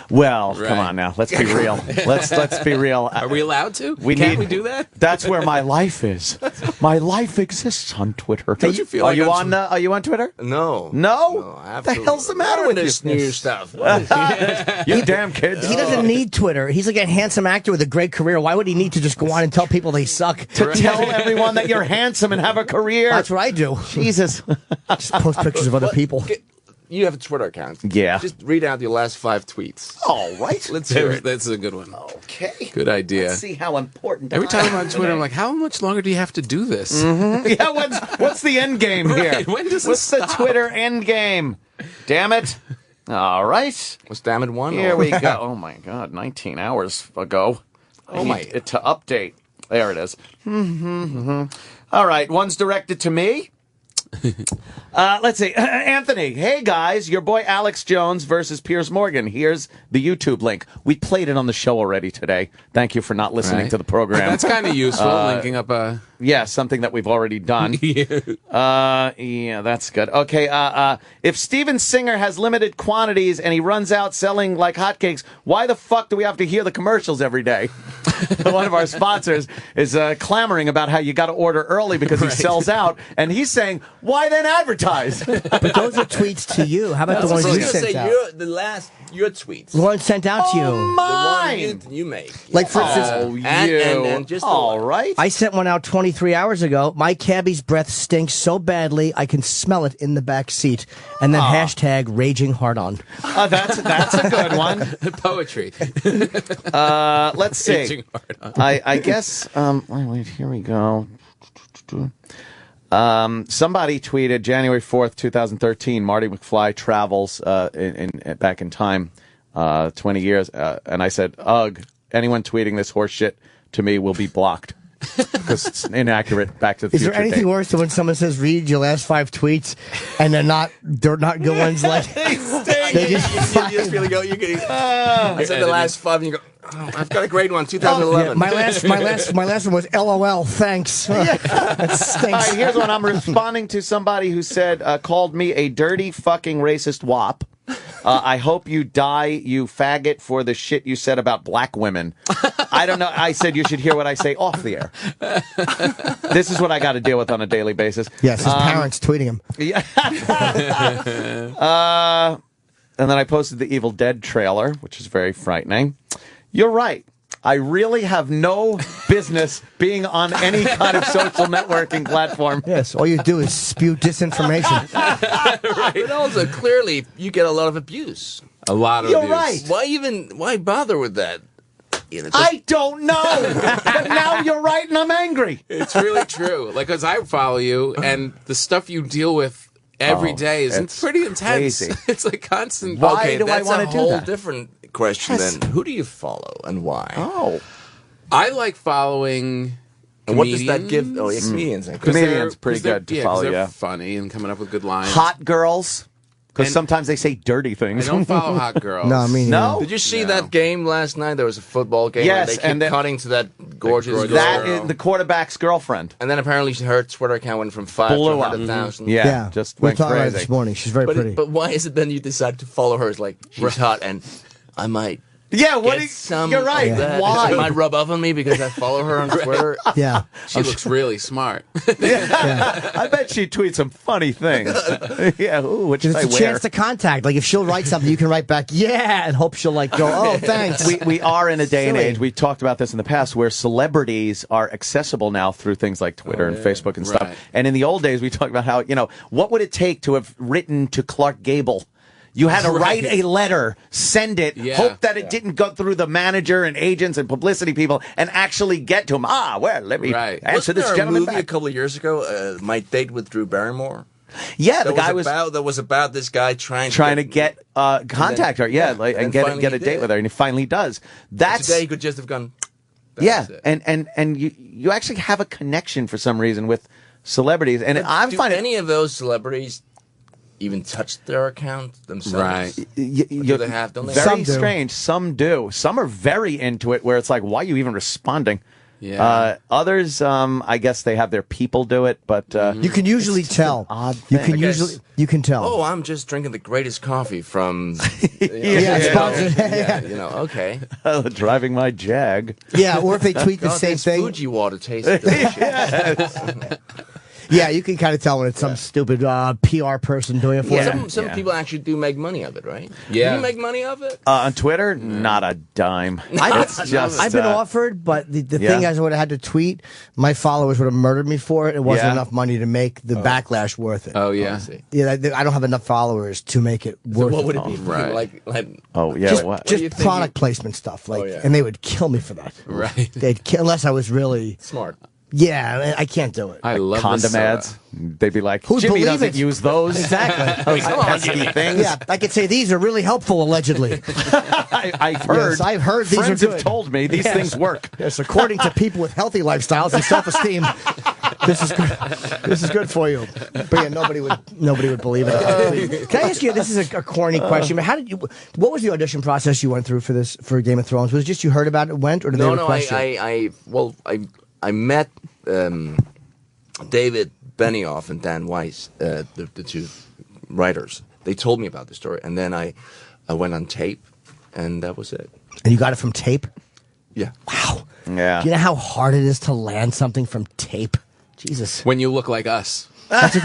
Well, come on now. Let's be real. Let's be real. Are we allowed to? Can't we do that? That's where my life is. My life exists on Twitter. Don't you feel are like you I'm on? Are you on Twitter? No. No? What the hell's the matter with this you? new stuff? You damn kids. He doesn't need Twitter. He's like a handsome actor with a great career. Why would he need to just go on and tell people they suck? To tell everyone that you're handsome and have a career. That's what I do. Jesus. Just post pictures of other people. You have a Twitter account. Yeah. Just read out your last 5 tweets. All right. Let's hear it. That's a good one. Okay. Good idea. Let's see how important. Every time I'm on Twitter, I'm like, how much longer do you have to do this? Yeah, what's the end game here? Right, when does what's it the stop? Twitter end game? Damn it. All right. Was damn it one? Here we go. Oh, my God. 19 hours ago. I need it to update. There it is. All right. One's directed to me. Let's see. Anthony, hey guys, your boy Alex Jones versus Piers Morgan. Here's the YouTube link. We played it on the show already today. Thank you for not listening to the program. That's kind of useful, linking up a... Yeah, something that we've already done. Yeah, that's good. Okay, if Steven Singer has limited quantities and he runs out selling like hotcakes, why the fuck do we have to hear the commercials every day? One of our sponsors is clamoring about how you got to order early because he sells out, and he's saying, why then advertise? But those are tweets to you. How about the ones you sent out? Your tweets. The ones sent out to you. Mine. The one you make. Like, for instance, and just all right. I sent one out 23 hours ago. My cabbie's breath stinks so badly I can smell it in the back seat. And then hashtag raging hard on. That's a good one. Poetry. Let's see. Raging hard on. I guess. Wait. Here we go. Somebody tweeted January 4th, 2013. Marty McFly travels back in time, 20 years, and I said, "Ugh, anyone tweeting this horse shit to me will be blocked." Because it's inaccurate. Back to the Is Future. there anything worse than when someone says read your last 5 tweets and they're not good ones? Like you just feel like, I said the last 5 and you go, oh, I've got a great one, 2011. Yeah, my last one was LOL. Thanks. That stinks. All right, here's one. I'm responding to somebody who said called me a dirty fucking racist wop. I hope you die, you faggot, for the shit you said about black women. I don't know. I said you should hear what I say off the air. This is what I got to deal with on a daily basis. Yes, his parents tweeting him. Yeah. And then I posted the Evil Dead trailer, which is very frightening. You're right. I really have no business being on any kind of social networking platform. Yes, all you do is spew disinformation. Right. But also, clearly, you get a lot of abuse. A lot of You're abuse. right. Why bother with that? I don't know. But now you're right and I'm angry. It's really true. Like, because I follow you, and the stuff you deal with every day is pretty intense. Crazy. It's like constant. Why do I want to do whole that? different question then. Who do you follow and why? Oh. I like following. And what does that give? Oh, yeah, comedians. Comedians pretty good to follow, they're yeah. funny and coming up with good lines. Hot girls. Because And- sometimes they say dirty things. I don't follow hot girls. No, I mean, No? Did you see that game last night? There was a football game. Yes, and they and kept then- cutting to that gorgeous girl. That is the quarterback's girlfriend. And then apparently her Twitter account went from 5 Blew to up. 100,000. Yeah, just we went talked about it crazy. this morning. She's very pretty. But why is it then you decide to follow her? It's like, she's hot and I might Yeah, what? get some You're right. of that. Why? It might rub off on me because I follow her on Twitter. Yeah. She looks really smart. I bet she tweets some funny things. Yeah, ooh, what should It's I a wear? chance to contact. Like, if she'll write something, you can write back, yeah, and hope she'll, like, go, oh, thanks. We are in a day and Silly. age, we talked about this in the past, where celebrities are accessible now through things like Twitter and Facebook and stuff. Right. And in the old days, we talked about how, what would it take to have written to Clark Gable? You had to write a letter, send it, Yeah. hope that it didn't go through the manager and agents and publicity people and actually get to him. Let me answer Wasn't this there gentleman a movie back. a couple of years ago, My Date with Drew Barrymore? Yeah, the That guy was about this guy trying to get contact her, and get finally a he date did. with her, and he finally does. That's Today he could just have gone. yeah, and you actually have a connection for some reason with celebrities, and I'm finding any of those celebrities even touch their account themselves? Right. Do they have? Don't they? Very strange. Some do. Some are very into it, where it's like, why are you even responding? Yeah. Others, I guess they have their people do it, but you can usually tell. You can tell. Oh, I'm just drinking the greatest coffee from. Sponsored. Okay. Driving my Jag. Yeah, or if they tweet the God, same this thing. Fuji water tastes delicious. Yeah, you can kind of tell when it's some stupid PR person doing it for you. Some people actually do make money of it, right? Yeah. Do you make money of it? On Twitter, not a dime. I've been offered, but the thing is, I would have had to tweet. My followers would have murdered me for it. It wasn't enough money to make the backlash worth it. Oh, yeah. Yeah, I don't have enough followers to make it worth it. What would it be? Right. Just product placement stuff, and they would kill me for that. Right. They'd kill unless I was really smart. Yeah, I can't do it. I love condom ads. They'd be like, Who'd Jimmy believe doesn't it? use those. Exactly. Those pesky things. Yeah, I could say these are really helpful, allegedly. I've heard. Yes, I've heard these Friends are good. have told me these things work. Yes, according to people with healthy lifestyles and self-esteem, this is good. This is good for you. But yeah, nobody would believe it. Can I ask you? This is a corny question. But what was the audition process you went through for Game of Thrones? Was it just you heard about it, went, or did they request you? I met David Benioff and Dan Weiss, the two writers. They told me about the story, and then I went on tape, and that was it. And you got it from tape? Yeah. Wow. Yeah. Do you know how hard it is to land something from tape? Jesus. When you look like us. That's a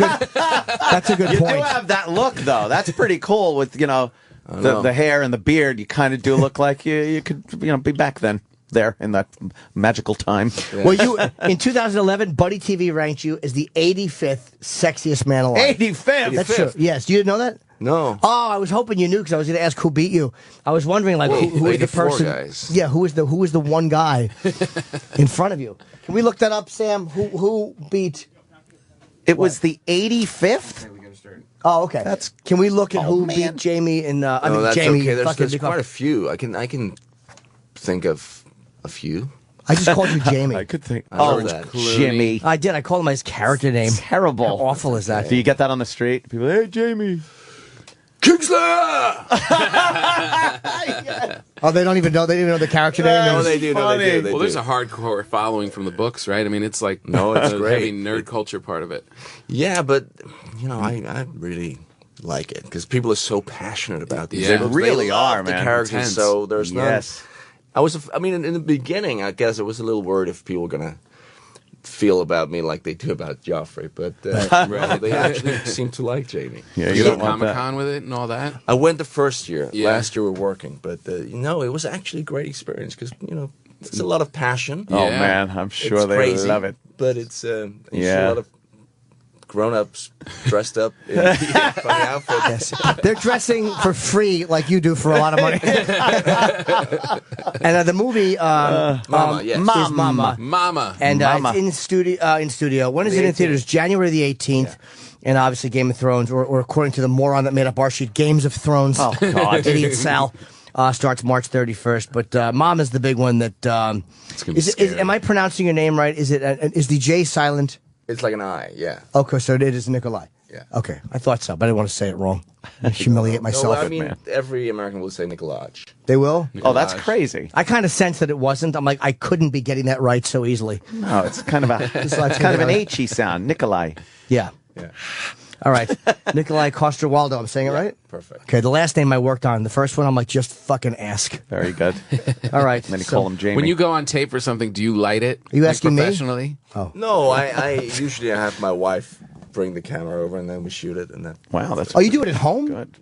good You point. do have that look, though. That's pretty cool with, the hair and the beard. You kind of do look like you could, be back then. There in that magical time. Yeah. Well, in 2011, Buddy TV ranked you as the 85th sexiest man alive. 85th. That's true. Yes. You didn't know that? No. Oh, I was hoping you knew because I was going to ask who beat you. I was wondering, who was the person? Guys. Yeah, who was the one guy in front of you? Can we look that up, Sam? Who beat? It was the 85th. Oh, okay. Can we look at who beat Jamie and that's Jamie? Okay. There's quite a few. I can think of a few. I just called you Jamie. I could think. Jimmy. I did. I called him his character name. Terrible. How awful is that? Do you get that on the street? People, hey, Jamie. Kingslayer! Oh, they don't even know. They didn't even know the character name. No, they do. No, they do. Well, there's a hardcore following from the books, right? I mean, it's like no, it's the great. heavy nerd culture part of it. Yeah, but I really like it because people are so passionate about these. They really are, the man. characters. Intense. So there's yes. in the beginning, I guess I was a little worried if people were gonna feel about me like they do about Joffrey, but they actually seem to like Jamie. Yeah, you don't Comic-Con with it and all that? I went the first year. Yeah. Last year we were working, but it was actually a great experience because it's a lot of passion. Oh man, I'm sure they crazy, love it. But it's a lot of grown-ups dressed up in funny outfits. Yes. They're dressing for free like you do for a lot of money. And the movie Mama, yes. is Mama. Mama. And Mama. it's in studio. When is it in theaters? January the 18th. Yeah. And obviously Game of Thrones, or according to the moron that made up our sheet, Games of Thrones. Oh, God. Idiot Sal. Starts March 31st. But Mom is the big one that... am I pronouncing your name right? Is the J silent? It's like an I, yeah. Okay, so it is Nikolai. Yeah. Okay, I thought so, but I didn't want to say it wrong. I humiliate myself. No, I mean, every American will say Nikolaj. They will? Oh, that's crazy. I kind of sensed that it wasn't. I'm like, I couldn't be getting that right so easily. No, it's kind of an H-y sound. Nikolai. Yeah. Yeah. All right. Nikolai Coster-Waldau. I'm saying it right? Perfect. Okay, the last name I worked on. The first one, I'm like, just fucking ask. Very good. All right. And then you call him Jamie. When you go on tape for something, do you light it? Are you asking me? Professionally? Oh. No, I usually have my wife bring the camera over and then we shoot it. And then wow, that's you do it at home? Good.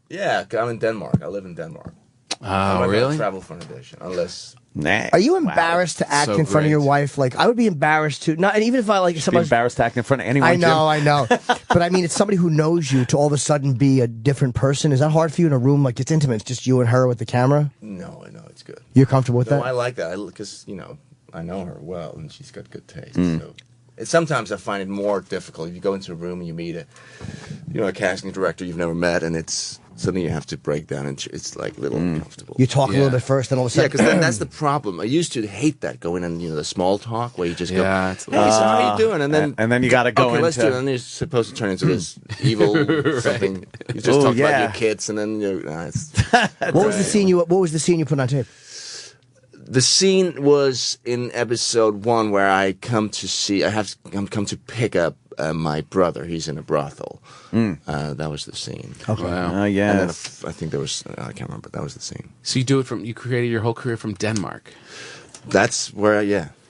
Yeah, I'm in Denmark. I live in Denmark. Oh, really? Travel for an audition, unless. Nah. Are you embarrassed to act in front of your wife? Like, I would be embarrassed to. Not, and even if I like somebody embarrassed to act in front of anyone. I know. But I mean, it's somebody who knows you to all of a sudden be a different person. Is that hard for you in a room like it's intimate? It's just you and her with the camera. No, it's good. You're comfortable with that? I like that because I know her well and she's got good taste. So sometimes I find it more difficult if you go into a room and you meet a casting director you've never met and it's suddenly you have to break down, and it's like a little uncomfortable. You talk a little bit first, then all of a sudden... Yeah, because that's the problem. I used to hate that, going in, the small talk, where you just go, hey, so how are you doing? And then you got to go okay, let's do it. And then you're supposed to turn into this evil something. You just talk about your kids, and then What was the scene you put on tape? The scene was in episode 1 where I come to pick up my brother. He's in a brothel. That was the scene. Okay. Wow. Yeah. And then I think there was, I can't remember, but that was the scene. So you created your whole career from Denmark. That's where,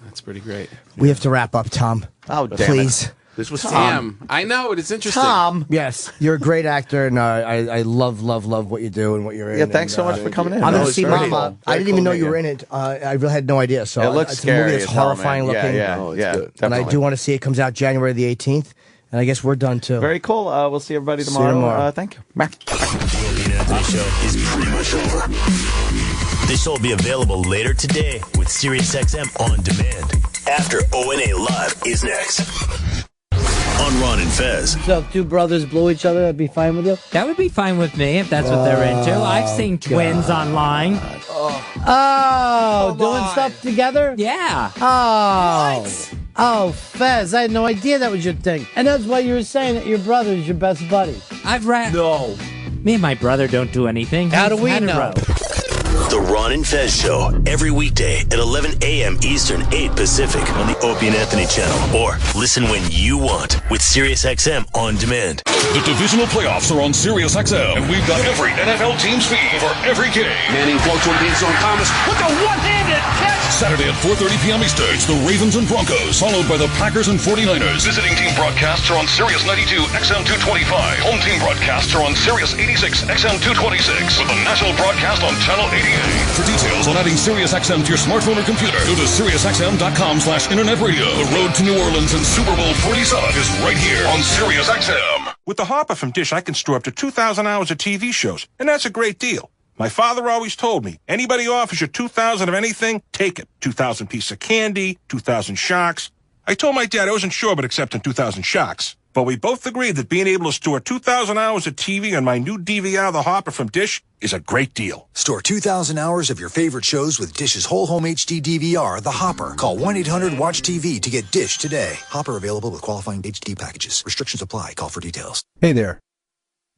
That's pretty great. We have to wrap up, Tom. Oh, damn please. it. This was Tom. I know, it's interesting. Tom. Yes, you're a great actor, and I love what you do and what you're in. Yeah, thanks so much for coming in. I'm going to see very Mama. cool. I didn't even know you were in it. I really had no idea. So It looks it's scary a movie that's as hell, horrifying man. looking. Yeah, And I do want to see it. Comes out January the 18th, and I guess we're done too. Very cool. We'll see everybody See you tomorrow. tomorrow. Thank you. The Opie and Anthony Show is pretty much over. This show will be available later today with SiriusXM On Demand. After ONA Live is next. On Ron and Fez. So if two brothers blow each other, that'd be fine with you? That would be fine with me if that's what they're into. I've seen twins online. Doing stuff together? Yeah. Oh, Fez, I had no idea that was your thing. And that's why you were saying that your brother is your best buddy. No. Me and my brother don't do anything. How do He's we hetero. know? The Ron and Fez Show, every weekday at 11 a.m. Eastern, 8 Pacific on the Opie and Anthony channel. Or listen when you want with SiriusXM On Demand. The divisional playoffs are on SiriusXM, and we've got every NFL team's feed for every game. Manning floats one to zone. Thomas with a one-handed catch. Saturday at 4:30 p.m. Eastern, it's the Ravens and Broncos, followed by the Packers and 49ers. Visiting team broadcasts are on Sirius 92 XM 225. Home team broadcasts are on Sirius 86 XM 226. With a national broadcast on Channel 88. For details on adding SiriusXM to your smartphone or computer, go to SiriusXM.com/internet radio. The road to New Orleans and Super Bowl 47 is right here on SiriusXM. With the Hopper from Dish, I can store up to 2,000 hours of TV shows, and that's a great deal. My father always told me, anybody offers you 2,000 of anything, take it. 2,000 pieces of candy, 2,000 shocks. I told my dad I wasn't sure about accepting 2,000 shocks. But we both agreed that being able to store 2,000 hours of TV on my new DVR, The Hopper from Dish, is a great deal. Store 2,000 hours of your favorite shows with Dish's whole home HD DVR, The Hopper. Call 1-800-WATCH-TV to get Dish today. Hopper available with qualifying HD packages. Restrictions apply. Call for details. Hey there.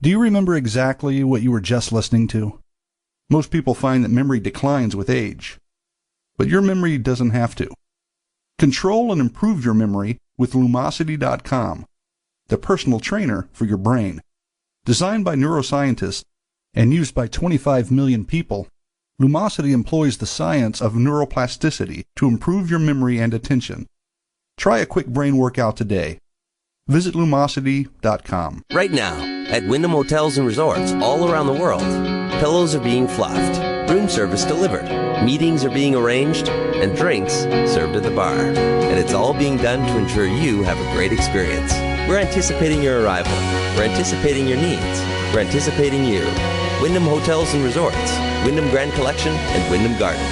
Do you remember exactly what you were just listening to? Most people find that memory declines with age. But your memory doesn't have to. Control and improve your memory with Lumosity.com, the personal trainer for your brain. Designed by neuroscientists and used by 25 million people, Lumosity employs the science of neuroplasticity to improve your memory and attention. Try a quick brain workout today. Visit Lumosity.com. Right now, at Wyndham Hotels and Resorts all around the world, pillows are being fluffed, room service delivered, meetings are being arranged, and drinks served at the bar. And it's all being done to ensure you have a great experience. We're anticipating your arrival. We're anticipating your needs. We're anticipating you. Wyndham Hotels and Resorts, Wyndham Grand Collection, and Wyndham Garden.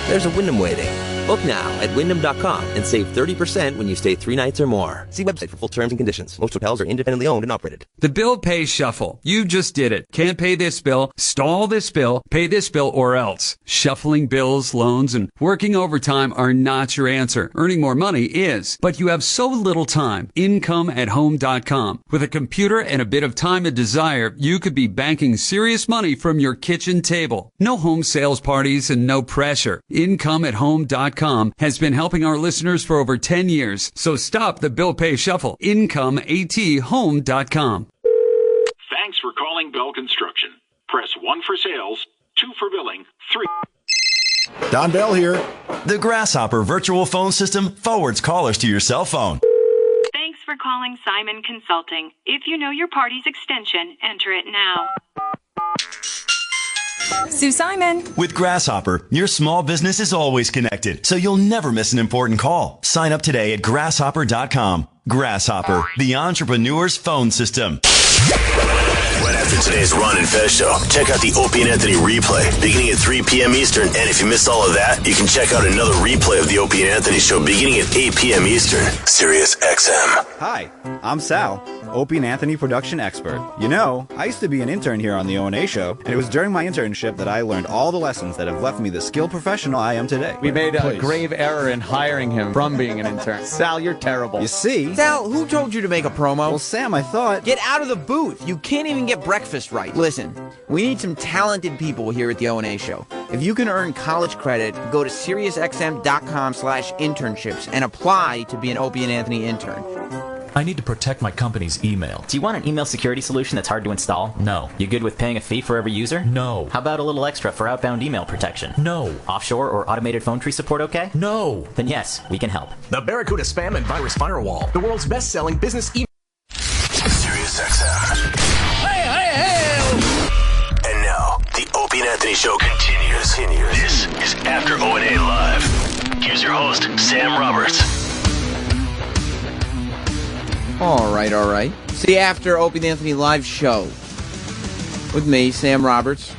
There's a Wyndham waiting. Book now at Wyndham.com and save 30% when you stay 3 nights or more. See website for full terms and conditions. Most hotels are independently owned and operated. The bill pay shuffle. You just did it. Can't pay this bill, stall this bill, pay this bill, or else. Shuffling bills, loans, and working overtime are not your answer. Earning more money is. But you have so little time. IncomeAtHome.com. With a computer and a bit of time and desire, you could be banking serious money from your kitchen table. No home sales parties and no pressure. IncomeAtHome.com has been helping our listeners for over 10 years. So stop the bill pay shuffle. IncomeAtHome.com. Thanks for calling Bell Construction. Press 1 for sales, 2 for billing, 3. Don Bell here. The Grasshopper virtual phone system forwards callers to your cell phone. Thanks for calling Simon Consulting. If you know your party's extension, enter it now. Sue Simon. With Grasshopper, your small business is always connected, so you'll never miss an important call. Sign up today at grasshopper.com. Grasshopper, the entrepreneur's phone system. Right after After today's Ron and Fez show, check out the Opie and Anthony replay beginning at 3 p.m. Eastern. And if you missed all of that, you can check out another replay of the Opie and Anthony show beginning at 8 p.m. Eastern. Sirius XM. Hi, I'm Sal, Opie and Anthony production expert. You know, I used to be an intern here on the O&A show, and it was during my internship that I learned all the lessons that have left me the skilled professional I am today. We made a grave error in hiring him from being an intern. Sal, you're terrible. You see? Sal, who told you to make a promo? Well, Sam, I thought... Get out of the booth. You can't even get breakfast right. Listen, we need some talented people here at the O&A show. If you can earn college credit, go to SiriusXM.com/internships and apply to be an Opie and Anthony intern. I need to protect my company's email. Do you want an email security solution that's hard to install? No. You good with paying a fee for every user? No. How about a little extra for outbound email protection? No. Offshore or automated phone tree support okay? No. Then yes, we can help. The Barracuda Spam and Virus Firewall, the world's best-selling business email. Sirius XM. And now, the Opie and Anthony show continues. This is After O&A Live. Here's your host, Sam Roberts. All right. It's the After Opie and Anthony live show with me, Sam Roberts,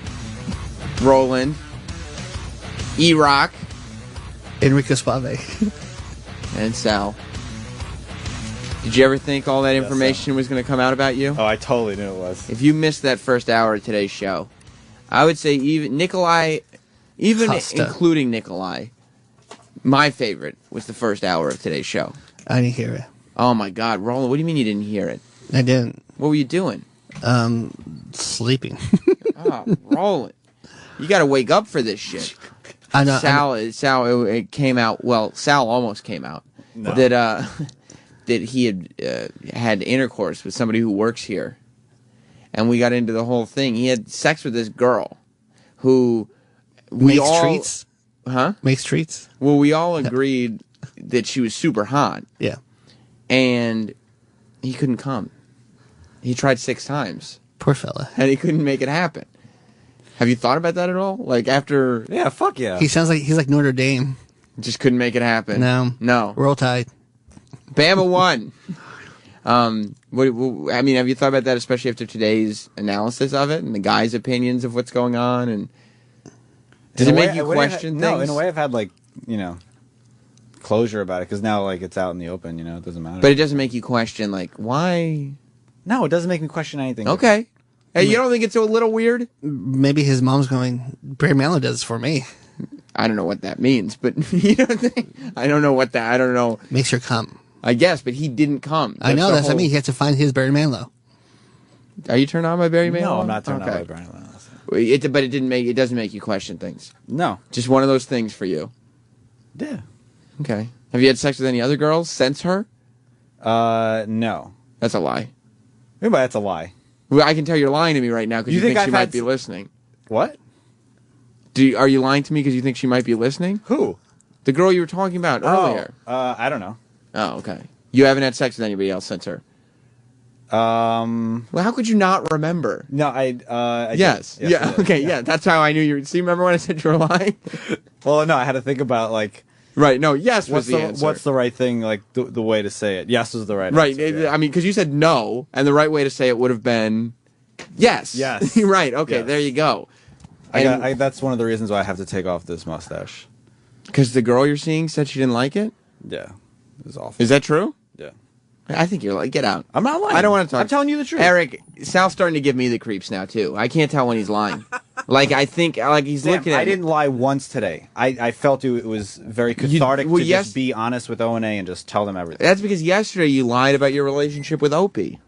Roland, E-Rock, Enrico Spave, and Sal. Did you ever think all that information was going to come out about you? Oh, I totally knew it was. If you missed that first hour of today's show, I would say even Nikolai, including Nikolai, my favorite was the first hour of today's show. I didn't hear it. Oh my God, Roland, what do you mean you didn't hear it? I didn't. What were you doing? Sleeping. Roland, you got to wake up for this shit. I know. Sal, it came out. Well, Sal almost came out that he had intercourse with somebody who works here, and we got into the whole thing. He had sex with this girl, who makes treats. Huh? Makes treats. Well, we all agreed that she was super hot. Yeah. And he couldn't come. He tried 6 times. Poor fella. And he couldn't make it happen. Have you thought about that at all? Like after... Yeah, fuck yeah. He sounds like he's like Notre Dame. Just couldn't make it happen. No. Roll Tide. Bama won. I mean, have you thought about that, especially after today's analysis of it and the guys' opinions of what's going on? And does it make you question things? No, in a way I've had closure about it because now it's out in the open. It doesn't matter. But it doesn't make you question why? No, it doesn't make me question anything. Okay. Hey, you don't think it's a little weird? Maybe his mom's going, Barry Manilow does this for me. I don't know what that means, but you don't think? I don't know what that. I don't know. Makes her come. I guess, but he didn't come. I know. That's what I mean. He has to find his Barry Manilow. Are you turned on by Barry Manilow? No, I'm not turned on by Barry Manilow. But it doesn't make you question things. No. Just one of those things for you. Yeah. Okay. Have you had sex with any other girls since her? No. That's a lie. Maybe that's a lie. Well, I can tell you're lying to me right now because you think she might be listening. What? Are you lying to me because you think she might be listening? Who? The girl you were talking about earlier. I don't know. Oh, okay. You haven't had sex with anybody else since her? Well, how could you not remember? No, I yes. Did. Yeah. Okay. Yeah. That's how I knew you were. See, remember when I said you were lying? Well, no, I had to think about Right. No. Yes was the answer. What's the right thing? The way to say it. Yes was the right. Right. Answer, yeah. I mean, because you said no, and the right way to say it would have been yes. Yes. Right. Okay. Yes. There you go. That's one of the reasons why I have to take off this mustache. Because the girl you're seeing said she didn't like it. Yeah. It was awful. Is that true? Yeah. I think you're like, get out. I'm not lying. I don't want to talk. I'm telling you the truth. Eric, Sal's starting to give me the creeps now, too. I can't tell when he's lying. I think he's looking at I didn't lie once today. I felt it was very cathartic to just be honest with O&A and just tell them everything. That's because yesterday you lied about your relationship with Opie.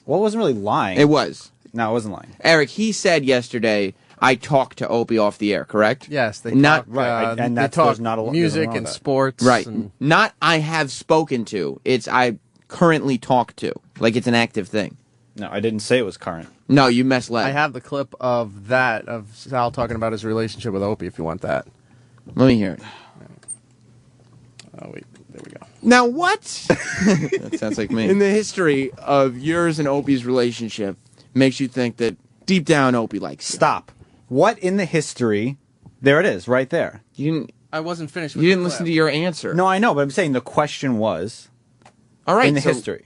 Well, it wasn't really lying. It was. No, it wasn't lying. Eric, he said yesterday, I talked to Opie off the air, correct? Yes, they not talk, right, and they talk not music and sports. Right. And not I have spoken to. It's I currently talk to. Like it's an active thing. No, I didn't say it was current. No, you misled. I have the clip of Sal talking about his relationship with Opie, if you want that. Let me hear it. Oh, wait. There we go. Now, what? That sounds like me. In the history of yours and Opie's relationship makes you think that deep down Opie likes you? Stop. What in the history? There it is, right there. You didn't. I wasn't finished with You the didn't clip. listen to your answer. No, I know, but I'm saying the question was all right, in the history.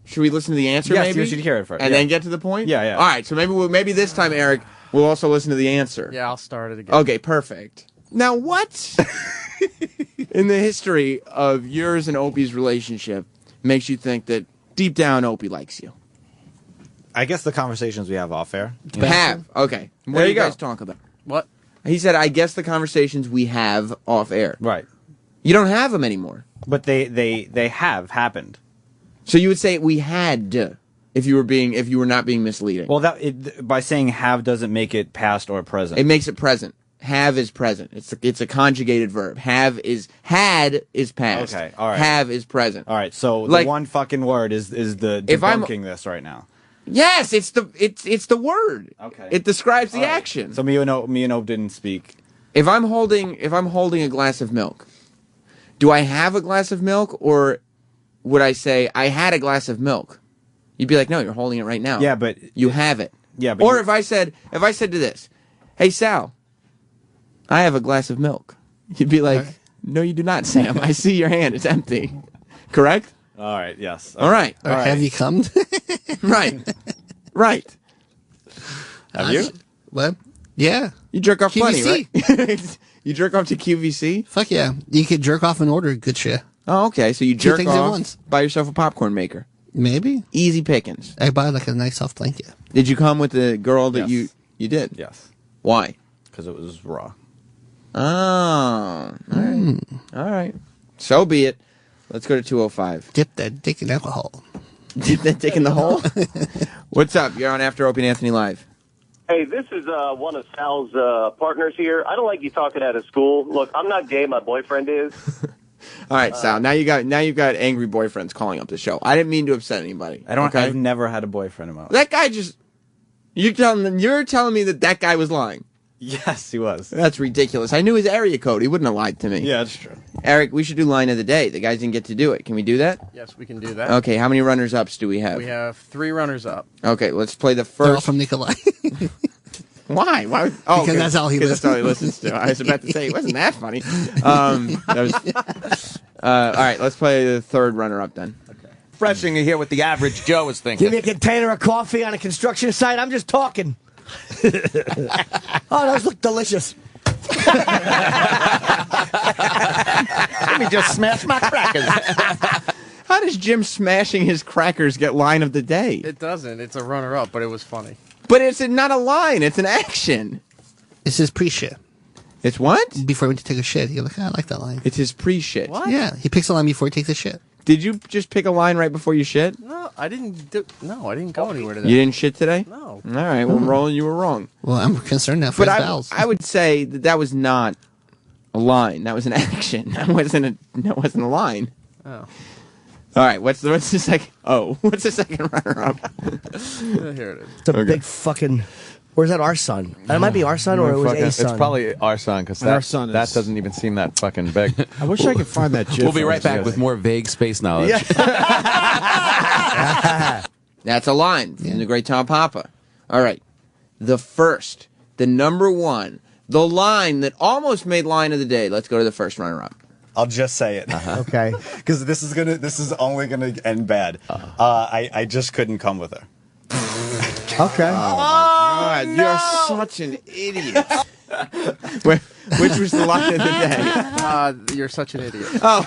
Should we listen to the answer? Yes, maybe you should hear it first. and Yeah. then get to the point. Yeah, yeah. All right. So maybe this time, Eric, we'll also listen to the answer. Yeah, I'll start it again. Okay, perfect. Now, what in the history of yours and Opie's relationship makes you think that deep down Opie likes you? I guess the conversations we have off air. Have. Okay. What There do you you guys go. talk about? What? He said, I guess the conversations we have off air. Right. You don't have them anymore. But they have happened. So you would say we had if you were not being misleading. Well, by saying have doesn't make it past or present. It makes it present. Have is present. It's a conjugated verb. Had is past. Okay, all right. Have is present. All right, so Like- the one fucking word is the If I'm- debunking this right now. Yes, it's the word. Okay. It describes the All right. action. So me and Ope didn't speak. If I'm holding a glass of milk, do I have a glass of milk, or would I say I had a glass of milk? You'd be like, no, you're holding it right now. Yeah, but you have it. Yeah, but or you- if I said to this, hey Sal, I have a glass of milk, you'd be like, no, you do not, Sam. I see your hand; it's empty. Correct? All right. Yes. All right. Or have you come? Right. Right. Have you? What? Yeah. You jerk off plenty, QVC. right? You jerk off to QVC? Fuck yeah. You could jerk off and order good shit. Oh, okay. So you Two jerk things at off, once. buy yourself a popcorn maker. Maybe. Easy pickings. I buy like a nice soft blanket. Did you come with the girl that Yes. you did? Yes. Why? Because it was raw. Oh, all right. All right. So be it. Let's go to 205. Dip that dick in alcohol. Dip that dick in the hole? What's up? You're on After Opie and Anthony Live. Hey, this is one of Sal's partners here. I don't like you talking out of school. Look, I'm not gay. My boyfriend is. All right, Sal. Now you've got angry boyfriends calling up the show. I didn't mean to upset anybody. I don't. Okay? I've never had a boyfriend in my life. That guy just. You're telling me that guy was lying. Yes, he was. That's ridiculous. I knew his area code. He wouldn't have lied to me. Yeah, that's true. Eric, we should do line of the day. The guys didn't get to do it. Can we do that? Yes, we can do that. Okay, how many runners-ups do we have? We have 3 runners up. Okay, let's play the They're all first. from Nikolai. Why? Why? Oh, Because that's all he 'cause that's all he listens to. I was about to say, it wasn't that funny. All right, let's play the third runner-up then. Refreshing to hear what the average Joe is thinking. Give me a container of coffee on a construction site. I'm just talking. Oh, those look delicious. Let me just smash my crackers. How does Jim smashing his crackers get line of the day? It doesn't. It's a runner-up, but it was funny. But it's not a line. It's an action. It's his pre-shit. It's what? Before he went to take a shit, he like, I like that line. It's his pre-shit. What? Yeah, he picks a line before he takes a shit. Did you just pick a line right before you shit? No, I didn't go anywhere today. You didn't shit today? No. All right, well, Roland, you were wrong. Well, I'm concerned now for But his bowels. I would say that was not a line. That was an action. That wasn't a line. Oh. All right, what's the second? Oh, what's the second runner-up? Here it is. It's a big fucking. Or is that our son? It might be our son, or it was a son. It's probably our son because Our son that is- doesn't even seem that fucking big. I wish I could find that GIF. We'll be right back with more vague space knowledge. That's a line from the great Tom Papa. All right, the number one, the line that almost made line of the day. Let's go to the first runner-up. I'll just say it. Okay. Because this is only gonna end bad. I just couldn't come with her. Okay. God, you're such an idiot. Which was the line of the day? You're such an idiot. Oh,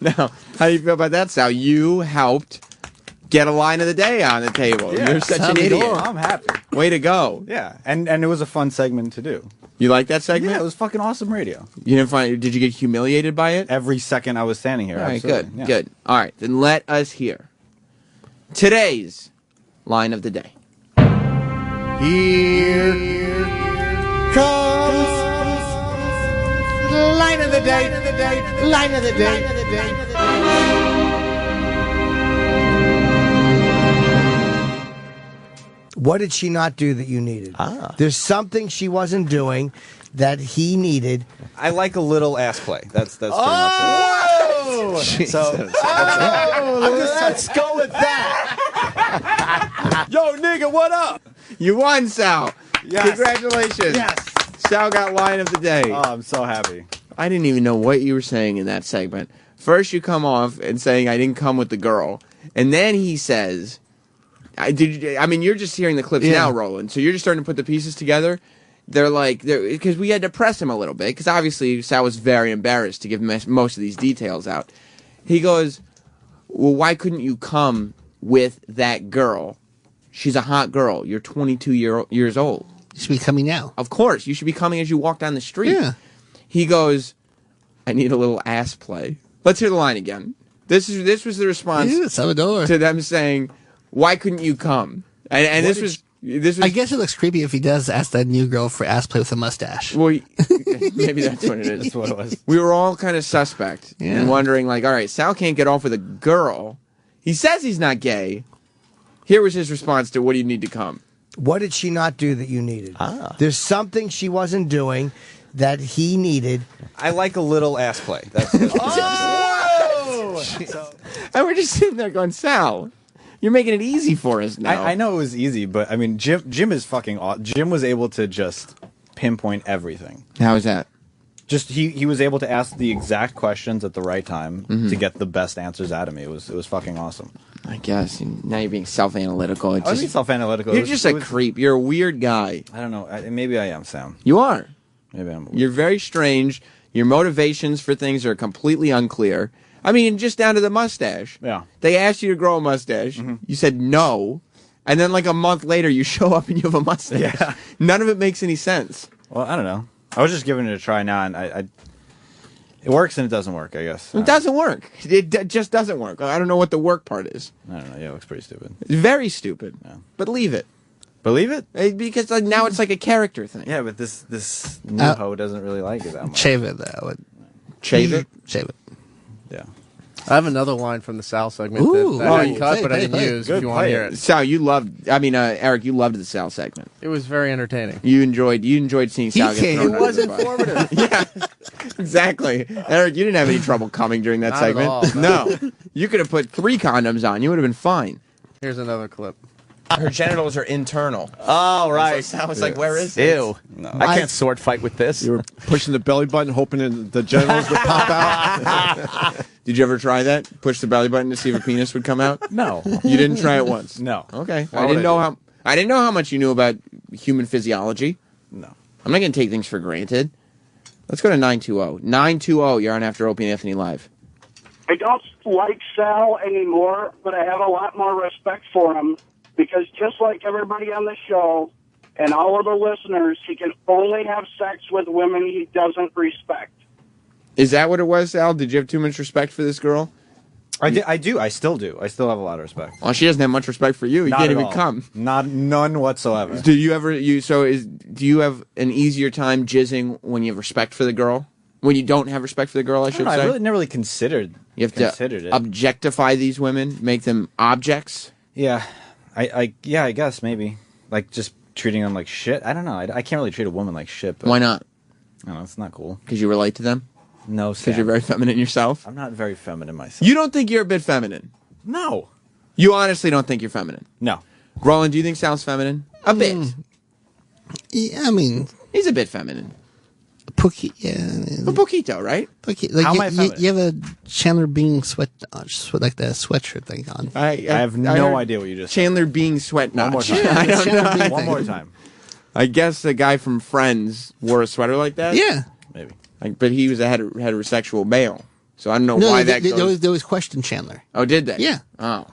no. How do you feel about that, Sal? You helped get a line of the day on the table. Yeah. You're such an idiot. I'm happy. Way to go. Yeah, and it was a fun segment to do. You like that segment? Yeah, it was fucking awesome radio. You didn't find? Did you get humiliated by it? Every second I was standing here. All right, absolutely. good, Yeah. good. All right, then let us hear today's line of the day. Here comes the line of the day. Line of the day. What did she not do that you needed? There's something she wasn't doing that he needed. I like a little ass play. That's pretty Oh! much it. So Let's go with that. Yo, nigga, what up? You won, Sal. Yes. Congratulations. Yes. Sal got line of the day. Oh, I'm so happy. I didn't even know what you were saying in that segment. First, you come off and saying I didn't come with the girl. And then he says, I mean, you're just hearing the clips now, Roland, so you're just starting to put the pieces together. They're like, because we had to press him a little bit, because obviously Sal was very embarrassed to give most of these details out. He goes, well, why couldn't you come with that girl? She's a hot girl. You're 22 years old. You should be coming now. Of course. You should be coming as you walk down the street. Yeah. He goes, I need a little ass play. Let's hear the line again. This was the response to them saying, why couldn't you come? And this was... I guess it looks creepy if he does ask that new girl for ass play with a mustache. Well, maybe that's what it is. That's what it was. We were all kind of suspect and wondering, like, all right, Sal can't get off with a girl. He says he's not gay. Here was his response to, what do you need to come? What did she not do that you needed? There's something she wasn't doing that he needed. I like a little ass play. That's And we're just sitting there going, Sal, you're making it easy for us now. I know it was easy, but I mean, Jim is fucking awesome. Jim was able to just pinpoint everything. How is that? Just he was able to ask the exact questions at the right time to get the best answers out of me. It was fucking awesome. I guess. Now you're being self-analytical. I was being self-analytical. You're just a creep. You're a weird guy. I don't know. Maybe I am, Sam. You are. Maybe I'm. You're very strange. Your motivations for things are completely unclear. I mean, just down to the mustache. Yeah. They asked you to grow a mustache. You said no. And then like a month later, you show up and you have a mustache. Yeah. None of it makes any sense. Well, I don't know. I was just giving it a try now, and it works and it doesn't work, I guess. It doesn't work. It just doesn't work. I don't know what the work part is. I don't know. Yeah, it looks pretty stupid. It's very stupid. Yeah. But leave it. Believe it? Because now it's like a character thing. Yeah, but this new hoe doesn't really like it that much. Shave it, though. Shave it? Shave it. Yeah. I have another line from the Sal segment that I didn't cut, but I didn't use. If you want to hear it, Sal, you loved. I mean, Eric, you loved the Sal segment. it was very entertaining. You enjoyed seeing Sal get thrown It was under the bus. informative. Yeah, exactly. Eric, you didn't have any trouble coming during that Not at segment. all. No, you could have put 3 condoms on. You would have been fine. Here's another clip. Her genitals are internal. Oh, right. So I was like, where is it? Ew. No. I can't sword fight with this. You were pushing the belly button, hoping the genitals would pop out. Did you ever try that? Push the belly button to see if a penis would come out? No. You didn't try it once? No. Okay. Why I would didn't know how much you knew about human physiology. No. I'm not going to take things for granted. Let's go to 920. 920, you're on After Opie and Anthony Live. I don't like Sal anymore, but I have a lot more respect for him because just like everybody on the show and all of the listeners, he can only have sex with women he doesn't respect. Is that what it was, Sal? Did you have too much respect for this girl? I do. I still do. I still have a lot of respect. Well, she doesn't have much respect for you. You Not can't at even all. come. None whatsoever. Do you ever do you have an easier time jizzing when you have respect for the girl? When you don't have respect for the girl, I should say. I really never really considered. You have considered to it. objectify these women, make them objects. Yeah, I guess maybe like just treating them like shit. I don't know. I can't really treat a woman like shit. But Why not? I don't know. It's not cool. Because you relate to them. No, because you're very feminine yourself. I'm not very feminine myself. You don't think you're a bit feminine? No. You honestly don't think you're feminine? No. Roland, do you think Sal's feminine? A bit. Yeah, I mean, he's a bit feminine. A poquito, right? Like How am I feminine? you have a Chandler Bing like the sweatshirt thing on. I have no idea what you just Chandler Bing sweat One more notch. time. I don't Chandler know. Bing One thing. more time. I guess the guy from Friends wore a sweater like that. Yeah. Maybe. But he was a heterosexual male, so I don't know No, why they, that goes. they always question Chandler. Oh, did they? Yeah. Oh.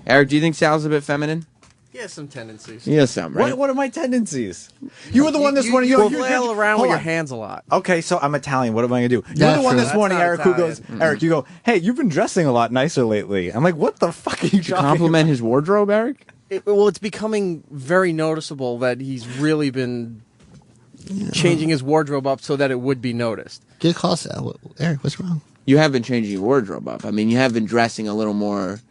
Eric, do you think Sal's a bit feminine? He has some tendencies. He has some, right? What are my tendencies? You were the one this morning. You flail around with hold your on. hands a lot. Okay, so I'm Italian. What am I gonna do? You're That's the one true. this morning, That's Eric, not who goes, Italian. Eric, you go, hey, you've been dressing a lot nicer lately. I'm like, what the fuck are you talking Compliment his wardrobe, Eric? Well, it's becoming very noticeable that he's really been changing his wardrobe up so that it would be noticed. Good call, Sal. Eric, what's wrong? You have been changing your wardrobe up. I mean, you have been dressing a little more.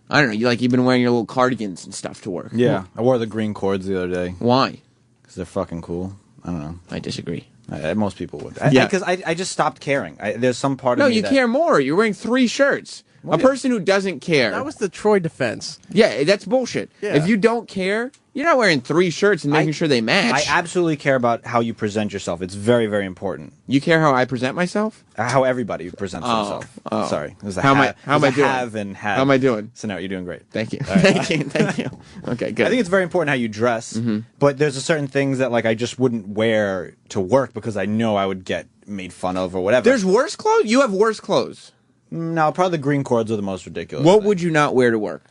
I don't know. You've been wearing your little cardigans and stuff to work. Yeah, I wore the green cords the other day. Why? Because they're fucking cool. I don't know. I disagree. Most people would. Yeah. Because I just stopped caring. There's some part No, of me you that... care more. You're wearing 3 shirts. A person who doesn't care. That was the Troy defense. Yeah, that's bullshit. Yeah. If you don't care, you're not wearing 3 shirts and making sure they match. I absolutely care about how you present yourself. It's very, very important. You care how I present myself? How everybody presents themselves. Oh. Sorry. It was a How am I doing? Have and have. How am I doing? So no, you're doing great. Thank you. All right. Thank you. Okay, good. I think it's very important how you dress, but there's a certain things that like I just wouldn't wear to work because I know I would get made fun of or whatever. There's worse clothes? You have worse clothes. No, probably the green cords are the most ridiculous. What would you not wear to work?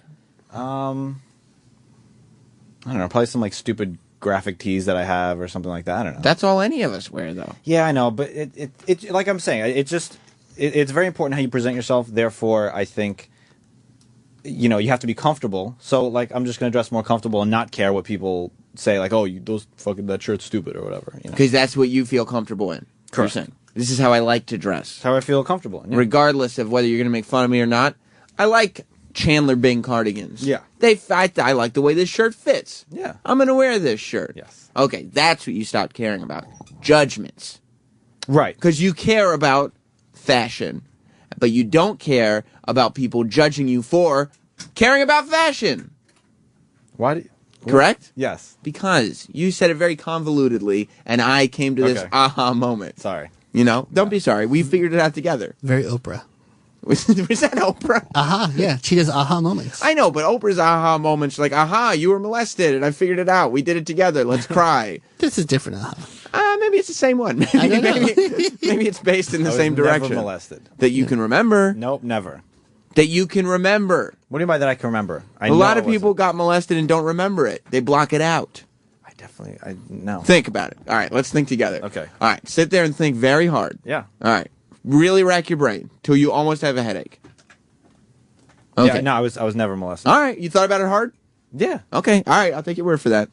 I don't know, probably some like stupid graphic tees that I have or something like that. I don't know. That's all any of us wear, though. Yeah, I know, but it like I'm saying, it's very important how you present yourself. Therefore, I think, you know, you have to be comfortable. So, like, I'm just going to dress more comfortable and not care what people say, like, oh, that shirt's stupid or whatever. You know? Because that's what you feel comfortable in. Correct. You're saying, this is how I like to dress. That's how I feel comfortable in. Yeah. Regardless of whether you're going to make fun of me or not. I like Chandler Bing cardigans. Yeah. I like the way this shirt fits. Yeah. I'm going to wear this shirt. Yes. Okay, that's what you stopped caring about. Judgments. Right. Because you care about fashion, but you don't care about people judging you for caring about fashion. Why? Correct? Yes. Because you said it very convolutedly, and I came to this aha moment. Sorry. You know? Don't be sorry. We figured it out together. Very Oprah. Was that Oprah? Aha, yeah. She does aha moments. I know, but Oprah's aha moments like, aha, you were molested, and I figured it out. We did it together. Let's cry. This is different aha. Maybe it's the same one. I don't know. Maybe it's based in the I was same direction. Never molested. That you can remember. Nope, never. That you can remember. What do you mean by that I can remember? A lot of people got molested and don't remember it. They block it out. No. Think about it. All right, let's think together. Okay. All right, sit there and think very hard. Yeah. All right. Really rack your brain till you almost have a headache. Okay. Yeah, no, I was never molested. All right, you thought about it hard? Yeah. Okay. All right, I'll take your word for that.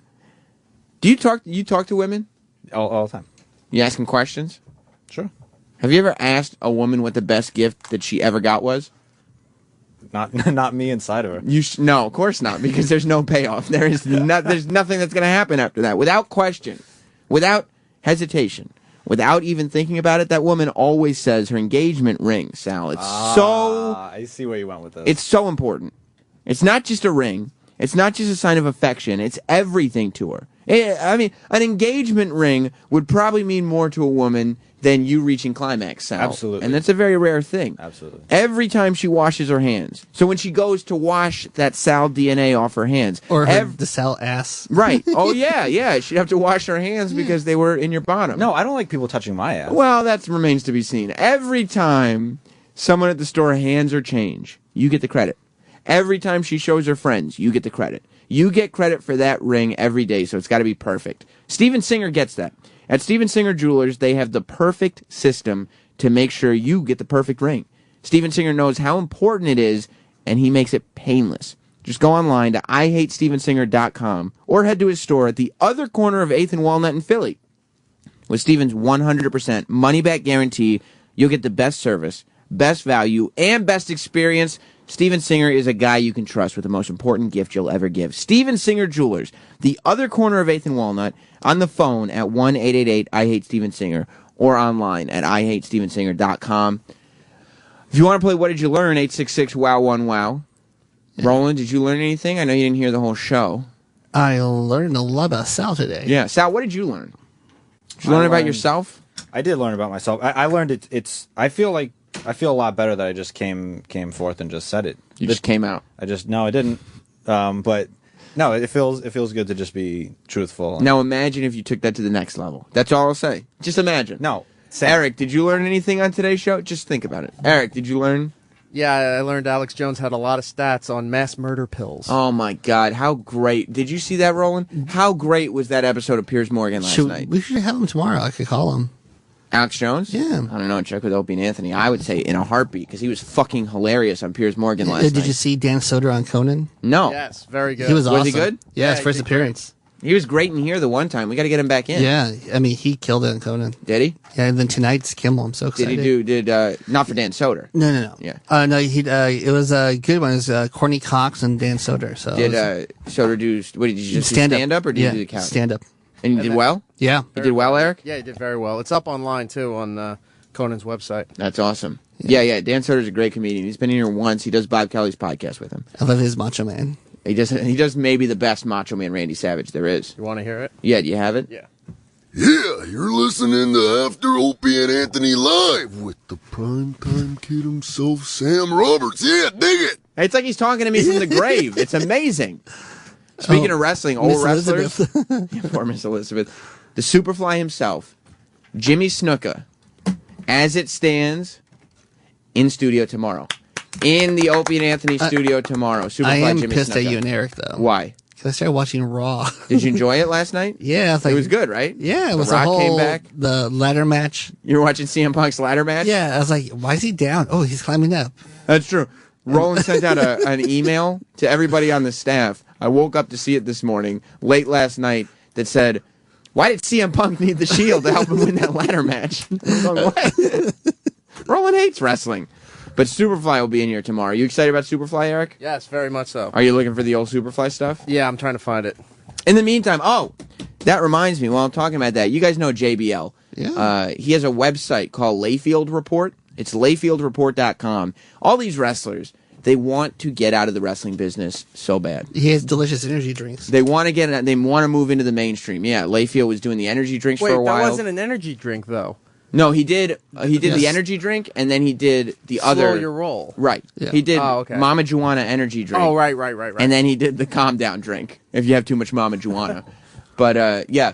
Do you talk to women? All the time. You ask them questions? Sure. Have you ever asked a woman what the best gift that she ever got was? Not me inside of her. No, of course not, because there's no payoff. There's nothing that's going to happen after that. Without question, without hesitation, without even thinking about it, that woman always says her engagement ring, Sal. It's I see where you went with this. It's so important. It's not just a ring. It's not just a sign of affection. It's everything to her. I mean, an engagement ring would probably mean more to a woman than you reaching climax, Sal. Absolutely. And that's a very rare thing. Absolutely. Every time she washes her hands. So when she goes to wash that Sal DNA off her hands. Or the Sal ass. Right. Oh, yeah. She'd have to wash her hands because they were in your bottom. No, I don't like people touching my ass. Well, that remains to be seen. Every time someone at the store hands her change, you get the credit. Every time she shows her friends, you get the credit. You get credit for that ring every day, so it's got to be perfect. Steven Singer gets that. At Steven Singer Jewelers, they have the perfect system to make sure you get the perfect ring. Steven Singer knows how important it is, and he makes it painless. Just go online to IHateStevenSinger.com or head to his store at the other corner of 8th and Walnut in Philly. With Steven's 100% money-back guarantee, you'll get the best service, best value, and best experience. Steven Singer is a guy you can trust with the most important gift you'll ever give. Steven Singer Jewelers, the other corner of 8th and Walnut, on the phone at 1-888-I-HATE-STEVEN-SINGER or online at IHateStevenSinger.com. If you want to play What Did You Learn, 866-WOW-1-WOW. Yeah. Roland, did you learn anything? I know you didn't hear the whole show. I learned a lot about Sal today. Yeah. Sal, what did you learn? Did you learn about yourself? I did learn about myself. I learned I feel a lot better that I just came forth and just said it. You just came out. No, I didn't. But no, it feels good to just be truthful. Now imagine if you took that to the next level. That's all I'll say. Just imagine. No. Eric, did you learn anything on today's show? Just think about it. Eric, did you learn? Yeah, I learned Alex Jones had a lot of stats on mass murder pills. Oh my God, how great. Did you see that, Roland? How great was that episode of Piers Morgan last night? We should have him tomorrow. I could call him. Alex Jones? Yeah. I don't know, check with Opie and Anthony. I would say in a heartbeat, because he was fucking hilarious on Piers Morgan last night. Did you see Dan Soder on Conan? No. Yes, very good. He was awesome. Was he good? Yeah, his first appearance. He was great in here the one time. We got to get him back in. Yeah, I mean, he killed it on Conan. Did he? Yeah, and then tonight's Kimmel. I'm so excited. Not for Dan Soder? No. Yeah. No, it was a good one. It was Courtney Cox and Dan Soder. So did Soder do, what did you just do, stand up or did you do the couch? Stand up. And you did well? Yeah. You did well, Eric? Yeah, he did very well. It's up online, too, on Conan's website. That's awesome. Yeah. Dan Soder's a great comedian. He's been in here once. He does Bob Kelly's podcast with him. I love his Macho Man. He does maybe the best Macho Man Randy Savage there is. You want to hear it? Yeah, do you have it? Yeah. Yeah, you're listening to After Opie and Anthony Live with the primetime kid himself, Sam Roberts. Yeah, dig it. It's like he's talking to me from the grave. It's amazing. Speaking of wrestling, old Miss wrestlers. Poor Miss Elizabeth. The Superfly himself, Jimmy Snuka, as it stands, in studio tomorrow. In the Opie and Anthony studio tomorrow. Superfly I am Jimmy pissed Snuka. at you and Eric, though. Why? Because I started watching Raw. Did you enjoy it last night? Yeah. It was good, right? Yeah, it was The Rock the whole, came back. the ladder match. You were watching CM Punk's ladder match? Yeah, I was like, why is he down? Oh, he's climbing up. That's true. Roland sent out an email to everybody on the staff. I woke up to see it this morning, late last night, that said, why did CM Punk need the Shield to help him win that ladder match? I was like, what? Roland hates wrestling. But Superfly will be in here tomorrow. Are you excited about Superfly, Eric? Yes, very much so. Are you looking for the old Superfly stuff? Yeah, I'm trying to find it. In the meantime, that reminds me, while I'm talking about that, you guys know JBL. Yeah. He has a website called Layfield Report. It's layfieldreport.com. All these wrestlers, they want to get out of the wrestling business so bad. He has delicious energy drinks. They want to move into the mainstream. Yeah, Layfield was doing the energy drinks Wait, for a while. that wasn't an energy drink, though. No, he did the energy drink, and then he did the other. Slow your roll. Right. Yeah. He did okay. Mama Juana energy drink. Oh, right. And then he did the calm down drink if you have too much Mama Juana. But yeah,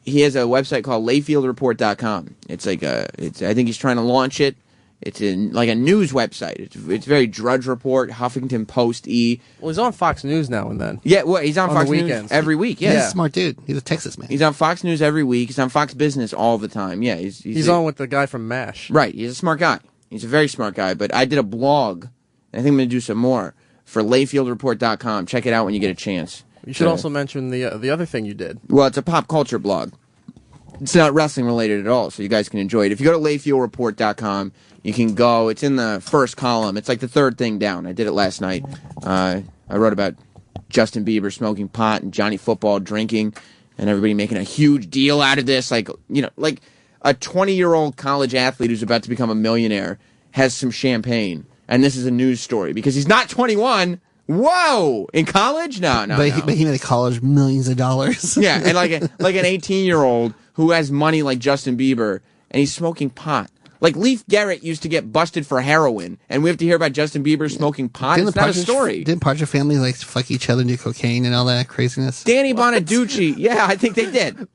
he has a website called layfieldreport.com. It's like I think he's trying to launch it. It's like a news website. It's very Drudge Report, Huffington Post-y. Well, he's on Fox News now and then. Yeah, well, he's on Fox the News weekends. every week. He's Yeah. a smart dude. He's a Texas man. He's on Fox News every week. He's on Fox Business all the time. Yeah, He's on with the guy from MASH. Right, he's a smart guy. He's a very smart guy. But I did a blog, and I think I'm going to do some more, for layfieldreport.com. Check it out when you get a chance. You should also mention the other thing you did. Well, it's a pop culture blog. It's not wrestling related at all, so you guys can enjoy it. If you go to layfieldreport.com, you can go. It's in the first column. It's like the third thing down. I did it last night. I wrote about Justin Bieber smoking pot and Johnny Football drinking, and everybody making a huge deal out of this. Like a 20-year-old college athlete who's about to become a millionaire has some champagne, and this is a news story because he's not 21. Whoa! In college? No. But he made college millions of dollars. Yeah, and like an 18-year-old who has money like Justin Bieber, and he's smoking pot. Like Leif Garrett used to get busted for heroin, and we have to hear about Justin Bieber smoking pot. It's not a story. Didn't Partridge Family like fuck each other and do cocaine and all that craziness? Danny Bonaducci, yeah, I think they did.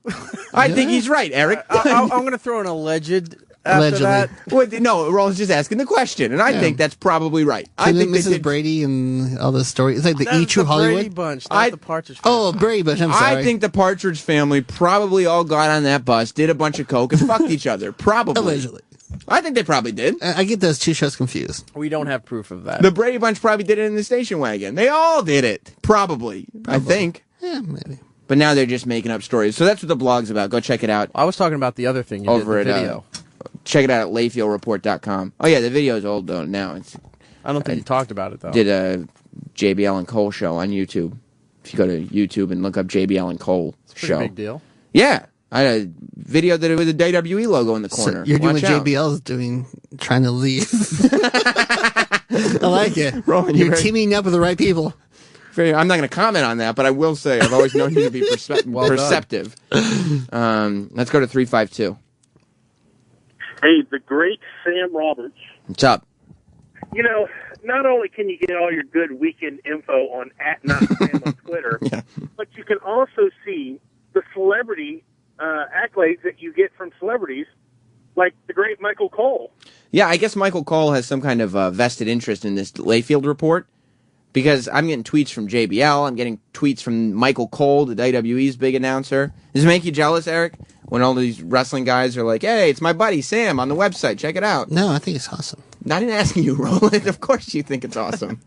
I think he's right, Eric. I'm going to throw an alleged after Allegedly. that. Well, no, Roland's just asking the question, and I think that's probably right. I think they Mrs. did. Brady and all the stories. It's like the That's E True the Hollywood. Brady Bunch, not the Partridge Family. Oh, Brady Bunch. I'm sorry. I think the Partridge Family probably all got on that bus, did a bunch of coke, and fucked each other. Probably. Allegedly. I think they probably did. I get those two shows confused. We don't have proof of that. The Brady Bunch probably did it in the station wagon. They all did it. Probably. I think. Yeah, maybe. But now they're just making up stories. So that's what the blog's about. Go check it out. I was talking about the other thing you Over did, the at, video. Check it out at layfieldreport.com. Oh, yeah, the video's old, though, now. I don't think you talked about it, though. Did a JBL and Cole show on YouTube. If you go to YouTube and look up JBL and Cole It's a pretty show. big deal. Yeah. I had a video that it was a WWE logo in the corner. So you're doing Watch what out. JBL is doing, trying to leave. I like it. Roland, you're very- teaming up with the right people. I'm not going to comment on that, but I will say I've always known you to be perceptive. Let's go to 352. Hey, the great Sam Roberts. What's up? You know, not only can you get all your good weekend info on @NotSam on Twitter, but you can also see the celebrity accolades that you get from celebrities, like the great Michael Cole. Yeah, I guess Michael Cole has some kind of vested interest in this Layfield report because I'm getting tweets from JBL. I'm getting tweets from Michael Cole, the WWE's big announcer. Does it make you jealous, Eric, when all these wrestling guys are like, hey, it's my buddy Sam on the website. Check it out. No, I think it's awesome. Not in asking you, Roland. Of course you think it's awesome.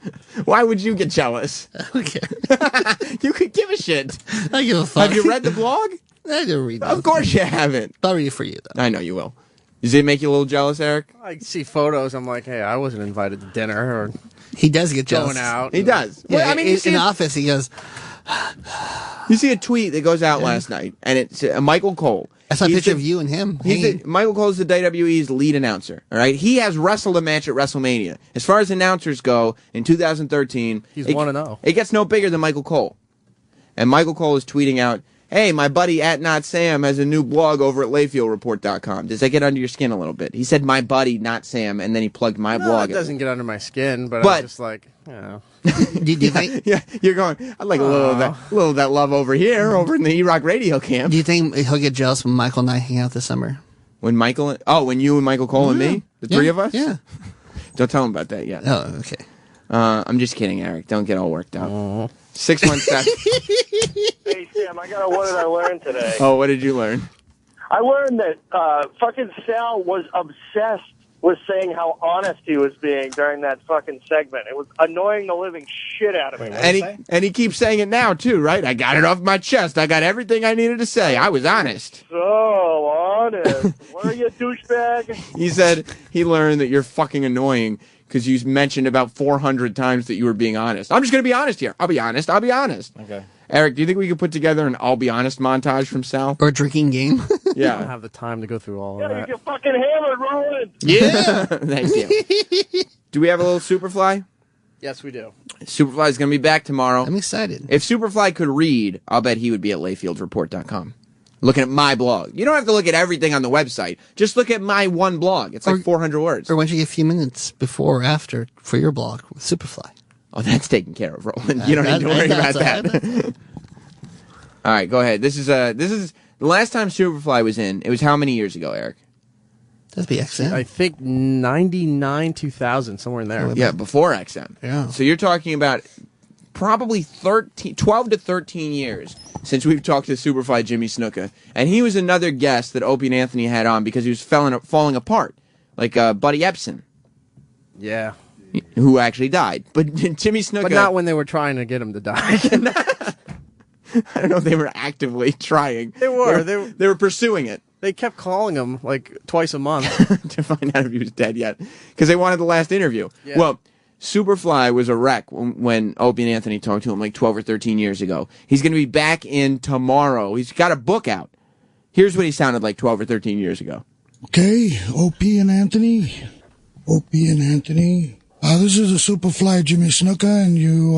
Why would you get jealous? I don't care. You could give a shit. I give a fuck. Have you read the blog? I didn't read it. Of course you haven't. I'll read it for you, though. I know you will. Does it make you a little jealous, Eric? I see photos. I'm like, hey, I wasn't invited to dinner or He does get jealous. going out. He does. Yeah, Well, I mean, you in see the it- office, he goes, You see a tweet that goes out last night, and it's Michael Cole, I saw a He's picture the- of you and him. Michael Cole's the WWE's lead announcer. All right, he has wrestled a match at WrestleMania. As far as announcers go, in 2013, He's 1-0. It gets no bigger than Michael Cole, and Michael Cole is tweeting out, "Hey, my buddy @NotSam has a new blog over at LayfieldReport.com." Does that get under your skin a little bit? He said, "My buddy, not Sam," and then he plugged my No, blog. it doesn't get under my skin, but But- I'm just like, you know. Do you think? Yeah, you're going. I'd like a little of that love over here, over in the E-Rock Radio camp. Do you think he'll get jealous when Michael and I hang out this summer? When when you and Michael Cole and me, the three of us? Yeah. Don't tell him about that yet. Oh, okay. I'm just kidding, Eric. Don't get all worked up. 617. Hey, Sam, what did I learn today? Oh, what did you learn? I learned that fucking Sal was obsessed with saying how honest he was being during that fucking segment. It was annoying the living shit out of me. And he keeps saying it now, too, right? I got it off my chest. I got everything I needed to say. I was honest. So honest. What are you, douchebag? He said he learned that you're fucking annoying because you mentioned about 400 times that you were being honest. I'm just going to be honest here. I'll be honest. I'll be honest. Okay. Eric, do you think we could put together an I'll be honest montage from Sal? Or a drinking game? I don't Yeah. have the time to go through all of Yeah, you that. get fucking hammered, Roland. Yeah. Thank you. Do we have a little Superfly? Yes, we do. Superfly's going to be back tomorrow. I'm excited. If Superfly could read, I'll bet he would be at LayfieldReport.com. Looking at my blog. You don't have to look at everything on the website. Just look at my one blog. It's like 400 words. Or why don't you get a few minutes before or after for your blog with Superfly? Oh, that's taken care of, Roland. You don't need to worry about that. All right, go ahead. This is the last time Superfly was in. It was how many years ago, Eric? That'd be XM. I think 99, 2000, somewhere in there. Yeah, before XM. Yeah. So you're talking about probably 12 to 13 years since we've talked to Superfly Jimmy Snuka. And he was another guest that Opie and Anthony had on because he was falling apart, like Buddy Epson, Yeah. who actually died. But Jimmy Snuka... But not when they were trying to get him to die. I don't know if they were actively trying. They were. They were pursuing it. They kept calling him like twice a month. To find out if he was dead yet. Because they wanted the last interview. Yeah. Well, Superfly was a wreck when Opie and Anthony talked to him like 12 or 13 years ago. He's going to be back in tomorrow. He's got a book out. Here's what he sounded like 12 or 13 years ago. Okay, Opie and Anthony. Opie and Anthony. This is a Superfly Jimmy Snuka, and you,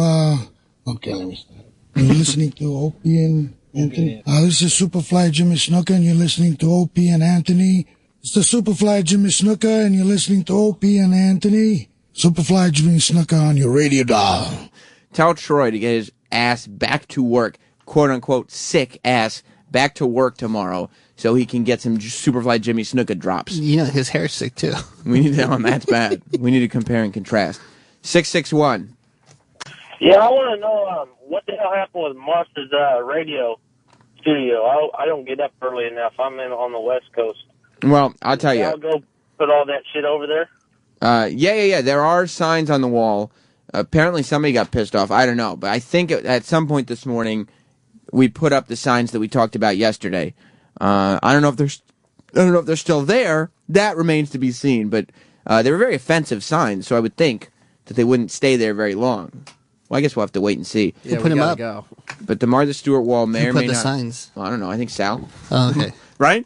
okay, let me start. You're listening to Opie and Anthony. This is Superfly Jimmy Snuka, and you're listening to Opie and Anthony. It's the Superfly Jimmy Snuka, and you're listening to Opie and Anthony. Superfly Jimmy Snuka on your radio dial. Tell Troy to get his ass back to work, quote unquote, sick ass, back to work tomorrow so he can get some Superfly Jimmy Snuka drops. You know, his hair's sick too. We need to, that's bad. We need to compare and contrast. 661. Yeah, I want to know what the hell happened with Martha's radio studio. I don't get up early enough. I'm in on the West Coast. Well, I'll tell I'll you. go put all that shit over there. Yeah. There are signs on the wall. Apparently somebody got pissed off. I don't know. But I think at some point this morning, we put up the signs that we talked about yesterday. I don't know if they're still there. That remains to be seen. But they were very offensive signs, so I would think that they wouldn't stay there very long. Well, I guess we'll have to wait and see. Yeah, put we him gotta up? Go. But the Martha Stewart wall may Who or put may the not. signs? Well, I don't know. I think Sal. Oh, okay. Right?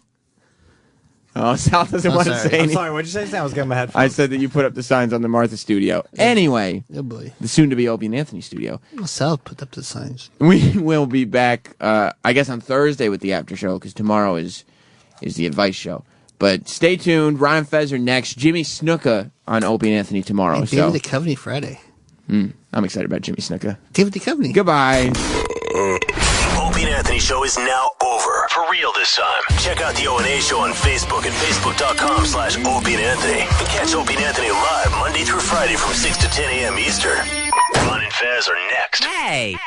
Oh, Sal doesn't want to say I'm anything. sorry, what'd you say? I was getting my headphones. I said that you put up the signs on the Martha studio. Anyway, Oh boy. the soon-to-be Opie and Anthony studio. Well, Sal put up the signs. We will be back, I guess, on Thursday with the after show because tomorrow is the advice show. But stay tuned. Ryan Fez are next. Jimmy Snuka on Opie and Anthony tomorrow. And David Duchovny Friday. I'm excited about Jimmy Snuka. David Duchovny. Goodbye. Opie and Anthony show is now over. For real this time. Check out the O&A show on Facebook at facebook.com/Opie and Anthony. And catch Opie and Anthony live Monday through Friday from 6 to 10 a.m. Eastern. Ron and Fez are next. Hey.